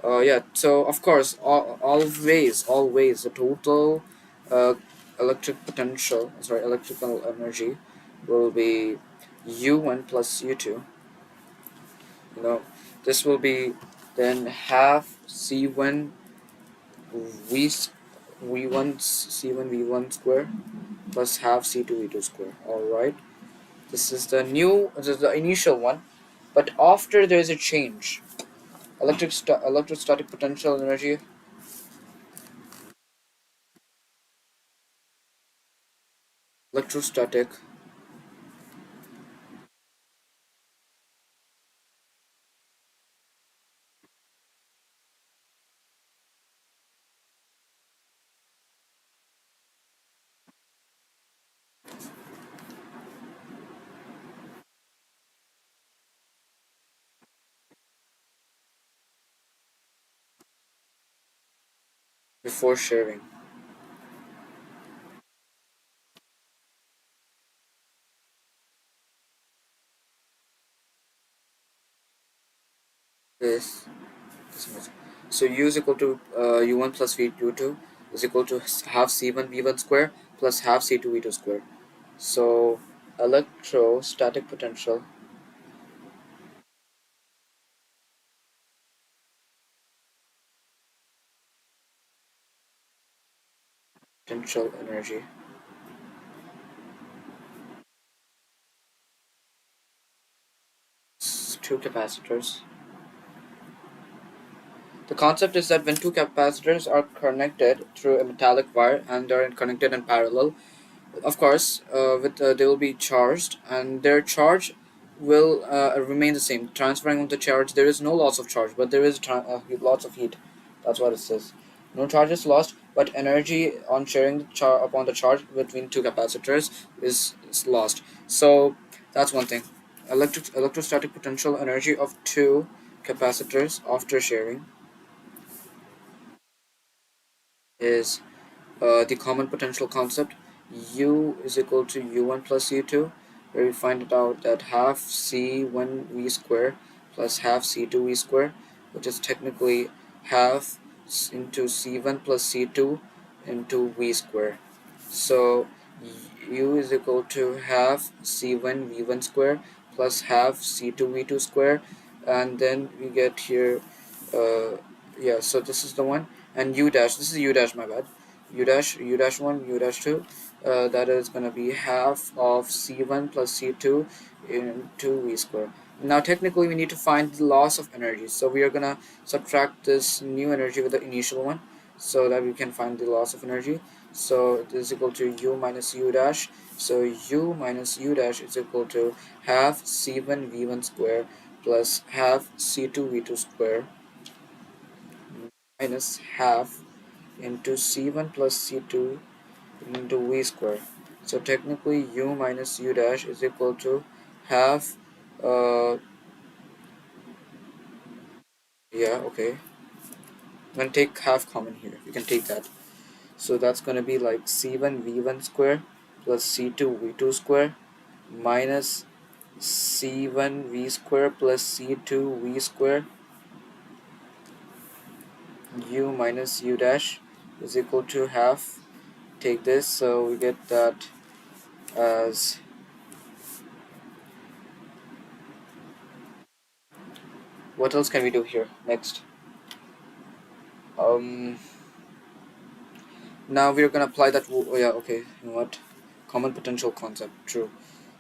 yeah. So of course, always the total uh, electrical energy will be U1 plus U2. You know, this will be then half C1 V V1 C1 V1 square plus half C2 V2 square. All right. This is the initial one, but after there is a change. Electrostatic potential energy. Electrostatic before sharing. This much. So U is equal to U1 plus V2 is equal to half C1 V1 square plus half C2 V2 square. So electrostatic potential energy, two capacitors. The concept is that when two capacitors are connected through a metallic wire and they're connected in parallel, of course, they will be charged, and their charge will remain the same. Transferring of the charge, there is no loss of charge, but there is lots of heat. That's what it says. No charge is lost, but energy on sharing upon the charge between two capacitors is lost. So that's one thing. Electrostatic potential energy of two capacitors after sharing is the common potential concept. U is equal to U1 plus U2, where we find it out that half C1 V square plus half C2 V square, which is technically half into C1 plus C2 into V square. So U is equal to half C1 V1 square plus half C2 V2 square, and then we get here, uh, yeah, so this is the one, and U dash, this is U dash, my bad, U dash 1, U dash 2, that is going to be half of C1 plus C2 into V square. Now technically we need to find the loss of energy, so we are going to subtract this new energy with the initial one so that we can find the loss of energy. So this is equal to U minus U dash, so U minus U dash is equal to half C1 V1 square plus half C2 V2 square minus half into C1 plus C2 into V square. So technically U minus U dash is equal to half, yeah, okay, I'm gonna take half common here, you can take that. So that's gonna be like C1 V1 square plus C2 V2 square minus C1 V square plus C2 V square, U minus U dash is equal to half. Take this, so we get that as, what else can we do here next? um Now we're gonna apply that. Oh yeah, okay. You know what? Common potential concept. True.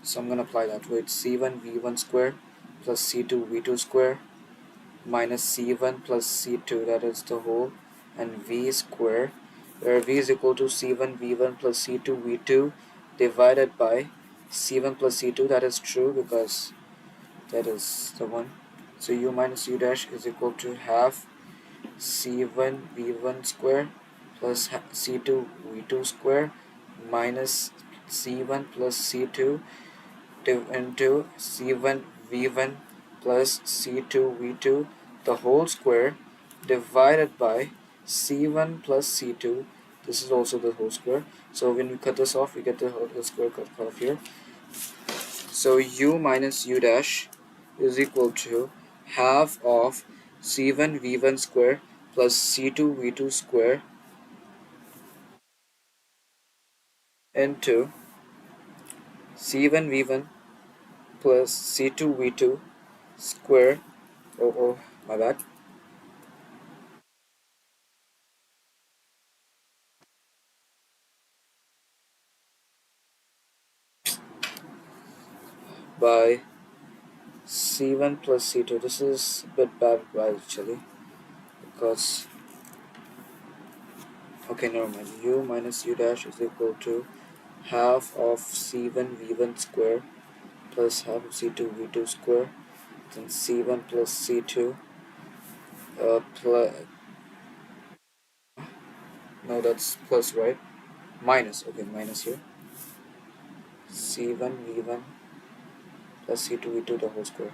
So I'm gonna apply that with C1 V1 square plus C2 V2 square minus C1 plus C2, that is the whole, and V square, where V is equal to C1 V1 plus C2 V2 divided by C1 plus C2. That is true because that is the one. So U minus U dash is equal to half C1 V1 square plus C2 V2 square minus C1 plus C2 into C1 V1 plus C2 V2 the whole square divided by C1 plus C2. This is also the whole square. So when we cut this off, we get the whole square cut off here. So U minus U dash is equal to half of C1 V1 square plus C2 V2 square into C1 V1 plus C2 V2 square, oh my bad, by C1 plus C2. This is a bit bad actually, because, okay, never mind. U minus U dash is equal to half of C1 V1 square plus half of C2 V2 square, then C1 plus C2 plus, no, that's plus, right? Minus, okay, minus here, C1 V1 plus C2 V2 the whole square.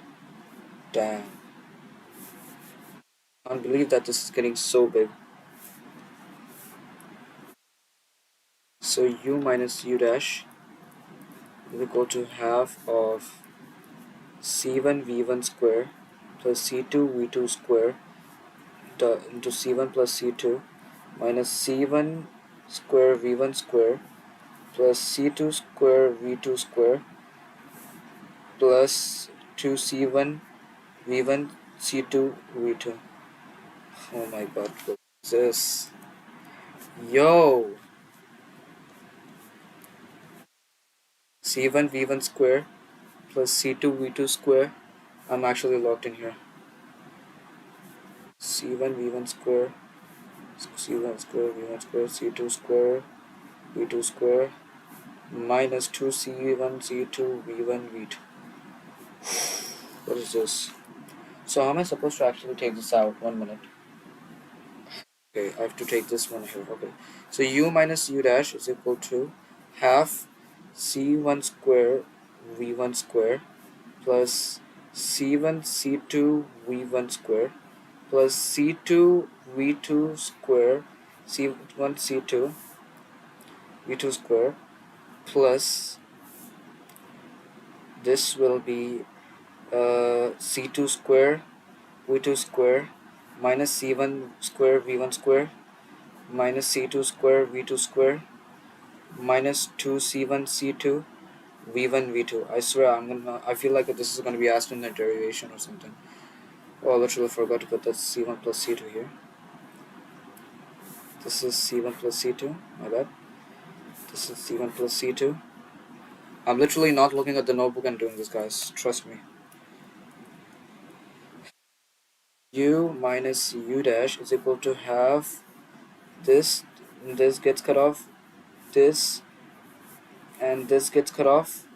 Damn, I can't believe that this is getting so big. So u minus u dash is equal to half of c1 v1 square plus c2 v2 square into c1 plus c2 minus c1 square v1 square plus c2 square v2 square plus 2c1 v1 c2 v2. Oh my god, what is this? Yo, c1 v1 square plus c2 v2 square. I'm actually locked in here. c1 v1 square, c1 square v1 square, c2 square v2 square minus 2c1 c2 v1 v2. What is this? So how am I supposed to actually take this out? 1 minute. Okay, I have to take this one here. Okay, so u minus u dash is equal to half c1 square v1 square plus c1 c2 v1 square plus c2 v2 square c1 c2 v2 square plus this will be c2 square v2 square minus c1 square v1 square minus c2 square v2 square minus 2c1 c2 v1 v2. I swear I feel like this is gonna be asked in the derivation or something. Oh, I literally forgot to put that c1 plus c2 here. This is c1 plus c2, my bad. This is c1 plus c2. I'm literally not looking at the notebook and doing this, guys, trust me. U minus u dash is equal to half this gets cut off, this and this gets cut off,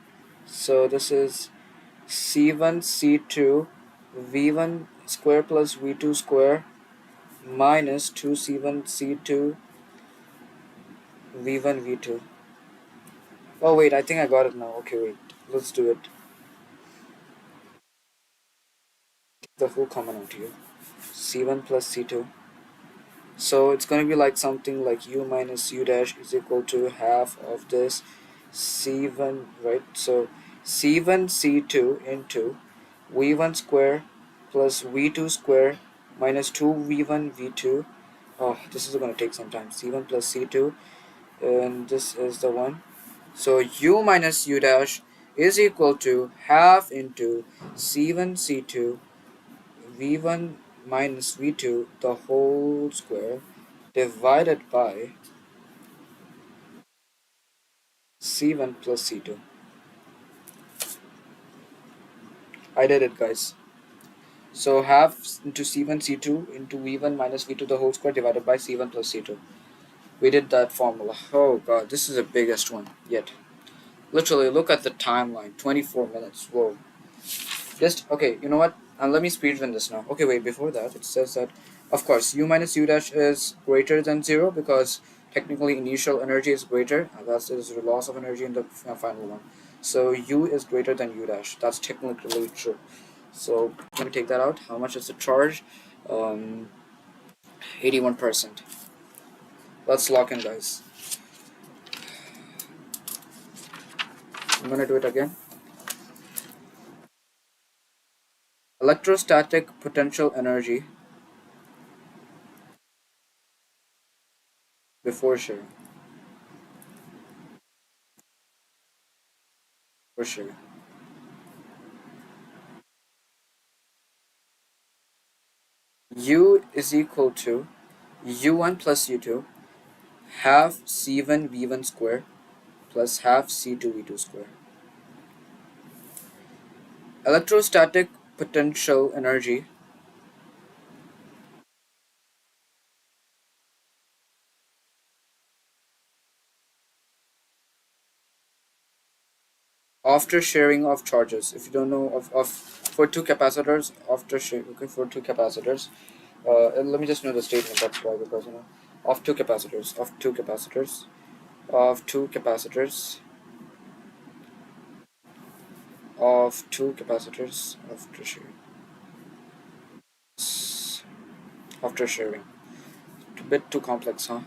so this is c1 c2 v1 square plus v2 square minus 2c1 c2 v1 v2. Oh wait, I think I got it now. Okay, wait, let's do it. The whole common out here, c1 plus c2. So it's going to be like something like u minus u dash is equal to half of this c1, right? So c1 c2 into v1 square plus v2 square minus 2v1 v2. Oh, this is going to take some time. c1 plus c2, and this is the one. So u minus u dash is equal to half into c1 c2 v1 minus v2 the whole square divided by c1 plus c2. I did it, guys. So half into c1 c2 into v1 minus v2 the whole square divided by c1 plus c2. We did that formula. Oh god, this is the biggest one yet. Literally, look at the timeline. 24 minutes. Whoa. Just, okay, you know what? Let me speedrun this now. Okay, wait, before that, it says that, of course, u minus u dash is greater than 0 because technically initial energy is greater, and that's the loss of energy in the final one. So u is greater than u dash. That's technically true. So let me take that out. How much is the charge? 81%. Let's lock in, guys. I'm gonna do it again. Electrostatic potential energy before sharing. For sure. U is equal to u1 plus u2 half c1 v1 square plus half c2 v2 square. Electrostatic potential energy after sharing of charges. If you don't know of for two capacitors after sharing, okay, for two capacitors, and let me just know the statement. That's why, because of two capacitors of two capacitors of two capacitors of two capacitors after sharing. After sharing, a bit too complex, huh?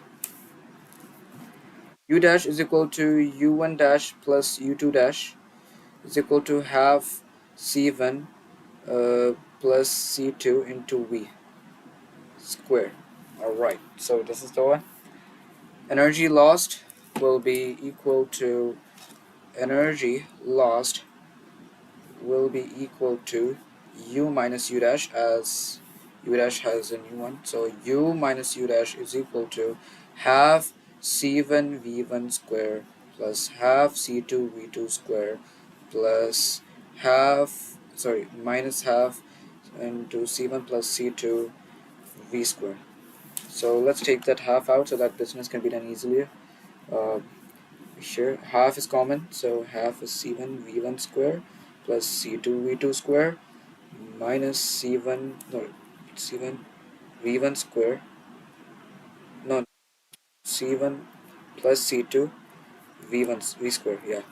U dash is equal to U1 dash plus U2 dash is equal to half C1 plus C2 into V square. Alright, so this is the one. Energy lost will be equal to energy lost will be equal to U minus U dash, as U dash has a new one. So U minus U dash is equal to half C1 V1 square plus half C2 V2 square plus minus half into C1 plus C2 V square. So let's take that half out so that business can be done easily. Uh, Sure, half is common, so half is C1 V1 square plus C2 V2 square minus C1 V1 square, no, C1 plus C2 V1 V square, yeah.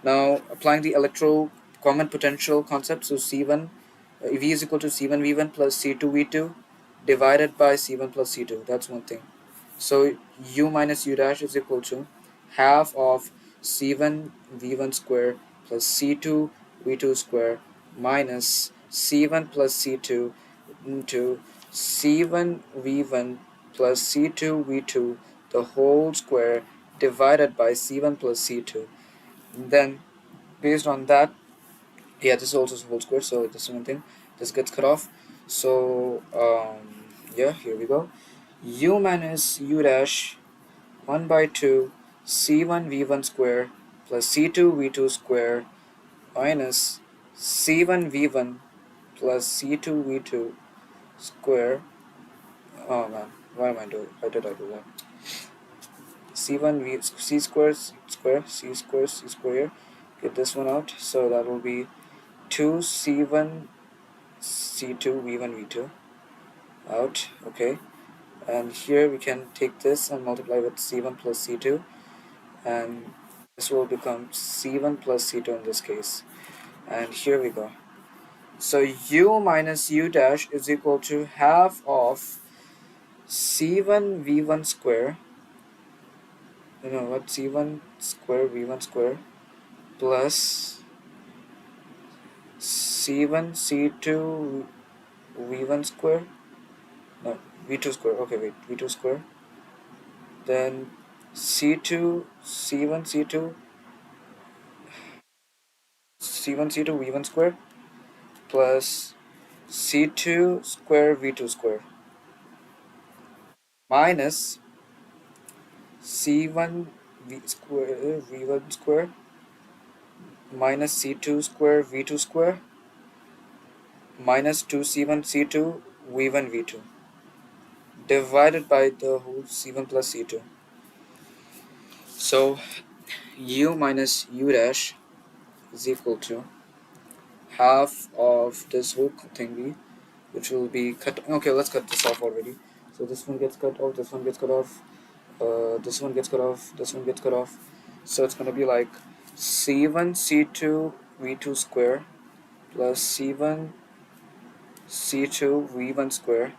Now applying the electro common potential concept, so C1 V is equal to C1 V1 plus C2 V2 divided by C1 plus C2, that's one thing. So U minus U dash is equal to half of C1 V1 square plus C2 V2 square minus C1 plus C2 into C1 V1 plus C2 V2 the whole square divided by C1 plus C2. And then based on that, yeah, this is also whole square, so this is one thing. This gets cut off. So yeah, here we go. U minus U dash 1 by 2 C1 V1 square plus C2 V2 square minus C1 V1 plus C2 V2 square. Oh man, what am I doing? Why did I do that? C1 V C square square C square C square here. Get this one out, so that will be 2 C1 C2 V1 V2 out. Okay, and here we can take this and multiply with C1 plus C2, and this will become C1 plus C2 in this case. And here we go. So U minus U dash is equal to half of C1 V1 square, C1 square V1 square plus C1 C2 V1 square, no, V2 square, okay wait, V2 square, then C2 C1 C2 C1 C2 V1 square plus C2 square V2 square minus C1 V1 square minus C2 square V2 square minus 2C1 C2 V1 V2 divided by the whole C1 plus C2. So U minus U dash is equal to half of this whole thingy, which will be cut. Okay, let's cut this off already. So this one gets cut off, this one gets cut off, this one gets cut off, this one gets cut off. So it's gonna be like C1 C2 V2 square plus C1 C2 V1 square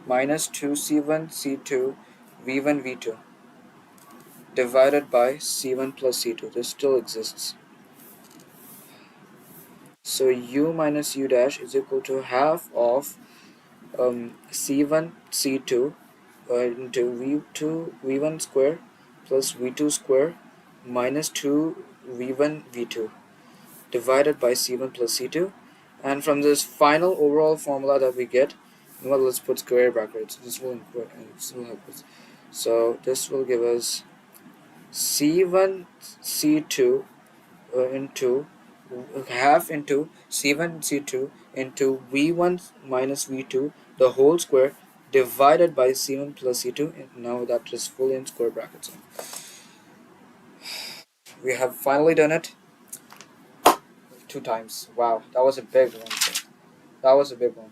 minus 2C1 C2 V1 V2 divided by C1 plus C2. This still exists. So U minus U dash is equal to half of C1 C2 into V2 V1 square plus V2 square minus 2 V1 V2 divided by C1 plus C2. And from this final overall formula that we get, well, let's put square brackets. This will help us. So this will give us C1 C2 into half into C1 C2 into V1 minus V2 the whole square divided by C1 plus C2, and now that is fully in square brackets. We have finally done it 2 times. Wow, that was a big one. That was a big one.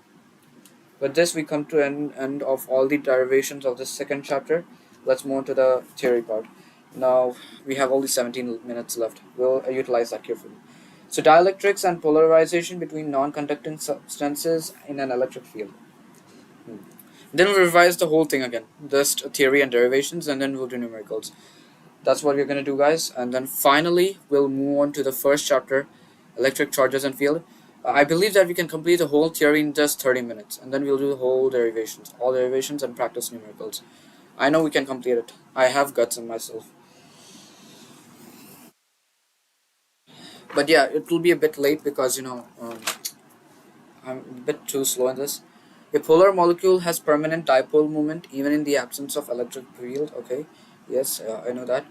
With this, we come to an end of all the derivations of this second chapter. Let's move on to the theory part. Now, we have only 17 minutes left. We'll utilize that carefully. So, dielectrics and polarization between non-conducting substances in an electric field. Then we'll revise the whole thing again. Just theory and derivations, and then we'll do numericals. That's what we're gonna do, guys. And then finally, we'll move on to the first chapter, electric charges and field. I believe that we can complete the whole theory in just 30 minutes, and then we'll do the whole derivations, all derivations, and practice numericals. I know we can complete it. I have guts in myself. But yeah, it will be a bit late because I'm a bit too slow in this. A polar molecule has permanent dipole moment even in the absence of electric field. Okay, yes, I know that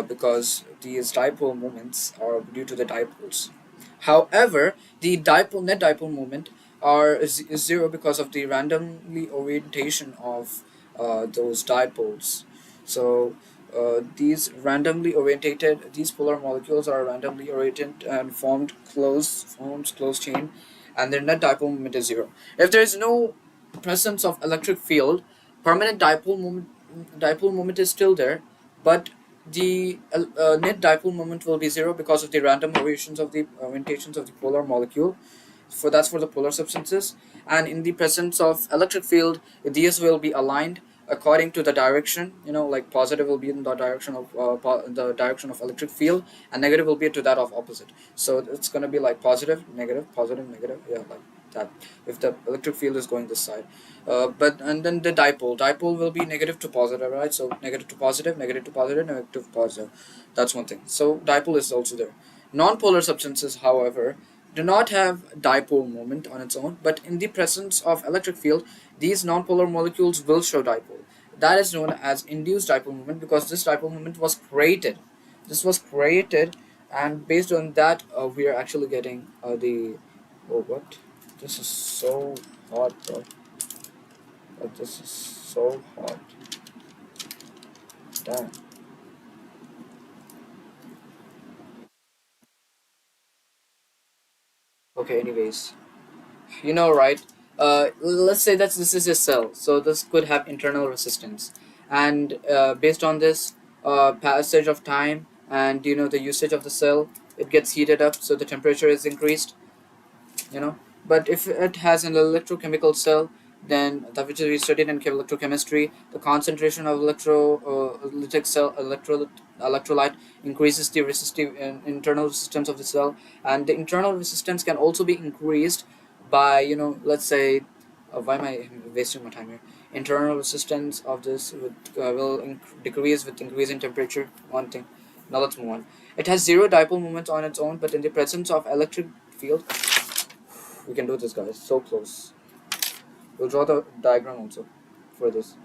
because these dipole moments are due to the dipoles. However, the dipole net dipole moment is zero because of the randomly orientation of those dipoles. So these polar molecules are randomly oriented and forms closed chain, and their net dipole moment is zero. If there is no presence of electric field, permanent dipole moment is still there, but the net dipole moment will be zero because of the random orientations of the polar molecule. That's for the polar substances, and in the presence of electric field, these will be aligned according to the direction. Like positive will be in the direction of the direction of electric field, and negative will be to that of opposite. So it's going to be like positive negative positive negative, yeah, like that, if the electric field is going this side. But and then the dipole will be negative to positive, right? So negative to positive, negative to positive, negative to positive. That's one thing. So dipole is also there. Non-polar substances, however, do not have dipole moment on its own, but in the presence of electric field, these nonpolar molecules will show dipole. That is known as induced dipole moment because this dipole moment was created. This was created, and based on that, we are actually getting the. Oh, what? This is so hot, bro. This is so hot. Damn. Okay, anyways. Right? Let's say that this is a cell, so this could have internal resistance, and based on this passage of time and the usage of the cell, it gets heated up, so the temperature is increased. you know but if it has an electrochemical cell, then that which we studied in electrochemistry, the concentration of electrolytic cell electrolyte increases the resistive internal resistance of the cell, and the internal resistance can also be increased by, let's say, why am I wasting my time here? Internal resistance of this will decrease with increase in temperature. One thing. Now let's move on. It has zero dipole moment on its own, but in the presence of electric field, we can do this, guys. So close. We'll draw the diagram also for this.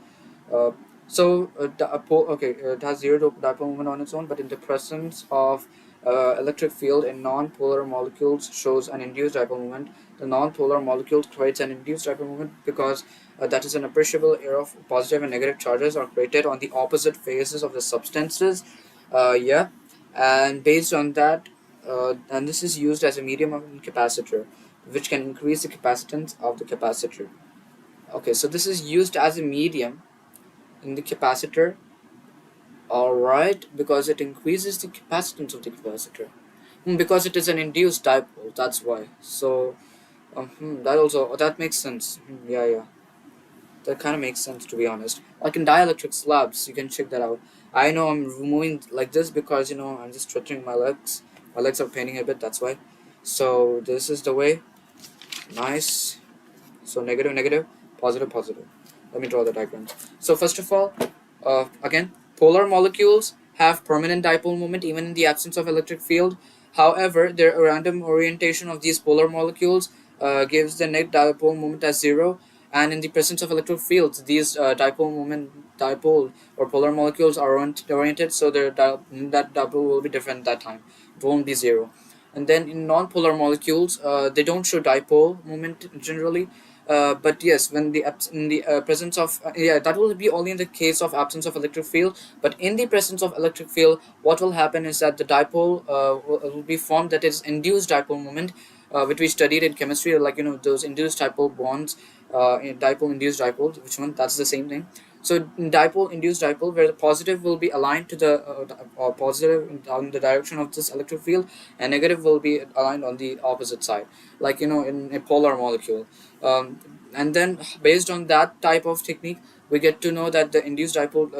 Uh, it has zero dipole moment on its own, but in the presence of electric field in non-polar molecules shows an induced dipole moment. The non-polar molecule creates an induced dipole moment because that is an appreciable error of positive and negative charges are created on the opposite phases of the substances. Yeah, and based on that, and this is used as a medium of capacitor, which can increase the capacitance of the capacitor. Okay, so this is used as a medium in the capacitor, alright, because it increases the capacitance of the capacitor. Because it is an induced dipole, that's why. So, that makes sense. Yeah. That kind of makes sense, to be honest. Like in dielectric slabs, you can check that out. I know I'm moving like this because, I'm just stretching my legs. My legs are paining a bit, that's why. So, this is the way. Nice. So negative, negative, positive, positive. Let me draw the diagrams. So first of all, again, polar molecules have permanent dipole moment even in the absence of electric field. However, their random orientation of these polar molecules gives the net dipole moment as zero. And in the presence of electric fields, these dipole or polar molecules are oriented, so that dipole will be different that time. It won't be zero. And then in non-polar molecules, they don't show dipole moment generally. But yes, when in the presence of that will be only in the case of absence of electric field. But in the presence of electric field, what will happen is that the dipole will be formed, that is induced dipole moment, which we studied in chemistry, like those induced dipole bonds, dipole induced dipole. Which one? That's the same thing. So dipole induced dipole, where the positive will be aligned to the positive on the direction of this electric field, and negative will be aligned on the opposite side, like in a polar molecule. And then based on that type of technique, we get to know that the induced dipole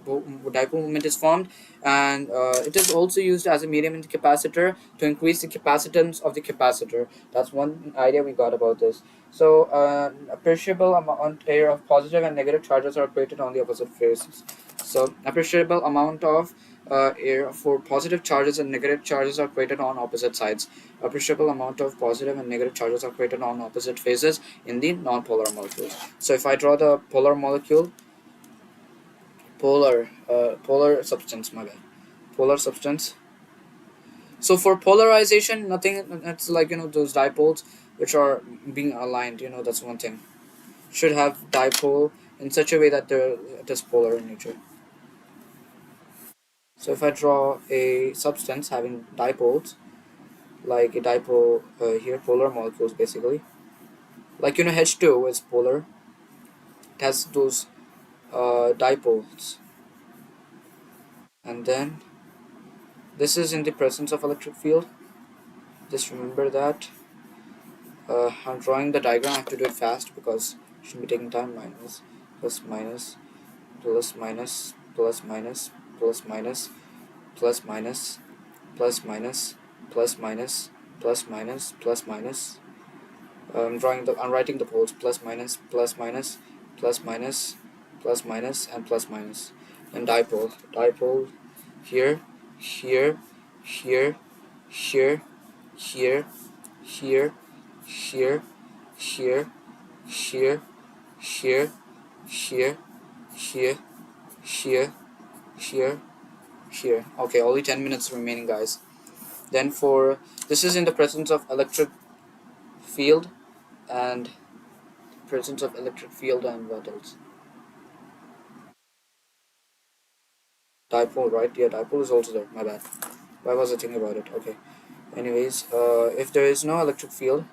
dipole moment is formed, and it is also used as a medium in the capacitor to increase the capacitance of the capacitor. That's one idea we got about this. So appreciable amount here of positive and negative charges are created on the opposite faces. So appreciable amount of air for positive charges and negative charges are created on opposite sides. Appreciable amount of positive and negative charges are created on opposite phases in the non-polar molecules. So if I draw the polar molecule, polar substance, my bad, polar substance. So for polarization, nothing. It's like those dipoles which are being aligned. That's one thing. Should have dipole in such a way that it is polar in nature. So if I draw a substance having dipoles, like a dipole here, polar molecules basically, like H2O is polar. It has those dipoles, and then this is in the presence of electric field. Just remember that. I'm drawing the diagram. I have to do it fast because it shouldn't be taking time. Minus, plus, minus, plus, minus, plus, minus, plus, minus, plus, minus, plus, minus, plus, minus, plus, minus, plus, minus. I'm writing the poles: plus, minus, plus, minus, plus, minus, plus, minus, and plus, minus. And dipole here, here, here, here, here, here, here, here, here, here, here, here, here, here, here. Okay, only 10 minutes remaining, guys. Then for this is in the presence of electric field and what else? Dipole, right? Yeah, dipole is also there. My bad. Why was I thinking about it? Okay. Anyways, if there is no electric field,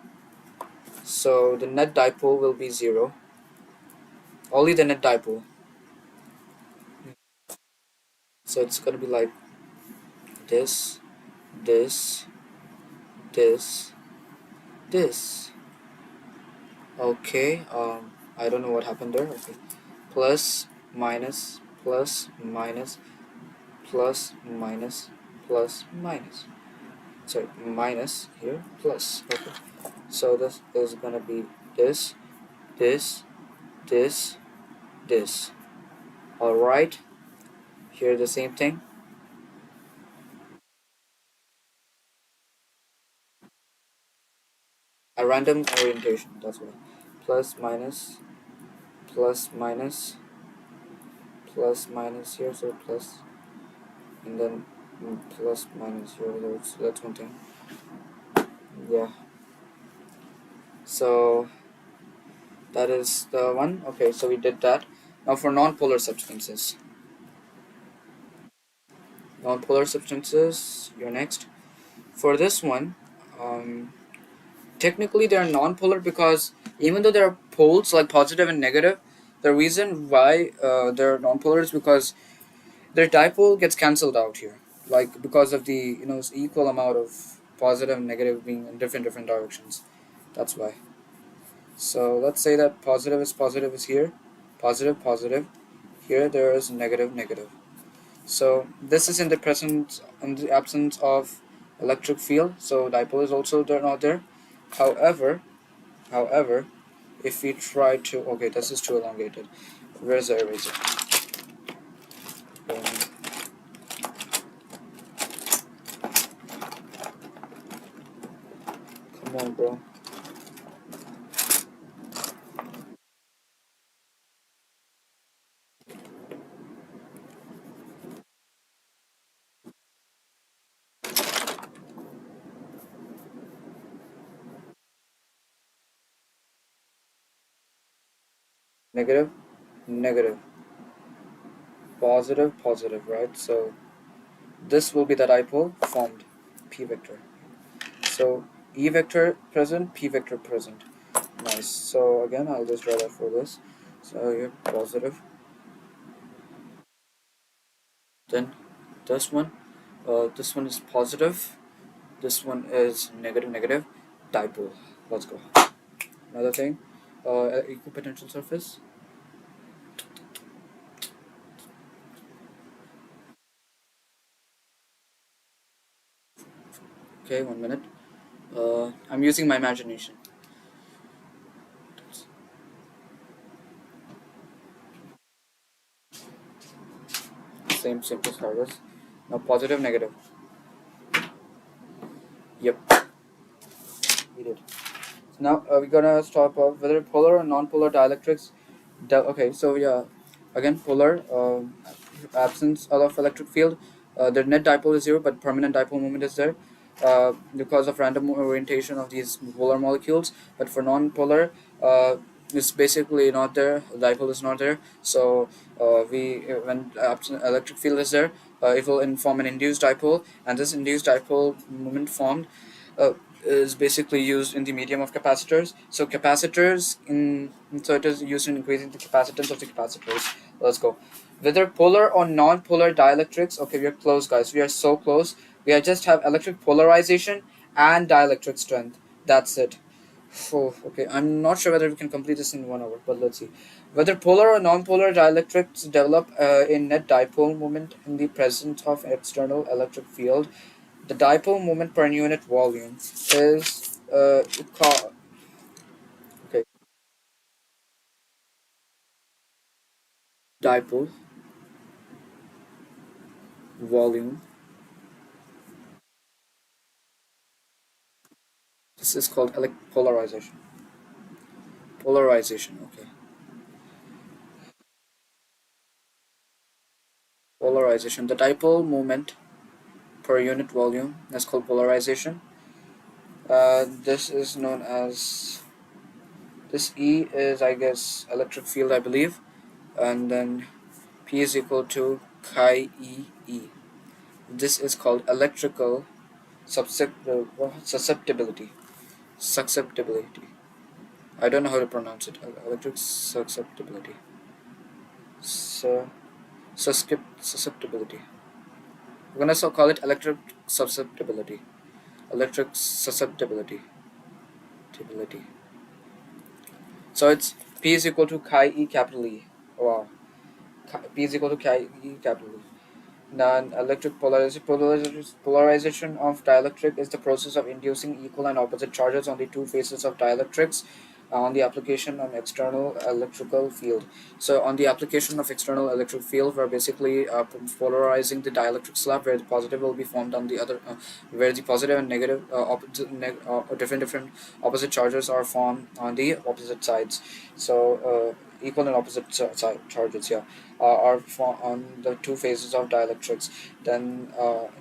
so the net dipole will be 0. Only the net dipole. So it's gonna be like this, this, this, this. Okay. I don't know what happened there. Okay. Plus, minus, plus, minus, plus, minus, plus, minus. Sorry, minus here, plus. Okay. So this is gonna be this, this, this, this. Alright. Here the same thing. A random orientation, that's why. Plus, minus, plus, minus, plus, minus here, so plus, and then plus, minus here, that's one thing. Yeah. So that is the one. Okay, so we did that. Now for non-polar substances. Non-polar substances, you're next. For this one, technically they are non-polar because even though there are poles like positive and negative, the reason why they're non-polar is because their dipole gets cancelled out here, like because of the equal amount of positive and negative being in different directions. That's why. So let's say that positive is here, positive positive. Here there is negative negative. So this is in the absence of electric field. So dipole is also there, not there. However, if we try to, okay, this is too elongated. Where's the eraser? Um, come on, bro. Negative, negative, positive, positive, right? So this will be the dipole formed, p vector. So E vector present, P vector present. Nice. So again, I'll just draw that for this. So you're positive. Then this one is positive. This one is negative, negative. Dipole. Let's go. Another thing, equipotential surface. Okay, 1 minute. I'm using my imagination. Same simple status. Now positive, negative. Yep, we did. Now we're gonna stop off whether polar or non-polar dielectrics. Okay, so yeah, again polar, absence of electric field. The net dipole is zero, but permanent dipole moment is there because of random orientation of these polar molecules. But for non-polar, it's basically not there. The dipole is not there. So we when absent electric field is there, it will form an induced dipole, and this induced dipole moment formed. Uh, is basically used in the medium of capacitors. So capacitors so it is used in increasing the capacitance of the capacitors. Let's go. Whether polar or non-polar dielectrics. Okay, we are close, guys. We are so close. We are just have electric polarization and dielectric strength. That's it. Oh, okay, I'm not sure whether we can complete this in 1 hour, but let's see. Whether polar or non-polar dielectrics develop a net dipole moment in the presence of external electric field. The dipole moment per unit volume is okay. Dipole volume. This is called polarization. Polarization. Okay. Polarization. The dipole moment per unit volume is called polarization. This is known as this E is, I guess, electric field, I believe, and then P is equal to chi E. This is called electrical susceptibility. Susceptibility. I don't know how to pronounce it. Electric susceptibility. Susceptibility. We're gonna call it electric susceptibility. Electric susceptibility. So it's P is equal to chi E capital E. Wow. P is equal to chi E capital E. Non-electric polarization of dielectric is the process of inducing equal and opposite charges on the two faces of dielectrics on the application of external electrical field. So on the application of external electric field, we're basically polarizing the dielectric slab where the positive will be formed on the other, where the positive and negative different opposite charges are formed on the opposite sides. So equal and opposite charges, yeah, are on the two phases of dielectrics. Then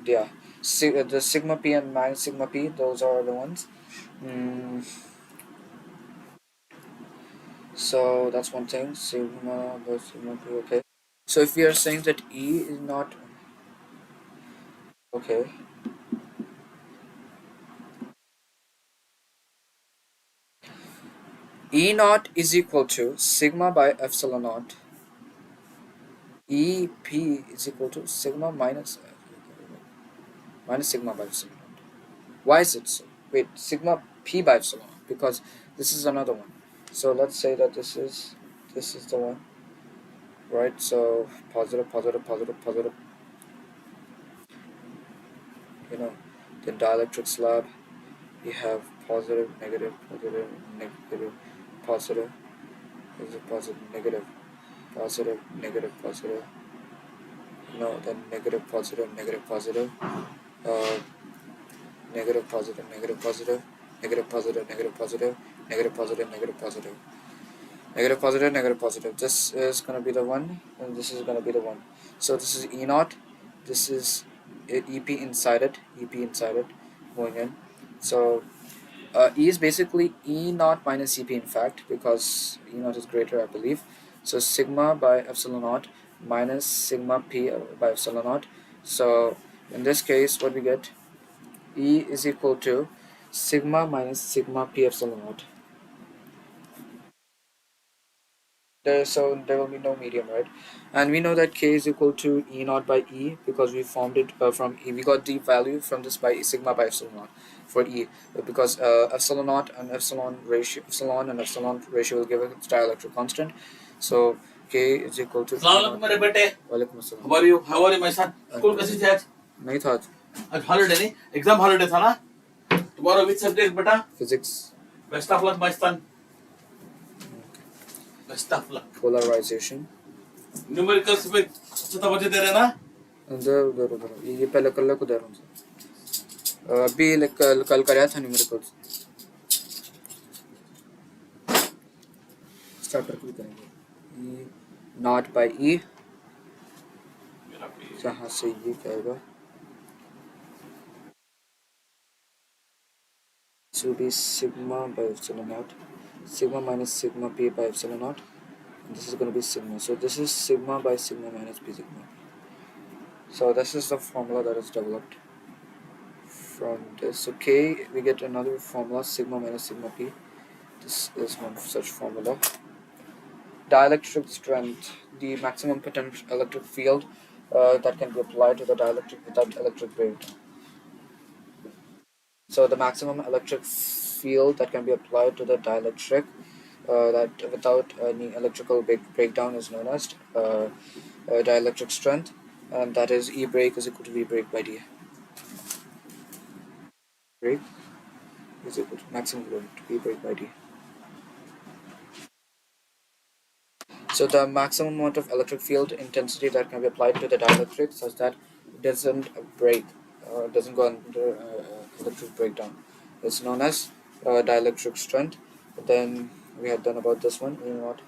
yeah, the sigma p and minus sigma p, those are the ones. So that's one thing. Sigma by sigma p. Okay. So if we are saying that E is not okay, E naught is equal to sigma by epsilon naught. E p is equal to sigma minus sigma by epsilon naught. Why is it so? Wait, sigma p by epsilon naught, because this is another one. So let's say that this is the one, right? So positive, positive, positive, positive. You know, the dielectric slab. We have positive, negative, positive, negative, positive. Is it positive, negative, positive, negative, positive? No, then negative, positive, negative, positive. Uh, negative, positive, negative, positive, negative, positive, negative, positive, negative, positive, negative, positive, negative, positive, negative, positive. This is gonna be the one, and this is gonna be the one. So this is E naught. This is EP inside it. EP inside it, going in. So E is basically E naught minus EP, in fact, because E naught is greater, I believe. So sigma by epsilon naught minus sigma p by epsilon naught. So in this case, what we get, E is equal to sigma minus sigma p epsilon naught. So there will be no medium, right? And we know that K is equal to E naught by E because we formed it from E. We got the value from this by sigma by epsilon naught for E, because epsilon naught and epsilon ratio will give a dielectric constant. So K is equal to अस्सलाम वालेकुम मेरे बेटे वालेकुम अस्सलाम। How are you my son school कैसी थी आज नहीं था। आज हॉलिडे नहीं एग्जाम हॉलिडे था ना Tomorrow which subject, beta? Physics. Best of luck, my son. Best of luck. Polarization. Numericals में 7 बजे दे रहे ना? उधर उधर उधर ये पहले कल को दे रहा हूँ अभी कल कराया था न्यूमेरिकल्स स्टार्टर भी करेंगे ई नॉट बाय ई जहाँ से ये क्या होगा so be sigma by epsilon naught sigma minus sigma p by epsilon naught and this is going to be sigma so this is sigma by sigma minus p sigma so this is the formula that is developed from this okay we get another formula sigma minus sigma p this is one such formula dielectric strength the maximum potential electric field that can be applied to the dielectric without electric breakdown. So the maximum electric field that can be applied to the dielectric that without any electrical breakdown is known as dielectric strength, and that is E break is equal to V break by D. Break is equal to maximum load to V break by D. So the maximum amount of electric field intensity that can be applied to the dielectric such that it doesn't break, doesn't go under electric breakdown. It's known as dielectric strength. But then we had done about this one, E naught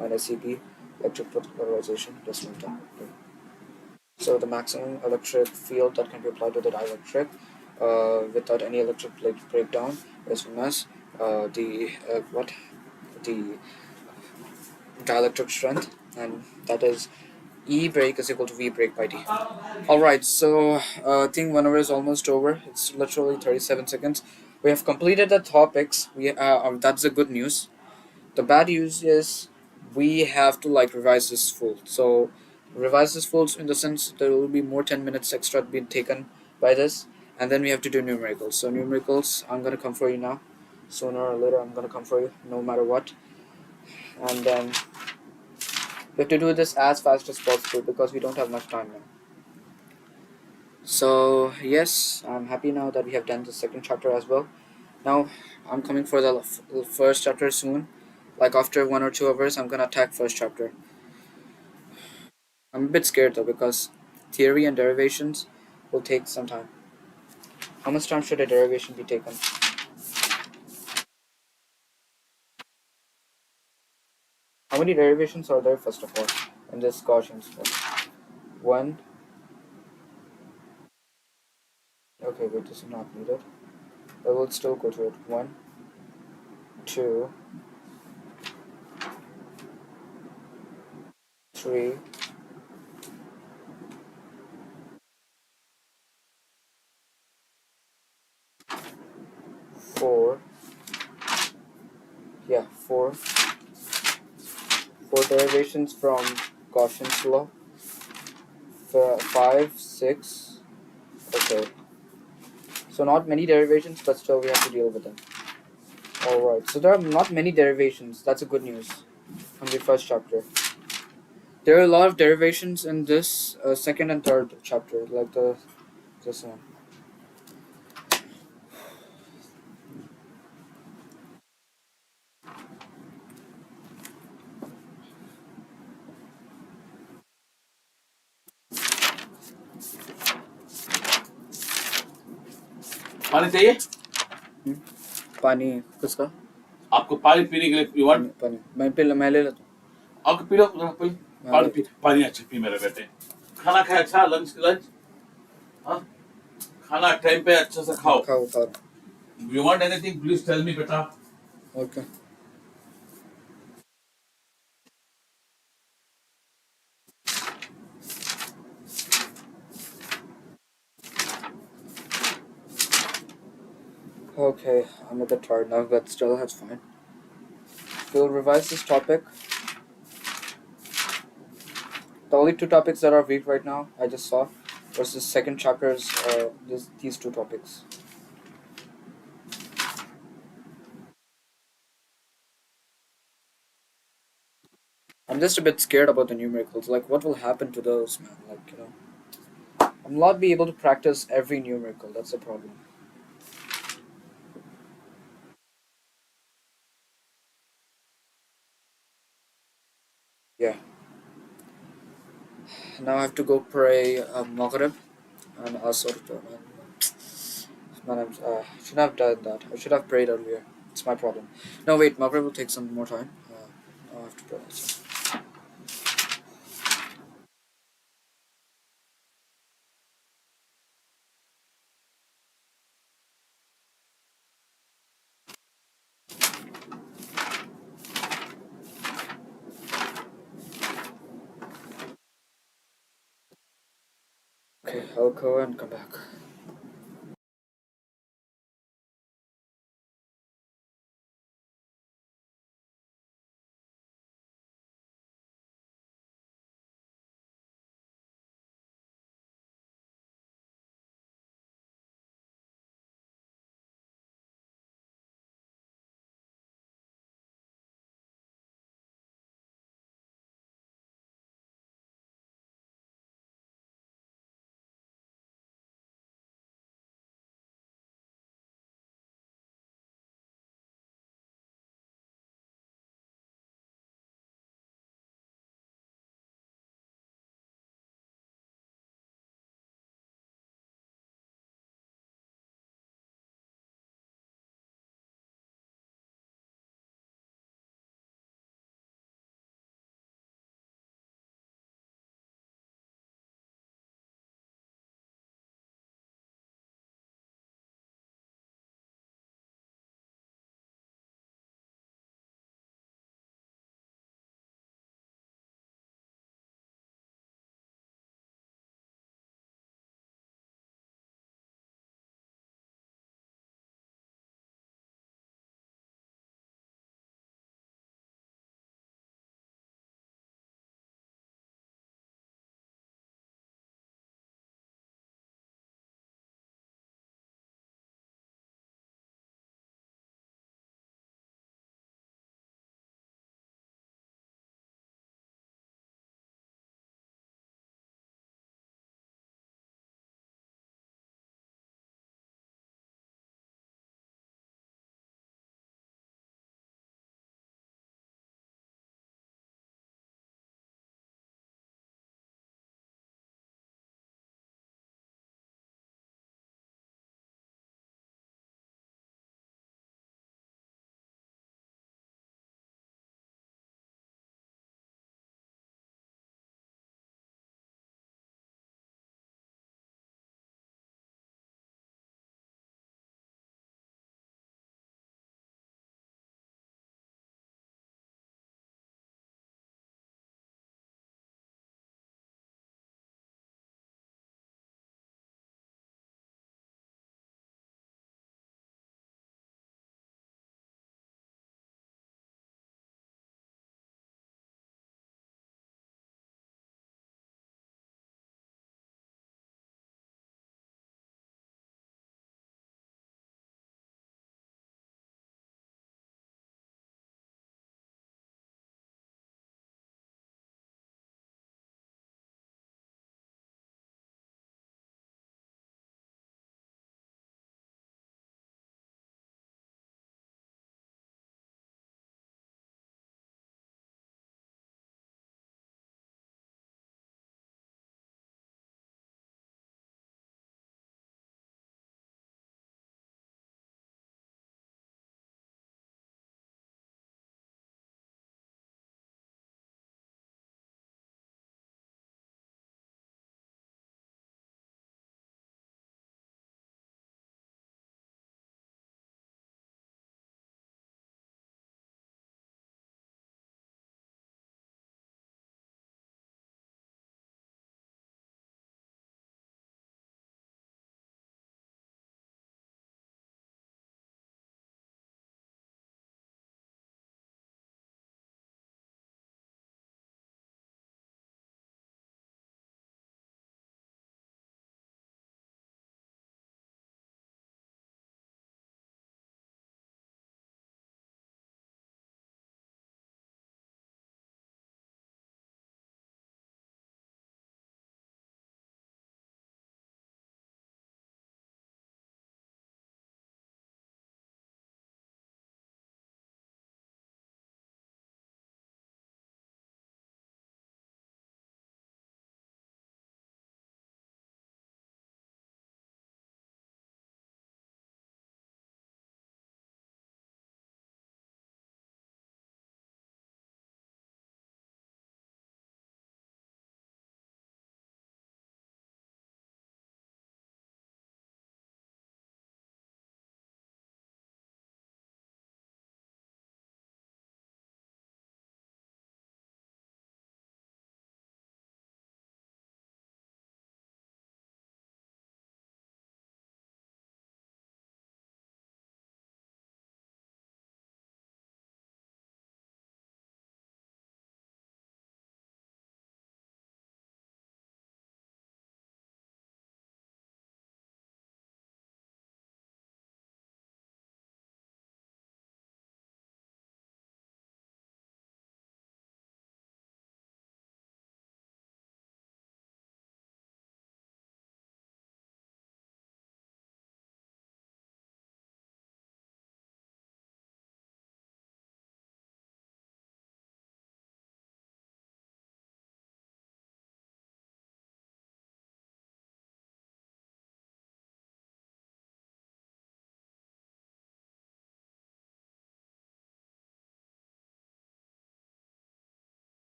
minus Cp, electric polarization, this one done. So the maximum electric field that can be applied to the dielectric without any electric breakdown is known as the dielectric strength, and that is E break is equal to V break by D. Alright, so I think 1 hour is almost over. It's literally 37 seconds. We have completed the topics. That's the good news. The bad news is we have to revise this full. So revise this full in the sense there will be more 10 minutes extra being taken by this, and then we have to do numericals. So numericals, I'm gonna come for you now. Sooner or later, I'm gonna come for you, no matter what. And then we have to do this as fast as possible because we don't have much time now. So yes, I'm happy now that we have done the second chapter as well. Now I'm coming for the first chapter soon. Like after 1 or 2 hours, I'm gonna attack first chapter. I'm a bit scared though because theory and derivations will take some time. How much time should a derivation be taken? How many derivations are there first of all in this Gaussian split? 1. Okay, wait, this is not needed. But we'll still go to it. 1, 2, 3, 4. Yeah, 4. 4 derivations from Gaussian's law. 5, 6. Okay. So not many derivations, but still we have to deal with them. Alright, so there are not many derivations. That's a good news on the first chapter. There are a lot of derivations in this second and third chapter, like this one. पानी चाहिए? पानी किसका? आपको पानी पीने के लिए you want? पानी मैं ले लेता हूँ. आपको पी लो पहले पानी अच्छा पी मेरे बेटे. खाना खाया अच्छा लंच हाँ खाना टाइम पे अच्छा से खाओ. खाओ. You want anything? Please tell me बेटा. Okay. Okay, I'm a bit tired now, but still, that's fine. We'll revise this topic. The only 2 topics that are weak right now, I just saw, was the second chapter's these 2 topics. I'm just a bit scared about the numericals. Like, what will happen to those, man? Like, I'll not be able to practice every numerical. That's the problem. Yeah. Now I have to go pray Maghrib and Asr. Man, shouldn't have done that. I should have prayed earlier. It's my problem. No, wait, Maghrib will take some more time. Now I have to pray Asr. Okay, I'll go and come back.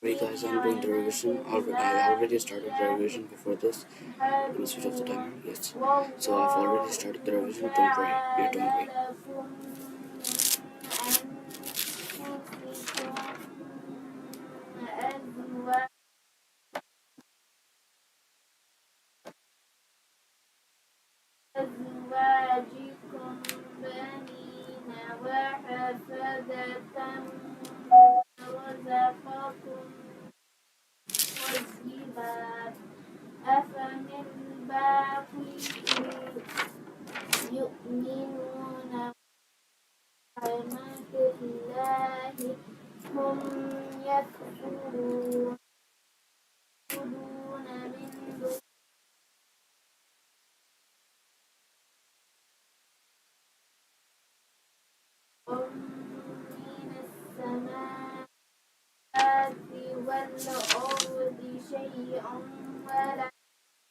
Hey guys, I'm doing the revision. I already started the revision before this. Let me switch off the timer. Yes. So I've already started the revision. Don't worry. Yeah, don't worry. أزواجكم بنين وحفدة ورزقكم طيبات أفمن باقي يؤمنون بنعمة الله هم يكفرون من دون من السماء والأرض شيئا ولا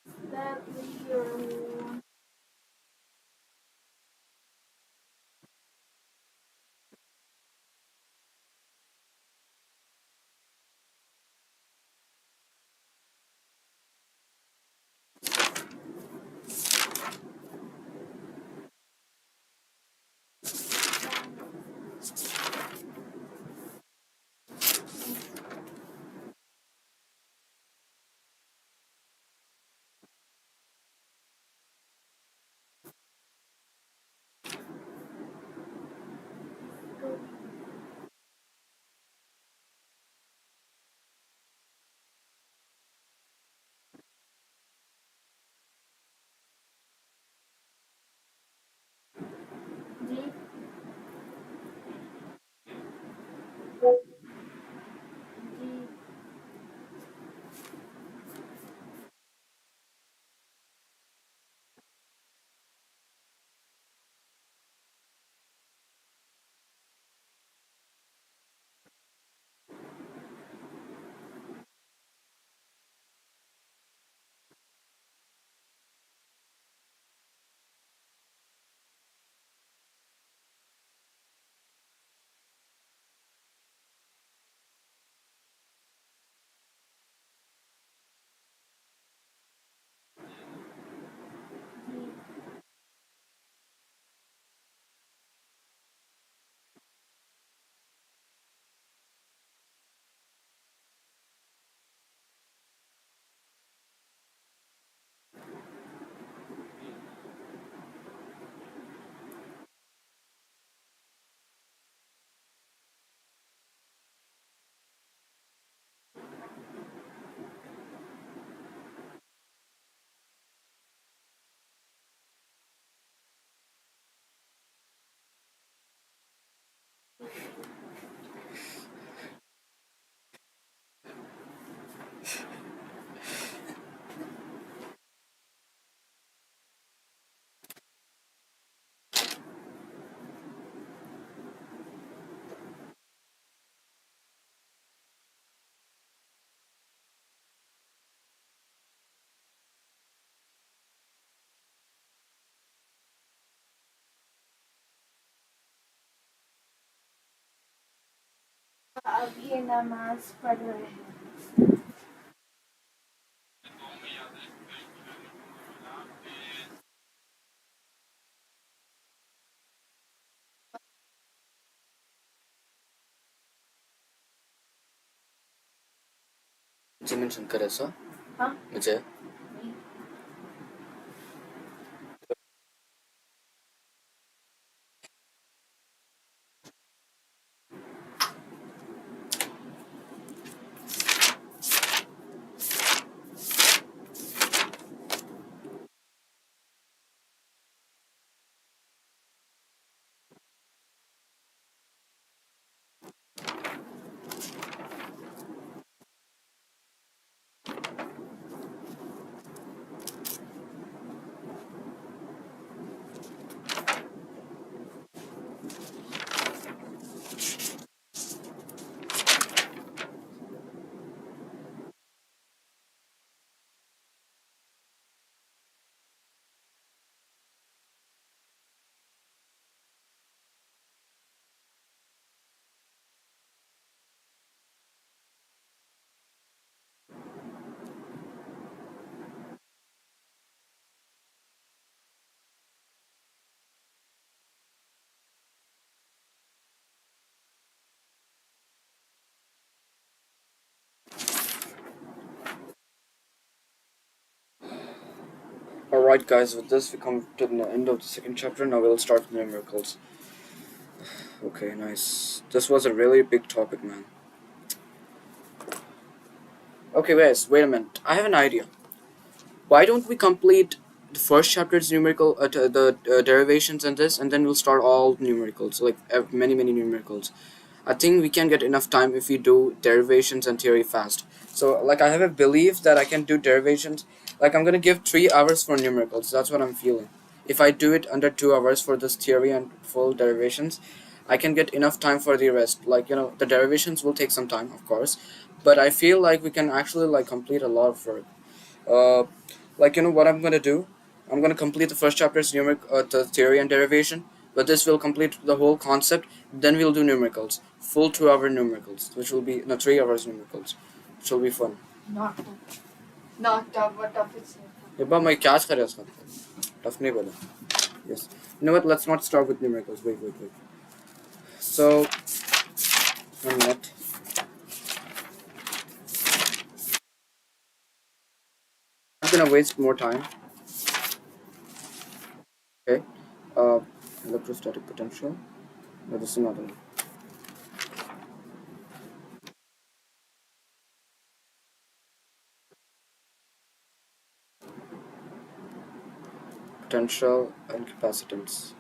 يستطيعون जी जी अब ये नमाज पढ़ रहे हैं मुझे mention करायचं हाँ म्हणजे Alright, guys, with this, we come to the end of the second chapter. Now we'll start with numericals. Okay, nice. This was a really big topic, man. Okay, guys, wait a minute. I have an idea. Why don't we complete the first chapter's numerical, the derivations and this, and then we'll start all numericals, like many, many numericals. I think we can get enough time if we do derivations and theory fast. So, like, I have a belief that I can do derivations. Like, I'm gonna give 3 hours for numericals. That's what I'm feeling. If I do it under 2 hours for this theory and full derivations, I can get enough time for the rest. Like, the derivations will take some time, of course, but I feel like we can actually like complete a lot of work. Uh, like, what I'm gonna do? I'm gonna complete the first chapter's the theory and derivation, but this will complete the whole concept. Then we'll do numericals, full 2 hour numericals, which will be no 3 hours numericals, which will be fun. Not tough. Not tough, but tough is ये बा मैं क्या कर रहा tough नहीं बोला. Yes. You know what? Let's not start with numericals. Wait. So, 1 minute. I'm gonna waste more time. Okay. Electrostatic potential. No, this is not enough. Potential and capacitance.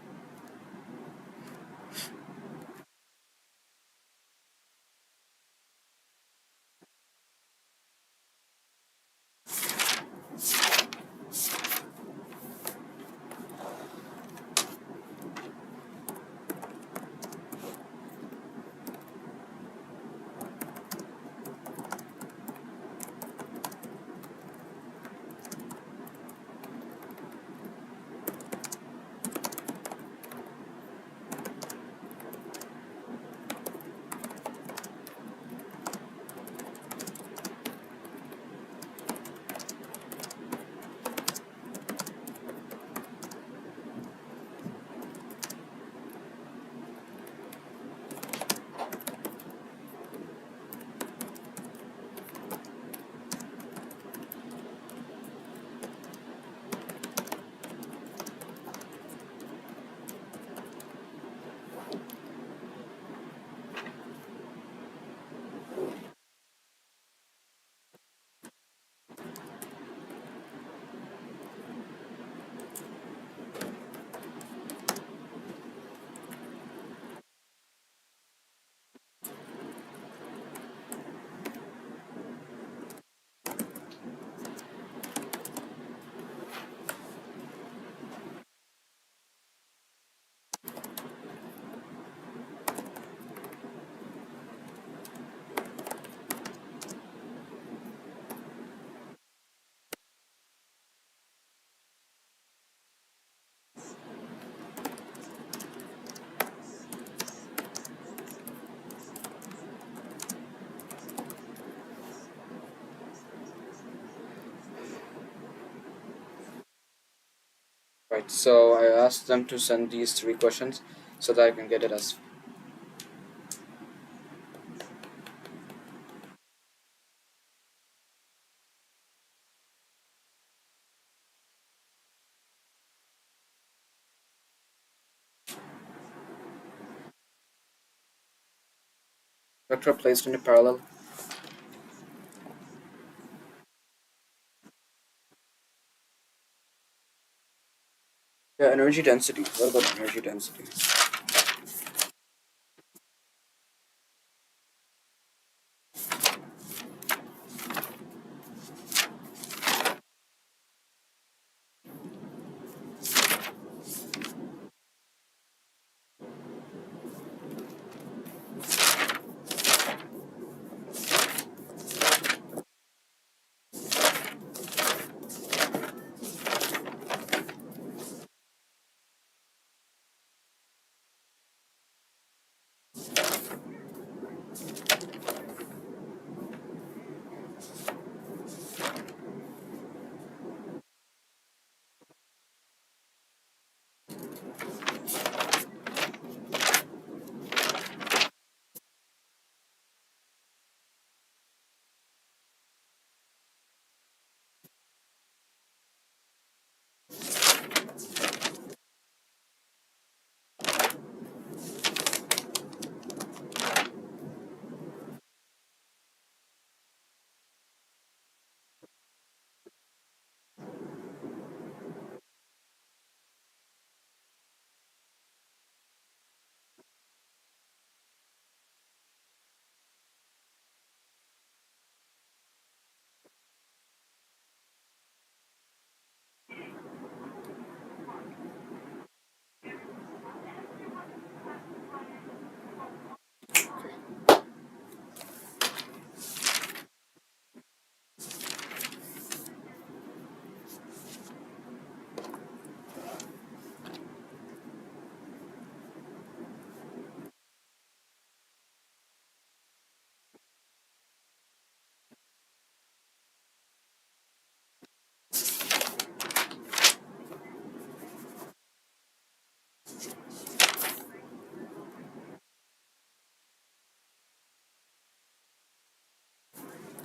Right, so I asked them to send these 3 questions so that I can get it as vector placed in a parallel. Yeah, energy density. What about energy density?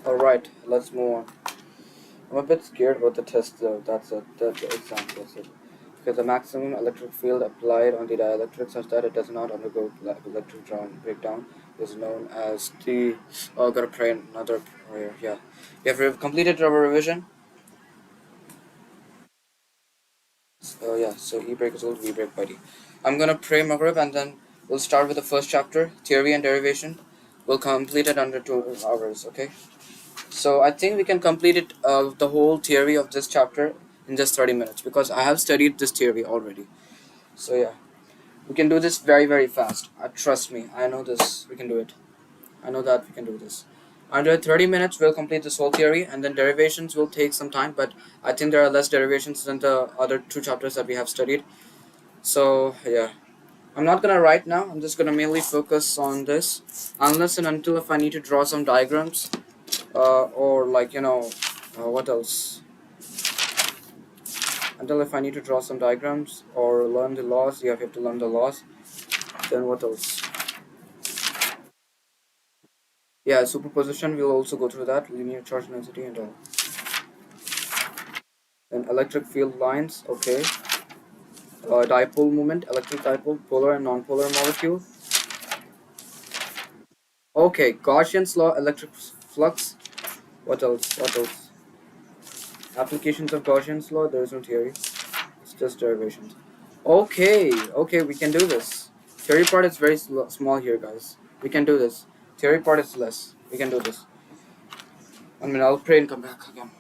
All right, let's move on. I'm a bit scared about the test though. That's it. That's the exam. That's it. Because the maximum electric field applied on the dielectric such that it does not undergo electric breakdown is known as the. Oh, gotta pray another prayer. Yeah. We have completed our revision. So yeah. So E break is equal to V break by D. I'm gonna pray Maghrib and then we'll start with the first chapter, theory and derivation. We'll complete it under 2 hours. Okay. So I think we can complete it, the whole theory of this chapter in just 30 minutes because I have studied this theory already. So yeah, we can do this very very fast. Trust me, I know this. We can do it. I know that we can do this. Under 30 minutes, we'll complete this whole theory, and then derivations will take some time. But I think there are less derivations than the other two chapters that we have studied. So yeah, I'm not gonna write now. I'm just gonna mainly focus on this, unless and until if I need to draw some diagrams, or like what else? Until if I need to draw some diagrams or learn the laws, yeah, you have to learn the laws. Then what else? Yeah, superposition, we'll also go through that, linear charge density and all. Then electric field lines, okay. Dipole moment, electric dipole, polar and non-polar molecule. Okay, Gaussian's law, electric flux. What else? What else? Applications of Gaussian's law, there is no theory. It's just derivations. Okay, okay, we can do this. Theory part is very small here, guys. We can do this. Theory part is less. We can do this. 1 minute, I'll pray and come back again.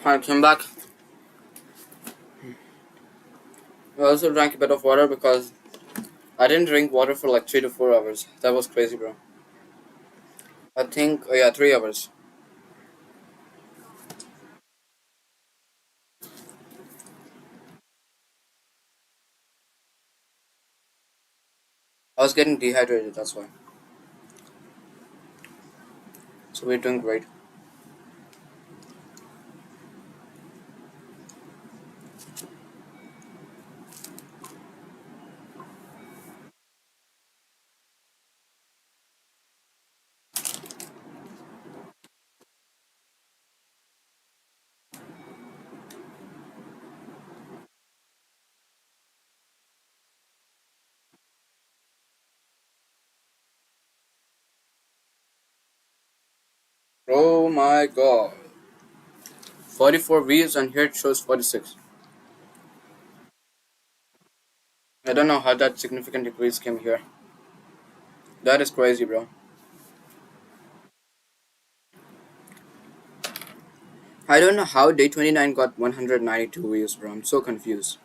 I came back. I also drank a bit of water because I didn't drink water for like 3 to 4 hours. That was crazy, bro. I think, oh yeah, 3 hours. I was getting dehydrated, that's why. So we're doing great. Oh my god. 44 views and here it shows 46. I don't know how that significant decrease came here. That is crazy, bro. I don't know how day 29 got 192 views, bro. I'm so confused.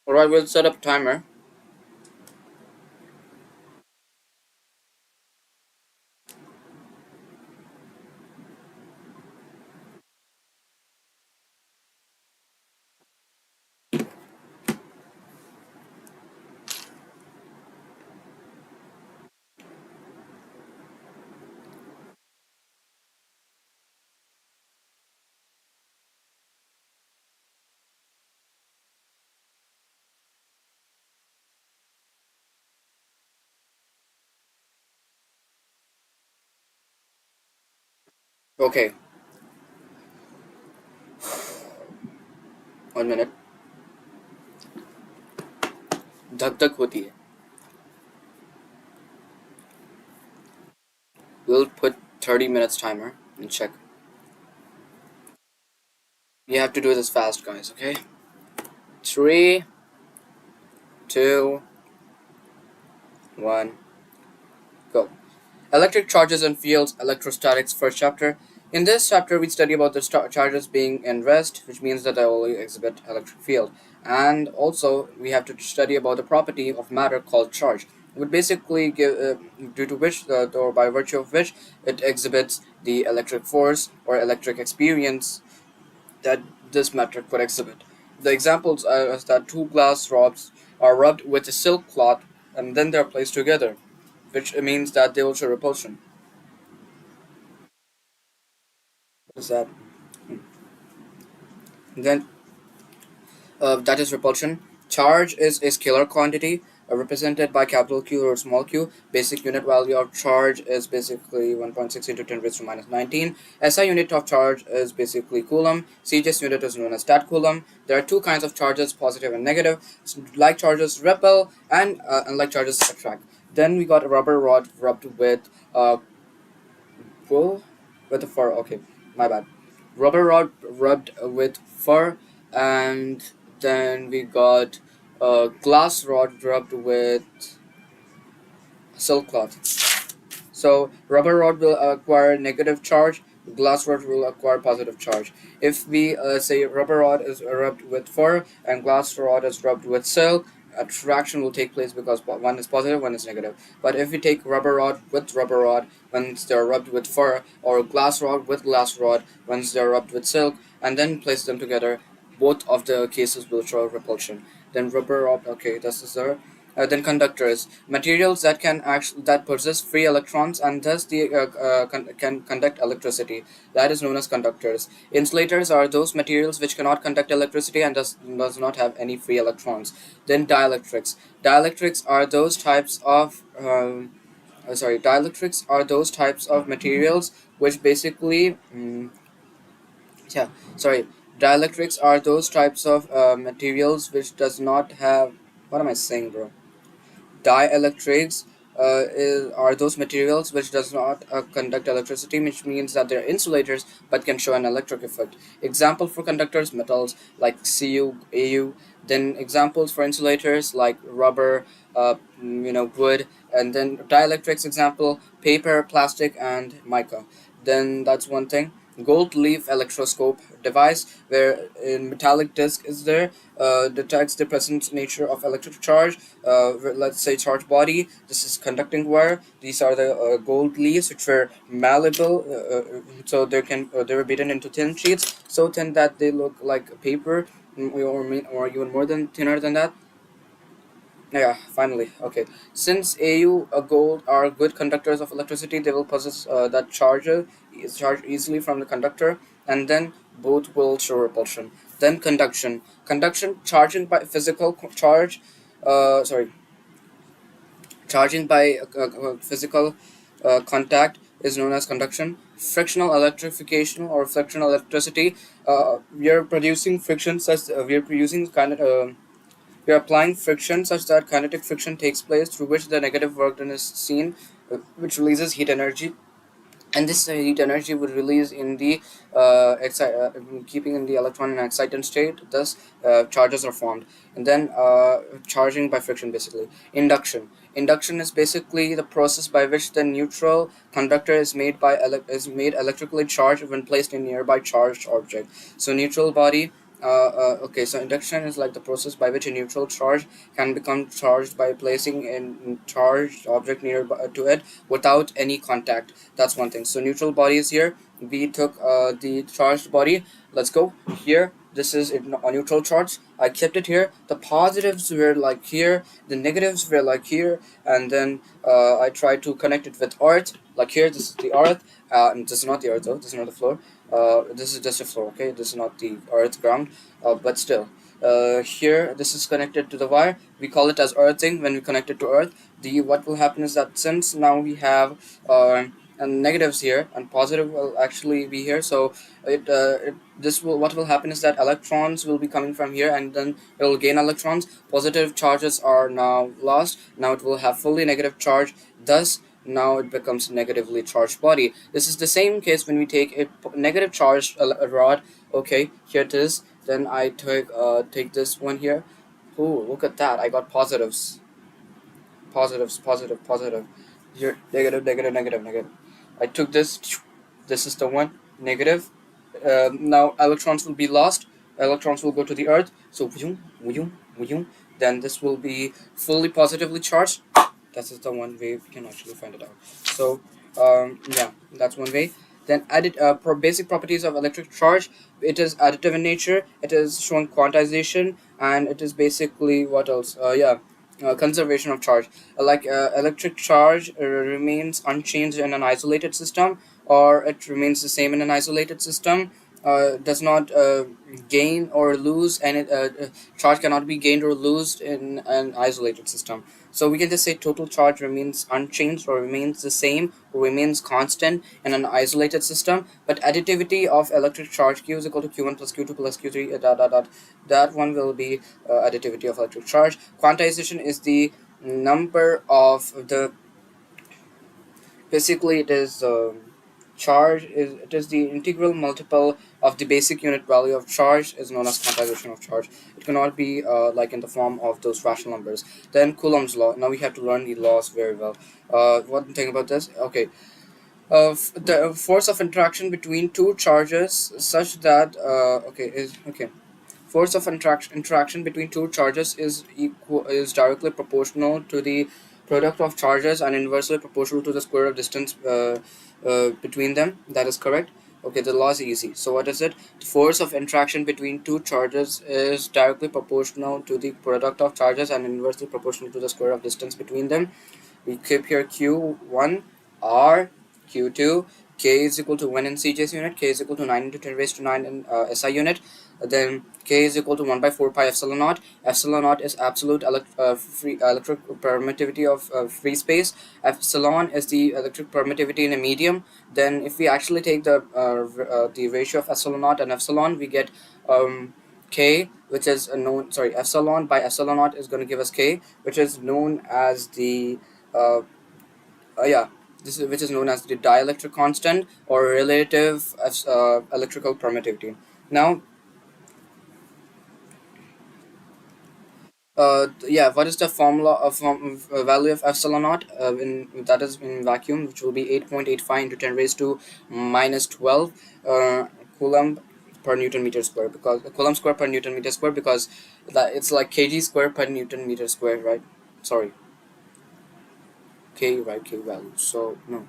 Alright, we'll set up timer. Okay, 1 minute. धक धक होती है. We'll put 30 minutes timer and check. You have to do this fast, guys, okay? 3, 2, 1, go. Electric charges and fields, electrostatics, first chapter. In this chapter, we study about the charges being in rest, which means that they only exhibit electric field. And also, we have to study about the property of matter called charge, would basically give, due to which, or by virtue of which, it exhibits the electric force or electric experience that this matter could exhibit. The examples are that two glass rods are rubbed with a silk cloth and then they're placed together, which means that they will show repulsion. What is that? Then that is repulsion. Charge is a scalar quantity represented by capital Q or small q. Basic unit value of charge is basically 1.6 into 10 raised to minus 19. SI unit of charge is basically coulomb. CGS unit is known as stat coulomb. There are two kinds of charges, positive and negative. Like charges repel and unlike charges attract. Then we got a rubber rod rubbed with wool with the fur. Okay, my bad. Rubber rod rubbed with fur, and then we got a glass rod rubbed with silk cloth. So rubber rod will acquire negative charge, glass rod will acquire positive charge. If we say rubber rod is rubbed with fur and glass rod is rubbed with silk, attraction will take place because one is positive, one is negative. But if we take rubber rod with rubber rod once they're rubbed with fur, or glass rod with glass rod once they're rubbed with silk, and then place them together, both of the cases will show repulsion. Then rubber rod, okay, this is there. Then conductors, materials that can actually that possess free electrons and thus can conduct electricity. That is known as conductors. Insulators are those materials which cannot conduct electricity and does not have any free electrons. Then dielectrics. Dielectrics are those types of dielectrics are those types of materials which basically yeah sorry dielectrics are those types of materials which does not have, what am I saying, bro? Dielectrics are those materials which does not conduct electricity, which means that they're insulators but can show an electric effect. Example for conductors, metals like Cu, Au. Then examples for insulators like rubber, wood. And then dielectrics example, paper, plastic, and mica. Then that's one thing. Gold leaf electroscope device where a metallic disc is there, detects the present nature of electric charge. Let's say charge body. This is conducting wire. These are the gold leaves which were malleable, so they were beaten into thin sheets, so thin that they look like paper, or even more than thinner than that. Yeah, finally. Okay. Since Au gold are good conductors of electricity, they will possess that charge easily from the conductor, and then both will show repulsion. Then conduction. Conduction, charging by physical charge. Sorry, charging by physical contact is known as conduction. Frictional electrification or frictional electricity. We are producing friction such we are producing kind of. We are applying friction such that kinetic friction takes place through which the negative work done is seen, which releases heat energy, and this heat energy would release in the keeping in the electron in excitant state. Thus charges are formed. And then charging by friction, basically. Induction is basically the process by which the neutral conductor is made electrically charged when placed in nearby charged object. So neutral body. Okay, so induction is like the process by which a neutral charge can become charged by placing a charged object near to it without any contact. That's one thing. So neutral body is here. We took the charged body. Let's go here. This is a neutral charge. I kept it here. The positives were like here. The negatives were like here. And then I tried to connect it with earth. Like here, this is the earth. And this is not the earth though. This is not the floor. This is just a floor. Okay, this is not the earth ground. But still, here this is connected to the wire. We call it as earthing when we connect it to earth. What will happen is that since now we have and negatives here and positive will actually be here, so what will happen is that electrons will be coming from here and then it will gain electrons. Positive charges are now lost. Now it will have fully negative charge. Thus now it becomes negatively charged body. This is the same case when we take a negative charged rod. Okay, here it is. Then I take this one here. Oh, look at that! I got positives. Positive. Here, negative. I took this. This is the one, negative. Now electrons will be lost. Electrons will go to the earth. So then this will be fully positively charged. That is the one way we can actually find it out. So yeah, that's one way. Then basic properties of electric charge. It is additive in nature. It is showing quantization, and it is basically what else? Conservation of charge. Electric charge remains unchanged in an isolated system, or it remains the same in an isolated system. Does not gain or lose, and charge cannot be gained or lost in an isolated system. So we can just say total charge remains unchanged or remains the same or remains constant in an isolated system. But additivity of electric charge, Q is equal to Q1 plus Q2 plus Q3 that one will be additivity of electric charge. Quantization is the number of the basically it is it is the integral multiple of the basic unit value of charge is known as quantization of charge. It cannot be like in the form of those rational numbers. Then Coulomb's law. Now we have to learn the laws very well. One thing about this, okay. The force of interaction between two charges such that force of interaction between two charges is directly proportional to the product of charges and inversely proportional to the square of distance between them. That is correct. Okay, the law is easy. So what is it? The force of interaction between two charges is directly proportional to the product of charges and inversely proportional to the square of distance between them. We keep here Q1, R, Q2, K is equal to 1 in CJS unit, K is equal to 9 into 10 raised to 9 in SI unit. Then K is equal to 1 by 4 pi epsilon naught. Epsilon naught is absolute free electric permittivity of free space. Epsilon is the electric permittivity in a medium. Then if we actually take the ratio of epsilon naught and epsilon, we get K, which is a known, sorry, epsilon by epsilon naught is going to give us K, which is known as the uh, yeah, this is which is known as the dielectric constant or relative electrical permittivity. Now, yeah, what is the formula of value of epsilon naught in that is in vacuum, which will be 8.85 into 10 raised to minus 12 coulomb per newton meter square, because coulomb square per newton meter square, because that it's like kg square per newton meter square, right? Sorry, k, right, k value. So no,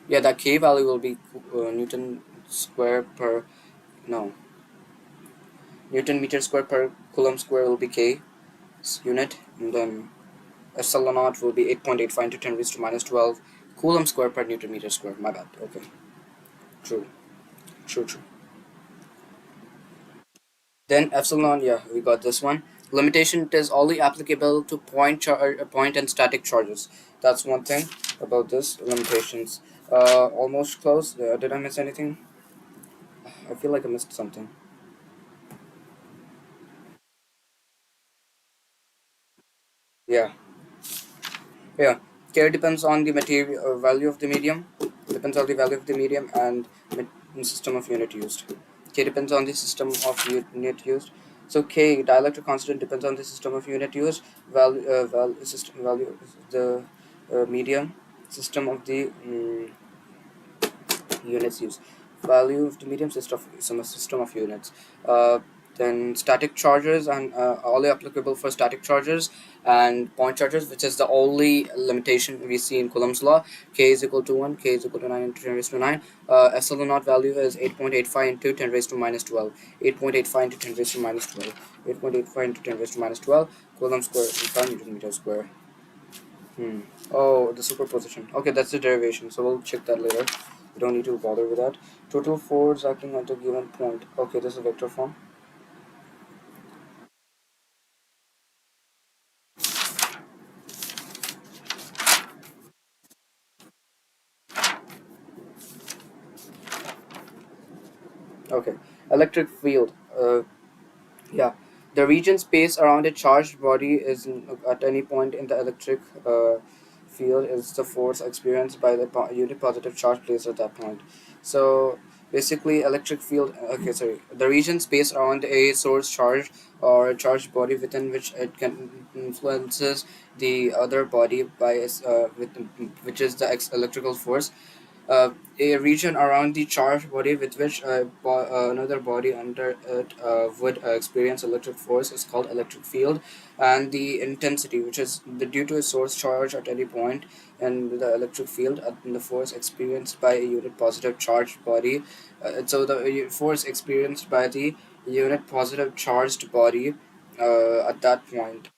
yeah, that k value will be newton square per, no, newton meter square per coulomb square will be k unit, and then epsilon naught will be 8.85 into 10 raised to minus 12 coulomb square per newton meter square. My bad. Okay, true, true, true. Then epsilon, yeah, we got this one. Limitation: it is only applicable to point and static charges. That's one thing about this limitations. Almost close. Did I miss anything? I feel like I missed something. Yeah, yeah. Care depends on the material value of the medium. Depends on the value of the medium and system of unit used. K depends on the system of unit used. So K, dielectric constant, depends on the system of unit used. System value is the medium, system of the units used. Value of the medium, system of units. Then static charges and only applicable for static charges and point charges, which is the only limitation we see in Coulomb's law. K is equal to 1, K is equal to 9 into 10 raised to 9. Epsilon naught value is 8.85 into 10 raised to minus 12. 8.85 into 10 raised to minus 12. 8.85 into 10 raised to minus 12. Coulomb square into Newton meter square. Oh, the superposition. Okay, that's the derivation, so we'll check that later. We don't need to bother with that. Total force acting at a given point. Okay, this is a vector form. Okay, electric field. Yeah, the region space around a charged body is at any point in the electric field is the force experienced by the unit positive charge placed at that point. So basically, electric field. Okay, sorry. The region space around a source charge or a charged body within which it can influences the other body by which is the electrical force, a region around the charged body with which another body under it would experience electric force is called electric field, and the intensity, which is due to a source charge at any point in the electric field, and the force experienced by a unit positive charged body. So the force experienced by the unit positive charged body at that point,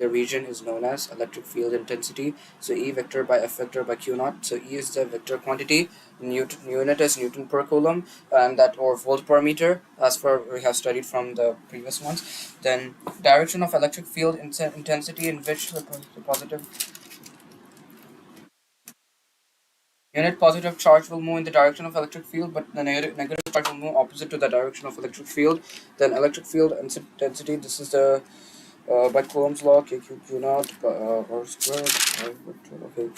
the region is known as electric field intensity. So E vector by F vector by Q naught. So E is the vector quantity, unit is Newton per coulomb, and that, or volt per meter, as per we have studied from the previous ones. Then direction of electric field intensity, in which the positive unit positive charge will move in the direction of electric field, but the negative charge will move opposite to the direction of electric field. Then electric field intensity. This is the by Coulomb's law, KQ naught r squared. Okay,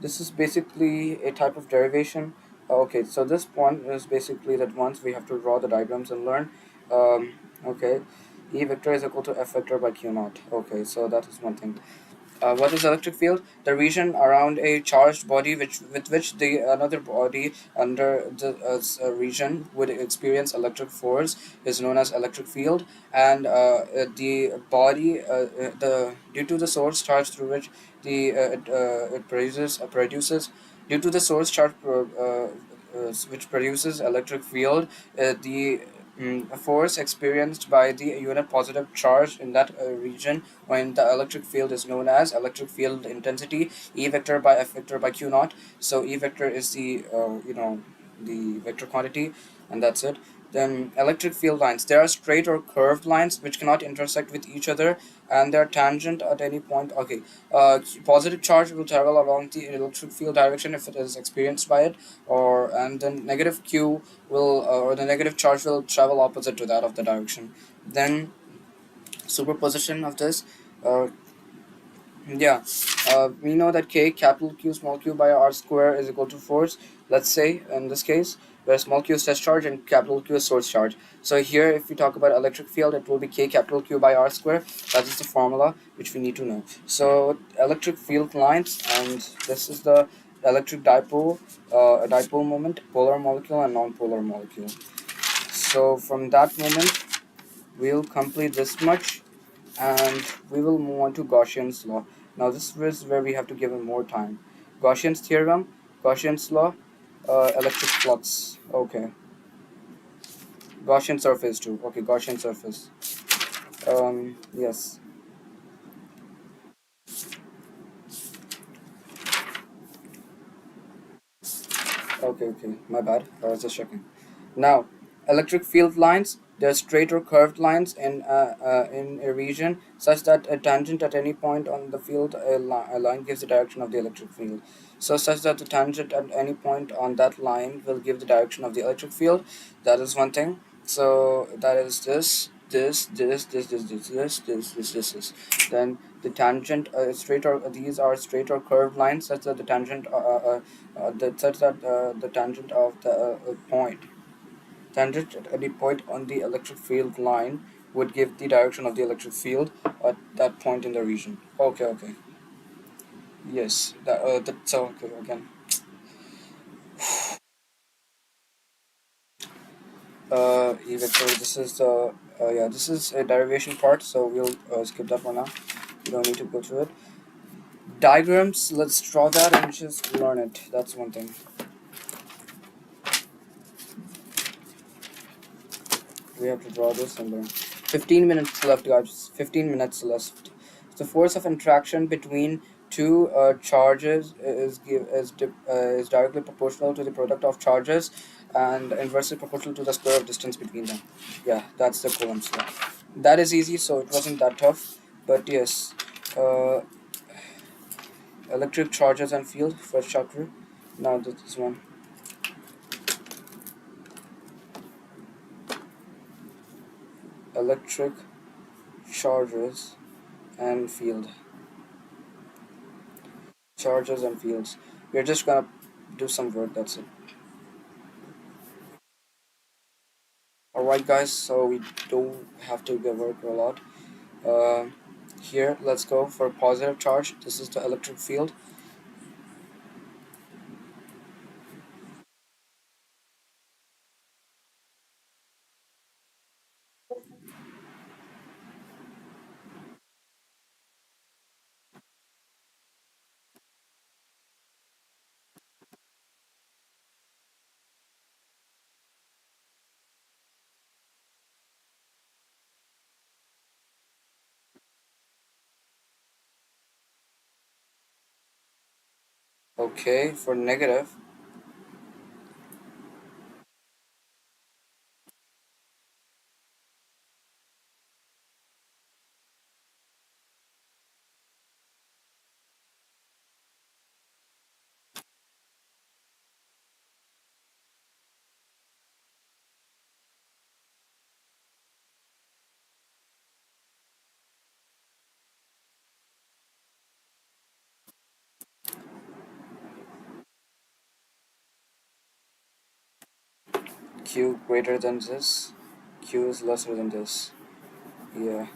this is basically a type of derivation. Okay, so this one is basically that once we have to draw the diagrams and learn. Okay, E vector is equal to F vector by Q naught. Okay, so that is one thing. What is electric field? The region around a charged body with which the another body under the region would experience electric force is known as electric field, and the body the due to the source charge through which the it produces due to the source charge which produces electric field. The force experienced by the unit positive charge in that region when the electric field is known as electric field intensity, E vector by F vector by Q naught. So E vector is the the vector quantity, and that's it. Then electric field lines. There are straight or curved lines which cannot intersect with each other, and they are tangent at any point. Okay, positive charge will travel along the electric field direction if it is experienced by it, or and then negative q will or the negative charge will travel opposite to that of the direction. Then superposition of this, uh, yeah, we know that k capital Q small q by r square is equal to force. Let's say in this case where small q is test charge and capital Q is source charge. So here if we talk about electric field, it will be k capital Q by r square. That is the formula which we need to know. So electric field lines, and this is the electric dipole, a dipole moment, polar molecule and non-polar molecule. So from that moment we'll complete this much, and we will move on to Gaussian's law. Now this is where we have to give it more time. Gaussian's theorem, Gaussian's law, electric flux. Okay, Gaussian surface too. Okay, Gaussian surface. Yes. Okay, okay. My bad. I was just checking. Now, electric field lines, they're straight or curved lines in a region such that a tangent at any point on the field, a line gives the direction of the electric field. So such that the tangent at any point on that line will give the direction of the electric field. That is one thing. So that is this. Then the tangent, straight or these are straight or curved lines such that the tangent, the tangent of the point tangent at any point on the electric field line would give the direction of the electric field at that point in the region. Okay, okay. Yes, that's okay again. E vector. This is the yeah. This is a derivation part, so we'll skip that for now. You don't need to go through it. Diagrams. Let's draw that and just learn it. That's one thing. We have to draw this and then 15 minutes left, guys. 15 minutes left. The force of interaction between two charges is directly proportional to the product of charges and inversely proportional to the square of distance between them. Yeah, that's the Coulomb's law. That is easy, so it wasn't that tough. But yes, uh, electric charges and field, first chapter. Now this one. Electric charges and field. Charges and fields. We're just gonna do some work, that's it. Alright guys, so we don't have to work a lot. Uh, Here, let's go for positive charge. This is the electric field. Okay, for negative. Q greater than this. Q is lesser than this. Yeah.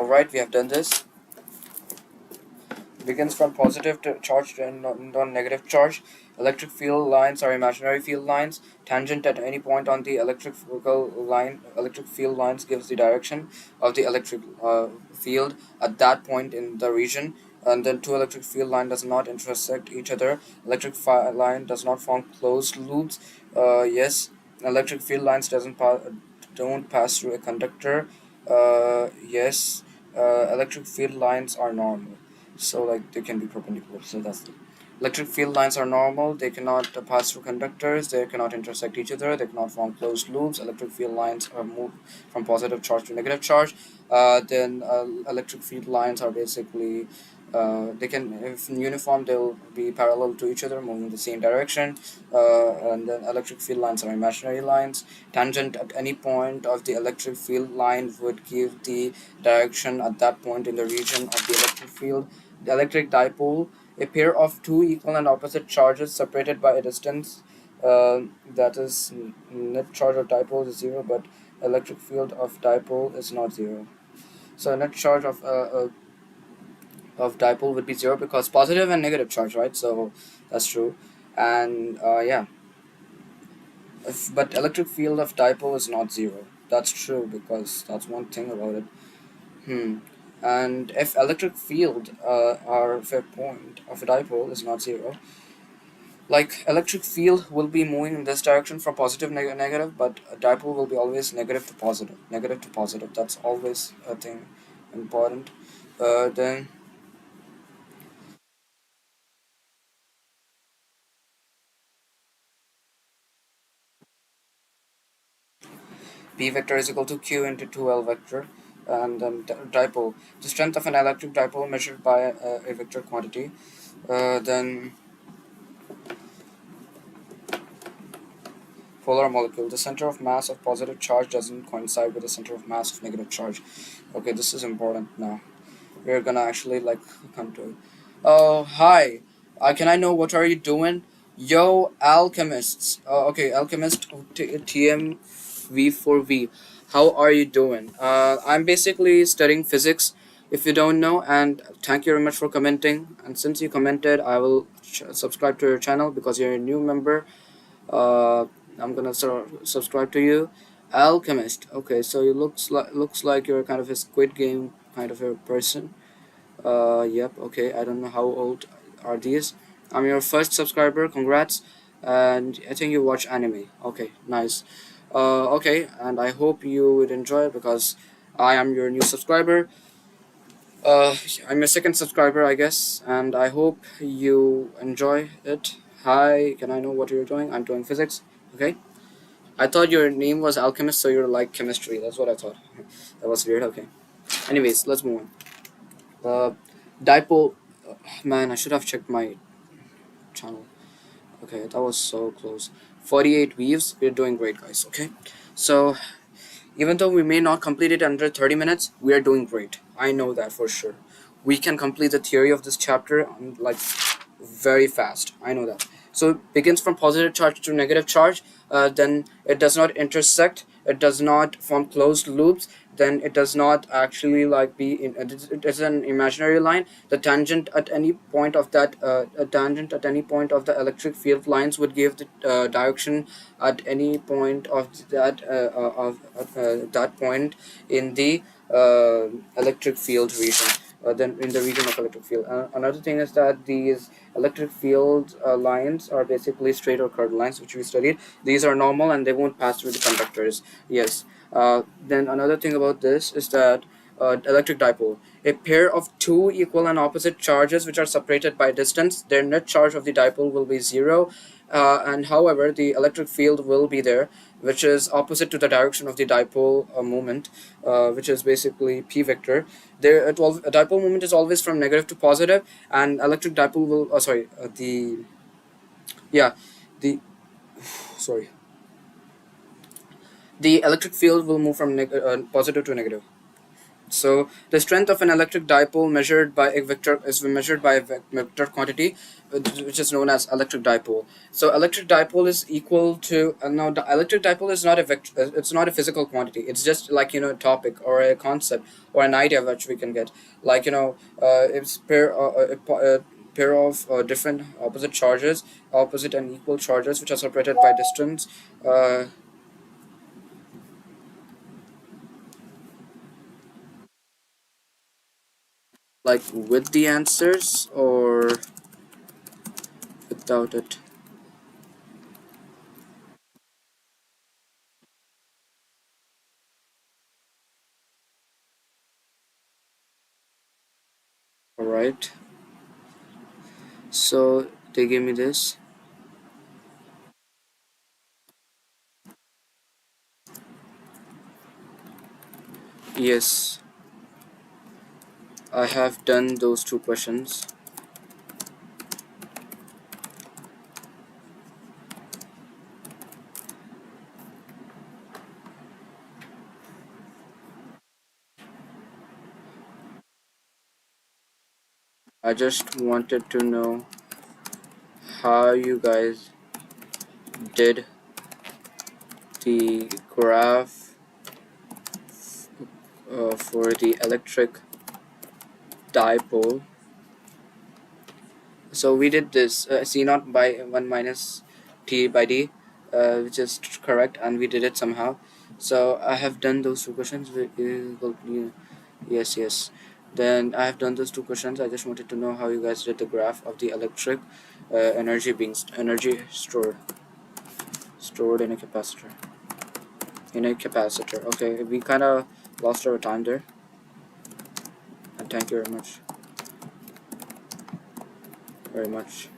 Alright, we have done this. Begins from positive to charge to non-negative charge. Electric field lines are imaginary field lines. Tangent at any point on the electric field lines gives the direction of the electric field at that point in the region. And then two electric field line does not intersect each other. Electric line does not form closed loops. Yes, electric field lines don't pass through a conductor. Yes, electric field lines are normal, so like they can be perpendicular, so that's it. Electric field lines are normal, they cannot pass through conductors, they cannot intersect each other, they cannot form closed loops. Electric field lines are moved from positive charge to negative charge. Then electric field lines are basically they can, if uniform, they'll be parallel to each other, moving in the same direction. And then electric field lines are imaginary lines. Tangent at any point of the electric field line would give the direction at that point in the region of the electric field. The electric dipole, a pair of two equal and opposite charges separated by a distance, that is, net charge of dipole is zero, but electric field of dipole is not zero. So net charge of dipole would be zero because positive and negative charge, right? So that's true. And yeah, but electric field of dipole is not zero. That's true because that's one thing about it. And if electric field or if a point of a dipole is not zero, like electric field will be moving in this direction from positive negative, but a dipole will be always negative to positive, negative to positive. That's always a thing important. Then P vector is equal to Q into 2L vector, and then dipole, the strength of an electric dipole measured by a vector quantity. Then polar molecule, the center of mass of positive charge doesn't coincide with the center of mass of negative charge. Okay, this is important now. We're gonna actually like come to it. Oh, hi. Can I know what are you doing? Yo, alchemists. Okay, alchemist TMV4V. How are you doing? I'm basically studying physics, if you don't know, and thank you very much for commenting. And since you commented, I will subscribe to your channel because you're a new member. Uh, I'm gonna subscribe to you. Alchemist. Okay, so you looks like you're kind of a Squid Game kind of a person. Yep, okay, I don't know how old are these. I'm your first subscriber, congrats. And I think you watch anime. Okay, nice. Okay, and I hope you would enjoy it because I am your new subscriber. I'm your second subscriber, I guess, and I hope you enjoy it. Hi, can I know what you're doing? I'm doing physics. Okay. I thought your name was alchemist, so you're like chemistry. That's what I thought. That was weird. Okay. Anyways, let's move on. Dipole. Man, I should have checked my channel. Okay, that was so close. 48 weaves. We're doing great, guys. Okay. So, even though we may not complete it under 30 minutes, we are doing great. I know that for sure. We can complete the theory of this chapter like very fast. I know that. So it begins from positive charge to negative charge. Then it does not intersect. It does not form closed loops. Then it does not actually like be in. It is an imaginary line. The tangent at any point of that a tangent at any point of the electric field lines would give the direction at any point of that point in the electric field region. Then in the region of electric field. Another thing is that these electric field lines are basically straight or curved lines, which we studied. These are normal and they won't pass through the conductors. Yes. Then another thing about this is that electric dipole, a pair of two equal and opposite charges which are separated by distance, their net charge of the dipole will be zero. And however, the electric field will be there, which is opposite to the direction of the dipole moment, which is basically P vector. There, a dipole moment is always from negative to positive, and electric dipole will. The sorry, the electric field will move from positive to negative. So the strength of an electric dipole measured by a vector is measured by a vector quantity, which is known as electric dipole. So electric dipole is equal to now the electric dipole is not a vector. It's not a physical quantity. It's just like a topic or a concept or an idea which we can get. Like it's a pair of different opposite charges, opposite and equal charges, which are separated by distance. Like with the answers or without it. All right. So they gave me this. Yes, I have done those two questions. I just wanted to know how you guys did the graph for the electric dipole. So we did this C naught by 1 minus T by D, which is correct, and we did it somehow. So I have done those two questions. Yes, yes. Then I have done those two questions. I just wanted to know how you guys did the graph of the electric energy being energy stored in a capacitor. Okay, we kind of lost our time there. And thank you very much. Very much.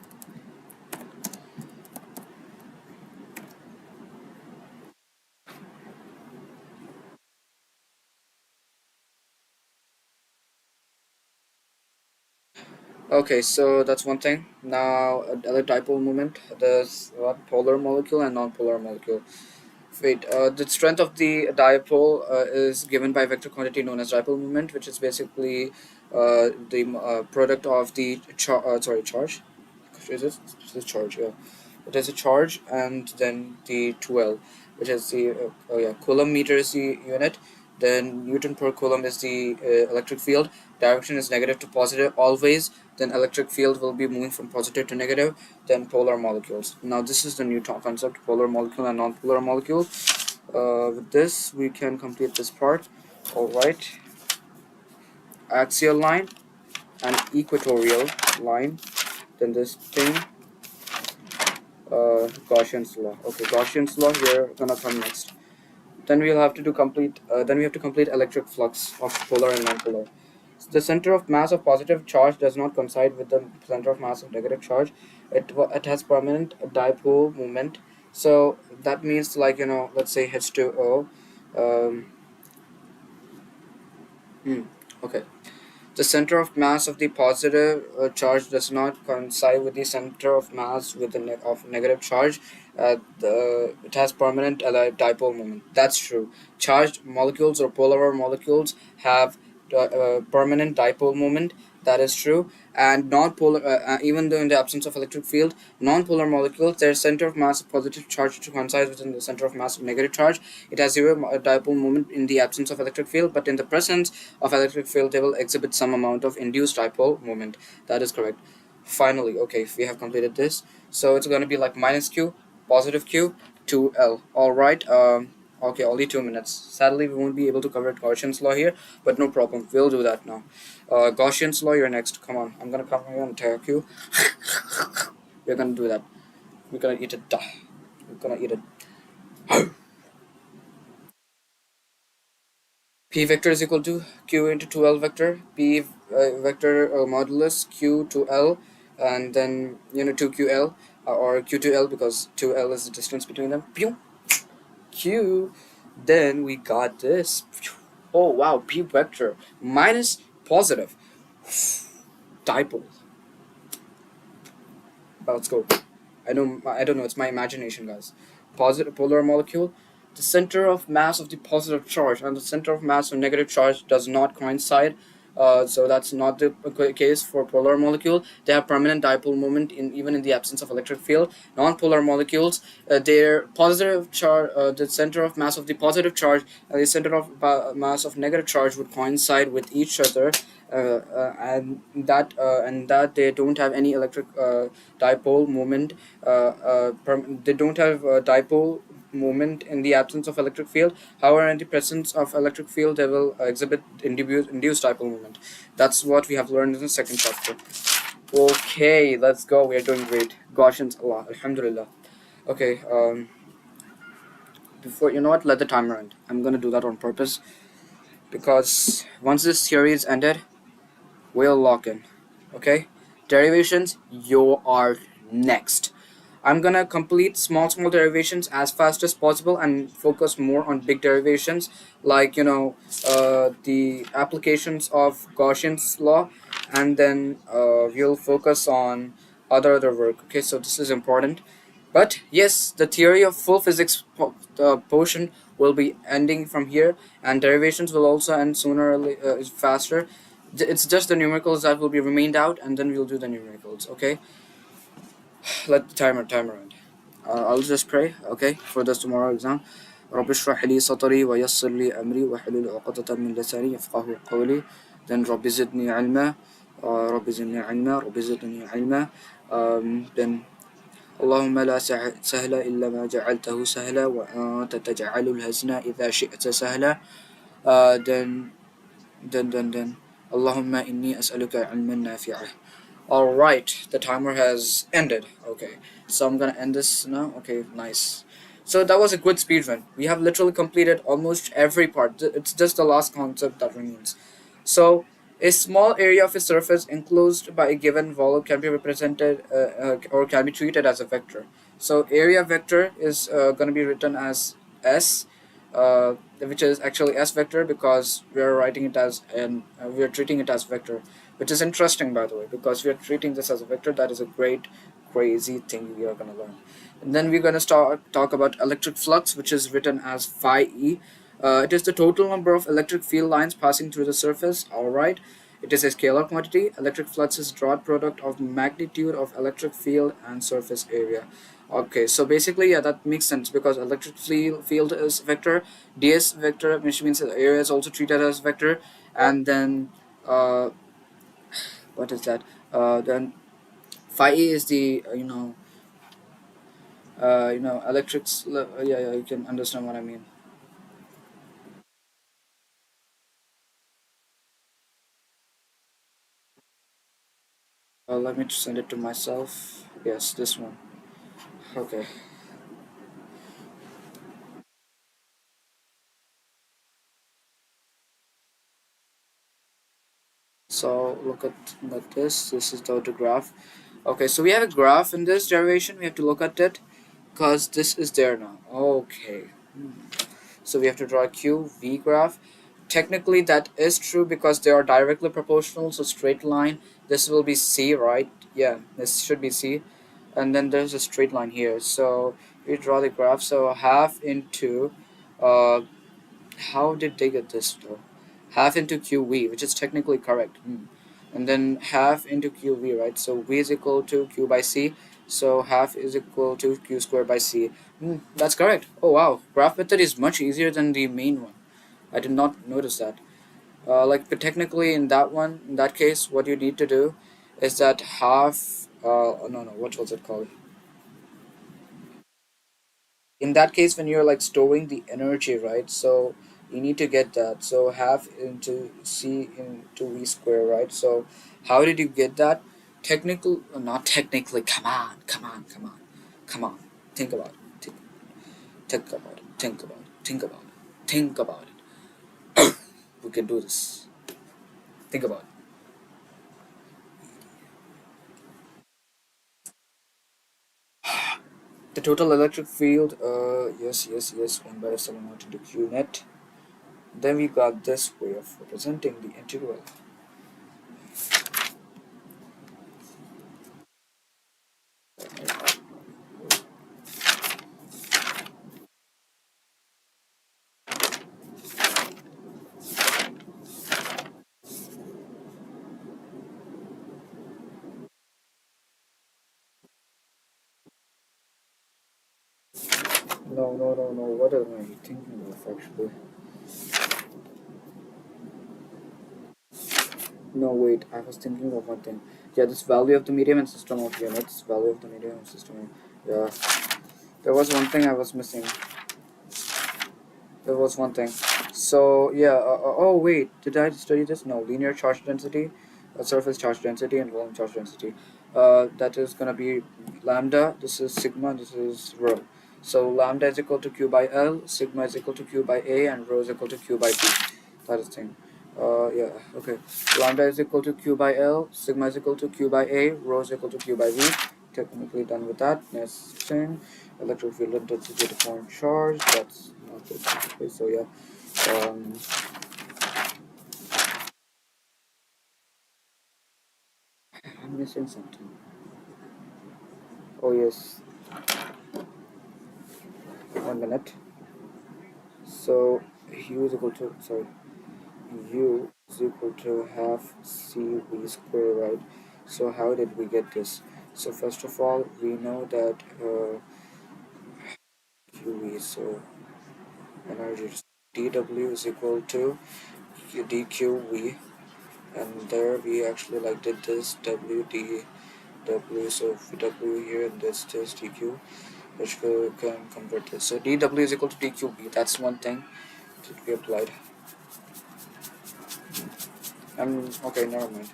Okay, so that's one thing. Now, the dipole moment. There's polar molecule and non-polar molecule. Wait, the strength of the dipole is given by vector quantity known as dipole moment, which is basically the product of the charge. Is it? It's the charge, yeah. It has a charge and then the 2L, which is the coulomb meter is the unit. Then Newton per coulomb is the electric field. Direction is negative to positive always. Then electric field will be moving from positive to negative. Then polar molecules. Now this is the new concept: polar molecule and non-polar molecule. With this, we can complete this part. All right. Axial line and equatorial line. Then this thing. Gaussian's law. Okay, Gaussian's law here gonna come next. Then we'll have to do complete. Then we have to complete electric flux of polar and non-polar. The center of mass of positive charge does not coincide with the center of mass of negative charge. It has permanent dipole moment. So that means like let's say H2O. Um, okay. The center of mass of the positive charge does not coincide with the center of mass with the of negative charge. It has permanent dipole moment. That's true. Charged molecules or polar molecules have permanent dipole moment. That is true. And non-polar, even though in the absence of electric field, non-polar molecules, their center of mass of positive charge to coincide within the center of mass of negative charge. It has zero dipole moment in the absence of electric field, but in the presence of electric field, they will exhibit some amount of induced dipole moment. That is correct. Finally, okay, if we have completed this, so it's going to be like minus q, positive q, 2l. All right. Okay, only 2 minutes. Sadly, we won't be able to cover Gaussian's law here, but no problem. We'll do that now. Gaussian's law, you're next. Come on, I'm gonna come here and attack you. We're gonna do that. We're gonna eat it. We're gonna eat it. P vector is equal to q into 2l vector. P vector modulus q to l, and then 2ql or q to l because 2l is the distance between them. Pew! Q. Then we got this. Oh wow, p vector minus positive dipole. Let's go. I don't know. It's my imagination, guys. Positive polar molecule. the center of mass of the positive charge and the center of mass of negative charge does not coincide. So that's not the case for polar molecule. They have permanent dipole moment even in the absence of electric field. Non-polar molecules, their positive charge, the center of mass of the positive charge and the center of mass of negative charge would coincide with each other, and that they don't have any electric dipole moment. They don't have dipole moment in the absence of electric field. However, in the presence of electric field, they will exhibit induced dipole moment. That's what we have learned in the second chapter. Okay, let's go. We are doing great. Gaussians, Allah, Alhamdulillah. Okay, before you know what, let the timer end. I'm gonna do that on purpose because once this series ended, we'll lock in. Okay, derivations, you are next. I'm gonna complete small derivations as fast as possible and focus more on big derivations, like the applications of Gaussian's law, and then we'll focus on other work. Okay, so this is important. But yes, the theory of full physics portion will be ending from here, and derivations will also end sooner or faster. It's just the numericals that will be remained out, and then we'll do the numericals. Okay, let the timer end. I'll just pray, okay, for this tomorrow exam. رب اشرح لي صدري ويسر لي أمري واحلل عقدة من لساني يفقهوا قولي. Then رب زدني علما. رب زدني علما. رب زدني علما. Then اللهم لا سهل إلا ما جعلته سهلا وأنت تجعل الحزن إذا شئت سهلا. Then اللهم إني أسألك علما نافعا. Alright, the timer has ended. Okay, so I'm gonna end this now. Okay, nice. So that was a good speed run. We have literally completed almost every part. It's just the last concept that remains. So, a small area of a surface enclosed by a given volume can be represented or can be treated as a vector. So, area vector is going to be written as S, which is actually S vector because we are writing it as we are treating it as vector, which is interesting by the way because we are treating this as a vector. That is a great crazy thing we are going to learn. And then we're going to talk about electric flux, which is written as phi e. It is the total number of electric field lines passing through the surface. All right, it is a scalar quantity. Electric flux is dot product of magnitude of electric field and surface area. Okay, so basically, yeah, that makes sense because electric field is vector, ds vector, which means the area is also treated as vector, and then what is that? Then phi e is the electrics. Yeah, you can understand what I mean. Let me send it to myself. Yes, this one. Okay. So look at this. This is the graph. Okay, so we have a graph in this derivation. We have to look at it because this is there now. Okay. So we have to draw a Q V graph. Technically, that is true because they are directly proportional. So straight line. This will be C, right? Yeah, this should be C. And then there's a straight line here. So we draw the graph. So half into uh, how did they get this though? Half into QV, which is technically correct. And then half into QV, right? So V is equal to Q by C. So half is equal to Q squared by C. That's correct. Oh wow, graph method is much easier than the main one. I did not notice that. But technically in that one, in that case, what you need to do is that half. No, what was it called? In that case when you're like storing the energy, right, so you need to get that, so half into c into v square, right? So how did you get that? Technical, not technically, come on, think about it, think about it, think about it. We can do this. Think about it. The total electric field, yes, 1 by epsilon naught into q net. Then we got this way of representing the integral. No. What am I thinking of actually? No, wait. I was thinking of one thing. Yeah, this value of the medium and system of units. Value of the medium and system. Yeah, there was one thing I was missing. There was one thing. So yeah. Oh wait, did I study this? No. Linear charge density, surface charge density, and volume charge density. That is gonna be lambda. This is sigma. This is rho. So lambda is equal to q by L. Sigma is equal to q by A, and rho is equal to q by B. That is thing. Yeah. Okay. Lambda is equal to q by L. Sigma is equal to q by A. Rho is equal to q by V. Technically done with that. Next thing. Electric field intensity to point charge. That's not good. Okay, so yeah. I'm missing something. Oh yes. 1 minute. So u is equal to u is equal to half cv square, right? So how did we get this? So first of all, we know that qv. So energy dw is equal to dqv, and there we actually like did this w d w. So if we w here and this dq, which we can convert this. So dw is equal to dqb. That's one thing that we applied. Okay, never mind.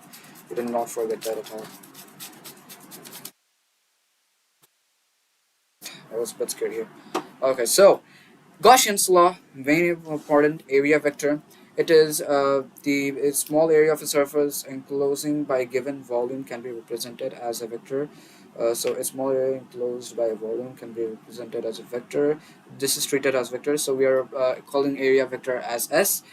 We did not forget that at all. I was a bit scared here. Okay, so Gaussian's law, very important area vector. It is the small area of a surface enclosing by a given volume can be represented as a vector. So a small area enclosed by a volume can be represented as a vector. This is treated as vector. So we are calling area vector as S.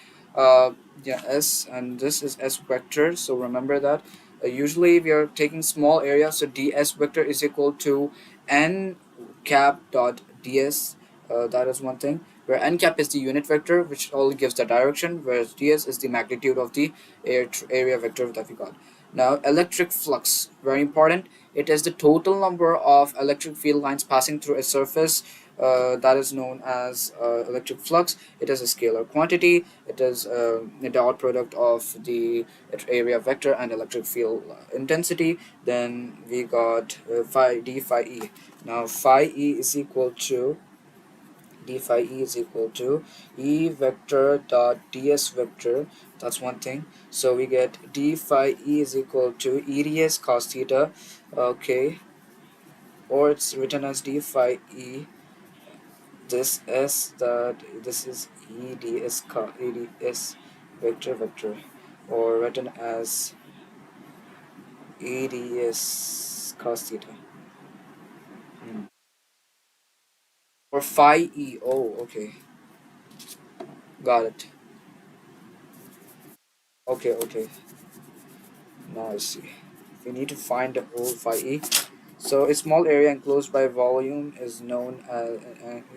Yeah, S, and this is S vector. So remember that. Usually we are taking small area. So ds vector is equal to n cap dot ds. That is one thing, where n cap is the unit vector which only gives the direction, whereas ds is the magnitude of the area vector that we got. Now electric flux, very important. It is the total number of electric field lines passing through a surface, that is known as electric flux. It is a scalar quantity. It is the dot product of the area vector and electric field intensity. Then we got phi d phi e. Now phi e is equal to d phi e is equal to e vector dot ds vector. That's one thing. So we get d phi e is equal to eds cos theta. Okay, or it's written as d phi e. This s that this is eds eds vector, or written as eds cos theta. Or phi e. Oh, okay, got it. Okay, now I see. We need to find the whole phi e. So a small area enclosed by volume is known as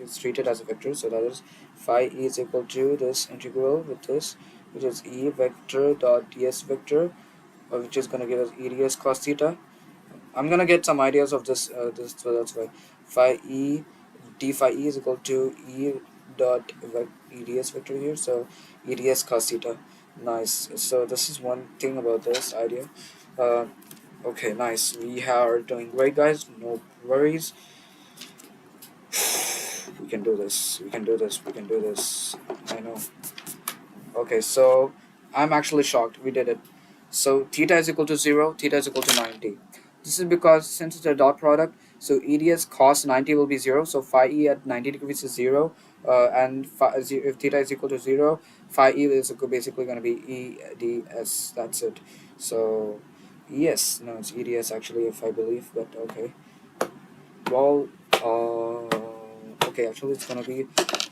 is treated as a vector. So that is phi e is equal to this integral with this, which is e vector dot ds vector, which is gonna give us eds cos theta. I'm gonna get some ideas of this. So that's why phi e d phi e is equal to e dot eds vector here. So eds cos theta. Nice. So this is one thing about this idea. Uh, okay, nice. We are doing great, guys. No worries. We can do this. We can do this. We can do this. I know. Okay, so I'm actually shocked. We did it. So theta is equal to 0, theta is equal to 90. This is because since it's a dot product, so eds cos 90 will be 0. So phi e at 90 degrees is 0. And if theta is equal to 0, phi e is basically going to be eds. That's it. So yes, no, it's eds actually, if I believe, but okay. Well, okay, actually it's going to be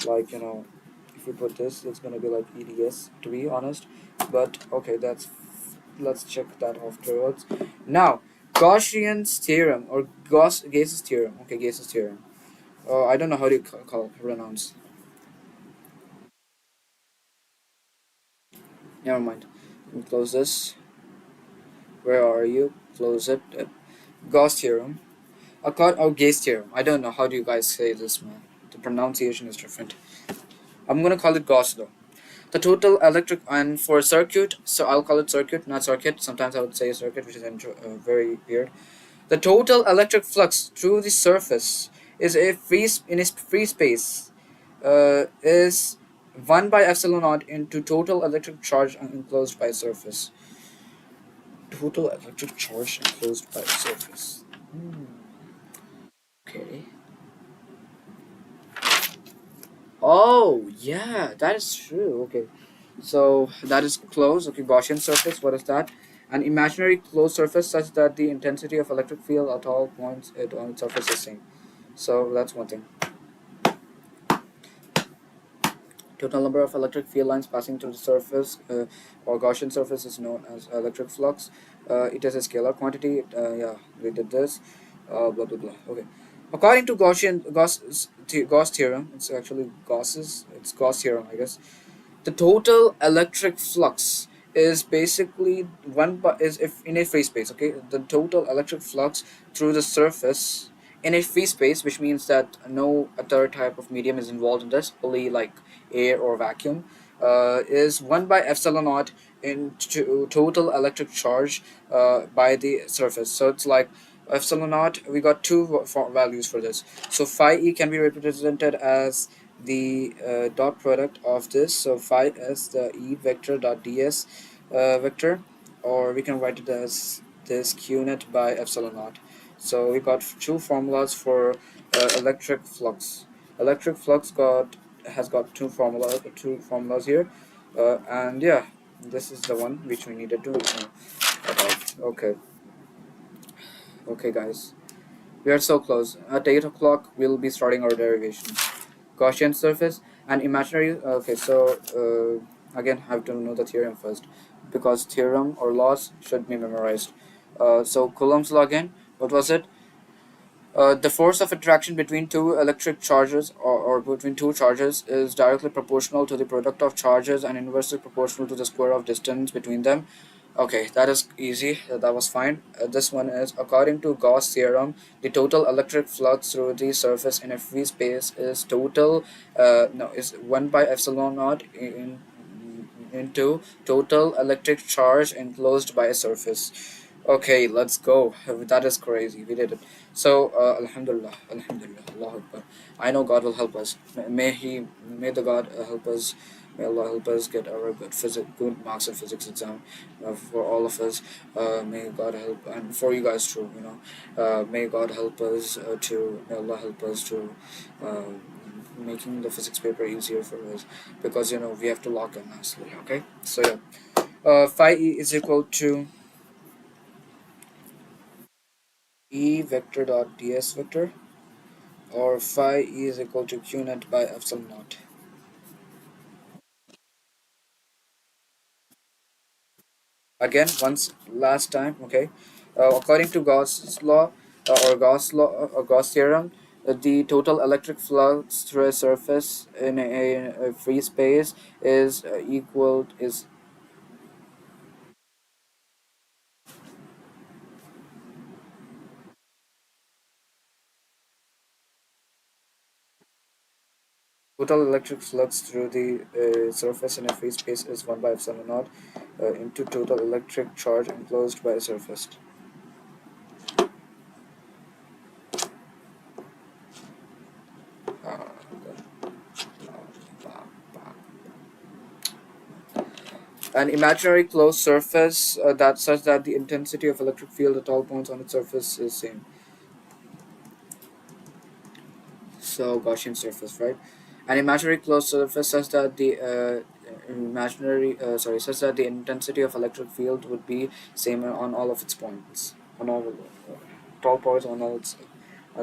like, if we put this, it's going to be like eds, to be honest. But okay, let's check that afterwards. Now Gaussian's theorem, or Gauss's theorem. Okay, Gauss's theorem. I don't know how to pronounce. Never mind. Let me close this. Where are you? Close it. Gauss theorem. Gauss theorem. I don't know how do you guys say this, man. To pronunciation is different. I'm gonna call it Gauss law. The total electric, and for circuit, so I'll call it circuit, not circuit. Sometimes I would say circuit, which is very weird. The total electric flux through the surface is in a free space is 1 by epsilon naught into total electric charge enclosed by surface. Total electric charge enclosed by surface. Okay. Oh, yeah, that is true. Okay. So that is closed. Okay, Gaussian surface. What is that? An imaginary closed surface such that the intensity of electric field at all points on its surface is same. So that's one thing. Total number of electric field lines passing through the surface or Gaussian surface is known as electric flux. It is a scalar quantity. Yeah, we did this. Blah blah blah. Okay. According to Gauss theorem, it's actually it's Gauss theorem, I guess. The total electric flux is basically is if in a free space. Okay, the total electric flux through the surface in a free space, which means that no other type of medium is involved in this, only like air or vacuum, is 1 by epsilon naught into total electric charge by the surface. So it's like epsilon naught. We got two values for this. So phi e can be represented as the dot product of this. So phi as the e vector dot ds vector, or we can write it as this q net by epsilon naught. So we got two formulas for electric flux. Electric flux has got two formulas here, and yeah, this is the one which we needed to know about. Okay, guys, we are so close. At 8 o'clock, we'll be starting our derivations. Gaussian surface and imaginary. Okay, so again, I have to know the theorem first, because theorem or laws should be memorized. So Coulomb's law again. What was it? The force of attraction between two electric charges or between two charges is directly proportional to the product of charges and inversely proportional to the square of distance between them. Okay, that is easy. That was fine. This one is according to Gauss theorem, the total electric flux through the surface in a free space is total no is 1 by epsilon naught into total electric charge enclosed by a surface. Okay, let's go. That is crazy. We did it. So, Alhamdulillah, Alhamdulillah, Allah Akbar. I know God will help us. May the God help us. May Allah help us get our good marks in physics exam for all of us. May God help, and for you guys too. May God help us may Allah help us to making the physics paper easier for us, because we have to lock in nicely. Okay, so yeah, phi e is equal to E vector dot ds vector, or phi e is equal to q net by epsilon naught. Again, once last time, okay. According to Gauss's law or Gauss theorem, the total electric flux through a surface in a free space is equal is total electric flux through the surface in a free space is 1 by epsilon naught into total electric charge enclosed by a surface. An imaginary closed surface that such that the intensity of electric field at all points on its surface is same. So Gaussian surface, right? An imaginary closed surface such that the such that the intensity of electric field would be same on all of its points, on all points on its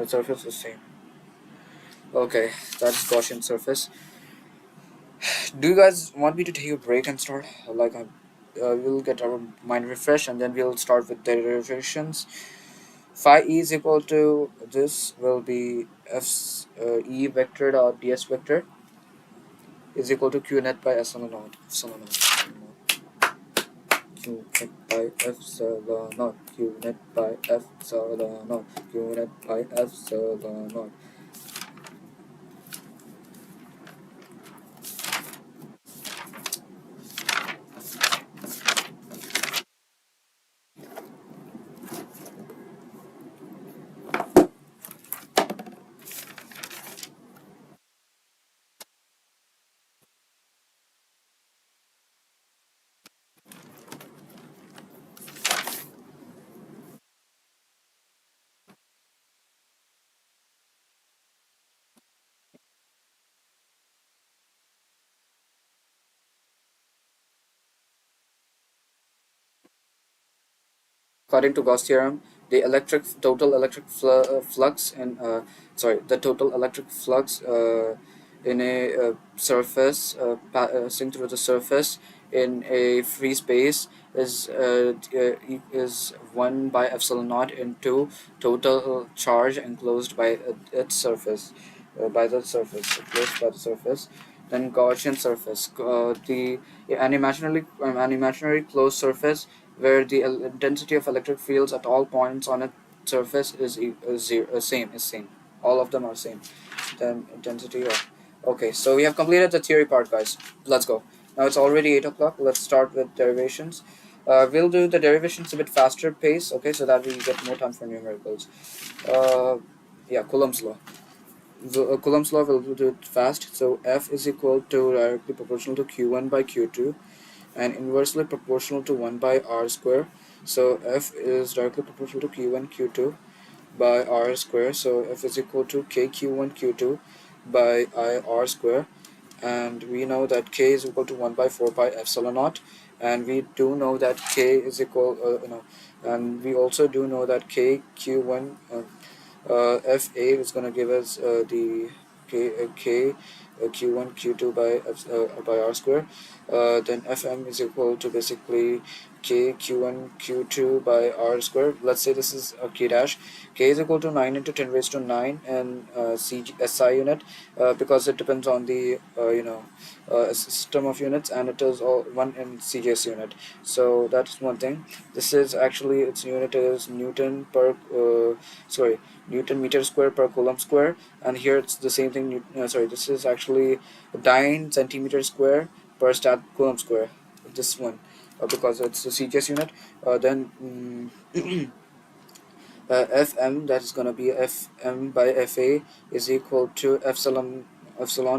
surface is same. Okay, that's Gaussian surface. Do you guys want me to take a break and start? We'll get our mind refreshed and then we'll start with derivations. Phi e is equal to this will be e vector dot ds vector is equal to q net by epsilon naught. Q net by epsilon naught. Q net by epsilon naught. Q net by epsilon naught. According to Gauss theorem, the total electric flux in the total electric flux in a surface passing through the surface in a free space is 1 by epsilon naught into total charge enclosed by its surface, enclosed by the surface. Then Gaussian surface, the an imaginary closed surface where the intensity of electric fields at all points on its surface is same. All of them are same. Then intensity of. Okay, so we have completed the theory part, guys. Let's go. Now it's already 8 o'clock. Let's start with derivations. We'll do the derivations a bit faster pace, okay, so that we get more time for numericals. Yeah, Coulomb's law. Coulomb's law will do it fast. So F is equal to directly proportional to Q1 by Q2 and inversely proportional to 1 by r square. So F is directly proportional to Q1 Q2 by r square. So F is equal to KQ1 Q2 by I r square, and we know that K is equal to 1 by 4 pi epsilon naught, and we do know that K is equal and we also do know that KQ1 FA is going to give us the K Q1 Q2 by r square. Then FM is equal to basically K Q1 Q2 by r square. Let's say this is a K dash. K is equal to 9 into 10 raised to 9 and SI unit, because it depends on the system of units, and it is all 1 in CJS unit. So that's one thing. This is actually, its unit is Newton per Newton meter square per coulomb square, and here it's the same thing. This is actually 9 centimeter square per coulomb square. This one, because it's the CGS unit. Then Fm, that is gonna be Fm by Fa is equal to epsilon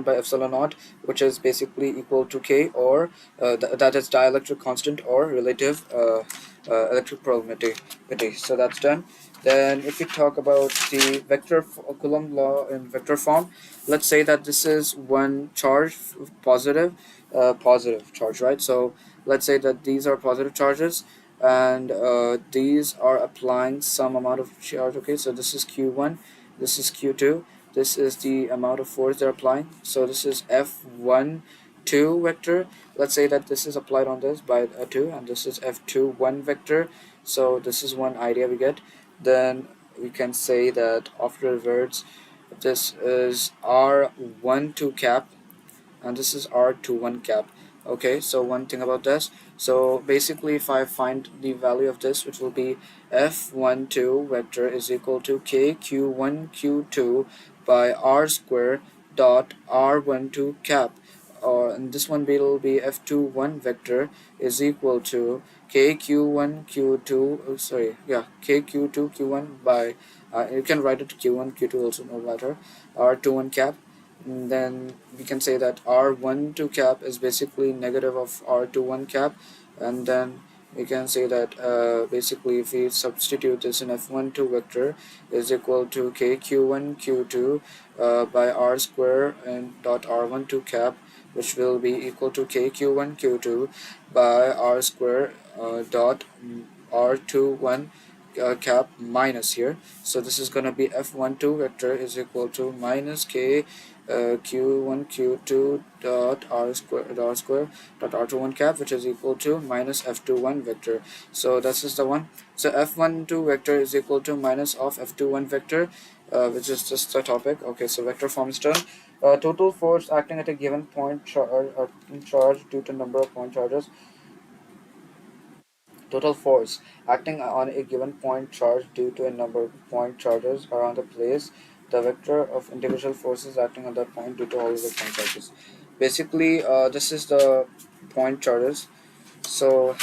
by epsilon naught, which is basically equal to K, or that is dielectric constant or relative electric probability. So that's done. Then if we talk about the Coulomb law in vector form, let's say that this is one charge, positive charge, right? So let's say that these are positive charges, and these are applying some amount of charge. Okay, so this is Q1, this is Q2, this is the amount of force they're applying. So this is F1 2 vector. Let's say that this is applied on this by a 2, and this is F2 1 vector. So this is one idea we get. Then we can say that afterwards this is R1 2 cap, and this is R2 1 cap. Okay, so one thing about this, so basically if I find the value of this, which will be F12 vector is equal to KQ1 Q2 by R square dot R12 cap, and this one will be F21 vector is equal to KQ1 Q2 KQ2 Q1 by you can write it to Q1 Q2 also, no matter, R21 cap. And then we can say that R12 cap is basically negative of R21 cap, and then we can say that basically if we substitute this in F12 vector is equal to KQ1 Q2 by R square and dot R12 cap, which will be equal to KQ1 Q2 by R square dot R21 cap minus here. So this is going to be F12 vector is equal to minus K Q1 Q2 dot R square dot R21 cap, which is equal to minus F21 vector. So this is the one. So F12 vector is equal to minus of F21 vector, which is just the topic. Okay, so vector form is done. Total force acting at a given point charge due to number of point charges. Total force acting on a given point charge due to a number of point charges around the place. The vector of individual forces acting on that point due to all of the point charges. Basically, this is the point charges. So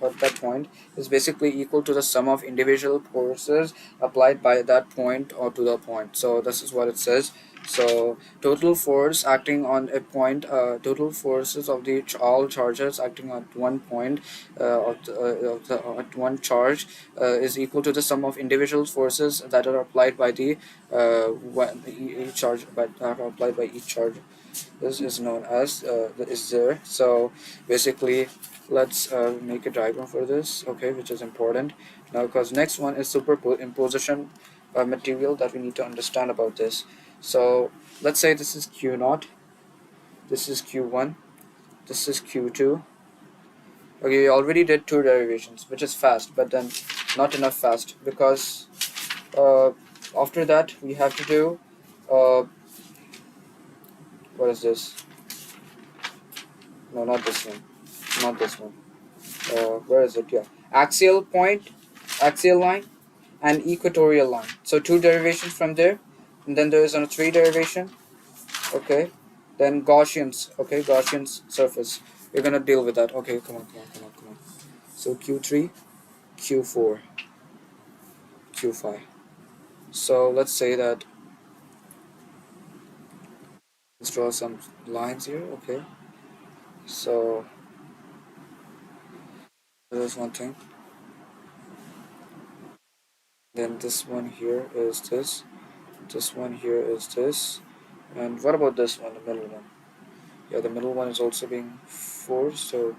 at that point is basically equal to the sum of individual forces applied by that point or to the point. So this is what it says. So total force acting on a point, total forces of the all charges acting at one point at one charge is equal to the sum of individual forces that are applied by the each charge, but are applied by each charge. This is known as is there. So basically let's make a diagram for this, okay, which is important Now, because next one is superimposition by material that we need to understand about this. So let's say this is Q naught, this is Q1, this is Q2. Okay, you already did two derivations, which is fast, but then not enough fast, because uh, after that we have to do uh, what is this? No, not this one, not this one. Where is it? Yeah, axial point, axial line, and equatorial line. So two derivations from there, and then there is a three derivation. Okay, then Gaussians. Okay, Gaussian's surface. We're gonna deal with that. Okay, come on. So Q3, Q4, Q5. So let's say that, let's draw some lines here. Okay, so there's one thing. Then this one here is this. This one here is this. And what about this one, the middle one? Yeah, the middle one is also being forced. So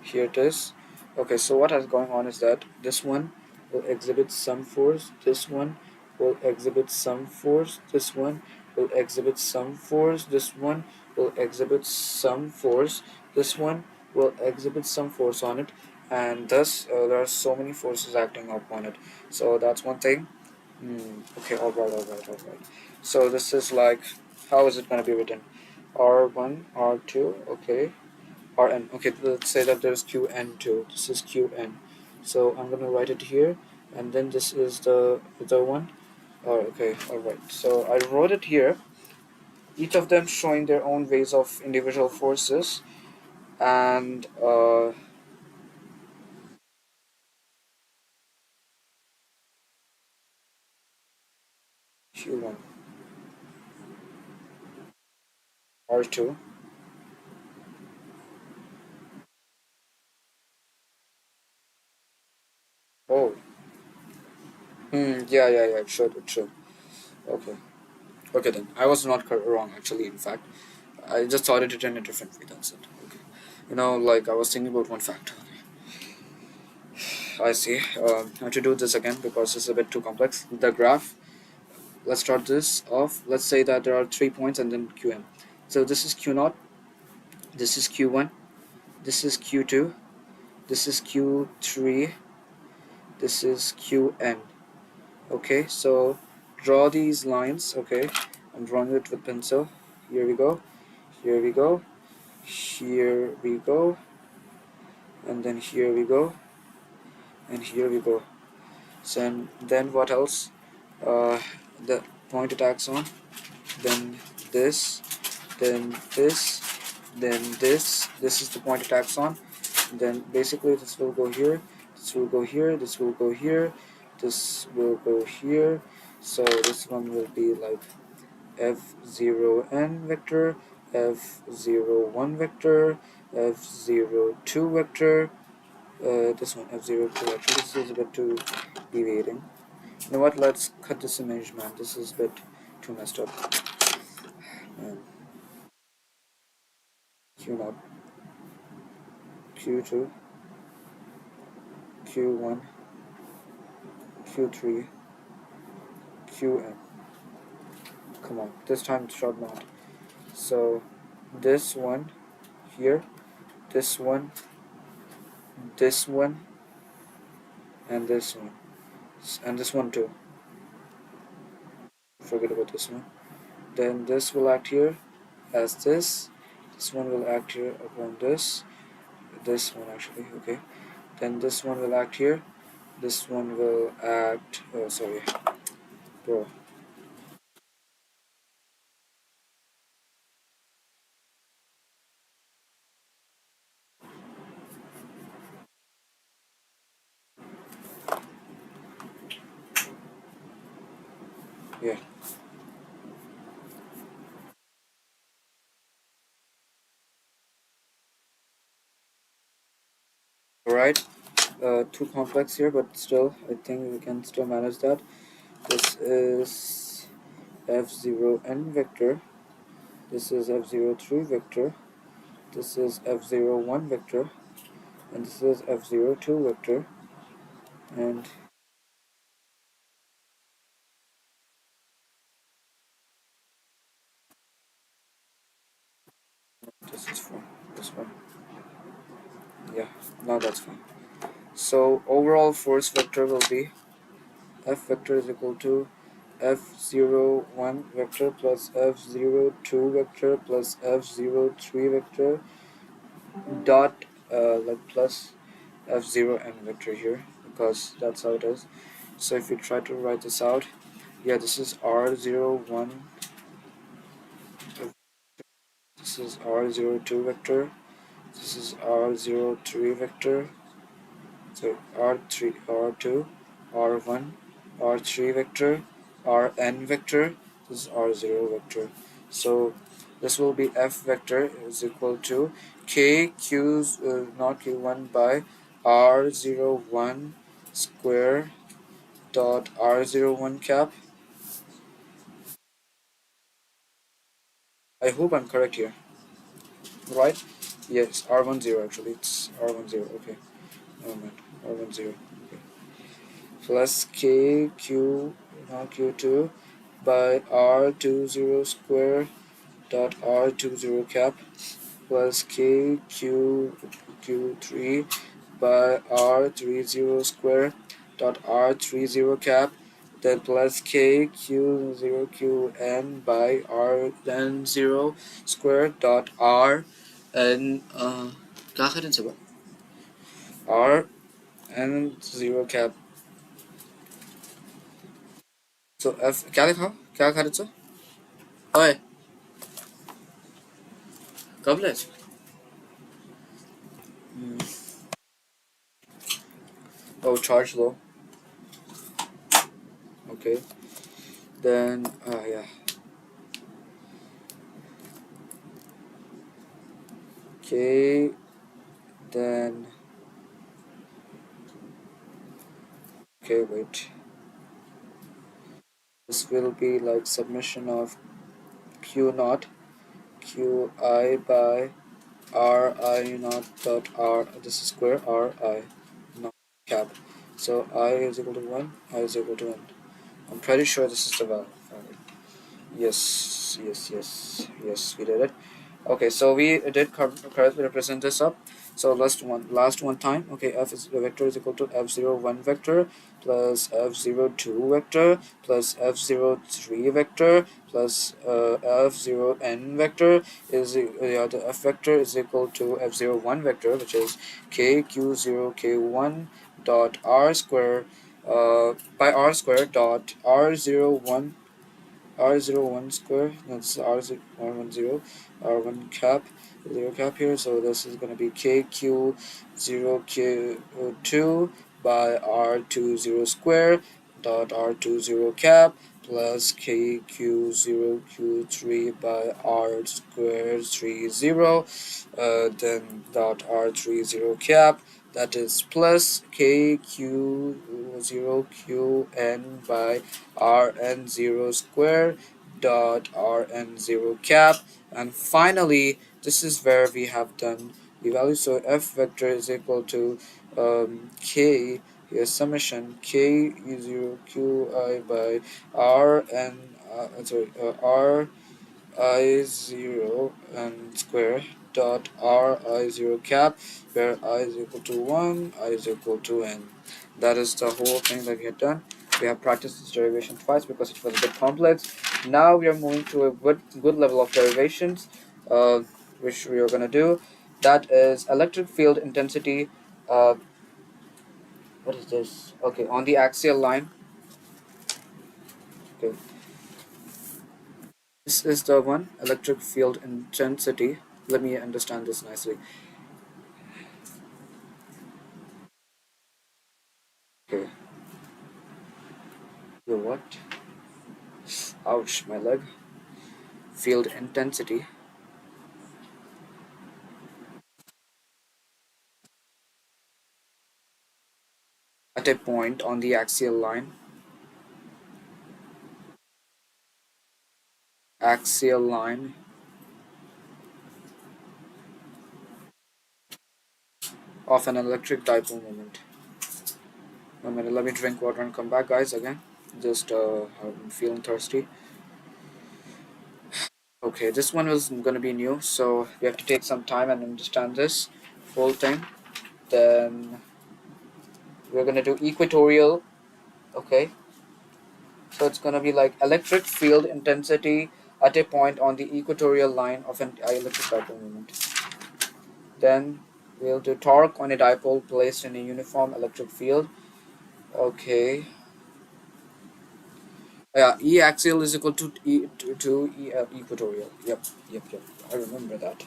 here it is. Okay, so what is going on is that this one will exhibit some force, this one will exhibit some force, this one will exhibit some force, this one will exhibit some force, this one will exhibit some force on it, and thus there are so many forces acting upon it. So that's one thing. Okay, alright. So this is like, how is it going to be written? R1, R2, okay, Rn. Okay, let's say that there's Qn2. This is Qn. So I'm gonna write it here, and then this is the other one. Oh, okay, alright. So I wrote it here, each of them showing their own ways of individual forces, and Q1, R2. Oh, yeah, it should. Okay, okay then. I was not wrong actually, in fact. I just thought it in a different way, that's it. Okay. Like I was thinking about one fact. I see. I have to do this again because it's a bit too complex. The graph. Let's start this off. Let's say that there are 3 points and then Qn. So this is Q naught. This is Q1. This is Q2. This is Q3. This is Qn. Okay. So draw these lines. Okay. I'm drawing it with pencil. Here we go. Here we go. Here we go. And then here we go. And here we go. So and then what else? The pointed axon, then this, then this, then this is the pointed axon. Then basically this will go here, this will go here, this will go here, this will go here. So this one will be like f0n vector, f01 vector, f02 vector. This one f02. Actually this is a bit too deviating. You know what, let's cut this image, man. This is a bit too messed up. Man. Q0, Q2, Q1, Q3, Qn. Come on, this time it's short not. So this one here, this one, and this one. And this one too. Forget about this one. Then this will act here as this. This one will act here upon this. This one actually, okay. Then this one will act here. This one will act. Oh, sorry, bro. Yeah. Alright. Too complex here, but still, I think we can still manage that. This is f0n vector. This is f03 vector. This is f01 vector. And this is f02 vector. And this is for this one. Yeah, now that's fine. So overall force vector will be F vector is equal to F01 vector plus F02 vector plus F03 vector dot like plus F0n vector here, because that's how it is. So if you try to write this out, yeah, this is R01, this is R02 vector, this is R03 vector, so R3, R2, R1, R3 vector, Rn vector, this is R0 vector. So this will be F vector is equal to K Q not Q1 by R01 square dot R01 cap. I hope I'm correct here, right? Yes, R10 actually, it's R10, okay. Oh man, R10, okay. Plus KQ, not Q2, by R20 square dot R20 cap plus KQ3 by R30 square dot R30 cap, then plus KQ0QN by R then 0 square dot R and क्या करें सब R and 0 cap. So F क्या लिखा क्या करें सब ओए कब ले oh charge low, okay, then yeah, okay, then okay, wait, this will be like summation of Q naught Qi by Ri naught dot R, this is square Ri naught cap, so I is equal to 1, I is equal to 1. I'm pretty sure this is the value. Yes, yes, yes, yes, we did it. Okay, so we did correctly represent this up. So last one time. Okay, f is the vector is equal to f01 vector plus f02 vector plus f03 vector plus f0n vector is the f vector is equal to f01 vector, which is kq0k1 dot r square by r square dot r01 R01 square, that's R10, R1 cap, 0 cap here, so this is going to be KQ0Q2 by R20 square dot R20 cap plus KQ0Q3 by R square 30, then dot R30 cap, that is plus KQ0QN by Rn0 square dot Rn0 cap, and finally this is where we have done the value. So f vector is equal to k, here summation k0 qi by Rn r I0 and square dot I0 cap, where I is equal to 1, I is equal to n. That is the whole thing that we had done. We have practiced this derivation twice because it was a bit complex. Now we are moving to a good level of derivations, which we are going to do. That is electric field intensity. What is this? Okay, on the axial line. Okay, this is the one, electric field intensity. Let me understand this nicely. Okay. The what? Ouch, my leg. Field intensity. At a point on the axial line. Axial line of an electric dipole moment. 1 minute, let me drink water and come back, guys, again. Just I'm feeling thirsty. Okay, this one was gonna be new, so we have to take some time and understand this whole thing. Then we're gonna do equatorial. Okay, so it's gonna be like electric field intensity at a point on the equatorial line of an electric dipole moment. Then we'll do torque on a dipole placed in a uniform electric field. Okay. Yeah, E axial is equal to equatorial. Yep. I remember that.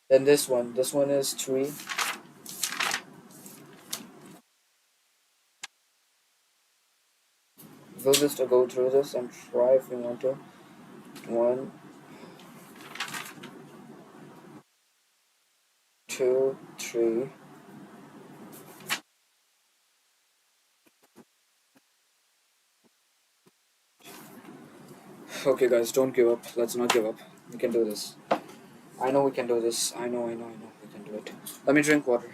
Then this one is 3. We'll just go through this and try if we want to. 1, 2, 3. Okay, guys, don't give up. Let's not give up. We can do this. I know we can do this. I know. We can do it. Let me drink water.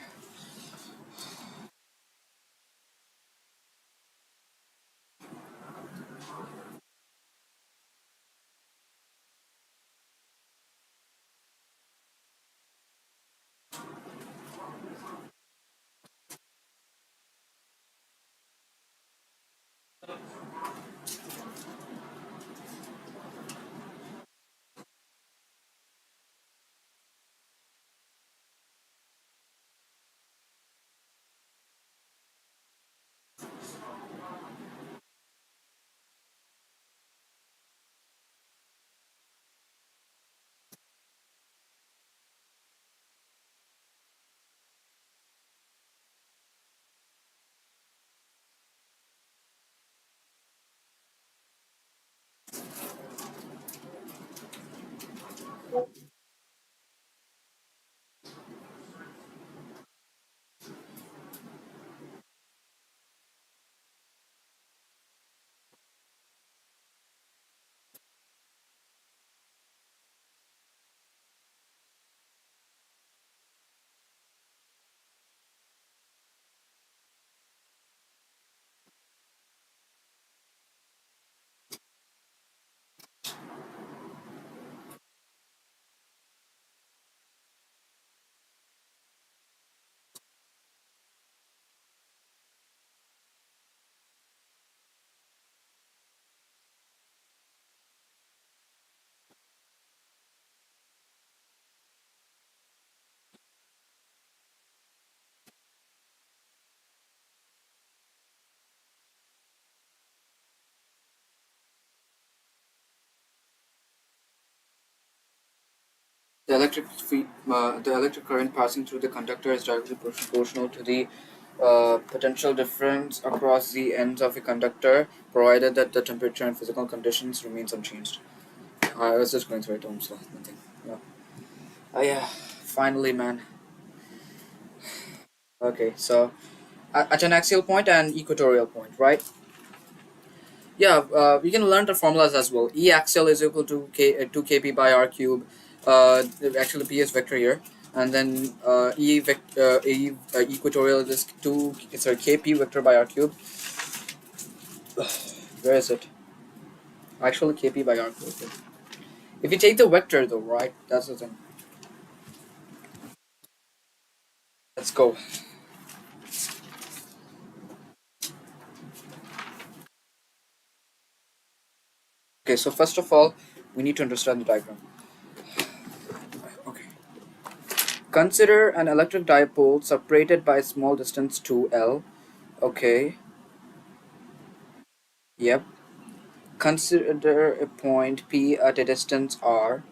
The electric current passing through the conductor is directly proportional to the potential difference across the ends of a conductor, provided that the temperature and physical conditions remains unchanged. I was just going through it, so nothing. Yeah. Oh yeah, finally, man. Okay, so at an axial point and equatorial point, right? Yeah, we can learn the formulas as well. E axial is equal to 2 kp by r cube. Actually, p is vector here, and then equatorial is 2 kp vector by r cube. Where is it? Actually, kp by r cube. If you take the vector though, right? That's the thing. Let's go. Okay, so first of all, we need to understand the diagram. Okay. Consider an electric dipole separated by a small distance 2L. Okay. Yep. Consider a point P at a distance R.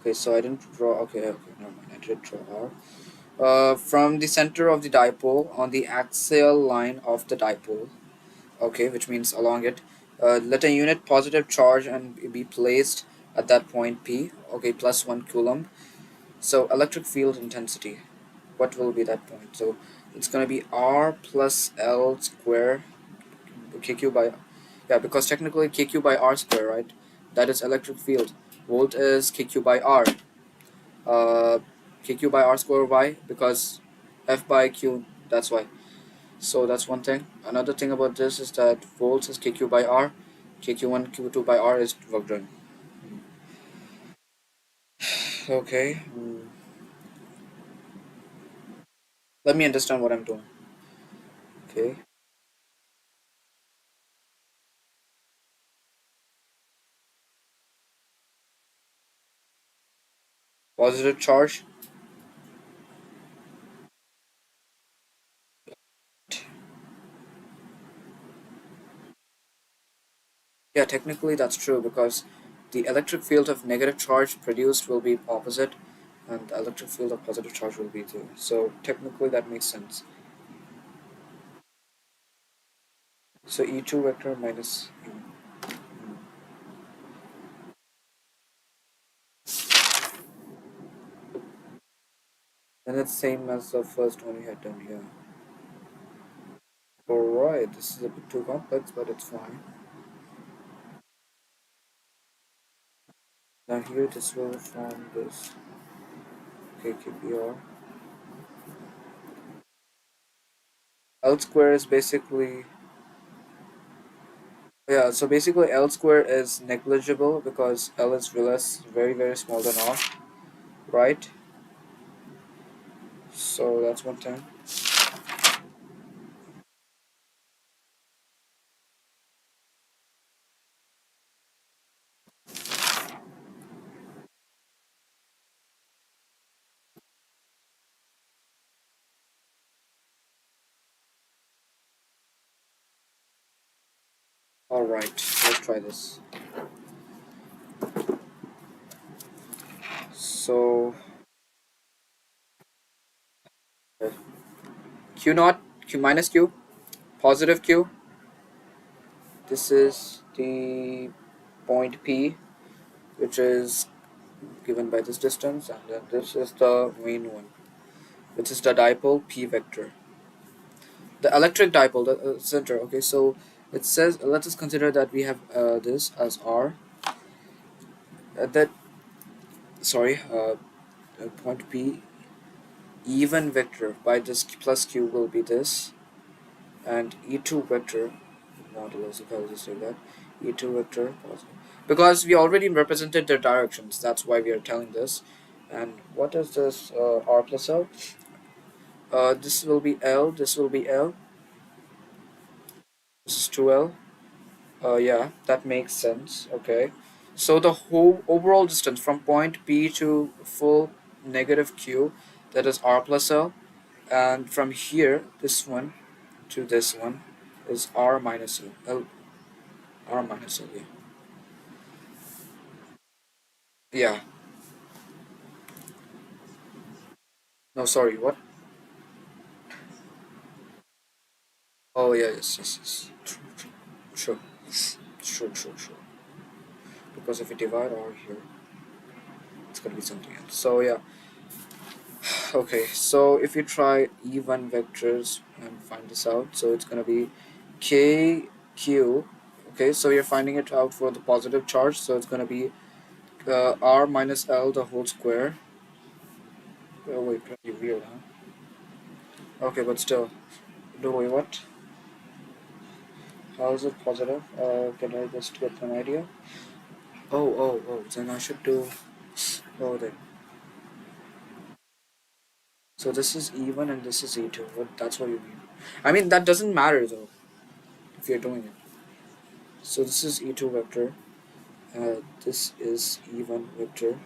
Okay, so I didn't draw. Okay, never mind. I did draw R. From the center of the dipole on the axial line of the dipole. Okay, which means along it. Let a unit positive charge and be placed at that point P. Okay, plus 1 coulomb. So electric field intensity. What will be that point? So it's gonna be R plus L square KQ by, yeah, because technically KQ by R square, right? That is electric field. Volt is KQ by R. Uh, KQ by R square. Why? Because F by Q. That's why. So that's one thing. Another thing about this is that volts is KQ by R. Okay, q1 q2 by r is work done. Okay. Let me understand what I'm doing. Okay. Positive charge. Yeah, technically that's true because the electric field of negative charge produced will be opposite and the electric field of positive charge will be too. So technically that makes sense. So E2 vector minus then it's same as the first one we had done here. Alright, this is a bit too complex, but it's fine. Now here this will form this KKPR. L square is basically, yeah, so basically L square is negligible because L is less, very very small than R, right? So that's one thing. Alright, let's try this. So Q naught, Q minus Q, positive Q. This is the point P, which is given by this distance, and then this is the main one, which is the dipole P vector. The electric dipole, the center. Okay, so it says, let us consider that we have this as R. That sorry, point P even vector by this plus Q will be this, and E2 vector modulus, if I'll just say that, E2 vector positive. Because we already represented the directions, that's why we are telling this. And what is this R plus L? This will be L, this will be L, this is 2L. Yeah, that makes sense. Okay. So the whole overall distance from point P to full negative Q, that is R plus L, and from here, this one to this one is R minus L. R minus L, yeah. Yeah. No, sorry, what? Oh, yeah, yes, yes, yes. True, true, true, true, true. Because if we divide R here, it's gonna be something else. So, yeah. Okay, so if you try even vectors and find this out, so it's gonna be KQ. Okay, so you're finding it out for the positive charge, so it's gonna be R minus L the whole square. Oh, wait, pretty weird, huh? Okay, but still. Do we what? How is it positive? Can I just get an idea? Oh, then I should do. Oh, then. So this is E1 and this is E2. That's what you mean. I mean, that doesn't matter though, if you're doing it. So this is E2 vector. This is E1 vector.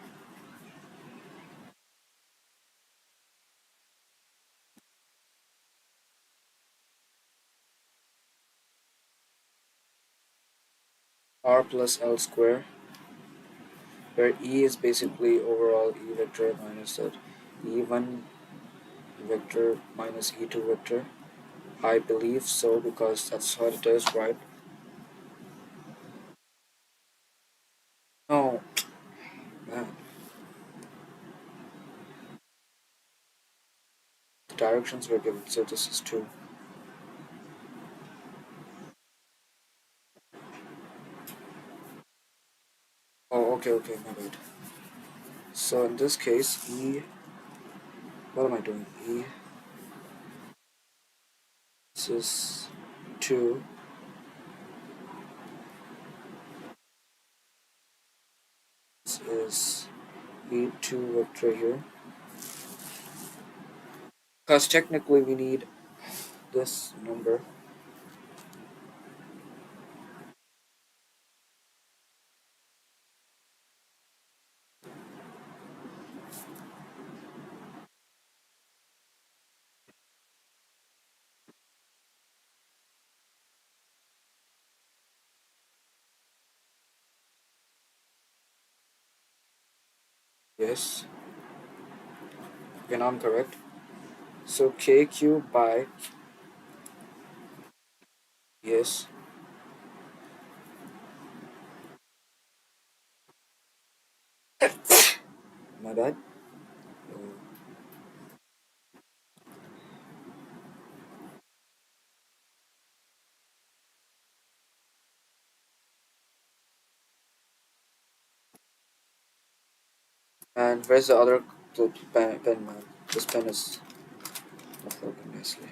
R plus L square, where E is basically overall E vector minus that E1 vector minus E2 vector. I believe so because that's what it is, right? No, man. The directions were given, so this is 2. Oh, okay, my bad. So in this case, E, what am I doing? E, this is 2, is E2 vector here. Because technically we need this number. Yes. Okay, now I'm correct. So k cube by, yes, my bad. And where's the other pen, man? This pen is not working nicely.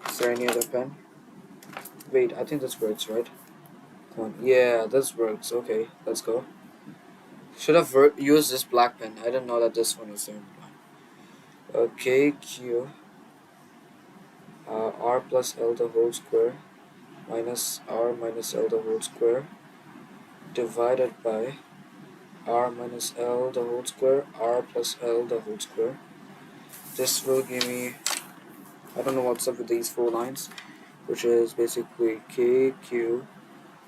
Is there any other pen? Wait, I think this works, right? Come on. Yeah, this works. Okay, let's go. Should have used this black pen. I didn't know that this one is there. Okay, Q R plus L the whole square minus R minus L the whole square divided by R minus L the whole square R plus L the whole square. This will give me, I don't know what's up with these four lines, which is basically KQ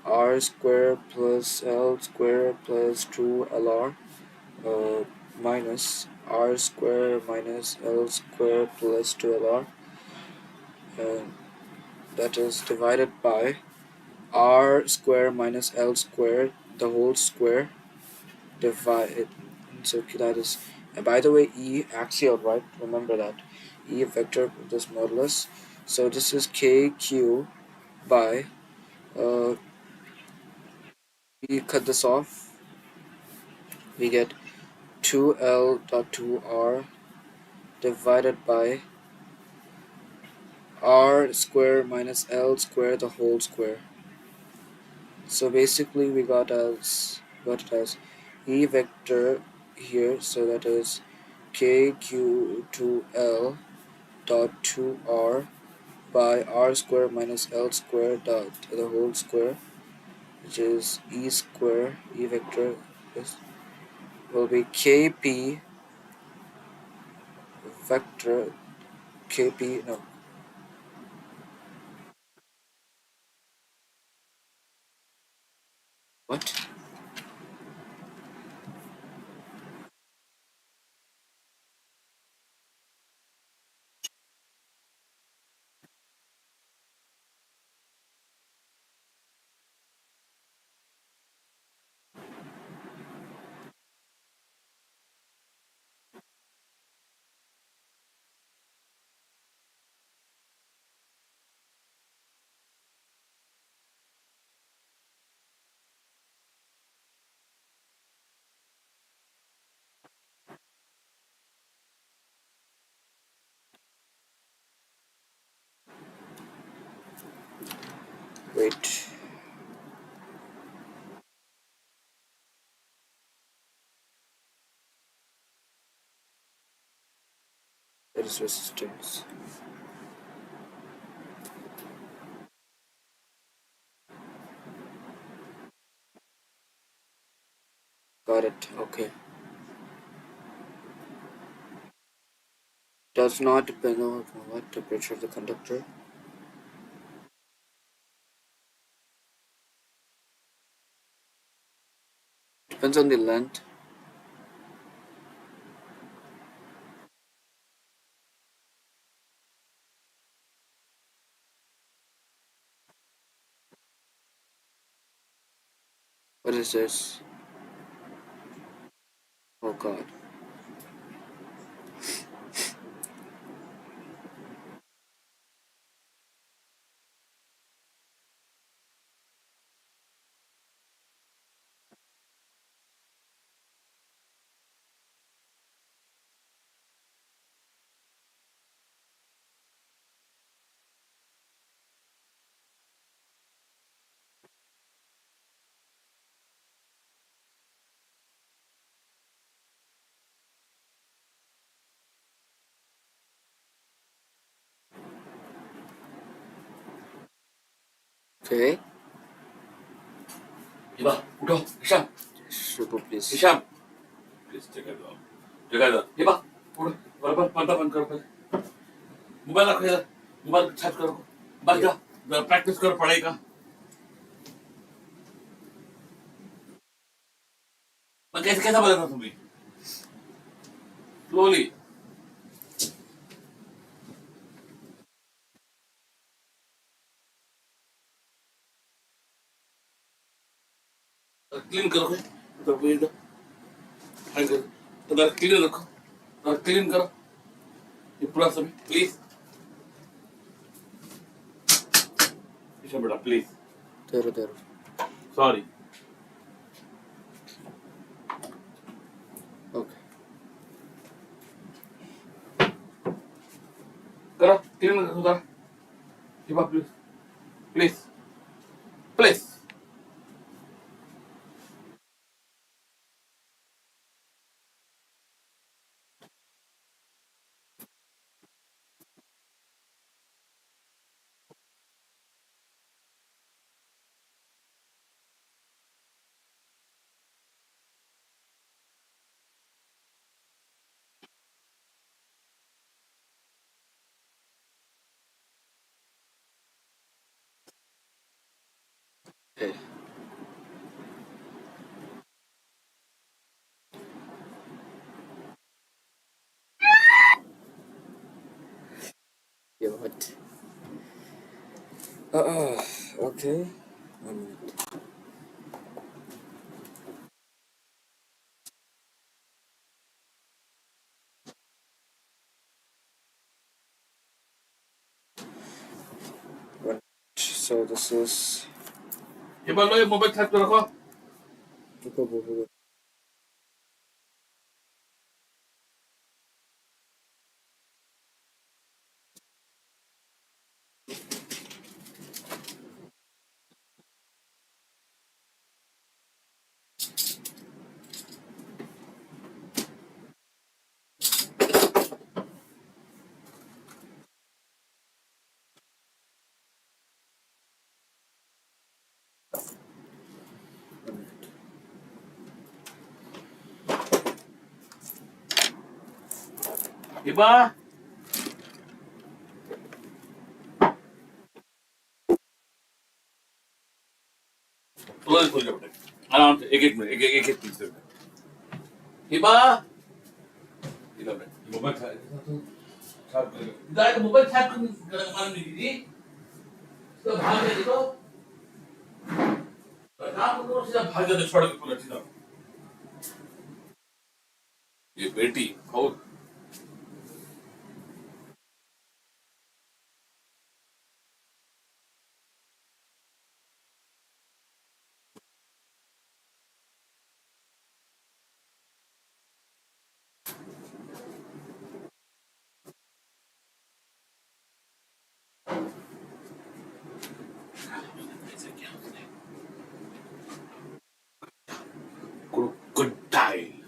R square plus L square plus 2LR minus R square minus L square plus 2LR, and that is divided by R square minus L square the whole square divided. So that is, and by the way, E axial, right? Remember that E vector of this modulus. So this is KQ by, uh, we cut this off, we get 2L dot 2R divided by R square minus L square the whole square. So basically we got it as E vector here, so that is KQ2L dot 2R by R square minus L square dot the whole square, which is E square, E vector, this will be KP vector, KP, no, what? Wait, that is resistance. Got it, okay. Does not depend on what temperature of the conductor. Depends on the length. What is this? Oh god. Okay. Hiba उठो Hisham Shibu, please. Hisham please जगह दो हिबा उठो बराबर पर्दा बंद करो पहले mobile रखो इधर मोबाइल चार्ज करो बस Yeah. जाओ प्रैक्टिस करो पढ़ाई का मैं कैसे कैसा बोला था तुम्हें स्लोली क्लीन करो तो ये दो फाइन करो तो क्लीन रखो तो क्लीन करो ये पूरा सब प्लीज हिशाम बेटा प्लीज There. Sorry Okay. करो क्लीन करो उधर Hiba please please please Okay. Yeah, what? Okay. 1 minute. One. So this is. Hiba लो ये मोबाइल चार्ज करो रखो Ruko. हिबा तुरंत खोल जाओ बेटा आराम से एक एक मिनट एक पीस हिबा इधर बैठ मोबाइल चार्ज करो इधर मोबाइल चार्ज कर मारने दीजिए तो भाग गए तो काम करो सीधा भाग जाते छोड़ के पूरा सीधा ये बेटी और crocodile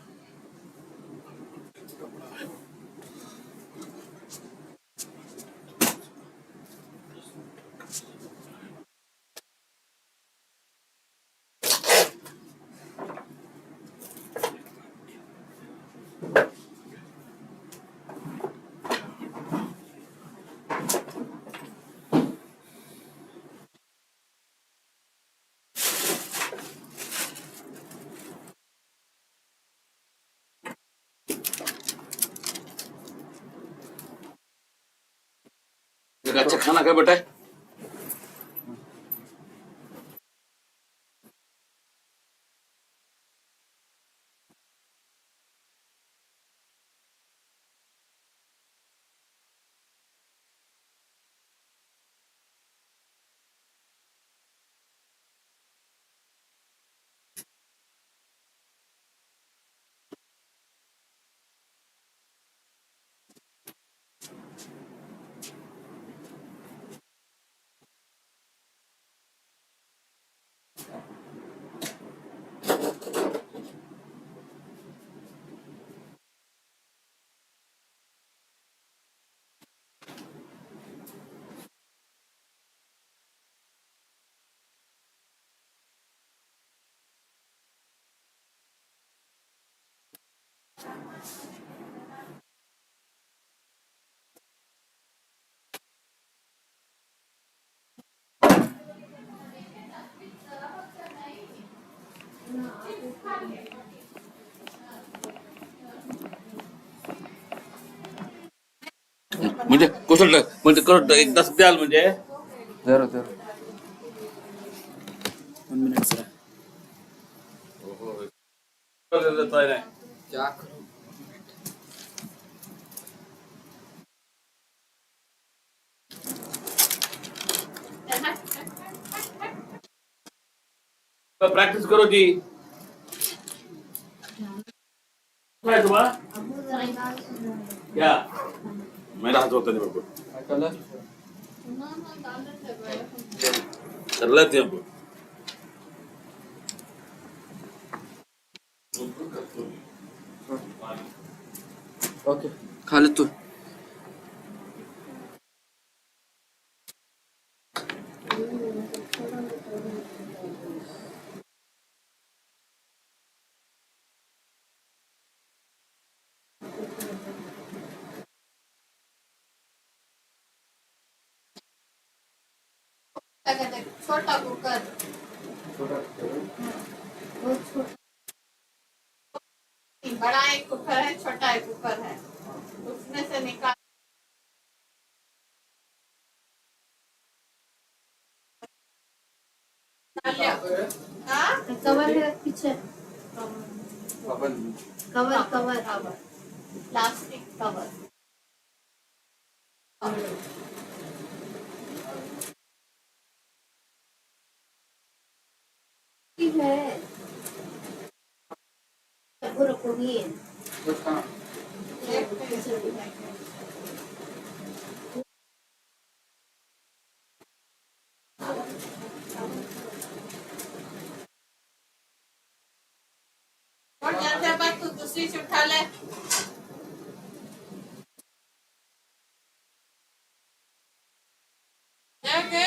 अच्छा खाना खाए बेटा म्हणजे कोसळलं म्हणजे करत एकदा द्याल म्हणजे Zero, zero. 1 minute, sir. नाही. क्या करूं? प्रॅक्टिस करो ती काय तुम्हाला क्या मेरा हाथ होता नहीं बाबू My color? कर लेते हैं Okay. Khalid too. छोटा कुकर बड़ा एक कुकर है, छोटा एक कुकर है, उसमें से निकाल लिया। हाँ? कवर है पीछे अपन. कवर कवर प्लास्टिक कवर ठीक है पूरा पूरी What's that? और जाते बाद तू दूसरी से उठा ले। जाके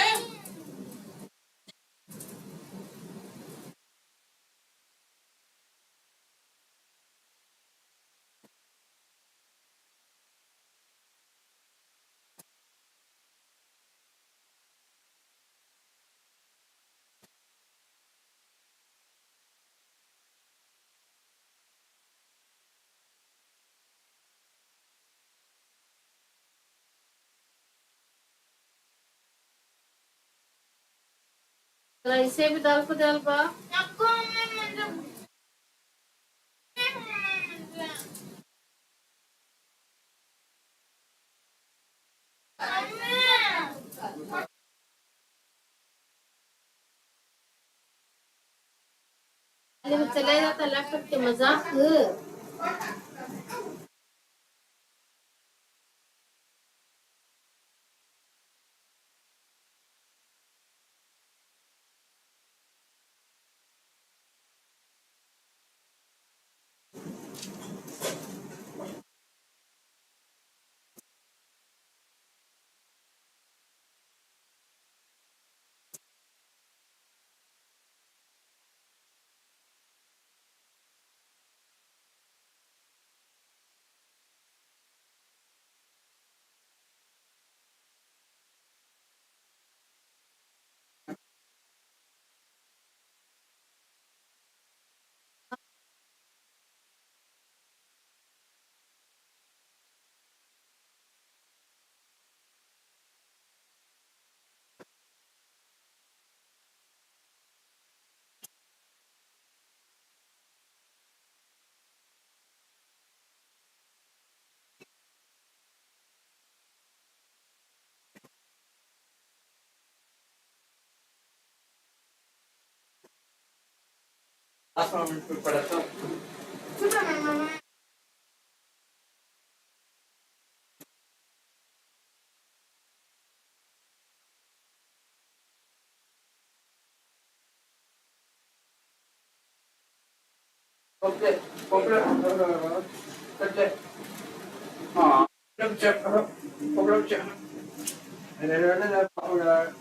इसे भी दाल को दाल बा चले जाता लैपटॉप के मजाक Okay. Popular. Katre. हाँ. Problem check. Problem check. Popular.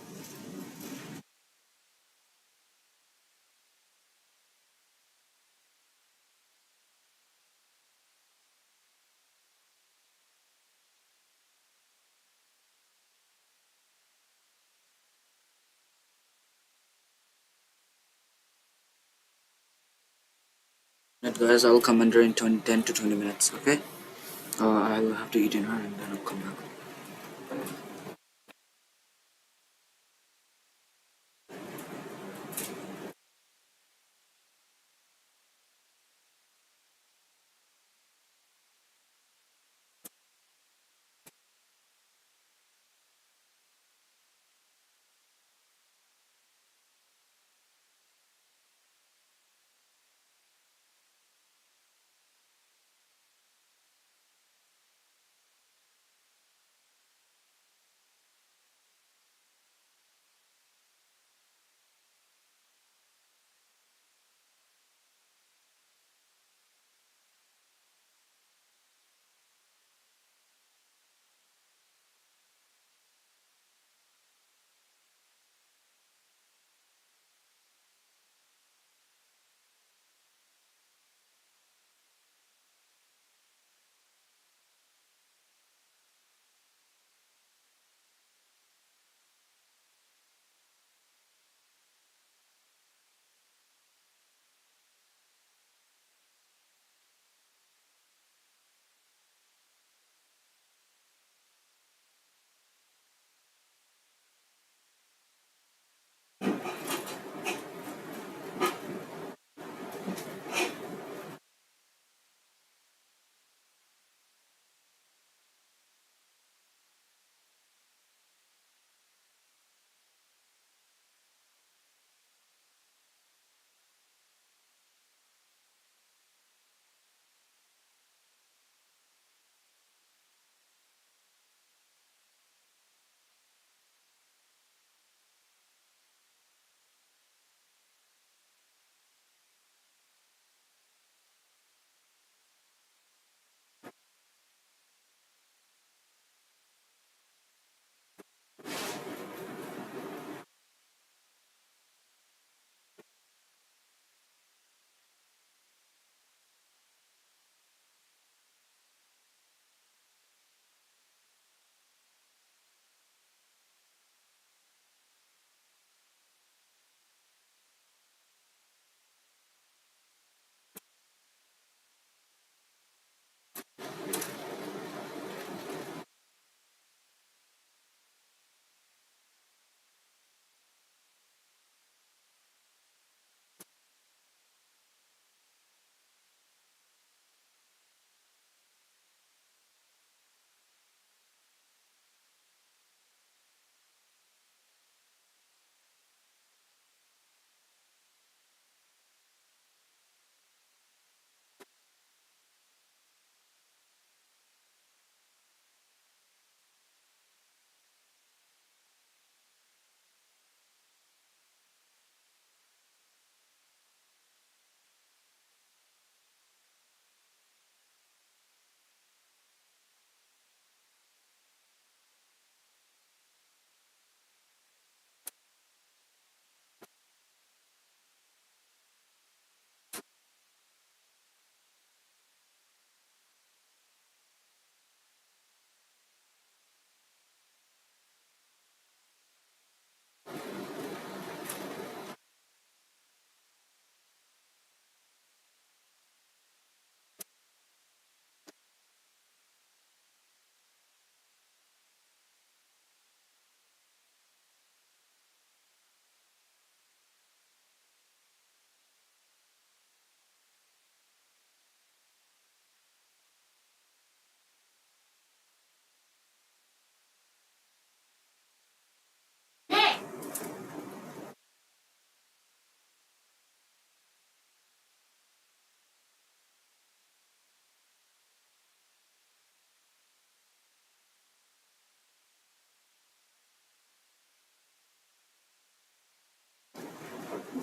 Guys, I'll come under in 10 to 20 minutes, okay? I'll have to eat dinner and then I'll come back.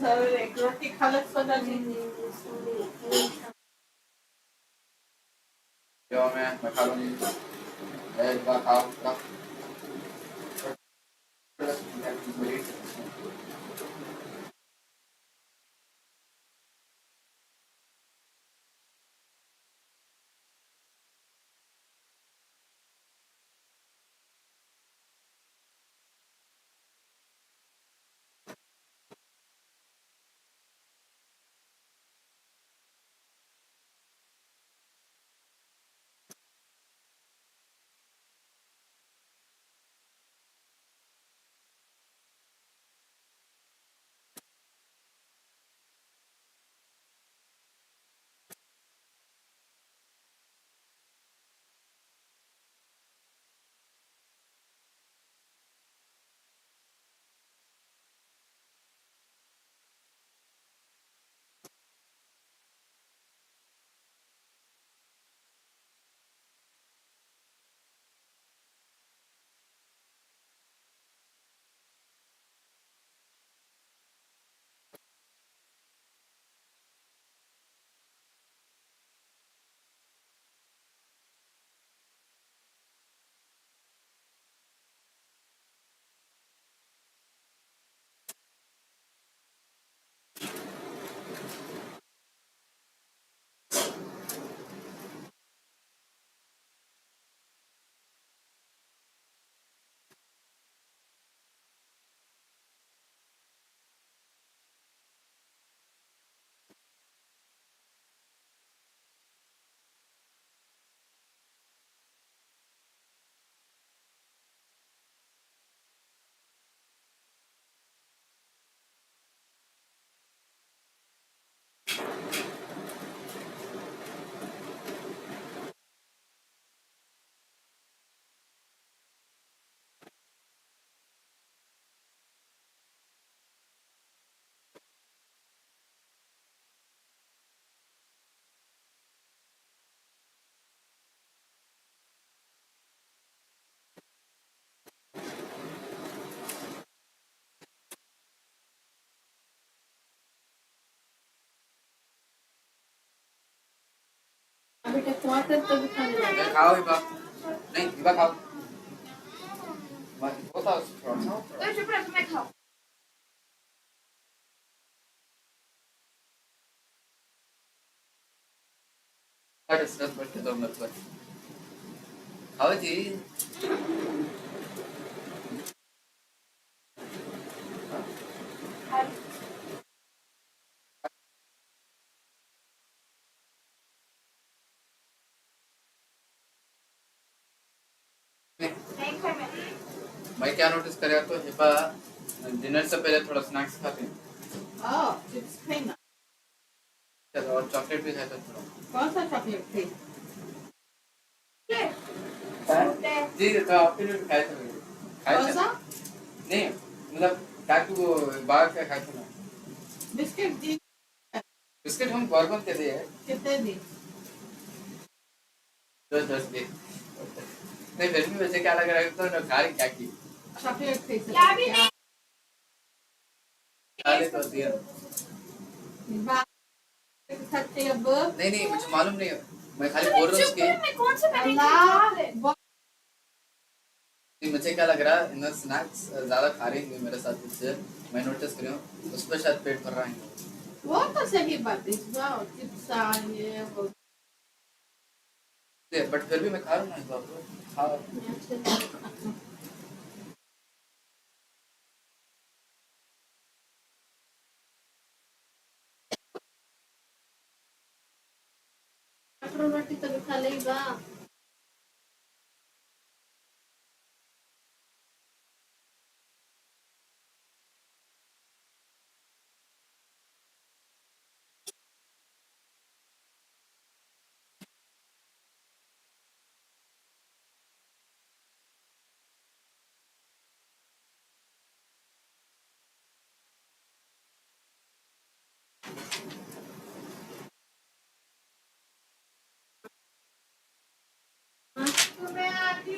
जरूर एक रोटी खा लो सोचा जी Yo, man, macaroni. Egg, bacalhau, tá? बेटा टमाटर तो भी खाने लगा। खाओ हिबा, नहीं हिबा खाओ, होता है थोड़ा सा। तो चुप रहो, तुम्हें खाओ। डिस्कस करते दो मिनट पर, खाओ जी। नहीं खाए मैं। मैं क्या नोटिस कर रहा तो हिबा डिनर से पहले थोड़ा स्नैक्स खाते हैं, Oh, चिप्स खाई ना। और चॉकलेट भी खाते हैं थोड़ा। कौन सा चॉकलेट खाई? जी तो आपके लिए खाए थे, खाए कौन थे सा? नहीं, मतलब काकू बाहर का खाए थे ना। बिस्किट दी बिस्किट हम बर्बन के दिए, कितने दी? 10 दिन। नहीं फिर भी मुझे क्या लग रहा है तो ना खा रही क्या की, चॉकलेट खाई क्या भी नहीं। खा ले तो दिया। खाते अब नहीं नहीं मुझे मालूम नहीं है, मैं खाली बोल रहा हूँ चुप उसके। रहो, मैं कौन से मैंने अल्लाह मुझे क्या लग रहा है इन स्नैक्स ज्यादा खा रही है मेरे साथ, इससे मैं नोटिस कर रहा हूँ उस पर शायद पेट भर रहा है। वो तो सही बात है। वाह चिप्स ये वो बट फिर भी मैं खा रहा हूँ ना इस बात को, खा। टमाटर रोटी तो भी खा लेगा। मैं आती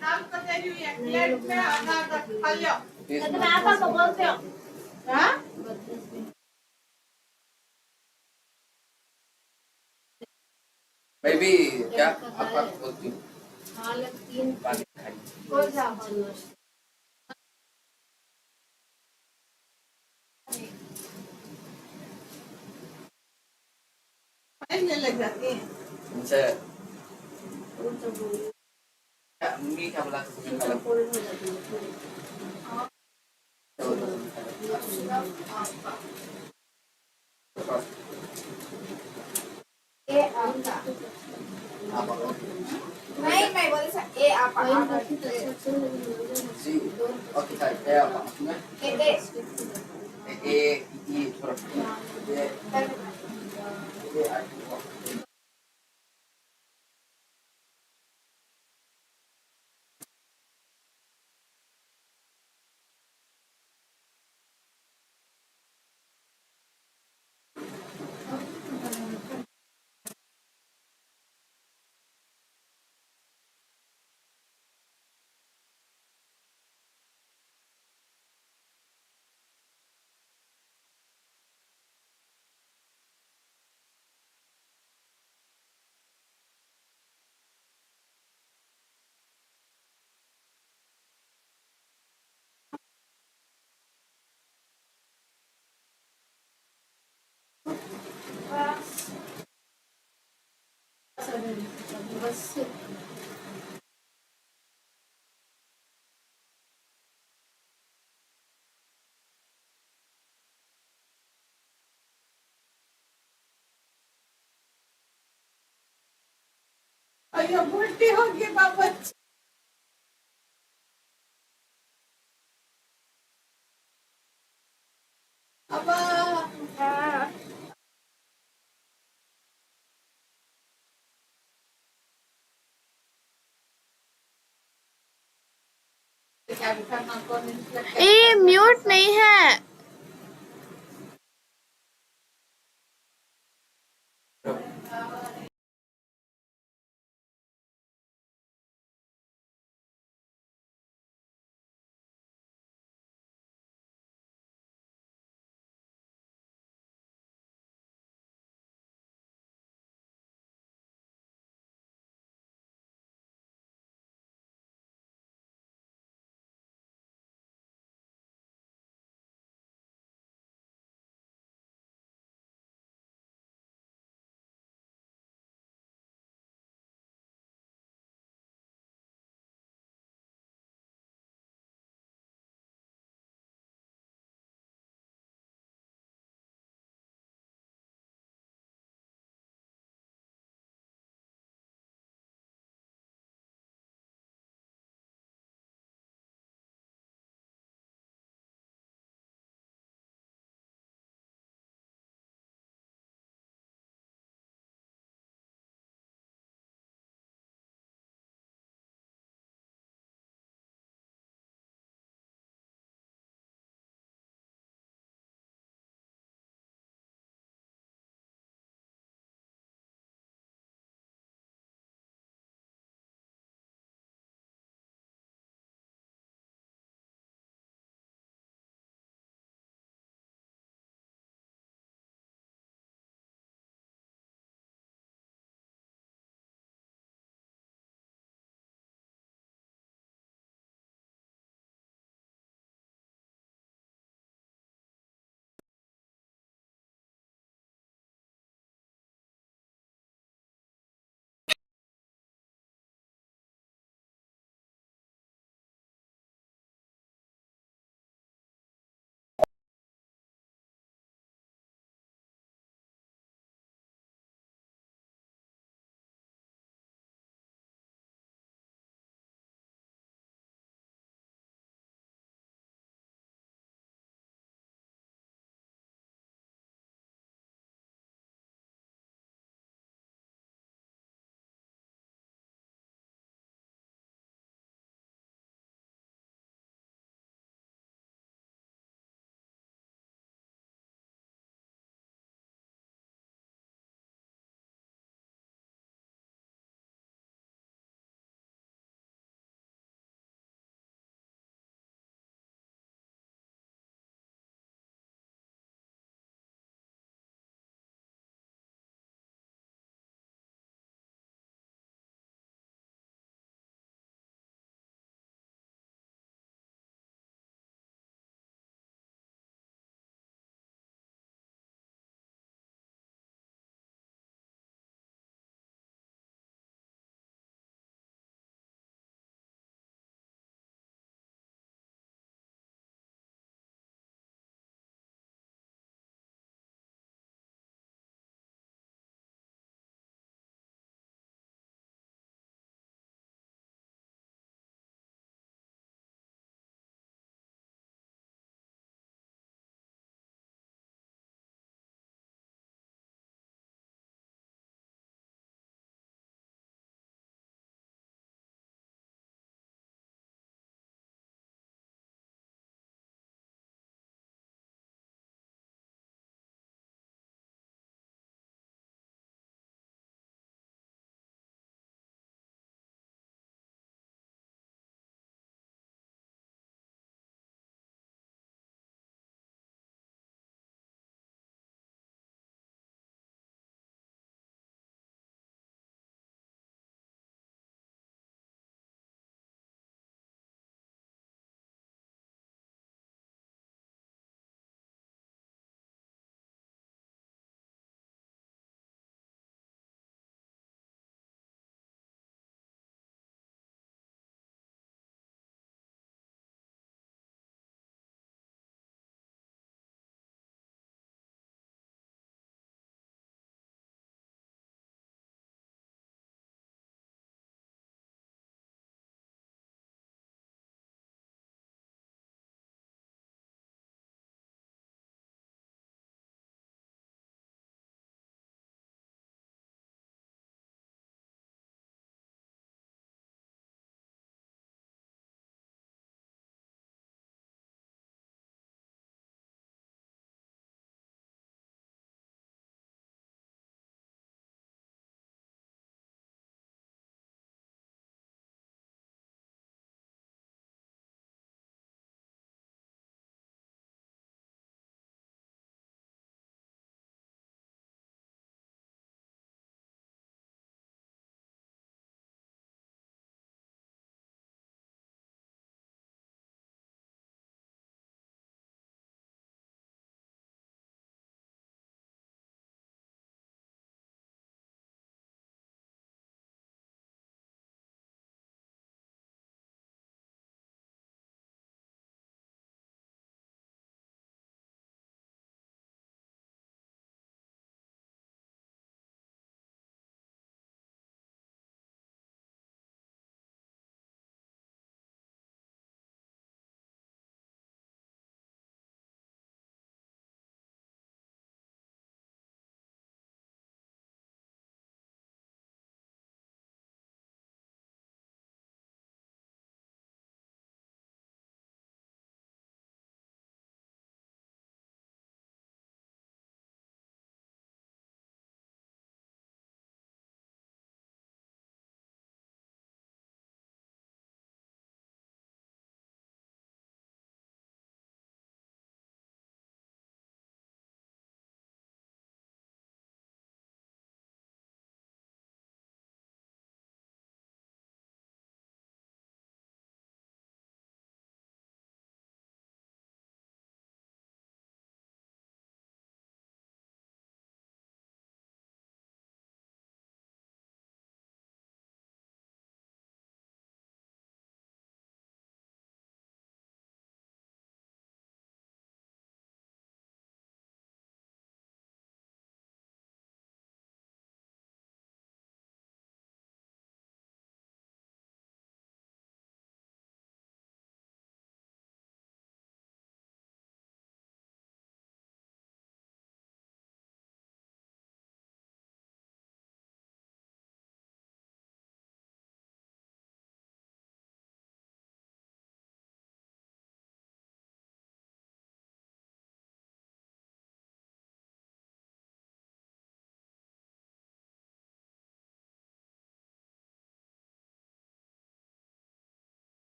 दाल का दे रही हूँ एक प्लेट में आधा आधा खा लो। तो मैं आपा को बोलते हो। हाँ मैं भी क्या आपका बोलती हूँ, हालत 3 पानी खाई। बोल जाओ। पढ़ने लग जाती है। मुझे और तो बोल क्या मम्मी क्या बोला था तुम्हें तो खाना, पूरी हो जाती है। क्या बोला था तुम्हें खाना? ए आपा। आप नहीं मैं बोले सा ए आपा वही आपा। बात है तो अच्छा लगे जी ओके था क्या आप तुम्हें ए ये थोड़ा ये बस अरे उल्टी होगी बाबा। अब क्या करना कौन ए म्यूट नहीं है।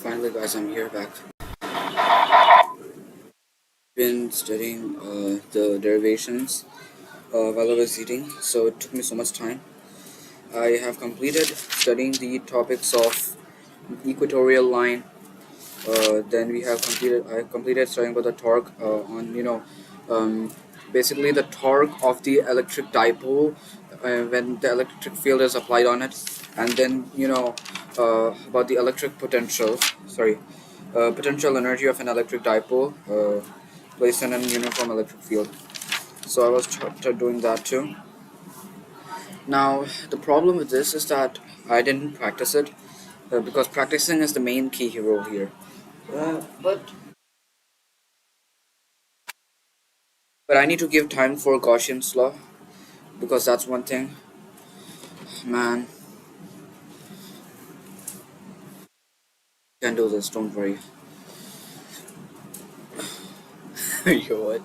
Finally, guys, I'm here back. Been studying the derivations while I was eating, so it took me so much time. I have completed studying the topics of equatorial line. Then we have completed. I completed studying about the torque on um, basically the torque of the electric dipole when the electric field is applied on it, and then about the electric potential. Sorry, potential energy of an electric dipole placed in an uniform electric field. So I was doing that too. Now the problem with this is that I didn't practice it because practicing is the main key hero here. But I need to give time for Gaussian's law because that's one thing. Man, can do this. Don't worry. You what?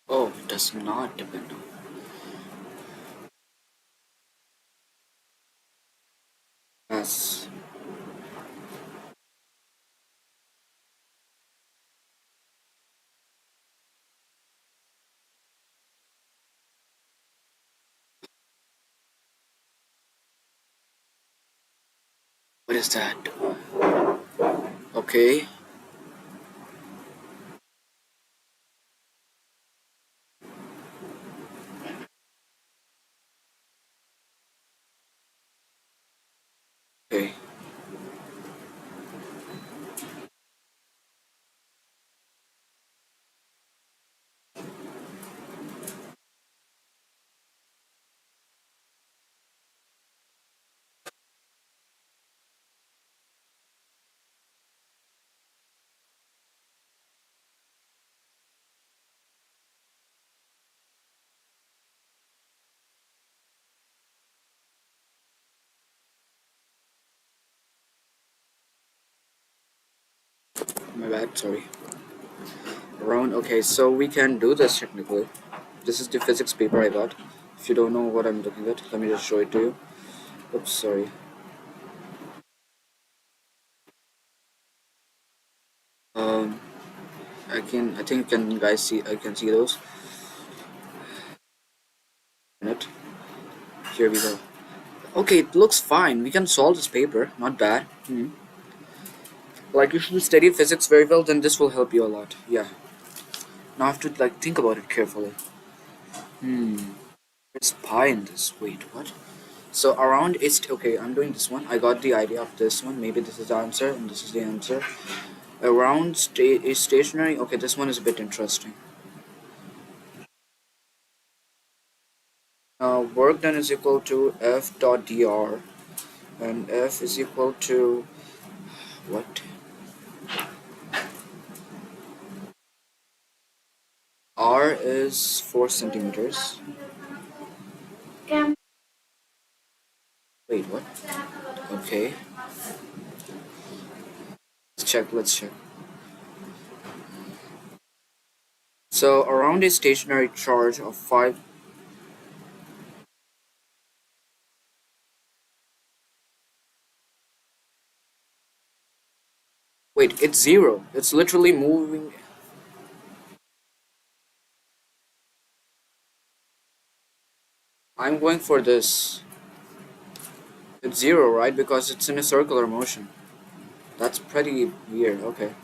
Oh, it does not depend on. Yes. What is that? Okay. Okay. My bad. Sorry. Around. Okay, so we can do this technically. This is the physics paper I got. If you don't know what I'm looking at, let me just show it to you. Oops, sorry. Um, I can. I think can guys see. I can see those. Minute. Here we go. Okay, it looks fine. We can solve this paper. Not bad. Like if you study physics very well, then this will help you a lot. Yeah. Now I have to like think about it carefully. Hmm. There's pi in this. Wait, what? So around is okay. I'm doing this one. I got the idea of this one. Maybe this is the answer, and this is the answer. Around is stationary. Okay, this one is a bit interesting. Work done is equal to F dot dr, and F is equal to what? R is 4 centimeters. Wait, what? Okay. Let's check. Let's check. So around a stationary charge of 5. Wait, it's 0. It's literally moving. I'm going for this. It's 0, right? Because it's in a circular motion. That's pretty weird. Okay.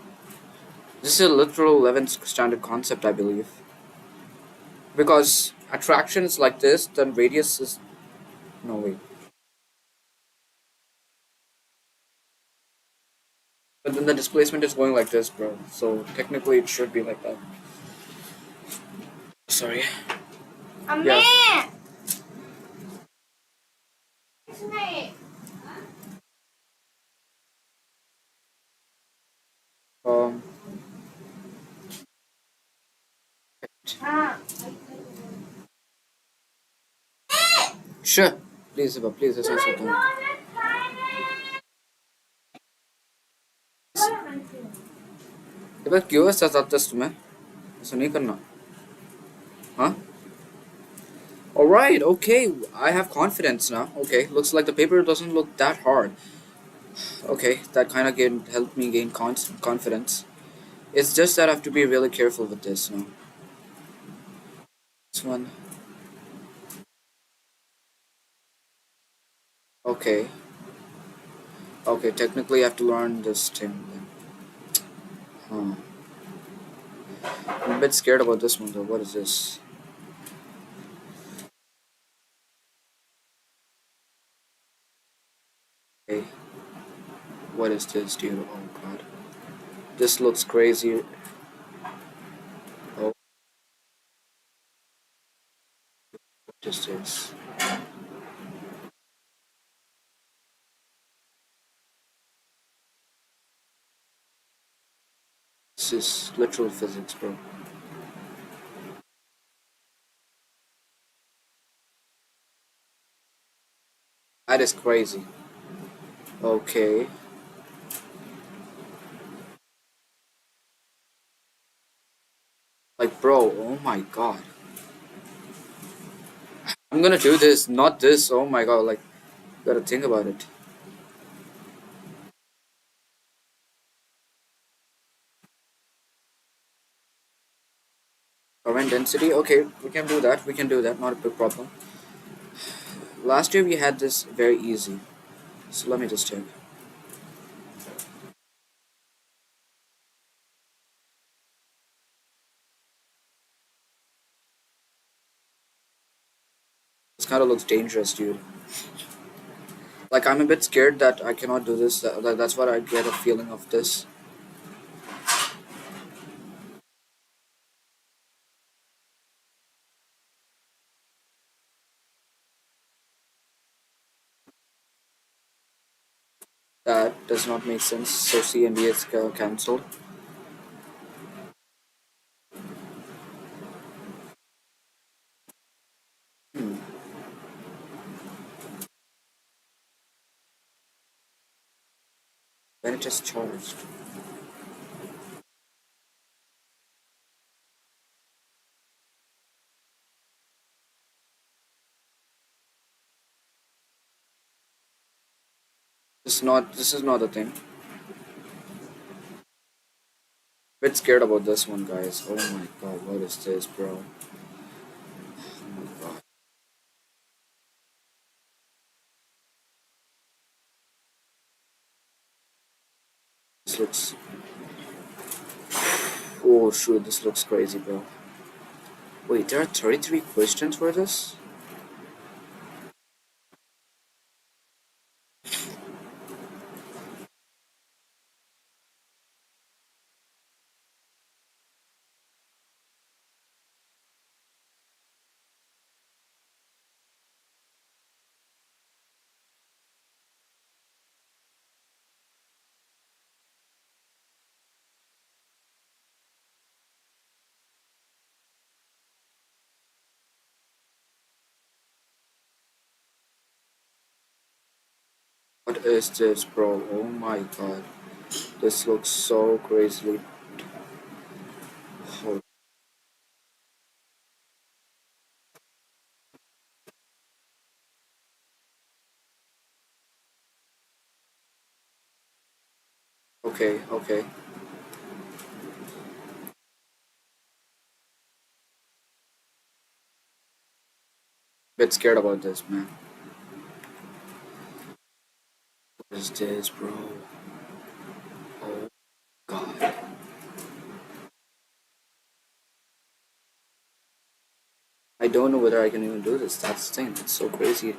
This is a literal 11th standard concept, I believe. Because attraction is like this, then radius is. No, wait. But then the displacement is going like this, bro. So technically it should be like that. Sorry. Amme! Yeah. Um. Ah. Sure. Please, Siva, please, ऐसा ऐसा तुम. ये बात क्यों ऐसा आता है तुम्हें? ऐसा नहीं करना. Huh? Alright, okay, I have confidence now. Okay, looks like the paper doesn't look that hard. Okay, that kind of helped me gain confidence. It's just that I have to be really careful with this now. This one. Okay. Okay, technically I have to learn this thing then. Huh. I'm a bit scared about this one though. What is this? Okay. What is this, dude? Oh god. This looks crazy. Oh, what is this? This is literal physics, bro. That is crazy. Okay. Like, bro, oh my god. I'm gonna do this, not this. Oh my god, like, gotta think about it. Current density, okay, we can do that. We can do that, not a big problem. Last year we had this very easy. So let me just check. This kind of looks dangerous, dude. Like, I'm a bit scared that I cannot do this. That's what I get a feeling of this. That does not make sense. So C and D is cancelled. Hmm. When it is charged. This is not a thing. Bit scared about this one, guys. Oh my god, what is this, bro? Oh my god. This looks. Oh shoot, this looks crazy, bro. Wait, there are 33 questions for this? What is this, bro? Oh my god. This looks so crazily. Oh, okay, okay. Bit scared about this, man. What is this, bro? Oh god. I don't know whether I can even do this. That's the thing. It's so crazy.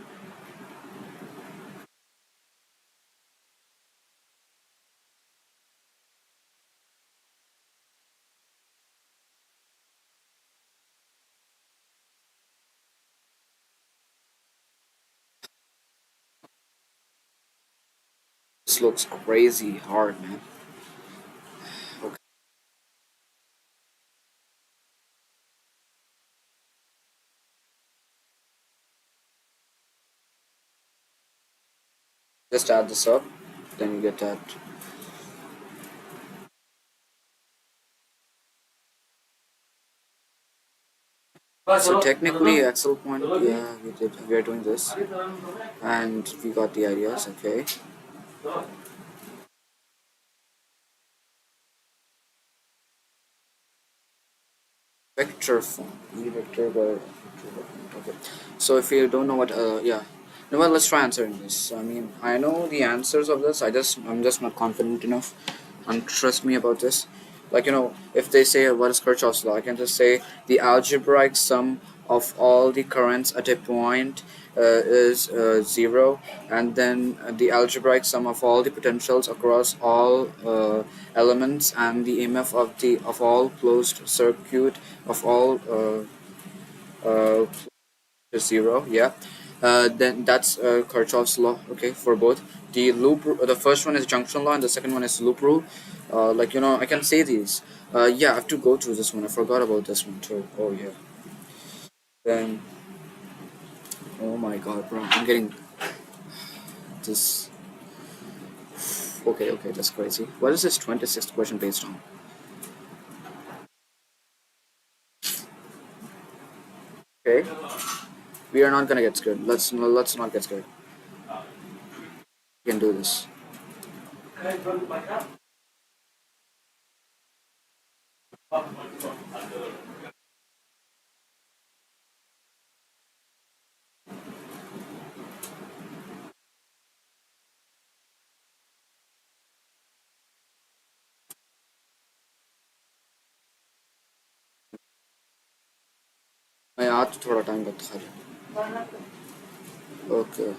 This looks crazy hard, man. Okay, just add this up, then you get that. So technically, Excel point, yeah, we did. We are doing this, and we got the ideas. Okay. Vector form, e vector by vector form. Okay. So if you don't know what, yeah. No, well, let's try answering this. I mean, I know the answers of this. I'm just not confident enough, and trust me about this. Like, if they say what is Kirchhoff's law, I can just say the algebraic sum of all the currents at a point is zero, and then the algebraic sum of all the potentials across all elements, and the EMF of all closed circuit of all uh, is zero. Yeah. Then that's Kirchhoff's law. Okay, for both. The first one is junction law, and the second one is loop rule. I can say these. Yeah, I have to go through this one. I forgot about this one too. Oh yeah. Then, oh my god, bro, I'm getting this. Okay, okay, that's crazy. What is this 26th question based on? Okay, we are not gonna get scared. Let's not get scared. We can do this. मैं आज तो थोड़ा time लगता खाली. Okay.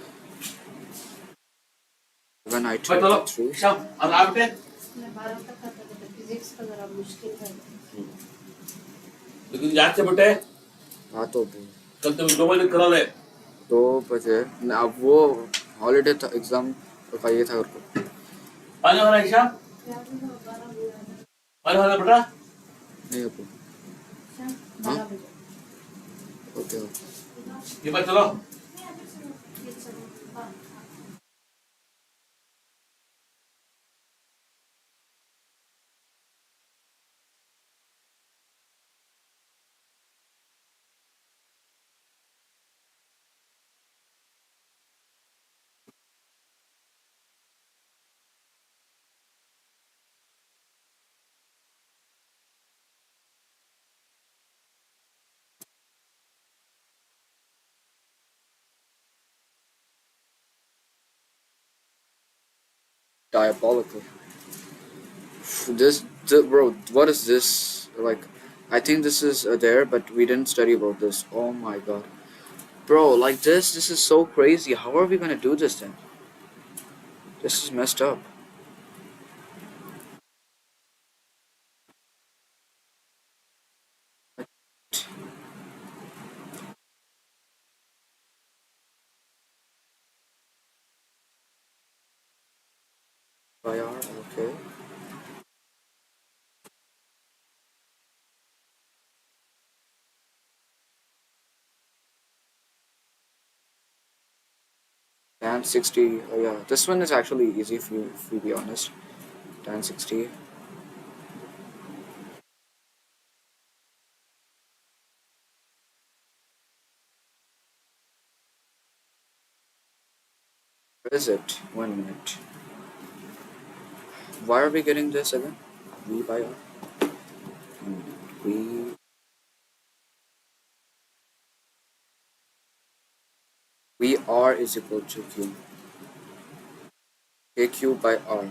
When I भाई took चलो it through. शाम अब आप बेटे इसमें 12 तक खाता था फिजिक्स का जरा मुश्किल है लेकिन याद से बेटे हाँ तो कल तुम 2 बजे करा ले 2 बजे ना, अब वो हॉलीडे था, एग्जाम का ये था उनको. पानी हो रहा है शाम याद है 12 बजे पानी हो रहा है बेटा नहीं अब. शाम हाँ? 12 बजे ओके. ये बात चलो ये सब हाँ Diabolical. Bro, what is this? Like, I think this is there, but we didn't study about this. Oh my god. Bro, like this is so crazy. How are we gonna do this then? This is messed up. By R, okay. Tan 60, oh yeah. This one is actually easy if we be honest. Tan 60. Where is it? 1 minute. Why are we getting this again? V by R? V. VR is equal to Q. KQ by R.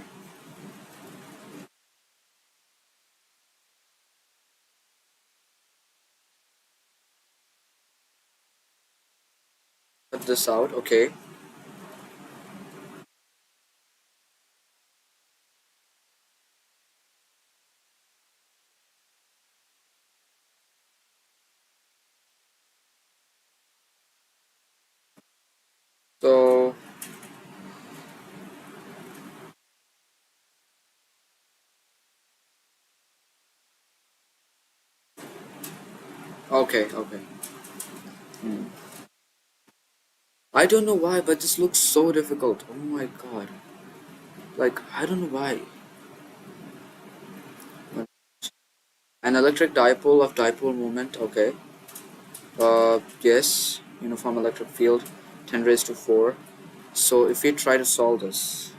Cut this out, okay. So Okay, okay. Hmm. I don't know why, but this looks so difficult. Oh my god. Like, I don't know why. An electric dipole of dipole moment, okay. Yes, uniform electric field, 10 raised to 4. So if we try to solve this,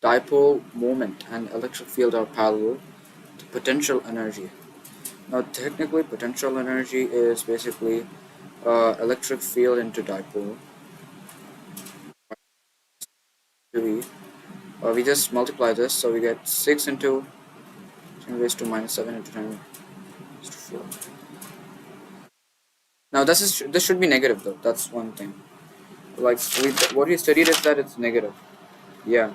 dipole moment and electric field are parallel to potential energy. Now, technically, potential energy is basically electric field into dipole. We just multiply this, so we get 6 into 10 raised to minus 7 into 10 raised to 4. Now, this should be negative though. That's one thing. Like what we studied is that it's negative. Yeah,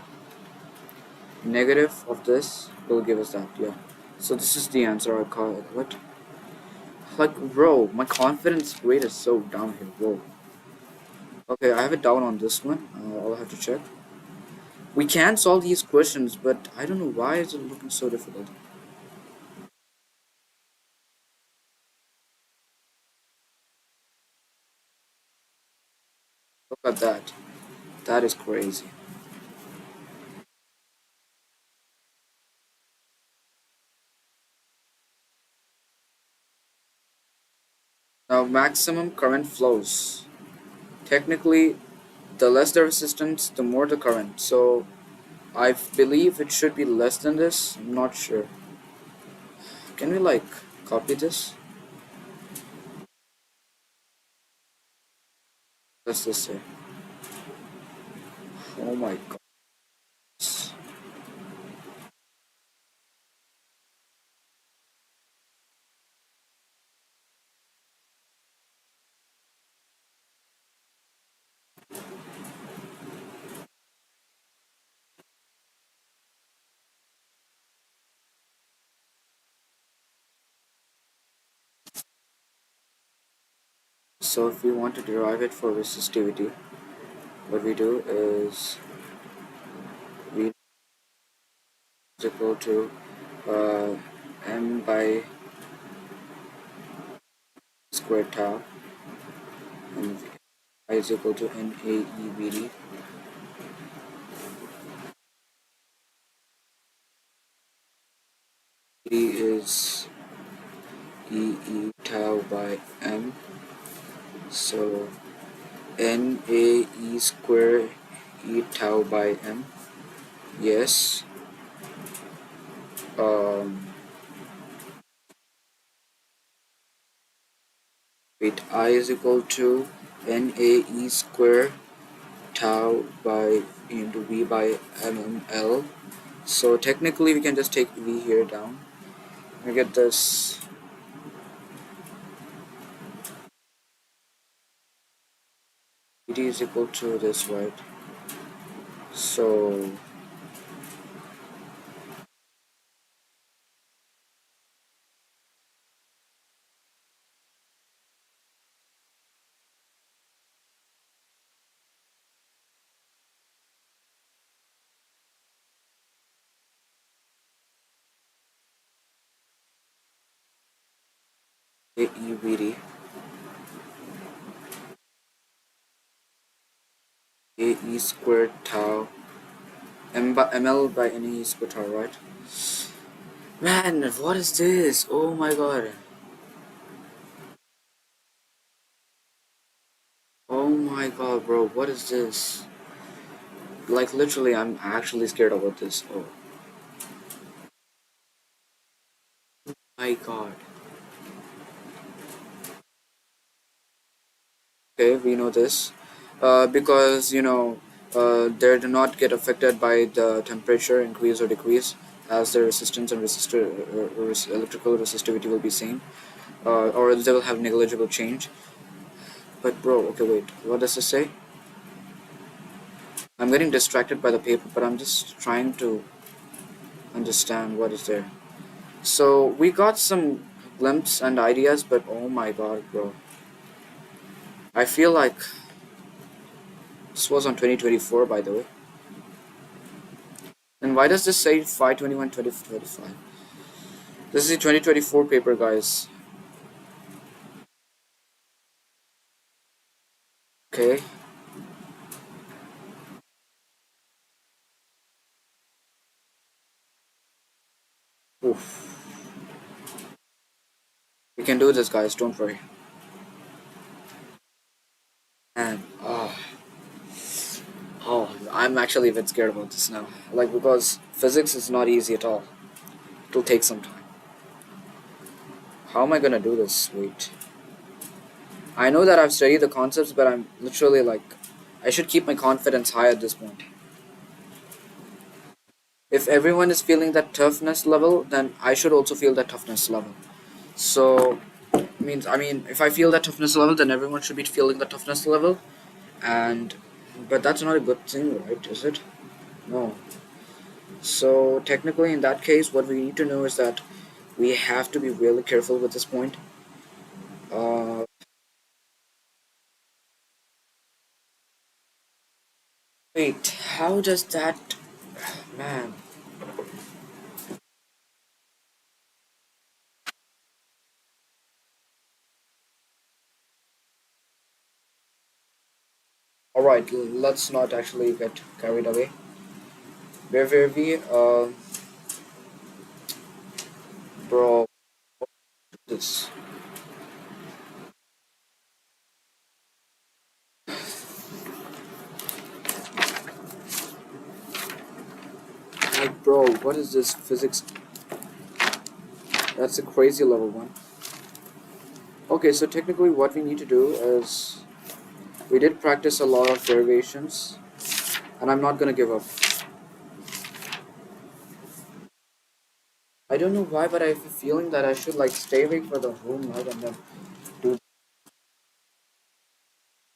negative of this will give us that. Yeah. So this is the answer. I call it. What? Like, bro, my confidence rate is so down here, bro. Okay, I have it down on this one. I'll have to check. We can solve these questions, but I don't know why is it looking so difficult. Look at that. That is crazy. Now, maximum current flows. Technically, the less the resistance, the more the current. So, I believe it should be less than this. I'm not sure. Can we like copy this? What's this say? Oh my god. So if we want to derive it for resistivity, what we do is we is equal to uh, m by squared tau, and I is equal to NAEVD. D is EE tau by m. So NAE square E tau by m. Yes. Um, Wait, I is equal to NAE square tau by into V by mml. So technically we can just take V here down. We get this VD is equal to this, right? So AEVD AE squared tau ml by NAE squared tau, right? Man, what is this? Oh my god. Oh my god, bro, what is this? Like, literally, I'm actually scared about this. Oh my god. Okay, we know this. Because, they do not get affected by the temperature increase or decrease, as the resistance and electrical resistivity will be same, or they will have negligible change. But, bro, okay, wait, what does this say? I'm getting distracted by the paper, but I'm just trying to understand what is there. So we got some glimpse and ideas, but oh my god, bro. I feel like this was on 2024, by the way. And why does this say 5/21/2025? This is the 2024 paper, guys. Okay. Oof. We can do this, guys. Don't worry. And oh, I'm actually a bit scared about this now. Like because physics is not easy at all. It'll take some time. How am I gonna do this? Wait. I know that I've studied the concepts, but I'm literally like, I should keep my confidence high at this point. If everyone is feeling that toughness level, then I should also feel that toughness level. So, I mean, if I feel that toughness level, then everyone should be feeling the toughness level. And, but that's not a good thing, right? Is it? No. So technically, in that case, what we need to know is that we have to be really careful with this point. Uh, Wait, how does that, man? All right, let's not actually get carried away. Where were we? Bro, this. Like, bro, what is this physics? That's a crazy level one. Okay, so technically, what we need to do is we did practice a lot of derivations, and I'm not gonna give up. I don't know why, but I have a feeling that I should like stay awake for the whole night and then do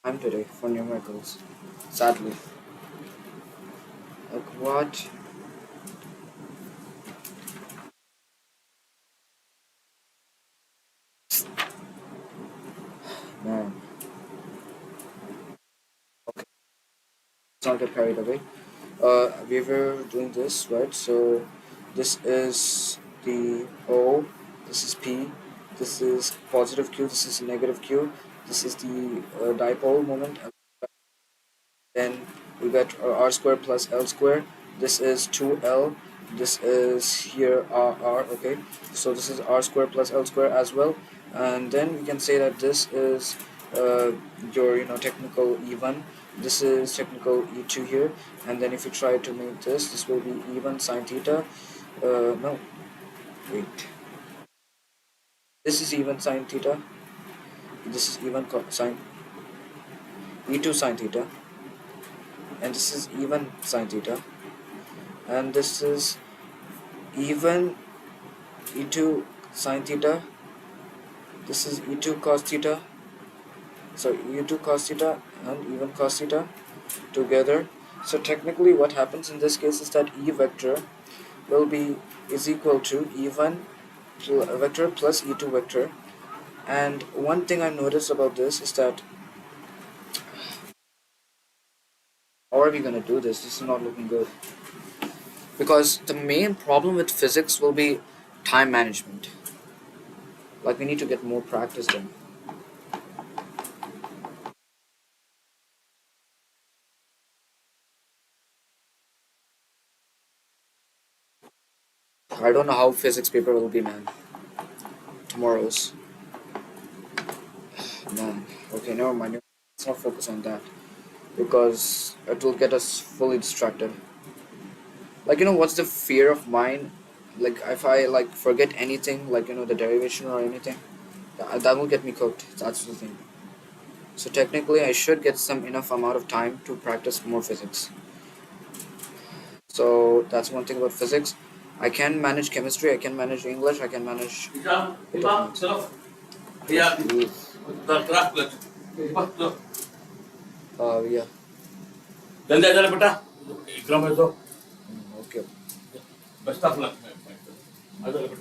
time today for numericals. Sadly. Like what? Man. Okay, let's not get carried away. We were doing this, right? So this is the O, this is P, this is positive Q, this is negative Q, this is the dipole moment. Then we get r square plus l square. This is 2l. This is here r. Okay, so this is r square plus l square as well. And then we can say that this is your technical E1. This is technical E2 here. And then if you try to make this will be E1 sine theta. No, wait. This is E1 sine theta. This is E1 sine E2 sine theta. And this is E1 sine theta. And this is even e2 sine theta. This is e2 cos theta. So e2 cos theta and even cos theta together. So technically what happens in this case is that e vector will be is equal to e1 vector plus e2 vector. And one thing I noticed about this is that how are we gonna do this? This is not looking good. Because the main problem with physics will be time management. Like we need to get more practice done. I don't know how physics paper will be, man. Tomorrow's. Man. Okay, never mind. Let's not focus on that. Because it will get us fully distracted. Like, what's the fear of mine? Like, if I, like, forget anything, like, the derivation or anything, that will get me cooked. That's the thing. So, technically, I should get some enough amount of time to practice more physics. So, that's one thing about physics. I can manage chemistry, I can manage English, I can manage. Yeah. Yeah. जल्दी आ जाना बेटा इकराम है तो Okay. बस्ता फुला आ जा बेटा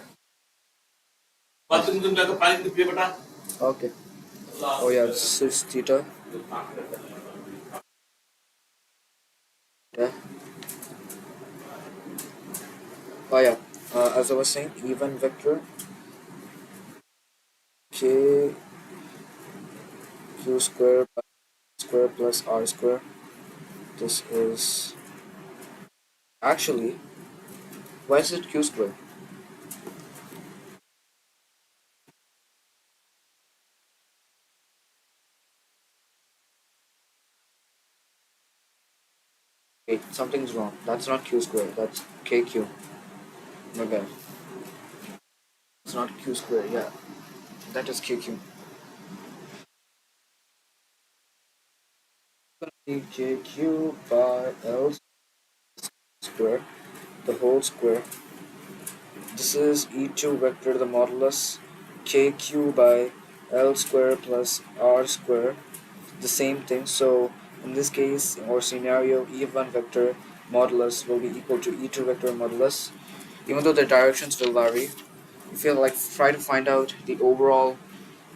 bathroom तुम जाकर पानी पिए बेटा Okay. Oh, yeah, this is theta. Yeah. Oh, yeah. as I was saying, even vector k q square plus r square. This is actually, why is it q square? Wait, something's wrong. That's not q square. That's kq. My bad. It's not q square. Yeah, that is kq. Be kq by l square, the whole square. This is e2 vector the modulus kq by l square plus r square, the same thing. So in this case or scenario, e1 vector modulus will be equal to e2 vector modulus, even though the directions will vary. If you like try to find out the overall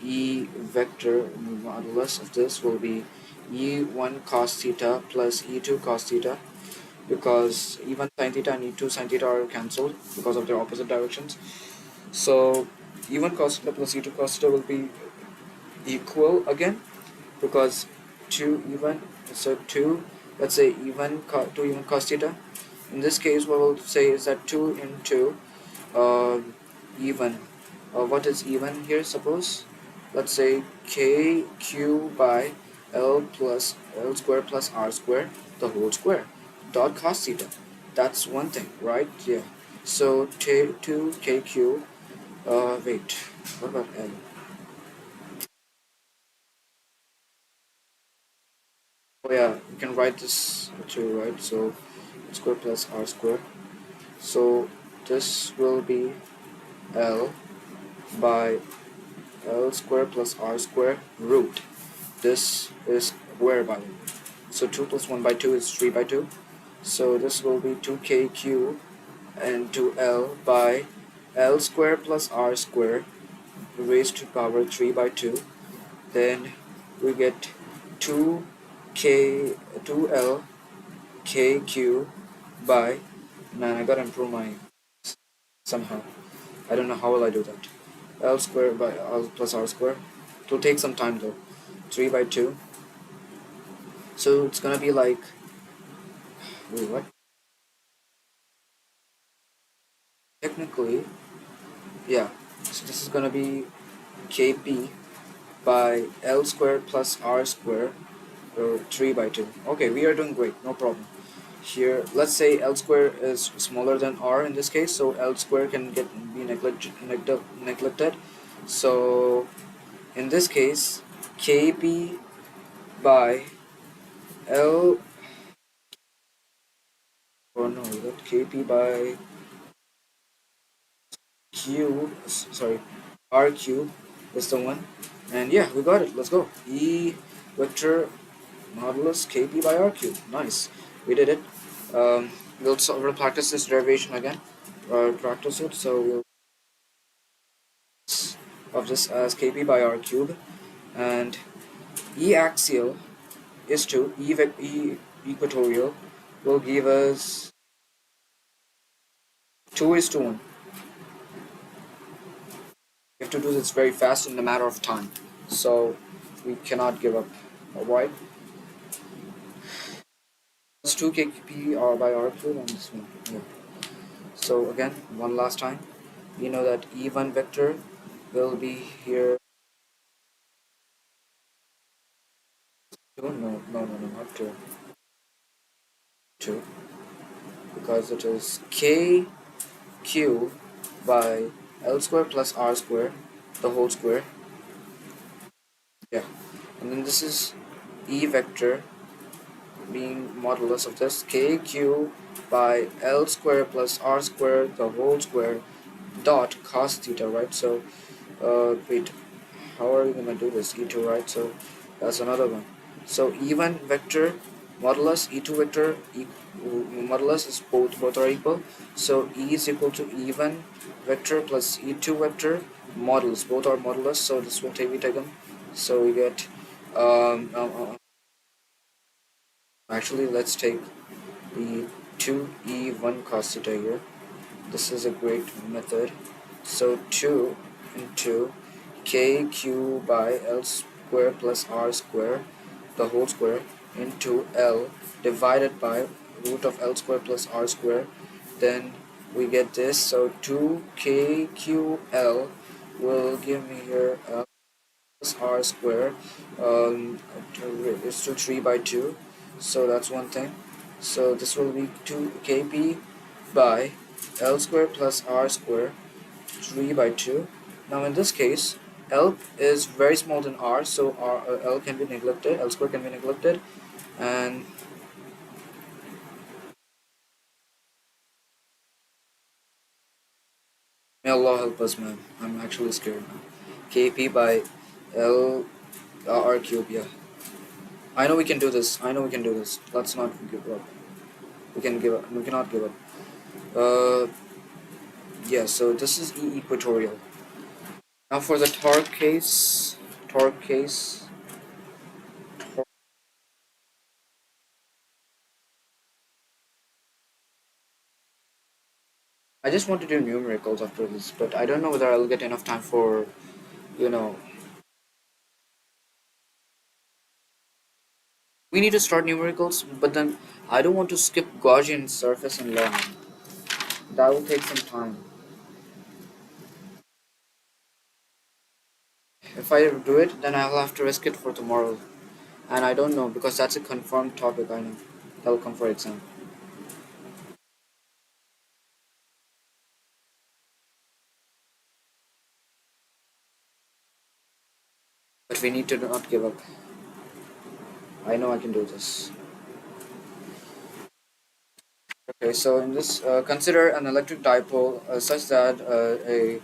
e vector modulus of this will be e1 cos theta plus e2 cos theta, because e1 sin theta and e2 sin theta are cancelled because of their opposite directions. So e1 cos theta plus e2 cos theta will be equal again, because 2 even, so 2, let's say even 2 even cos theta. In this case what we'll say is that 2 into even, what is even here, suppose, let's say kq by l plus l square plus r square the whole square dot cos theta. That's one thing, right? Yeah. So 2 kq, wait, what about l? Oh yeah, you can write this too, right? So square plus r square. So this will be l by l square plus r square root. This is square by the way. So 2 plus 1 by 2 is 3 by 2. So this will be 2kq into l by l square plus r square raised to power 3 by 2. Then we get 2k 2l kq by, man, I gotta improve my somehow. I don't know how will I do that. L square by L plus R square. It will take some time though. 3 by 2. So it's gonna be like, wait, what? Technically, yeah. So this is gonna be Kp by L square plus R square, or 3 by 2. Okay, we are doing great, no problem. Here, let's say L square is smaller than R in this case, so L square can be neglected. So in this case, Kp by L, or no, that Kp by Q, sorry, R cube is the one. And yeah, we got it. Let's go. E vector modulus Kp by R cube. Nice. We did it. We'll practice this derivation again. Practice it. So we'll of this as Kp by R cube, and E axial is to E equatorial will give us 2 is to 1. We have to do this very fast in a matter of time, so we cannot give up. Alright, it's 2 kp r by r cube and this one. Yeah. So again, one last time, we know that e1 vector will be here. No, not 2. 2, because it is kq by l square plus r square, the whole square. Yeah, and then this is e vector being modulus of this kq by l square plus r square the whole square dot cos theta, right? So wait, how are we gonna do this? E2, right? So that's another one. So even vector modulus e2 vector modulus is both are equal. So e is equal to even vector plus e2 vector modulus, both are modulus. So this will be taken. So we get actually let's take the 2e1 cos theta here. This is a great method. So 2 into kq by L square plus R square, the whole square, into L divided by root of L square plus R square. Then we get this. So 2kql will give me here plus R square. It's to 3 by 2. So that's one thing. So this will be 2kp by L square plus R square 3 by 2. Now in this case, L is very small than R, so L can be neglected, L square can be neglected, and may Allah help us, man. I'm actually scared now. Kp by L R cube, yeah. I know we can do this. I know we can do this. Let's not give up. We can give up. We cannot give up. Uh, yeah. So this is E equatorial. Now for the torque case. Torque case. I just want to do numericals after this, but I don't know whether I'll get enough time for, you know. We need to start numericals, but then I don't want to skip Gaussian surface and law. That will take some time. If I do it, then I'll have to risk it for tomorrow. And I don't know, because that's a confirmed topic, I know. That'll come for exam. But we need to not give up. I know I can do this. Okay, so in this, consider an electric dipole such that a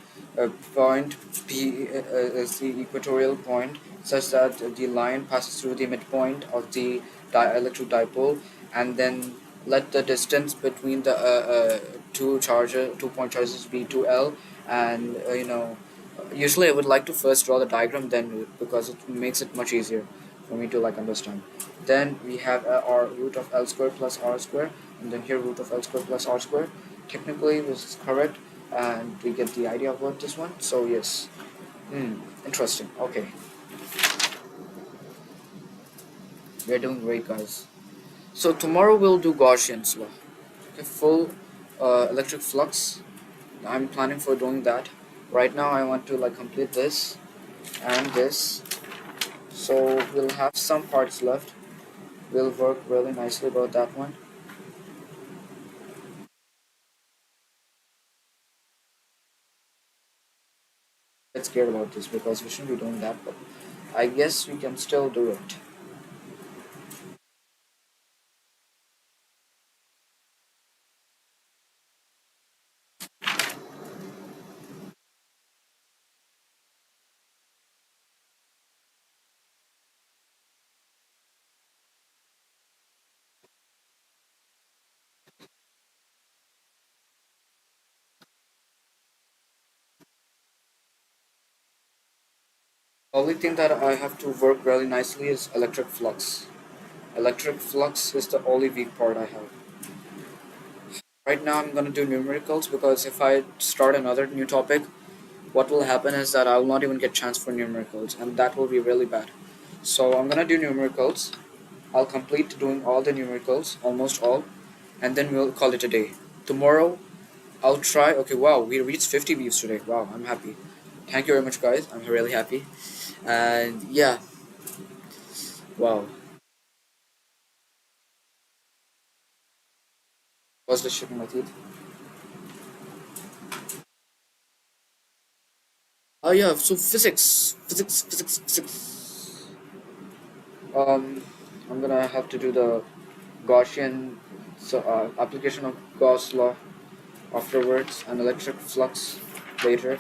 point P is the equatorial point, such that the line passes through the midpoint of the electric dipole, and then let the distance between the two point charges be 2L, and usually I would like to first draw the diagram, then because it makes it much easier for me to like understand. Then we have our root of L square plus R square, and then here root of L square plus R square. Technically this is correct, and we get the idea of what this one. So yes, interesting. Okay, we are doing great, guys. So tomorrow we'll do Gaussian's law. Okay, full electric flux. I'm planning for doing that. Right now I want to like complete this and this. So we'll have some parts left. We'll work really nicely about that one. Get scared about this because we shouldn't be doing that, but I guess we can still do it. Only thing that I have to work really nicely is electric flux. Electric flux is the only weak part I have. Right now I'm gonna do numericals because if I start another new topic, what will happen is that I will not even get chance for numericals, and that will be really bad. So I'm gonna do numericals. I'll complete doing all the numericals, almost all, and then we'll call it a day. Tomorrow I'll try. Okay, wow, we reached 50 views today. Wow, I'm happy. Thank you very much, guys. I'm really happy. And yeah, wow. Was just shaking my teeth. Oh yeah, so physics. I'm gonna have to do the Gaussian application of Gauss law afterwards and electric flux later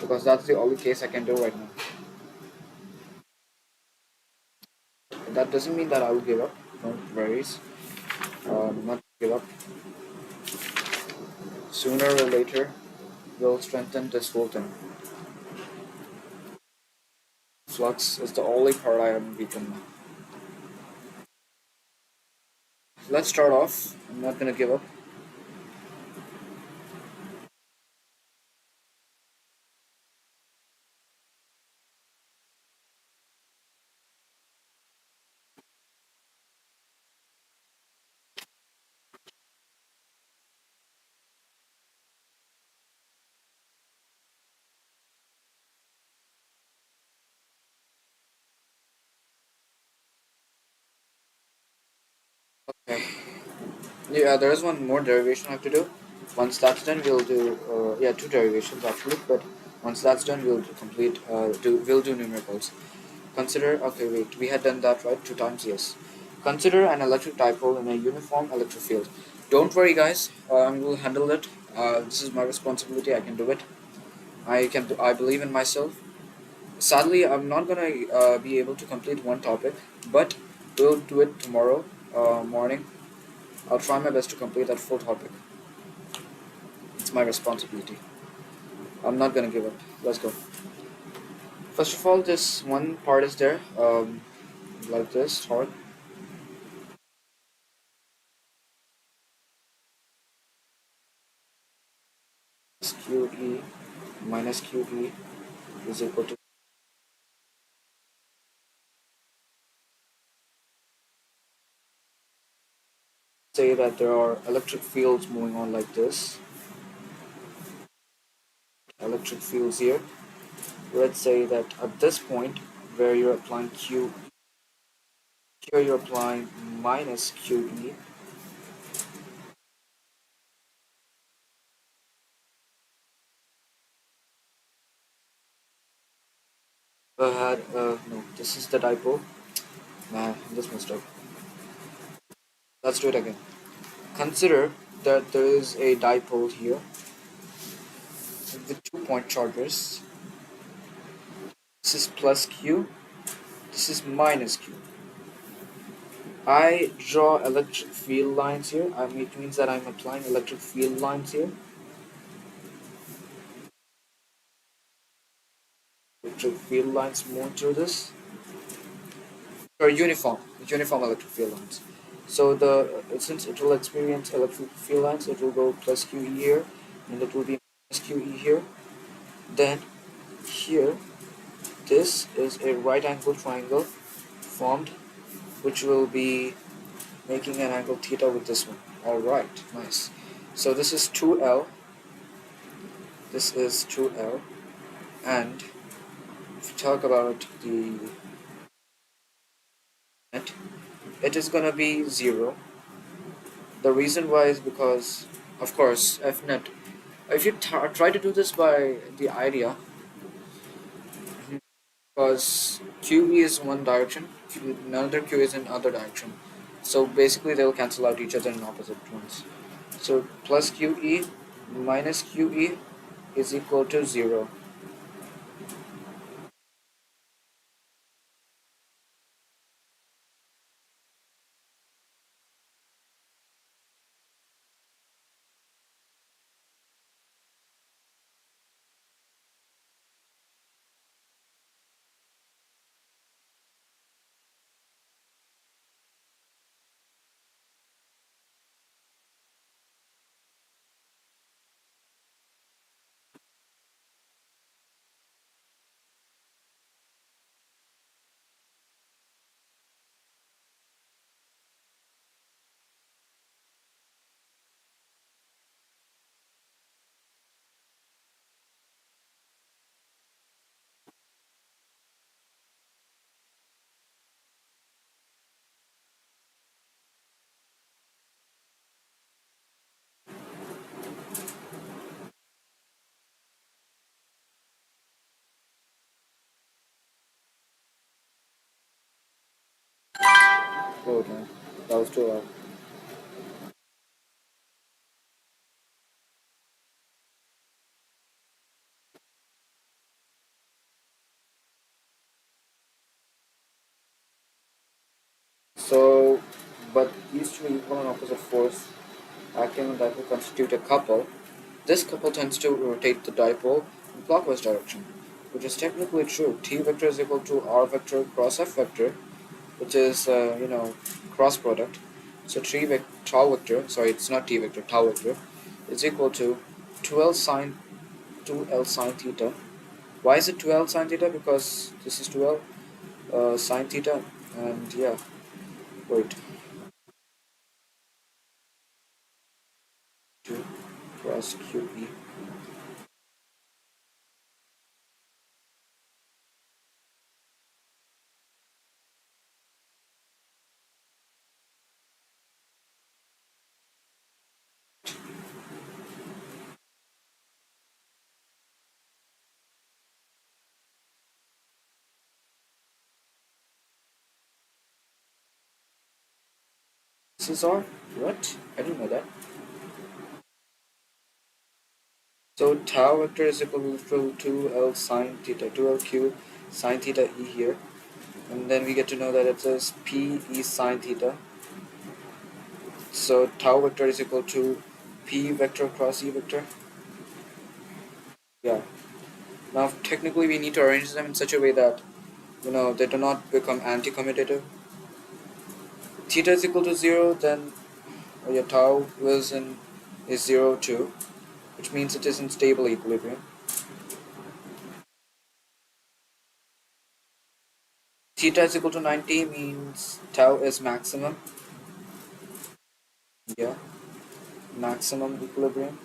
because that's the only case I can do right now. That doesn't mean that I will give up. Don't worry. Not give up. Sooner or later, we'll strengthen this whole thing. Flux is the only part I am weak in now. Let's start off. I'm not gonna give up. Yeah, there is one more derivation I have to do. Once that's done, we'll do yeah, two derivations actually. But once that's done, we'll do complete we'll do numericals. Consider, okay, wait, we had done that right two times. Yes. Consider an electric dipole in a uniform electric field. Don't worry, guys. We'll handle it. This is my responsibility. I can do it. I can. I believe in myself. Sadly, I'm not gonna be able to complete one topic, but we'll do it tomorrow morning. I'll try my best to complete that full topic. It's my responsibility. I'm not gonna give up. Let's go. First of all, this one part is there, like this, torque. QE minus QE is equal to, say that there are electric fields moving on like this. Electric fields here. Let's say that at this point where you're applying Q, here you're applying minus QE. No, this is the dipole. Nah, this messed up. Let's do it again. Consider that there is a dipole here with 2 point charges. This is plus Q, this is minus Q. I draw electric field lines here. It means that I'm applying electric field lines here. Electric field lines moving through this. Or uniform electric field lines. So since it will experience electric field lines, it will go plus QE here, and it will be minus QE here. Then here, this is a right angle triangle formed, which will be making an angle theta with this one. Alright, nice. So this is 2L, this is 2L, and if you talk about the net, it is gonna be 0. The reason why is because, of course, F net. If you try to do this by the idea, because QE is one direction, another Q is in other direction. So basically they will cancel out each other in opposite ones. So plus QE minus QE is equal to 0. Oh man, that was too loud. So, but these two equal and opposite force acting on dipole constitute a couple. This couple tends to rotate the dipole in clockwise direction, which is technically true. T vector is equal to R vector cross F vector, which is cross product. So tau vector, sorry, it's not T vector, tau vector, is equal to 2L sine 2L sine theta. Why is it 2L sine theta? Because this is 2L sine theta, and yeah, wait, 2 cross QE. This is our what? I didn't know that. So tau vector is equal to 2L sine theta, 2L cube sine theta e here. And then we get to know that it says P e sine theta. So tau vector is equal to P vector cross E vector. Yeah. Now technically we need to arrange them in such a way that they do not become anti-commutative. Theta is equal to 0, then your tau is 0 too, which means it is in stable equilibrium. Theta is equal to 90 means tau is maximum. Yeah, maximum equilibrium.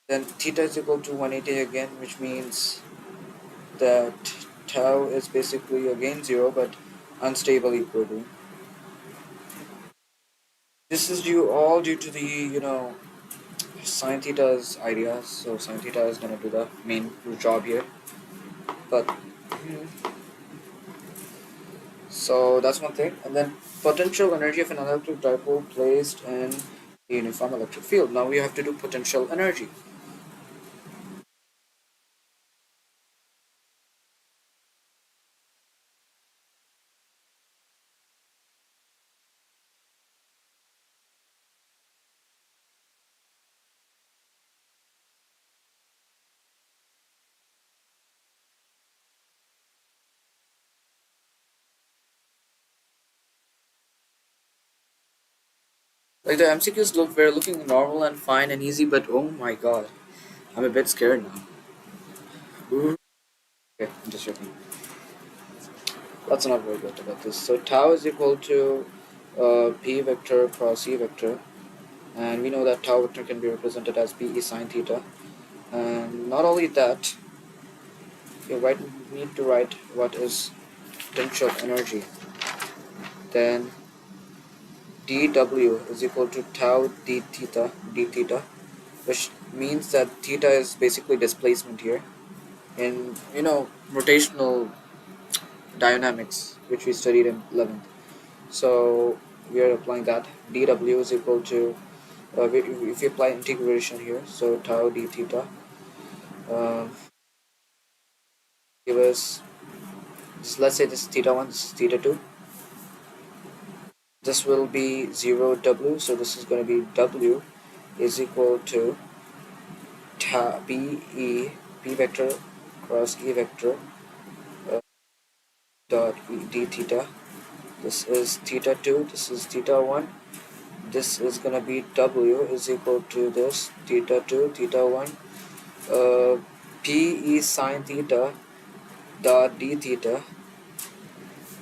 Then theta is equal to 180 again, which means that tau is basically again 0 but unstable equilibrium. This is all due to the sine theta's idea. So sine theta is gonna do the main job here. But so that's one thing. And then potential energy of an electric dipole placed in a uniform electric field. Now we have to do potential energy. Like the MCQs were looking normal and fine and easy, but oh my god, I'm a bit scared now. Ooh. Okay, I'm just joking. Let's not worry about this. So tau is equal to p vector cross e vector, and we know that tau vector can be represented as p e sine theta. And not only that, you need to write what is potential energy. Then dw is equal to tau d theta, which means that theta is basically displacement here in rotational dynamics, which we studied in 11th. So we are applying that. dw is equal to if you apply integration here, so tau d theta give us let's say this is theta 1, this is theta 2. This will be 0 w, so this is going to be w is equal to tau p vector cross e vector dot d theta. This is theta 2, this is theta 1. This is gonna be w is equal to this theta 2 theta 1 p e sine theta dot d theta,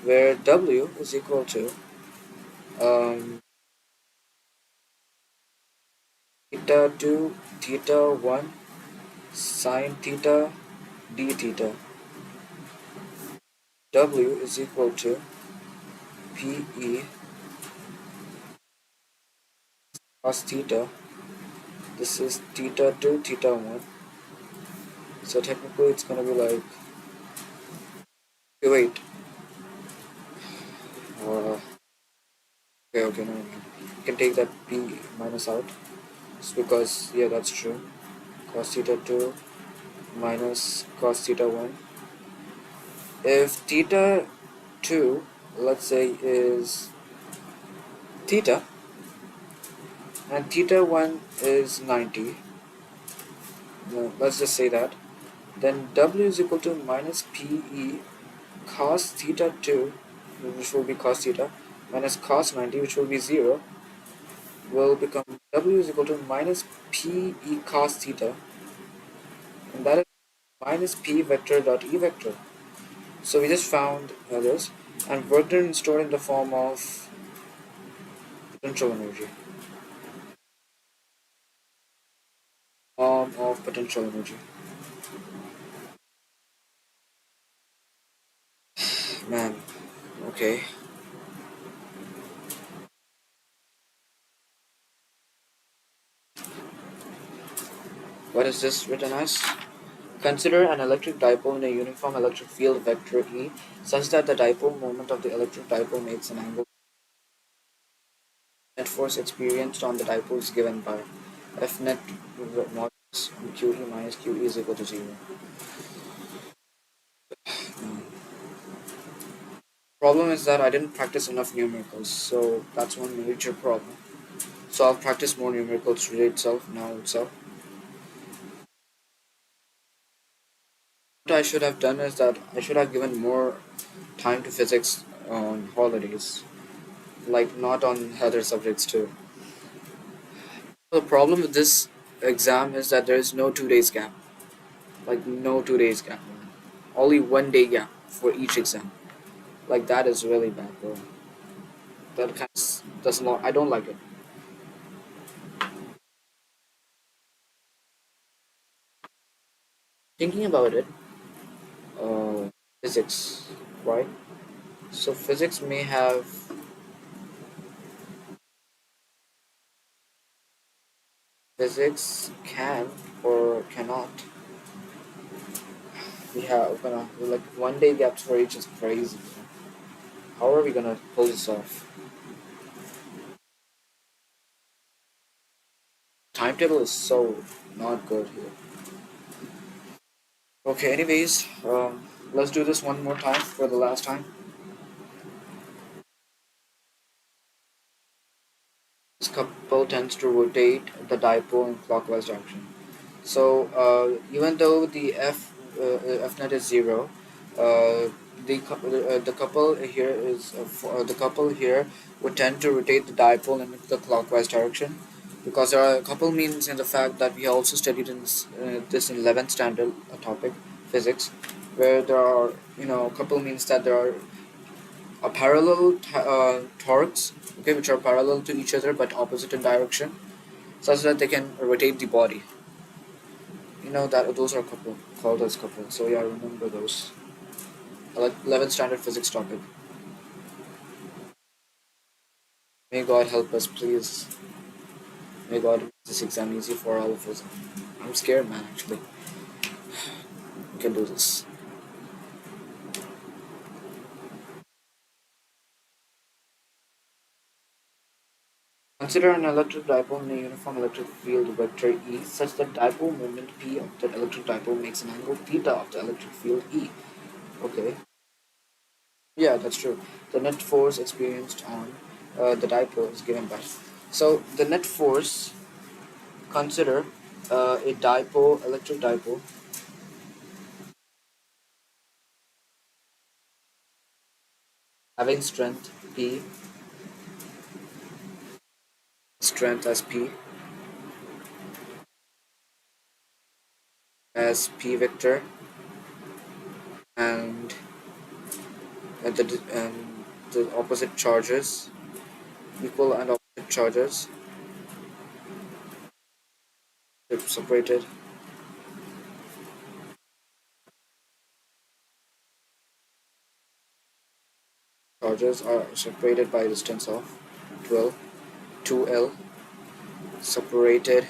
where w is equal to theta 2 theta 1 sine theta d theta. W is equal to p e cos theta. This is theta 2 theta 1. So technically it's gonna be like wait okay, no, you can take that p minus out. It's because yeah, that's true. Cos theta 2 minus cos theta 1. If theta 2, let's say, is theta and theta 1 is 90, no, let's just say that, then w is equal to minus pe cos theta 2, which will be cos theta, minus cos 90, which will be 0, will become w is equal to minus pe cos theta, and that is minus p vector dot e vector. So we just found this, and work done and stored in the form of potential energy. Of potential energy. Man, okay. What is this written as? Consider an electric dipole in a uniform electric field vector E such that the dipole moment of the electric dipole makes an angle. Net force experienced on the dipole is given by F net modulus QE minus QE is equal to 0. Problem is that I didn't practice enough numericals, so that's one major problem. So I'll practice more numericals today itself, now itself. What I should have done is that I should have given more time to physics on holidays, like not on other subjects too. The problem with this exam is that there is no 2 days gap, like no 2 days gap, only 1 day gap for each exam. Like that is really bad, bro. That kind of does not. I don't like it. Thinking about it, physics, right? So physics may have physics can or cannot. We have gonna like 1 day gaps for each is crazy. How are we gonna pull this off? Timetable is so not good here. Okay, anyways, let's do this one more time for the last time. This couple tends to rotate the dipole in clockwise direction. So even though the F net is 0, the couple here is the couple here would tend to rotate the dipole in the clockwise direction, because there are a couple means in the fact that we also studied in this 11th standard topic physics, where there are a couple means that there are a parallel torques, okay, which are parallel to each other but opposite in direction, such that they can rotate the body. That those are couple called as couple. So yeah, remember those. 11th standard physics topic. May God help us, please. May God make this exam easy for all of us. I'm scared, man. Actually, we can do this. Consider an electric dipole in a uniform electric field vector E such that dipole moment P of the electric dipole makes an angle theta of the electric field E. Okay. Yeah, that's true. The net force experienced on the dipole is given by. So the net force, consider a dipole, electric dipole, having strength P, strength as P vector, and the opposite charges, equal and opposite charges, separated. Charges are separated by a distance of 2L, separated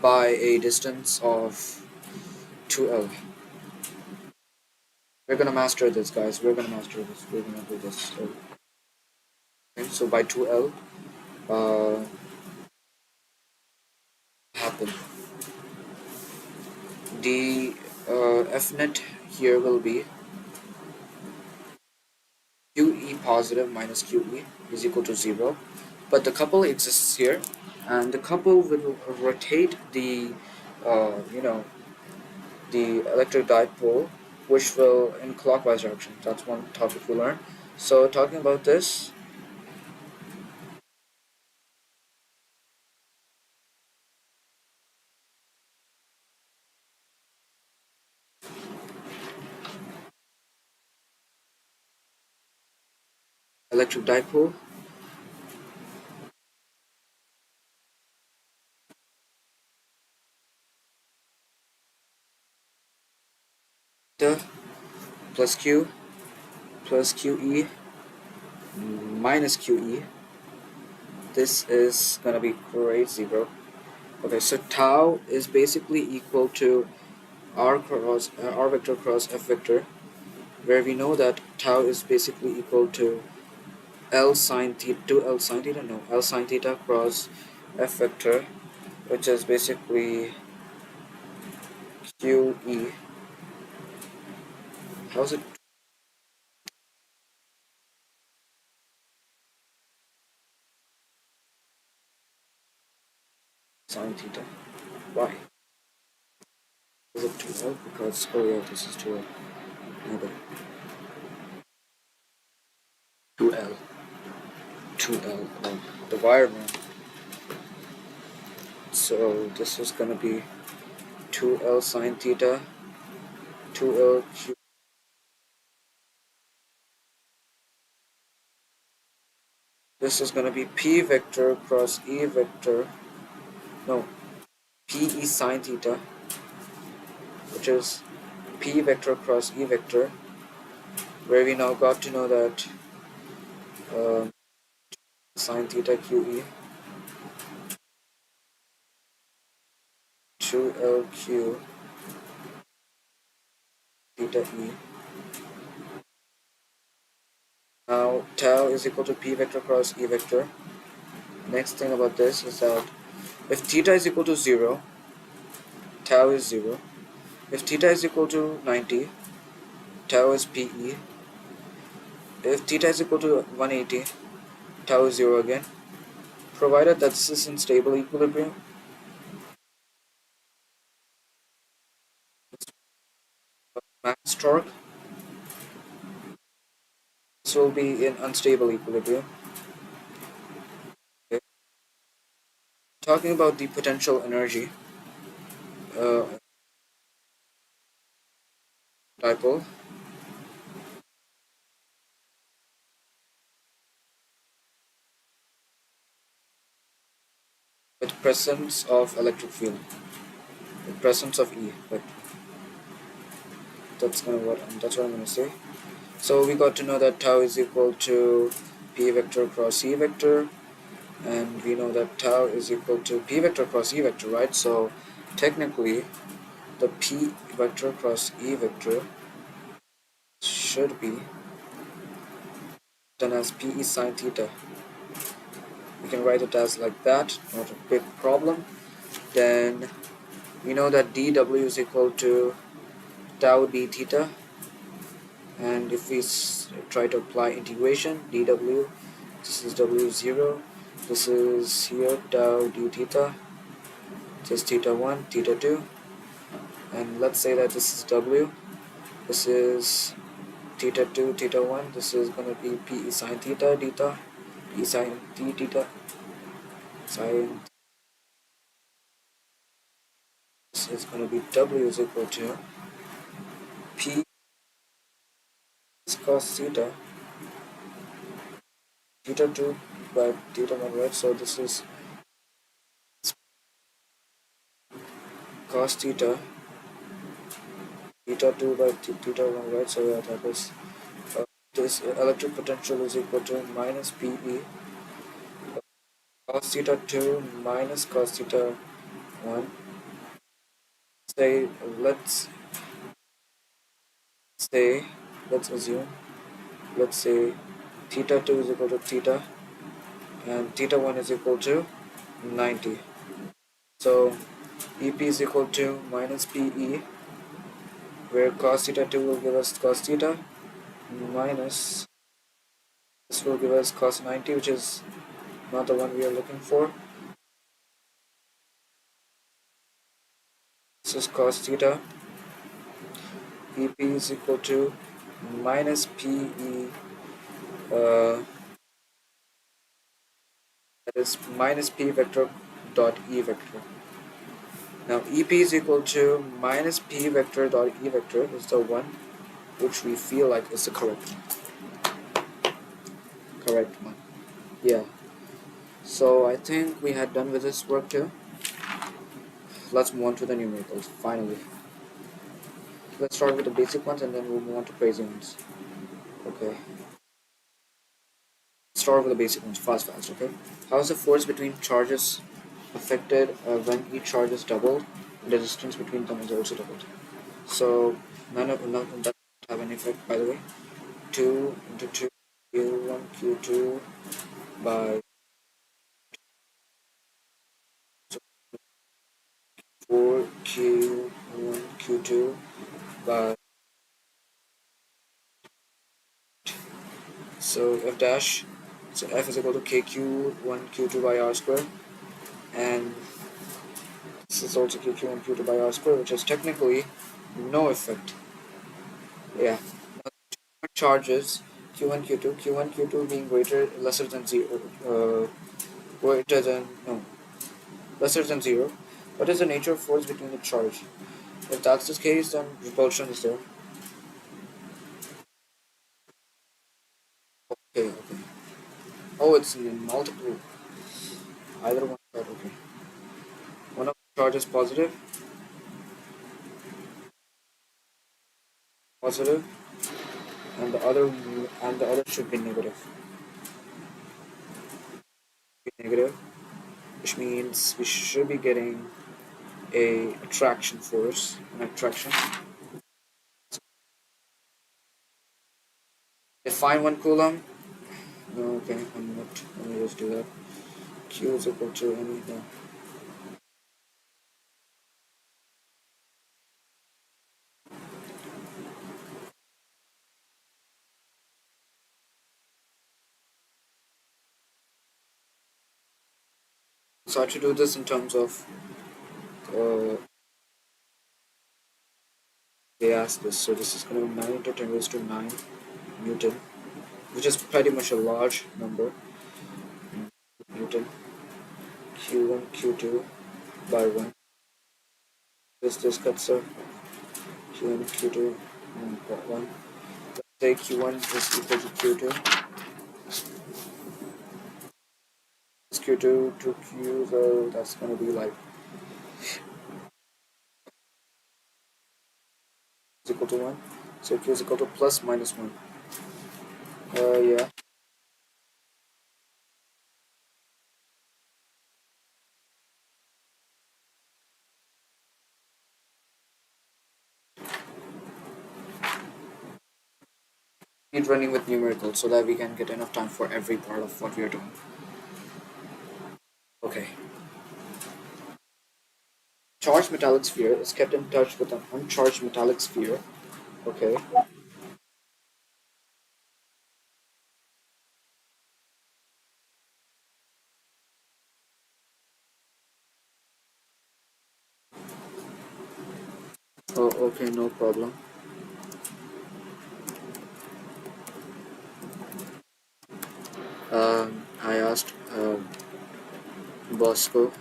by a distance of 2L. We're gonna master this, guys. We're gonna master this. We're gonna do this. Okay, so by 2L, happen. The F net here will be QE positive minus QE is equal to 0, but the couple exists here, and the couple will rotate the the electric dipole, which will in clockwise direction. That's one topic we learn. So talking about this, electric dipole, the plus Q plus QE minus QE. This is gonna be crazy, bro. Okay, so tau is basically equal to r vector cross f vector, where we know that tau is basically equal to L sine theta, L sine theta cross f vector, which is basically QE. How's it sine theta? Why? Is it 2L? Because, oh yeah, this is 2L. No, but 2L. 2L. Oh, the wire, man. So this is gonna be 2L sine theta, 2L Q. This is gonna be P vector cross E vector. No, PE sine theta, which is P vector cross E vector, where we now got to know that sine theta QE 2LQ theta E. Now tau is equal to P vector cross E vector. Next thing about this is that if theta is equal to 0, tau is 0. If theta is equal to 90, tau is PE. If theta is equal to 180, tau is 0 again, provided that this is in stable equilibrium. Max torque, this will be in unstable equilibrium. Okay. Talking about the potential energy, dipole, with presence of electric field, with presence of E, but that's what I'm gonna say. So we got to know that tau is equal to P vector cross E vector, and we know that tau is equal to P vector cross E vector, right? So technically the P vector cross E vector should be done as PE sine theta. We can write it as like that, not a big problem. Then we know that dW is equal to tau d theta, and if we try to apply integration, dW, this is W0, this is here tau d theta, this is theta 1, theta 2, and let's say that this is W, this is theta 2, theta 1, this is going to be PE sine theta, theta, P sine d theta, sine, this is going to be W is equal to P cos theta, theta 2 by theta 1, right? So this is cos theta, theta 2 by theta 1, right? So yeah, that is this electric potential is equal to minus PE cos theta 2 minus cos theta 1. Say, let's assume, let's say theta 2 is equal to theta and theta 1 is equal to 90. So EP is equal to minus PE, where cos theta 2 will give us cos theta, minus this will give us cos 90, which is not the one we are looking for. This is cos theta. EP is equal to minus PE, that is minus P vector dot E vector. Now EP is equal to minus P vector dot E vector is the one which we feel like is the correct one. Yeah. So I think we had done with this work too. Let's move on to the numericals, finally. Let's start with the basic ones and then we'll move on to crazy ones. Okay. Start with the basic ones, fast, okay? How is the force between charges affected when each charge is doubled and the distance between them is also doubled? So none of that have any effect, by the way. 2 into 2 q1 q2 by 4 q1 q2 by, so f dash, so f is equal to kq1 q2 by r square, and this is also kq1 q2 by r square, which is technically no effect. Yeah, charges q1 q2, q1 q2 being lesser than 0, greater than, no, lesser than 0. What is the nature of force between the charge? If that's the case, then repulsion is there. Okay, okay. Oh, it's in multiple. Either one side, okay. One of the charge is positive, and the other should be negative, which means we should be getting a attraction force, an attraction. Define 1 coulomb. No, okay, I'm not. Let me just do that. Q is equal to any. No. So I have to do this in terms of. They asked this, so this is going to be 9 into 10 raised to 9 Newton, which is pretty much a large number. Newton. Q1 Q2 by 1. This cuts off Q1 Q2 by 1. Let's say Q1 is equal to Q2. It's Q2 to Q, so that's going to be like is equal to 1. So Q is equal to plus minus 1. Yeah. Keep running with numericals so that we can get enough time for every part of what we are doing. Okay. Charged metallic sphere is kept in touch with an uncharged metallic sphere. Okay. Oh, okay, no problem. I asked Bosco.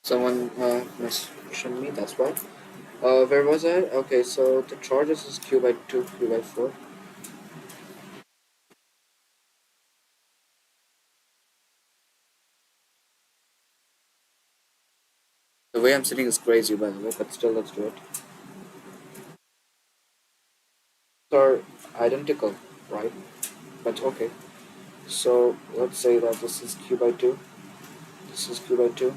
Someone mentioned me, that's why. Where was I? Okay, so the charges is q by 2, q by 4. The way I'm sitting is crazy, by the way, but still, let's do it. Are identical, right? But okay. So let's say that this is q by 2. This is q by 2.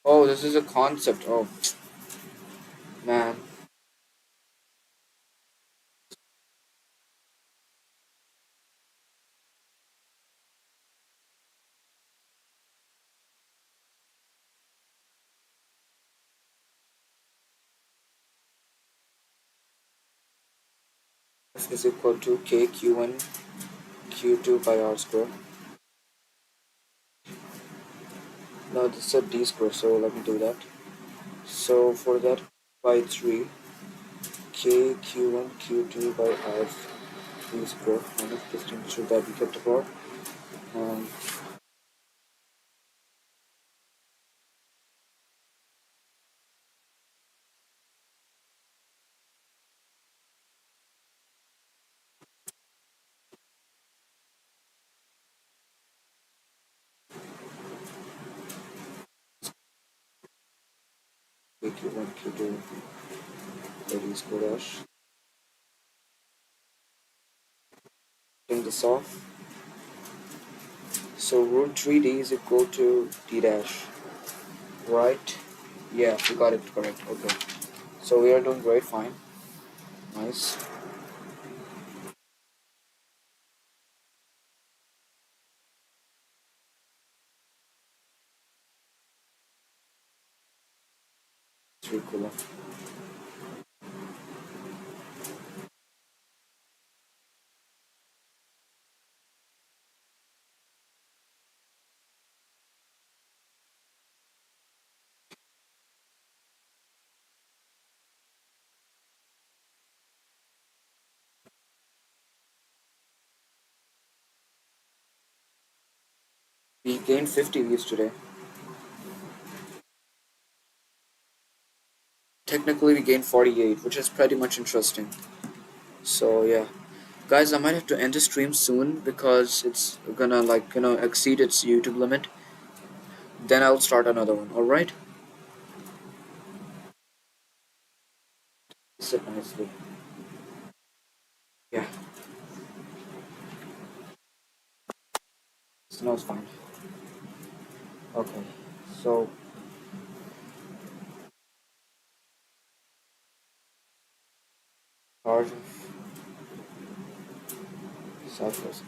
Oh, this is a concept. Oh, man. F is equal to k q1 q2 by r square. Now this is a d square, so let me do that. So for that, by 3 k q1 q2 by r please grow. Just to ensure that we kept apart. Um, Q1, Q2, that is Kodash. Turn this off. So root 3D is equal to D dash, right? Yeah, we got it correct. Okay. So we are doing great, fine. Nice. Three cool. We gained 50 views today. Technically, we gained 48, which is pretty much interesting. So yeah, guys, I might have to end the stream soon because it's gonna exceed its YouTube limit. Then I'll start another one. All right? Sit nicely. Yeah. Smells fine. Okay. So charge of Southwest.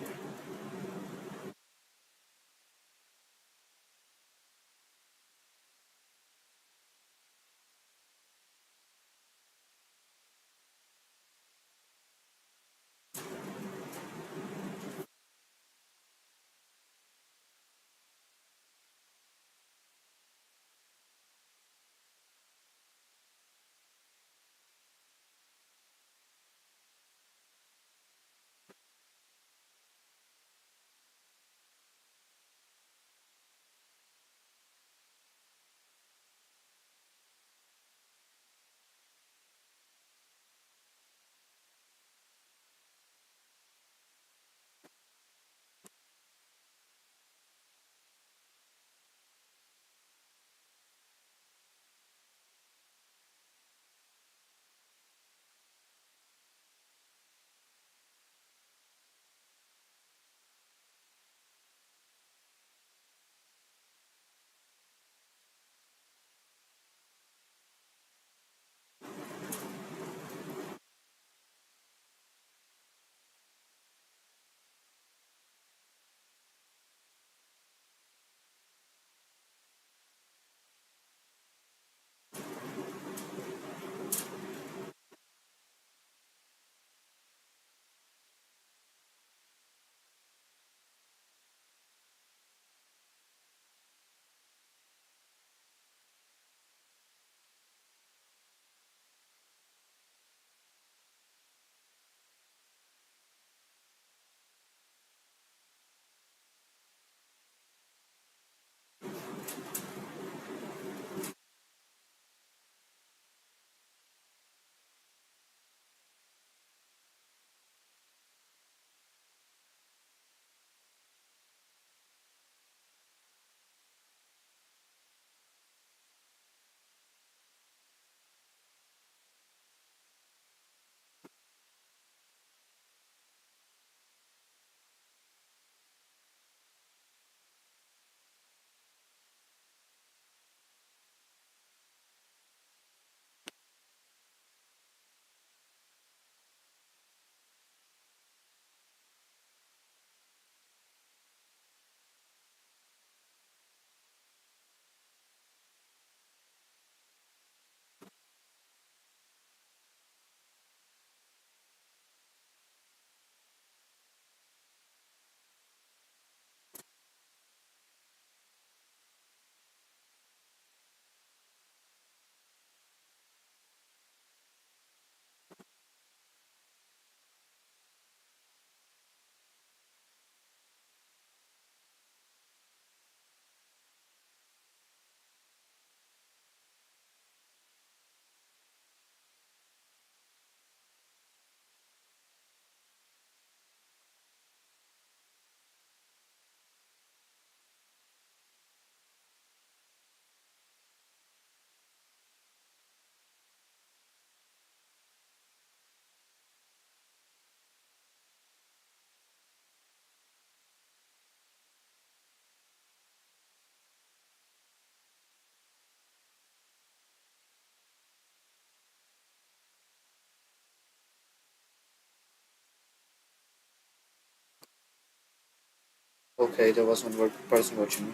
Okay, there was one person watching me.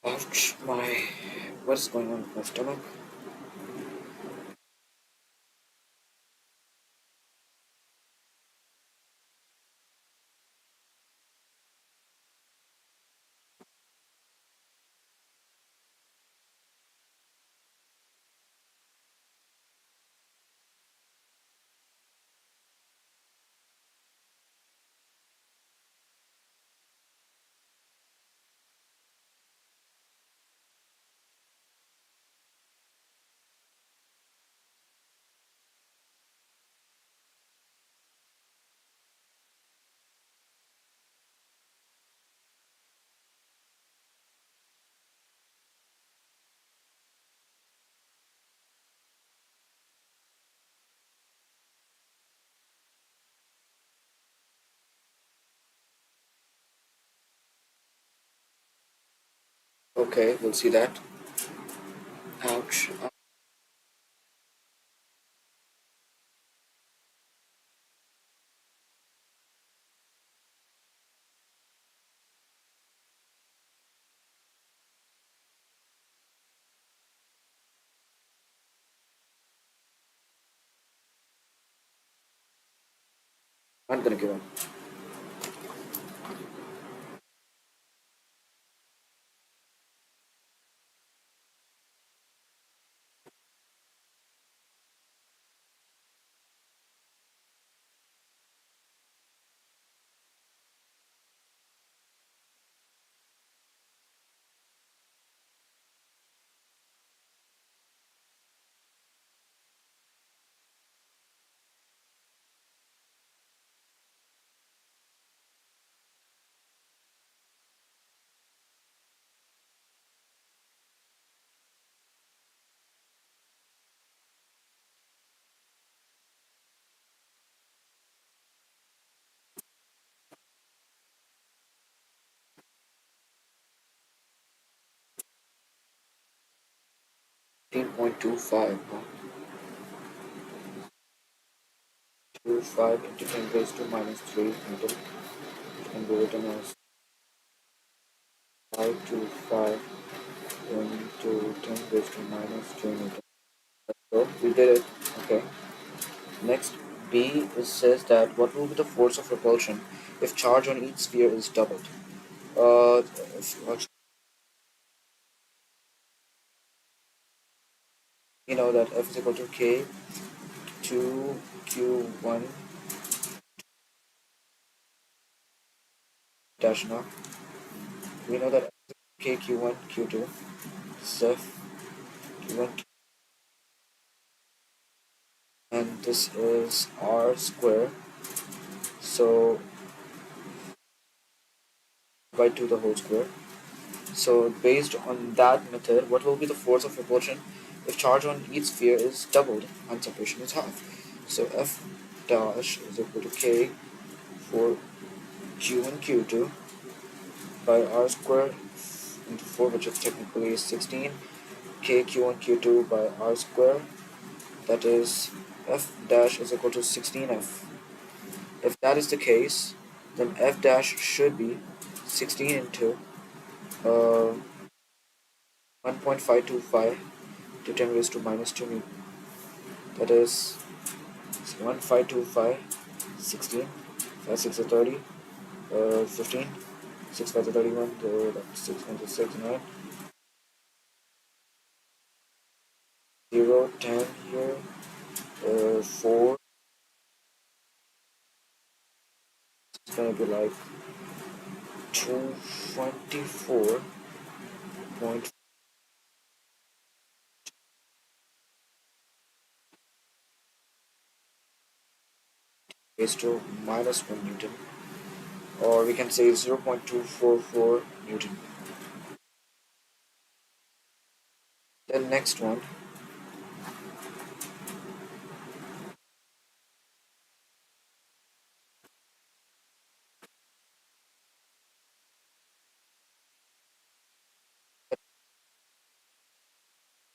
Ouch, my. What is going on with my stomach? Okay, we'll see that. Ouch. I'm gonna give up. $15.25. 25 into 10 raised to minus 3 meter. It can be written as 525 into 10 raised to minus 3 meter. So we did it. Okay. Next, B says that what will be the force of repulsion if charge on each sphere is doubled? You know that F is equal to K 2 Q1 dash naught. We know that K Q1 Q2 is F Q1 and this is R square. So by 2 the whole square. So based on that method, what will be the force of repulsion if charge on each sphere is doubled and separation is half? So F dash is equal to K for Q1 Q2 by R square into 4, which is technically 16, K Q1 Q2 by R square, that is F dash is equal to 16F. If that is the case, then F dash should be 16 into 1.525 to 10 raised to minus 2 meters. That is 1, 5, 2, 5, 16, 5, 6 are 30, 15, 6, 5 are 31, that's 6, 1 to 6, 9, 0, 10 here, 4, it's gonna be like 224.5 raised to minus 1 Newton, or we can say 0.244 Newton. Then next one,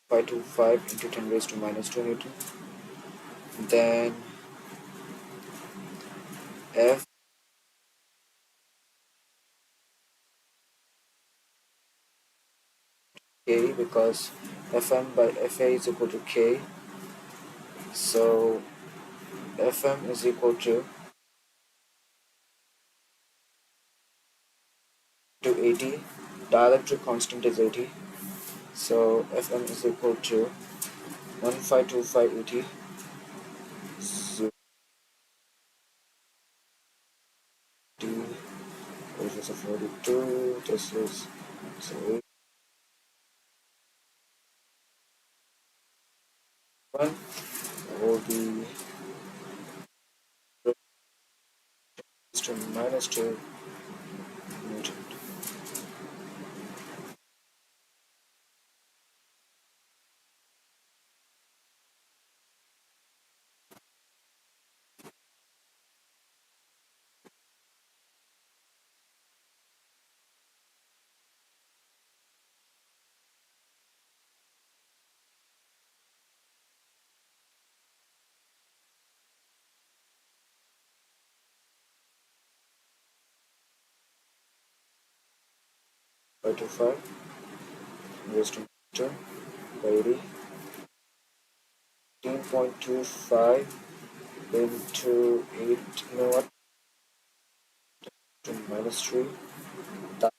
525 into 10 raised to minus 2 Newton. Then F K, because Fm by Fa is equal to K, so Fm is equal to 80. Dielectric constant is 80, so Fm is equal to 152580. So this is a 42. This is so 1 will be raised to minus 2 Newton. By 25 raised to 2 by 80. 15.25 into 8, you know what, to minus 3. That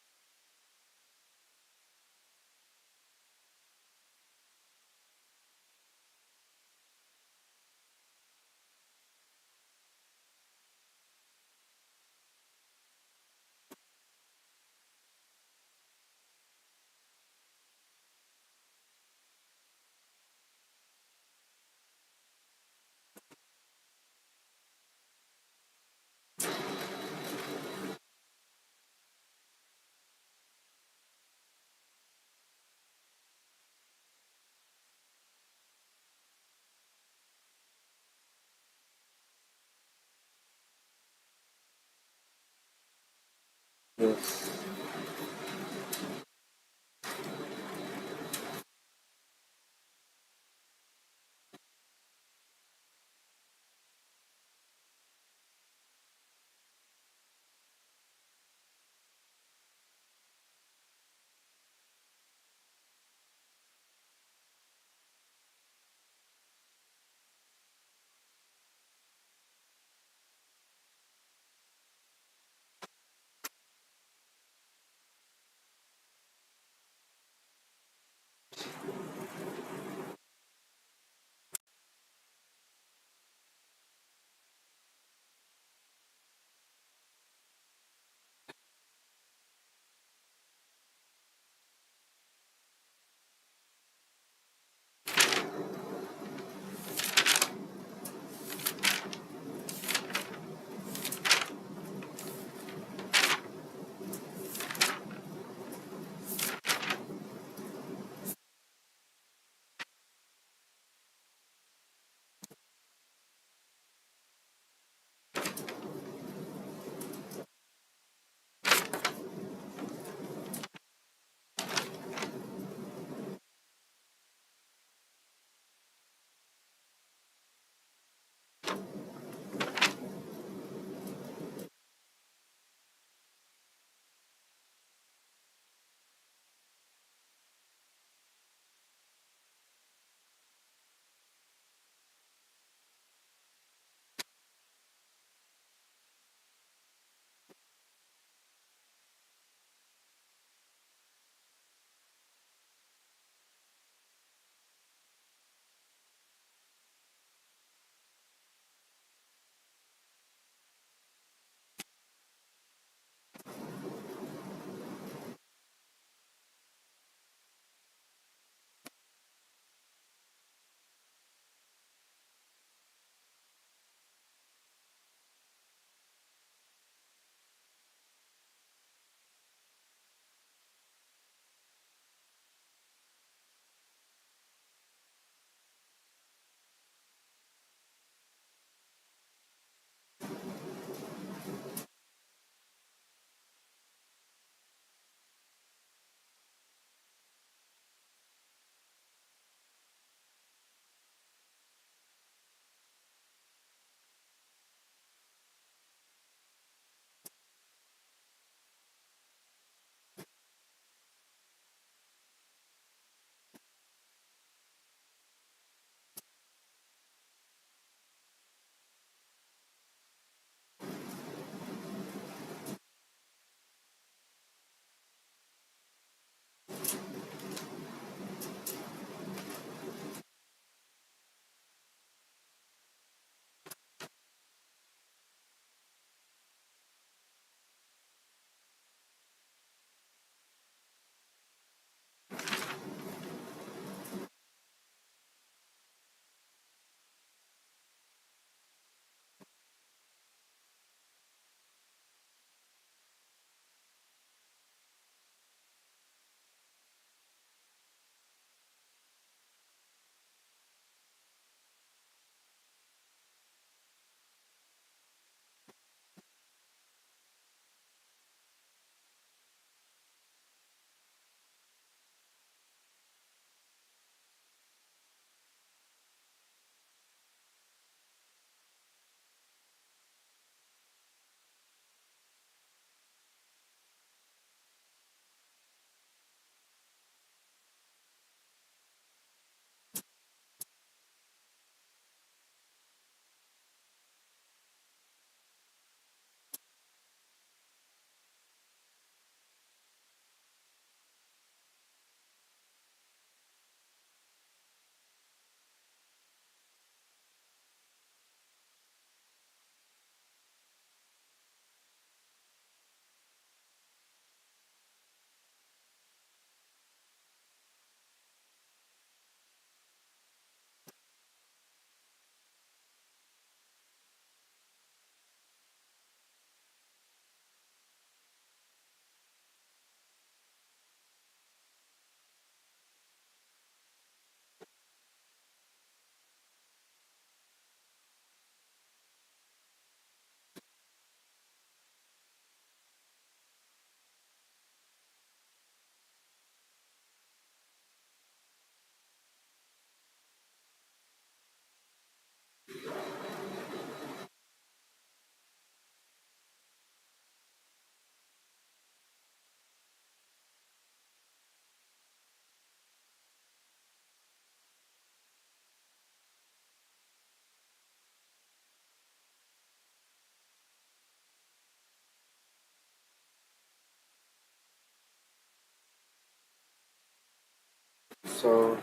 So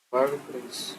where are we putting this?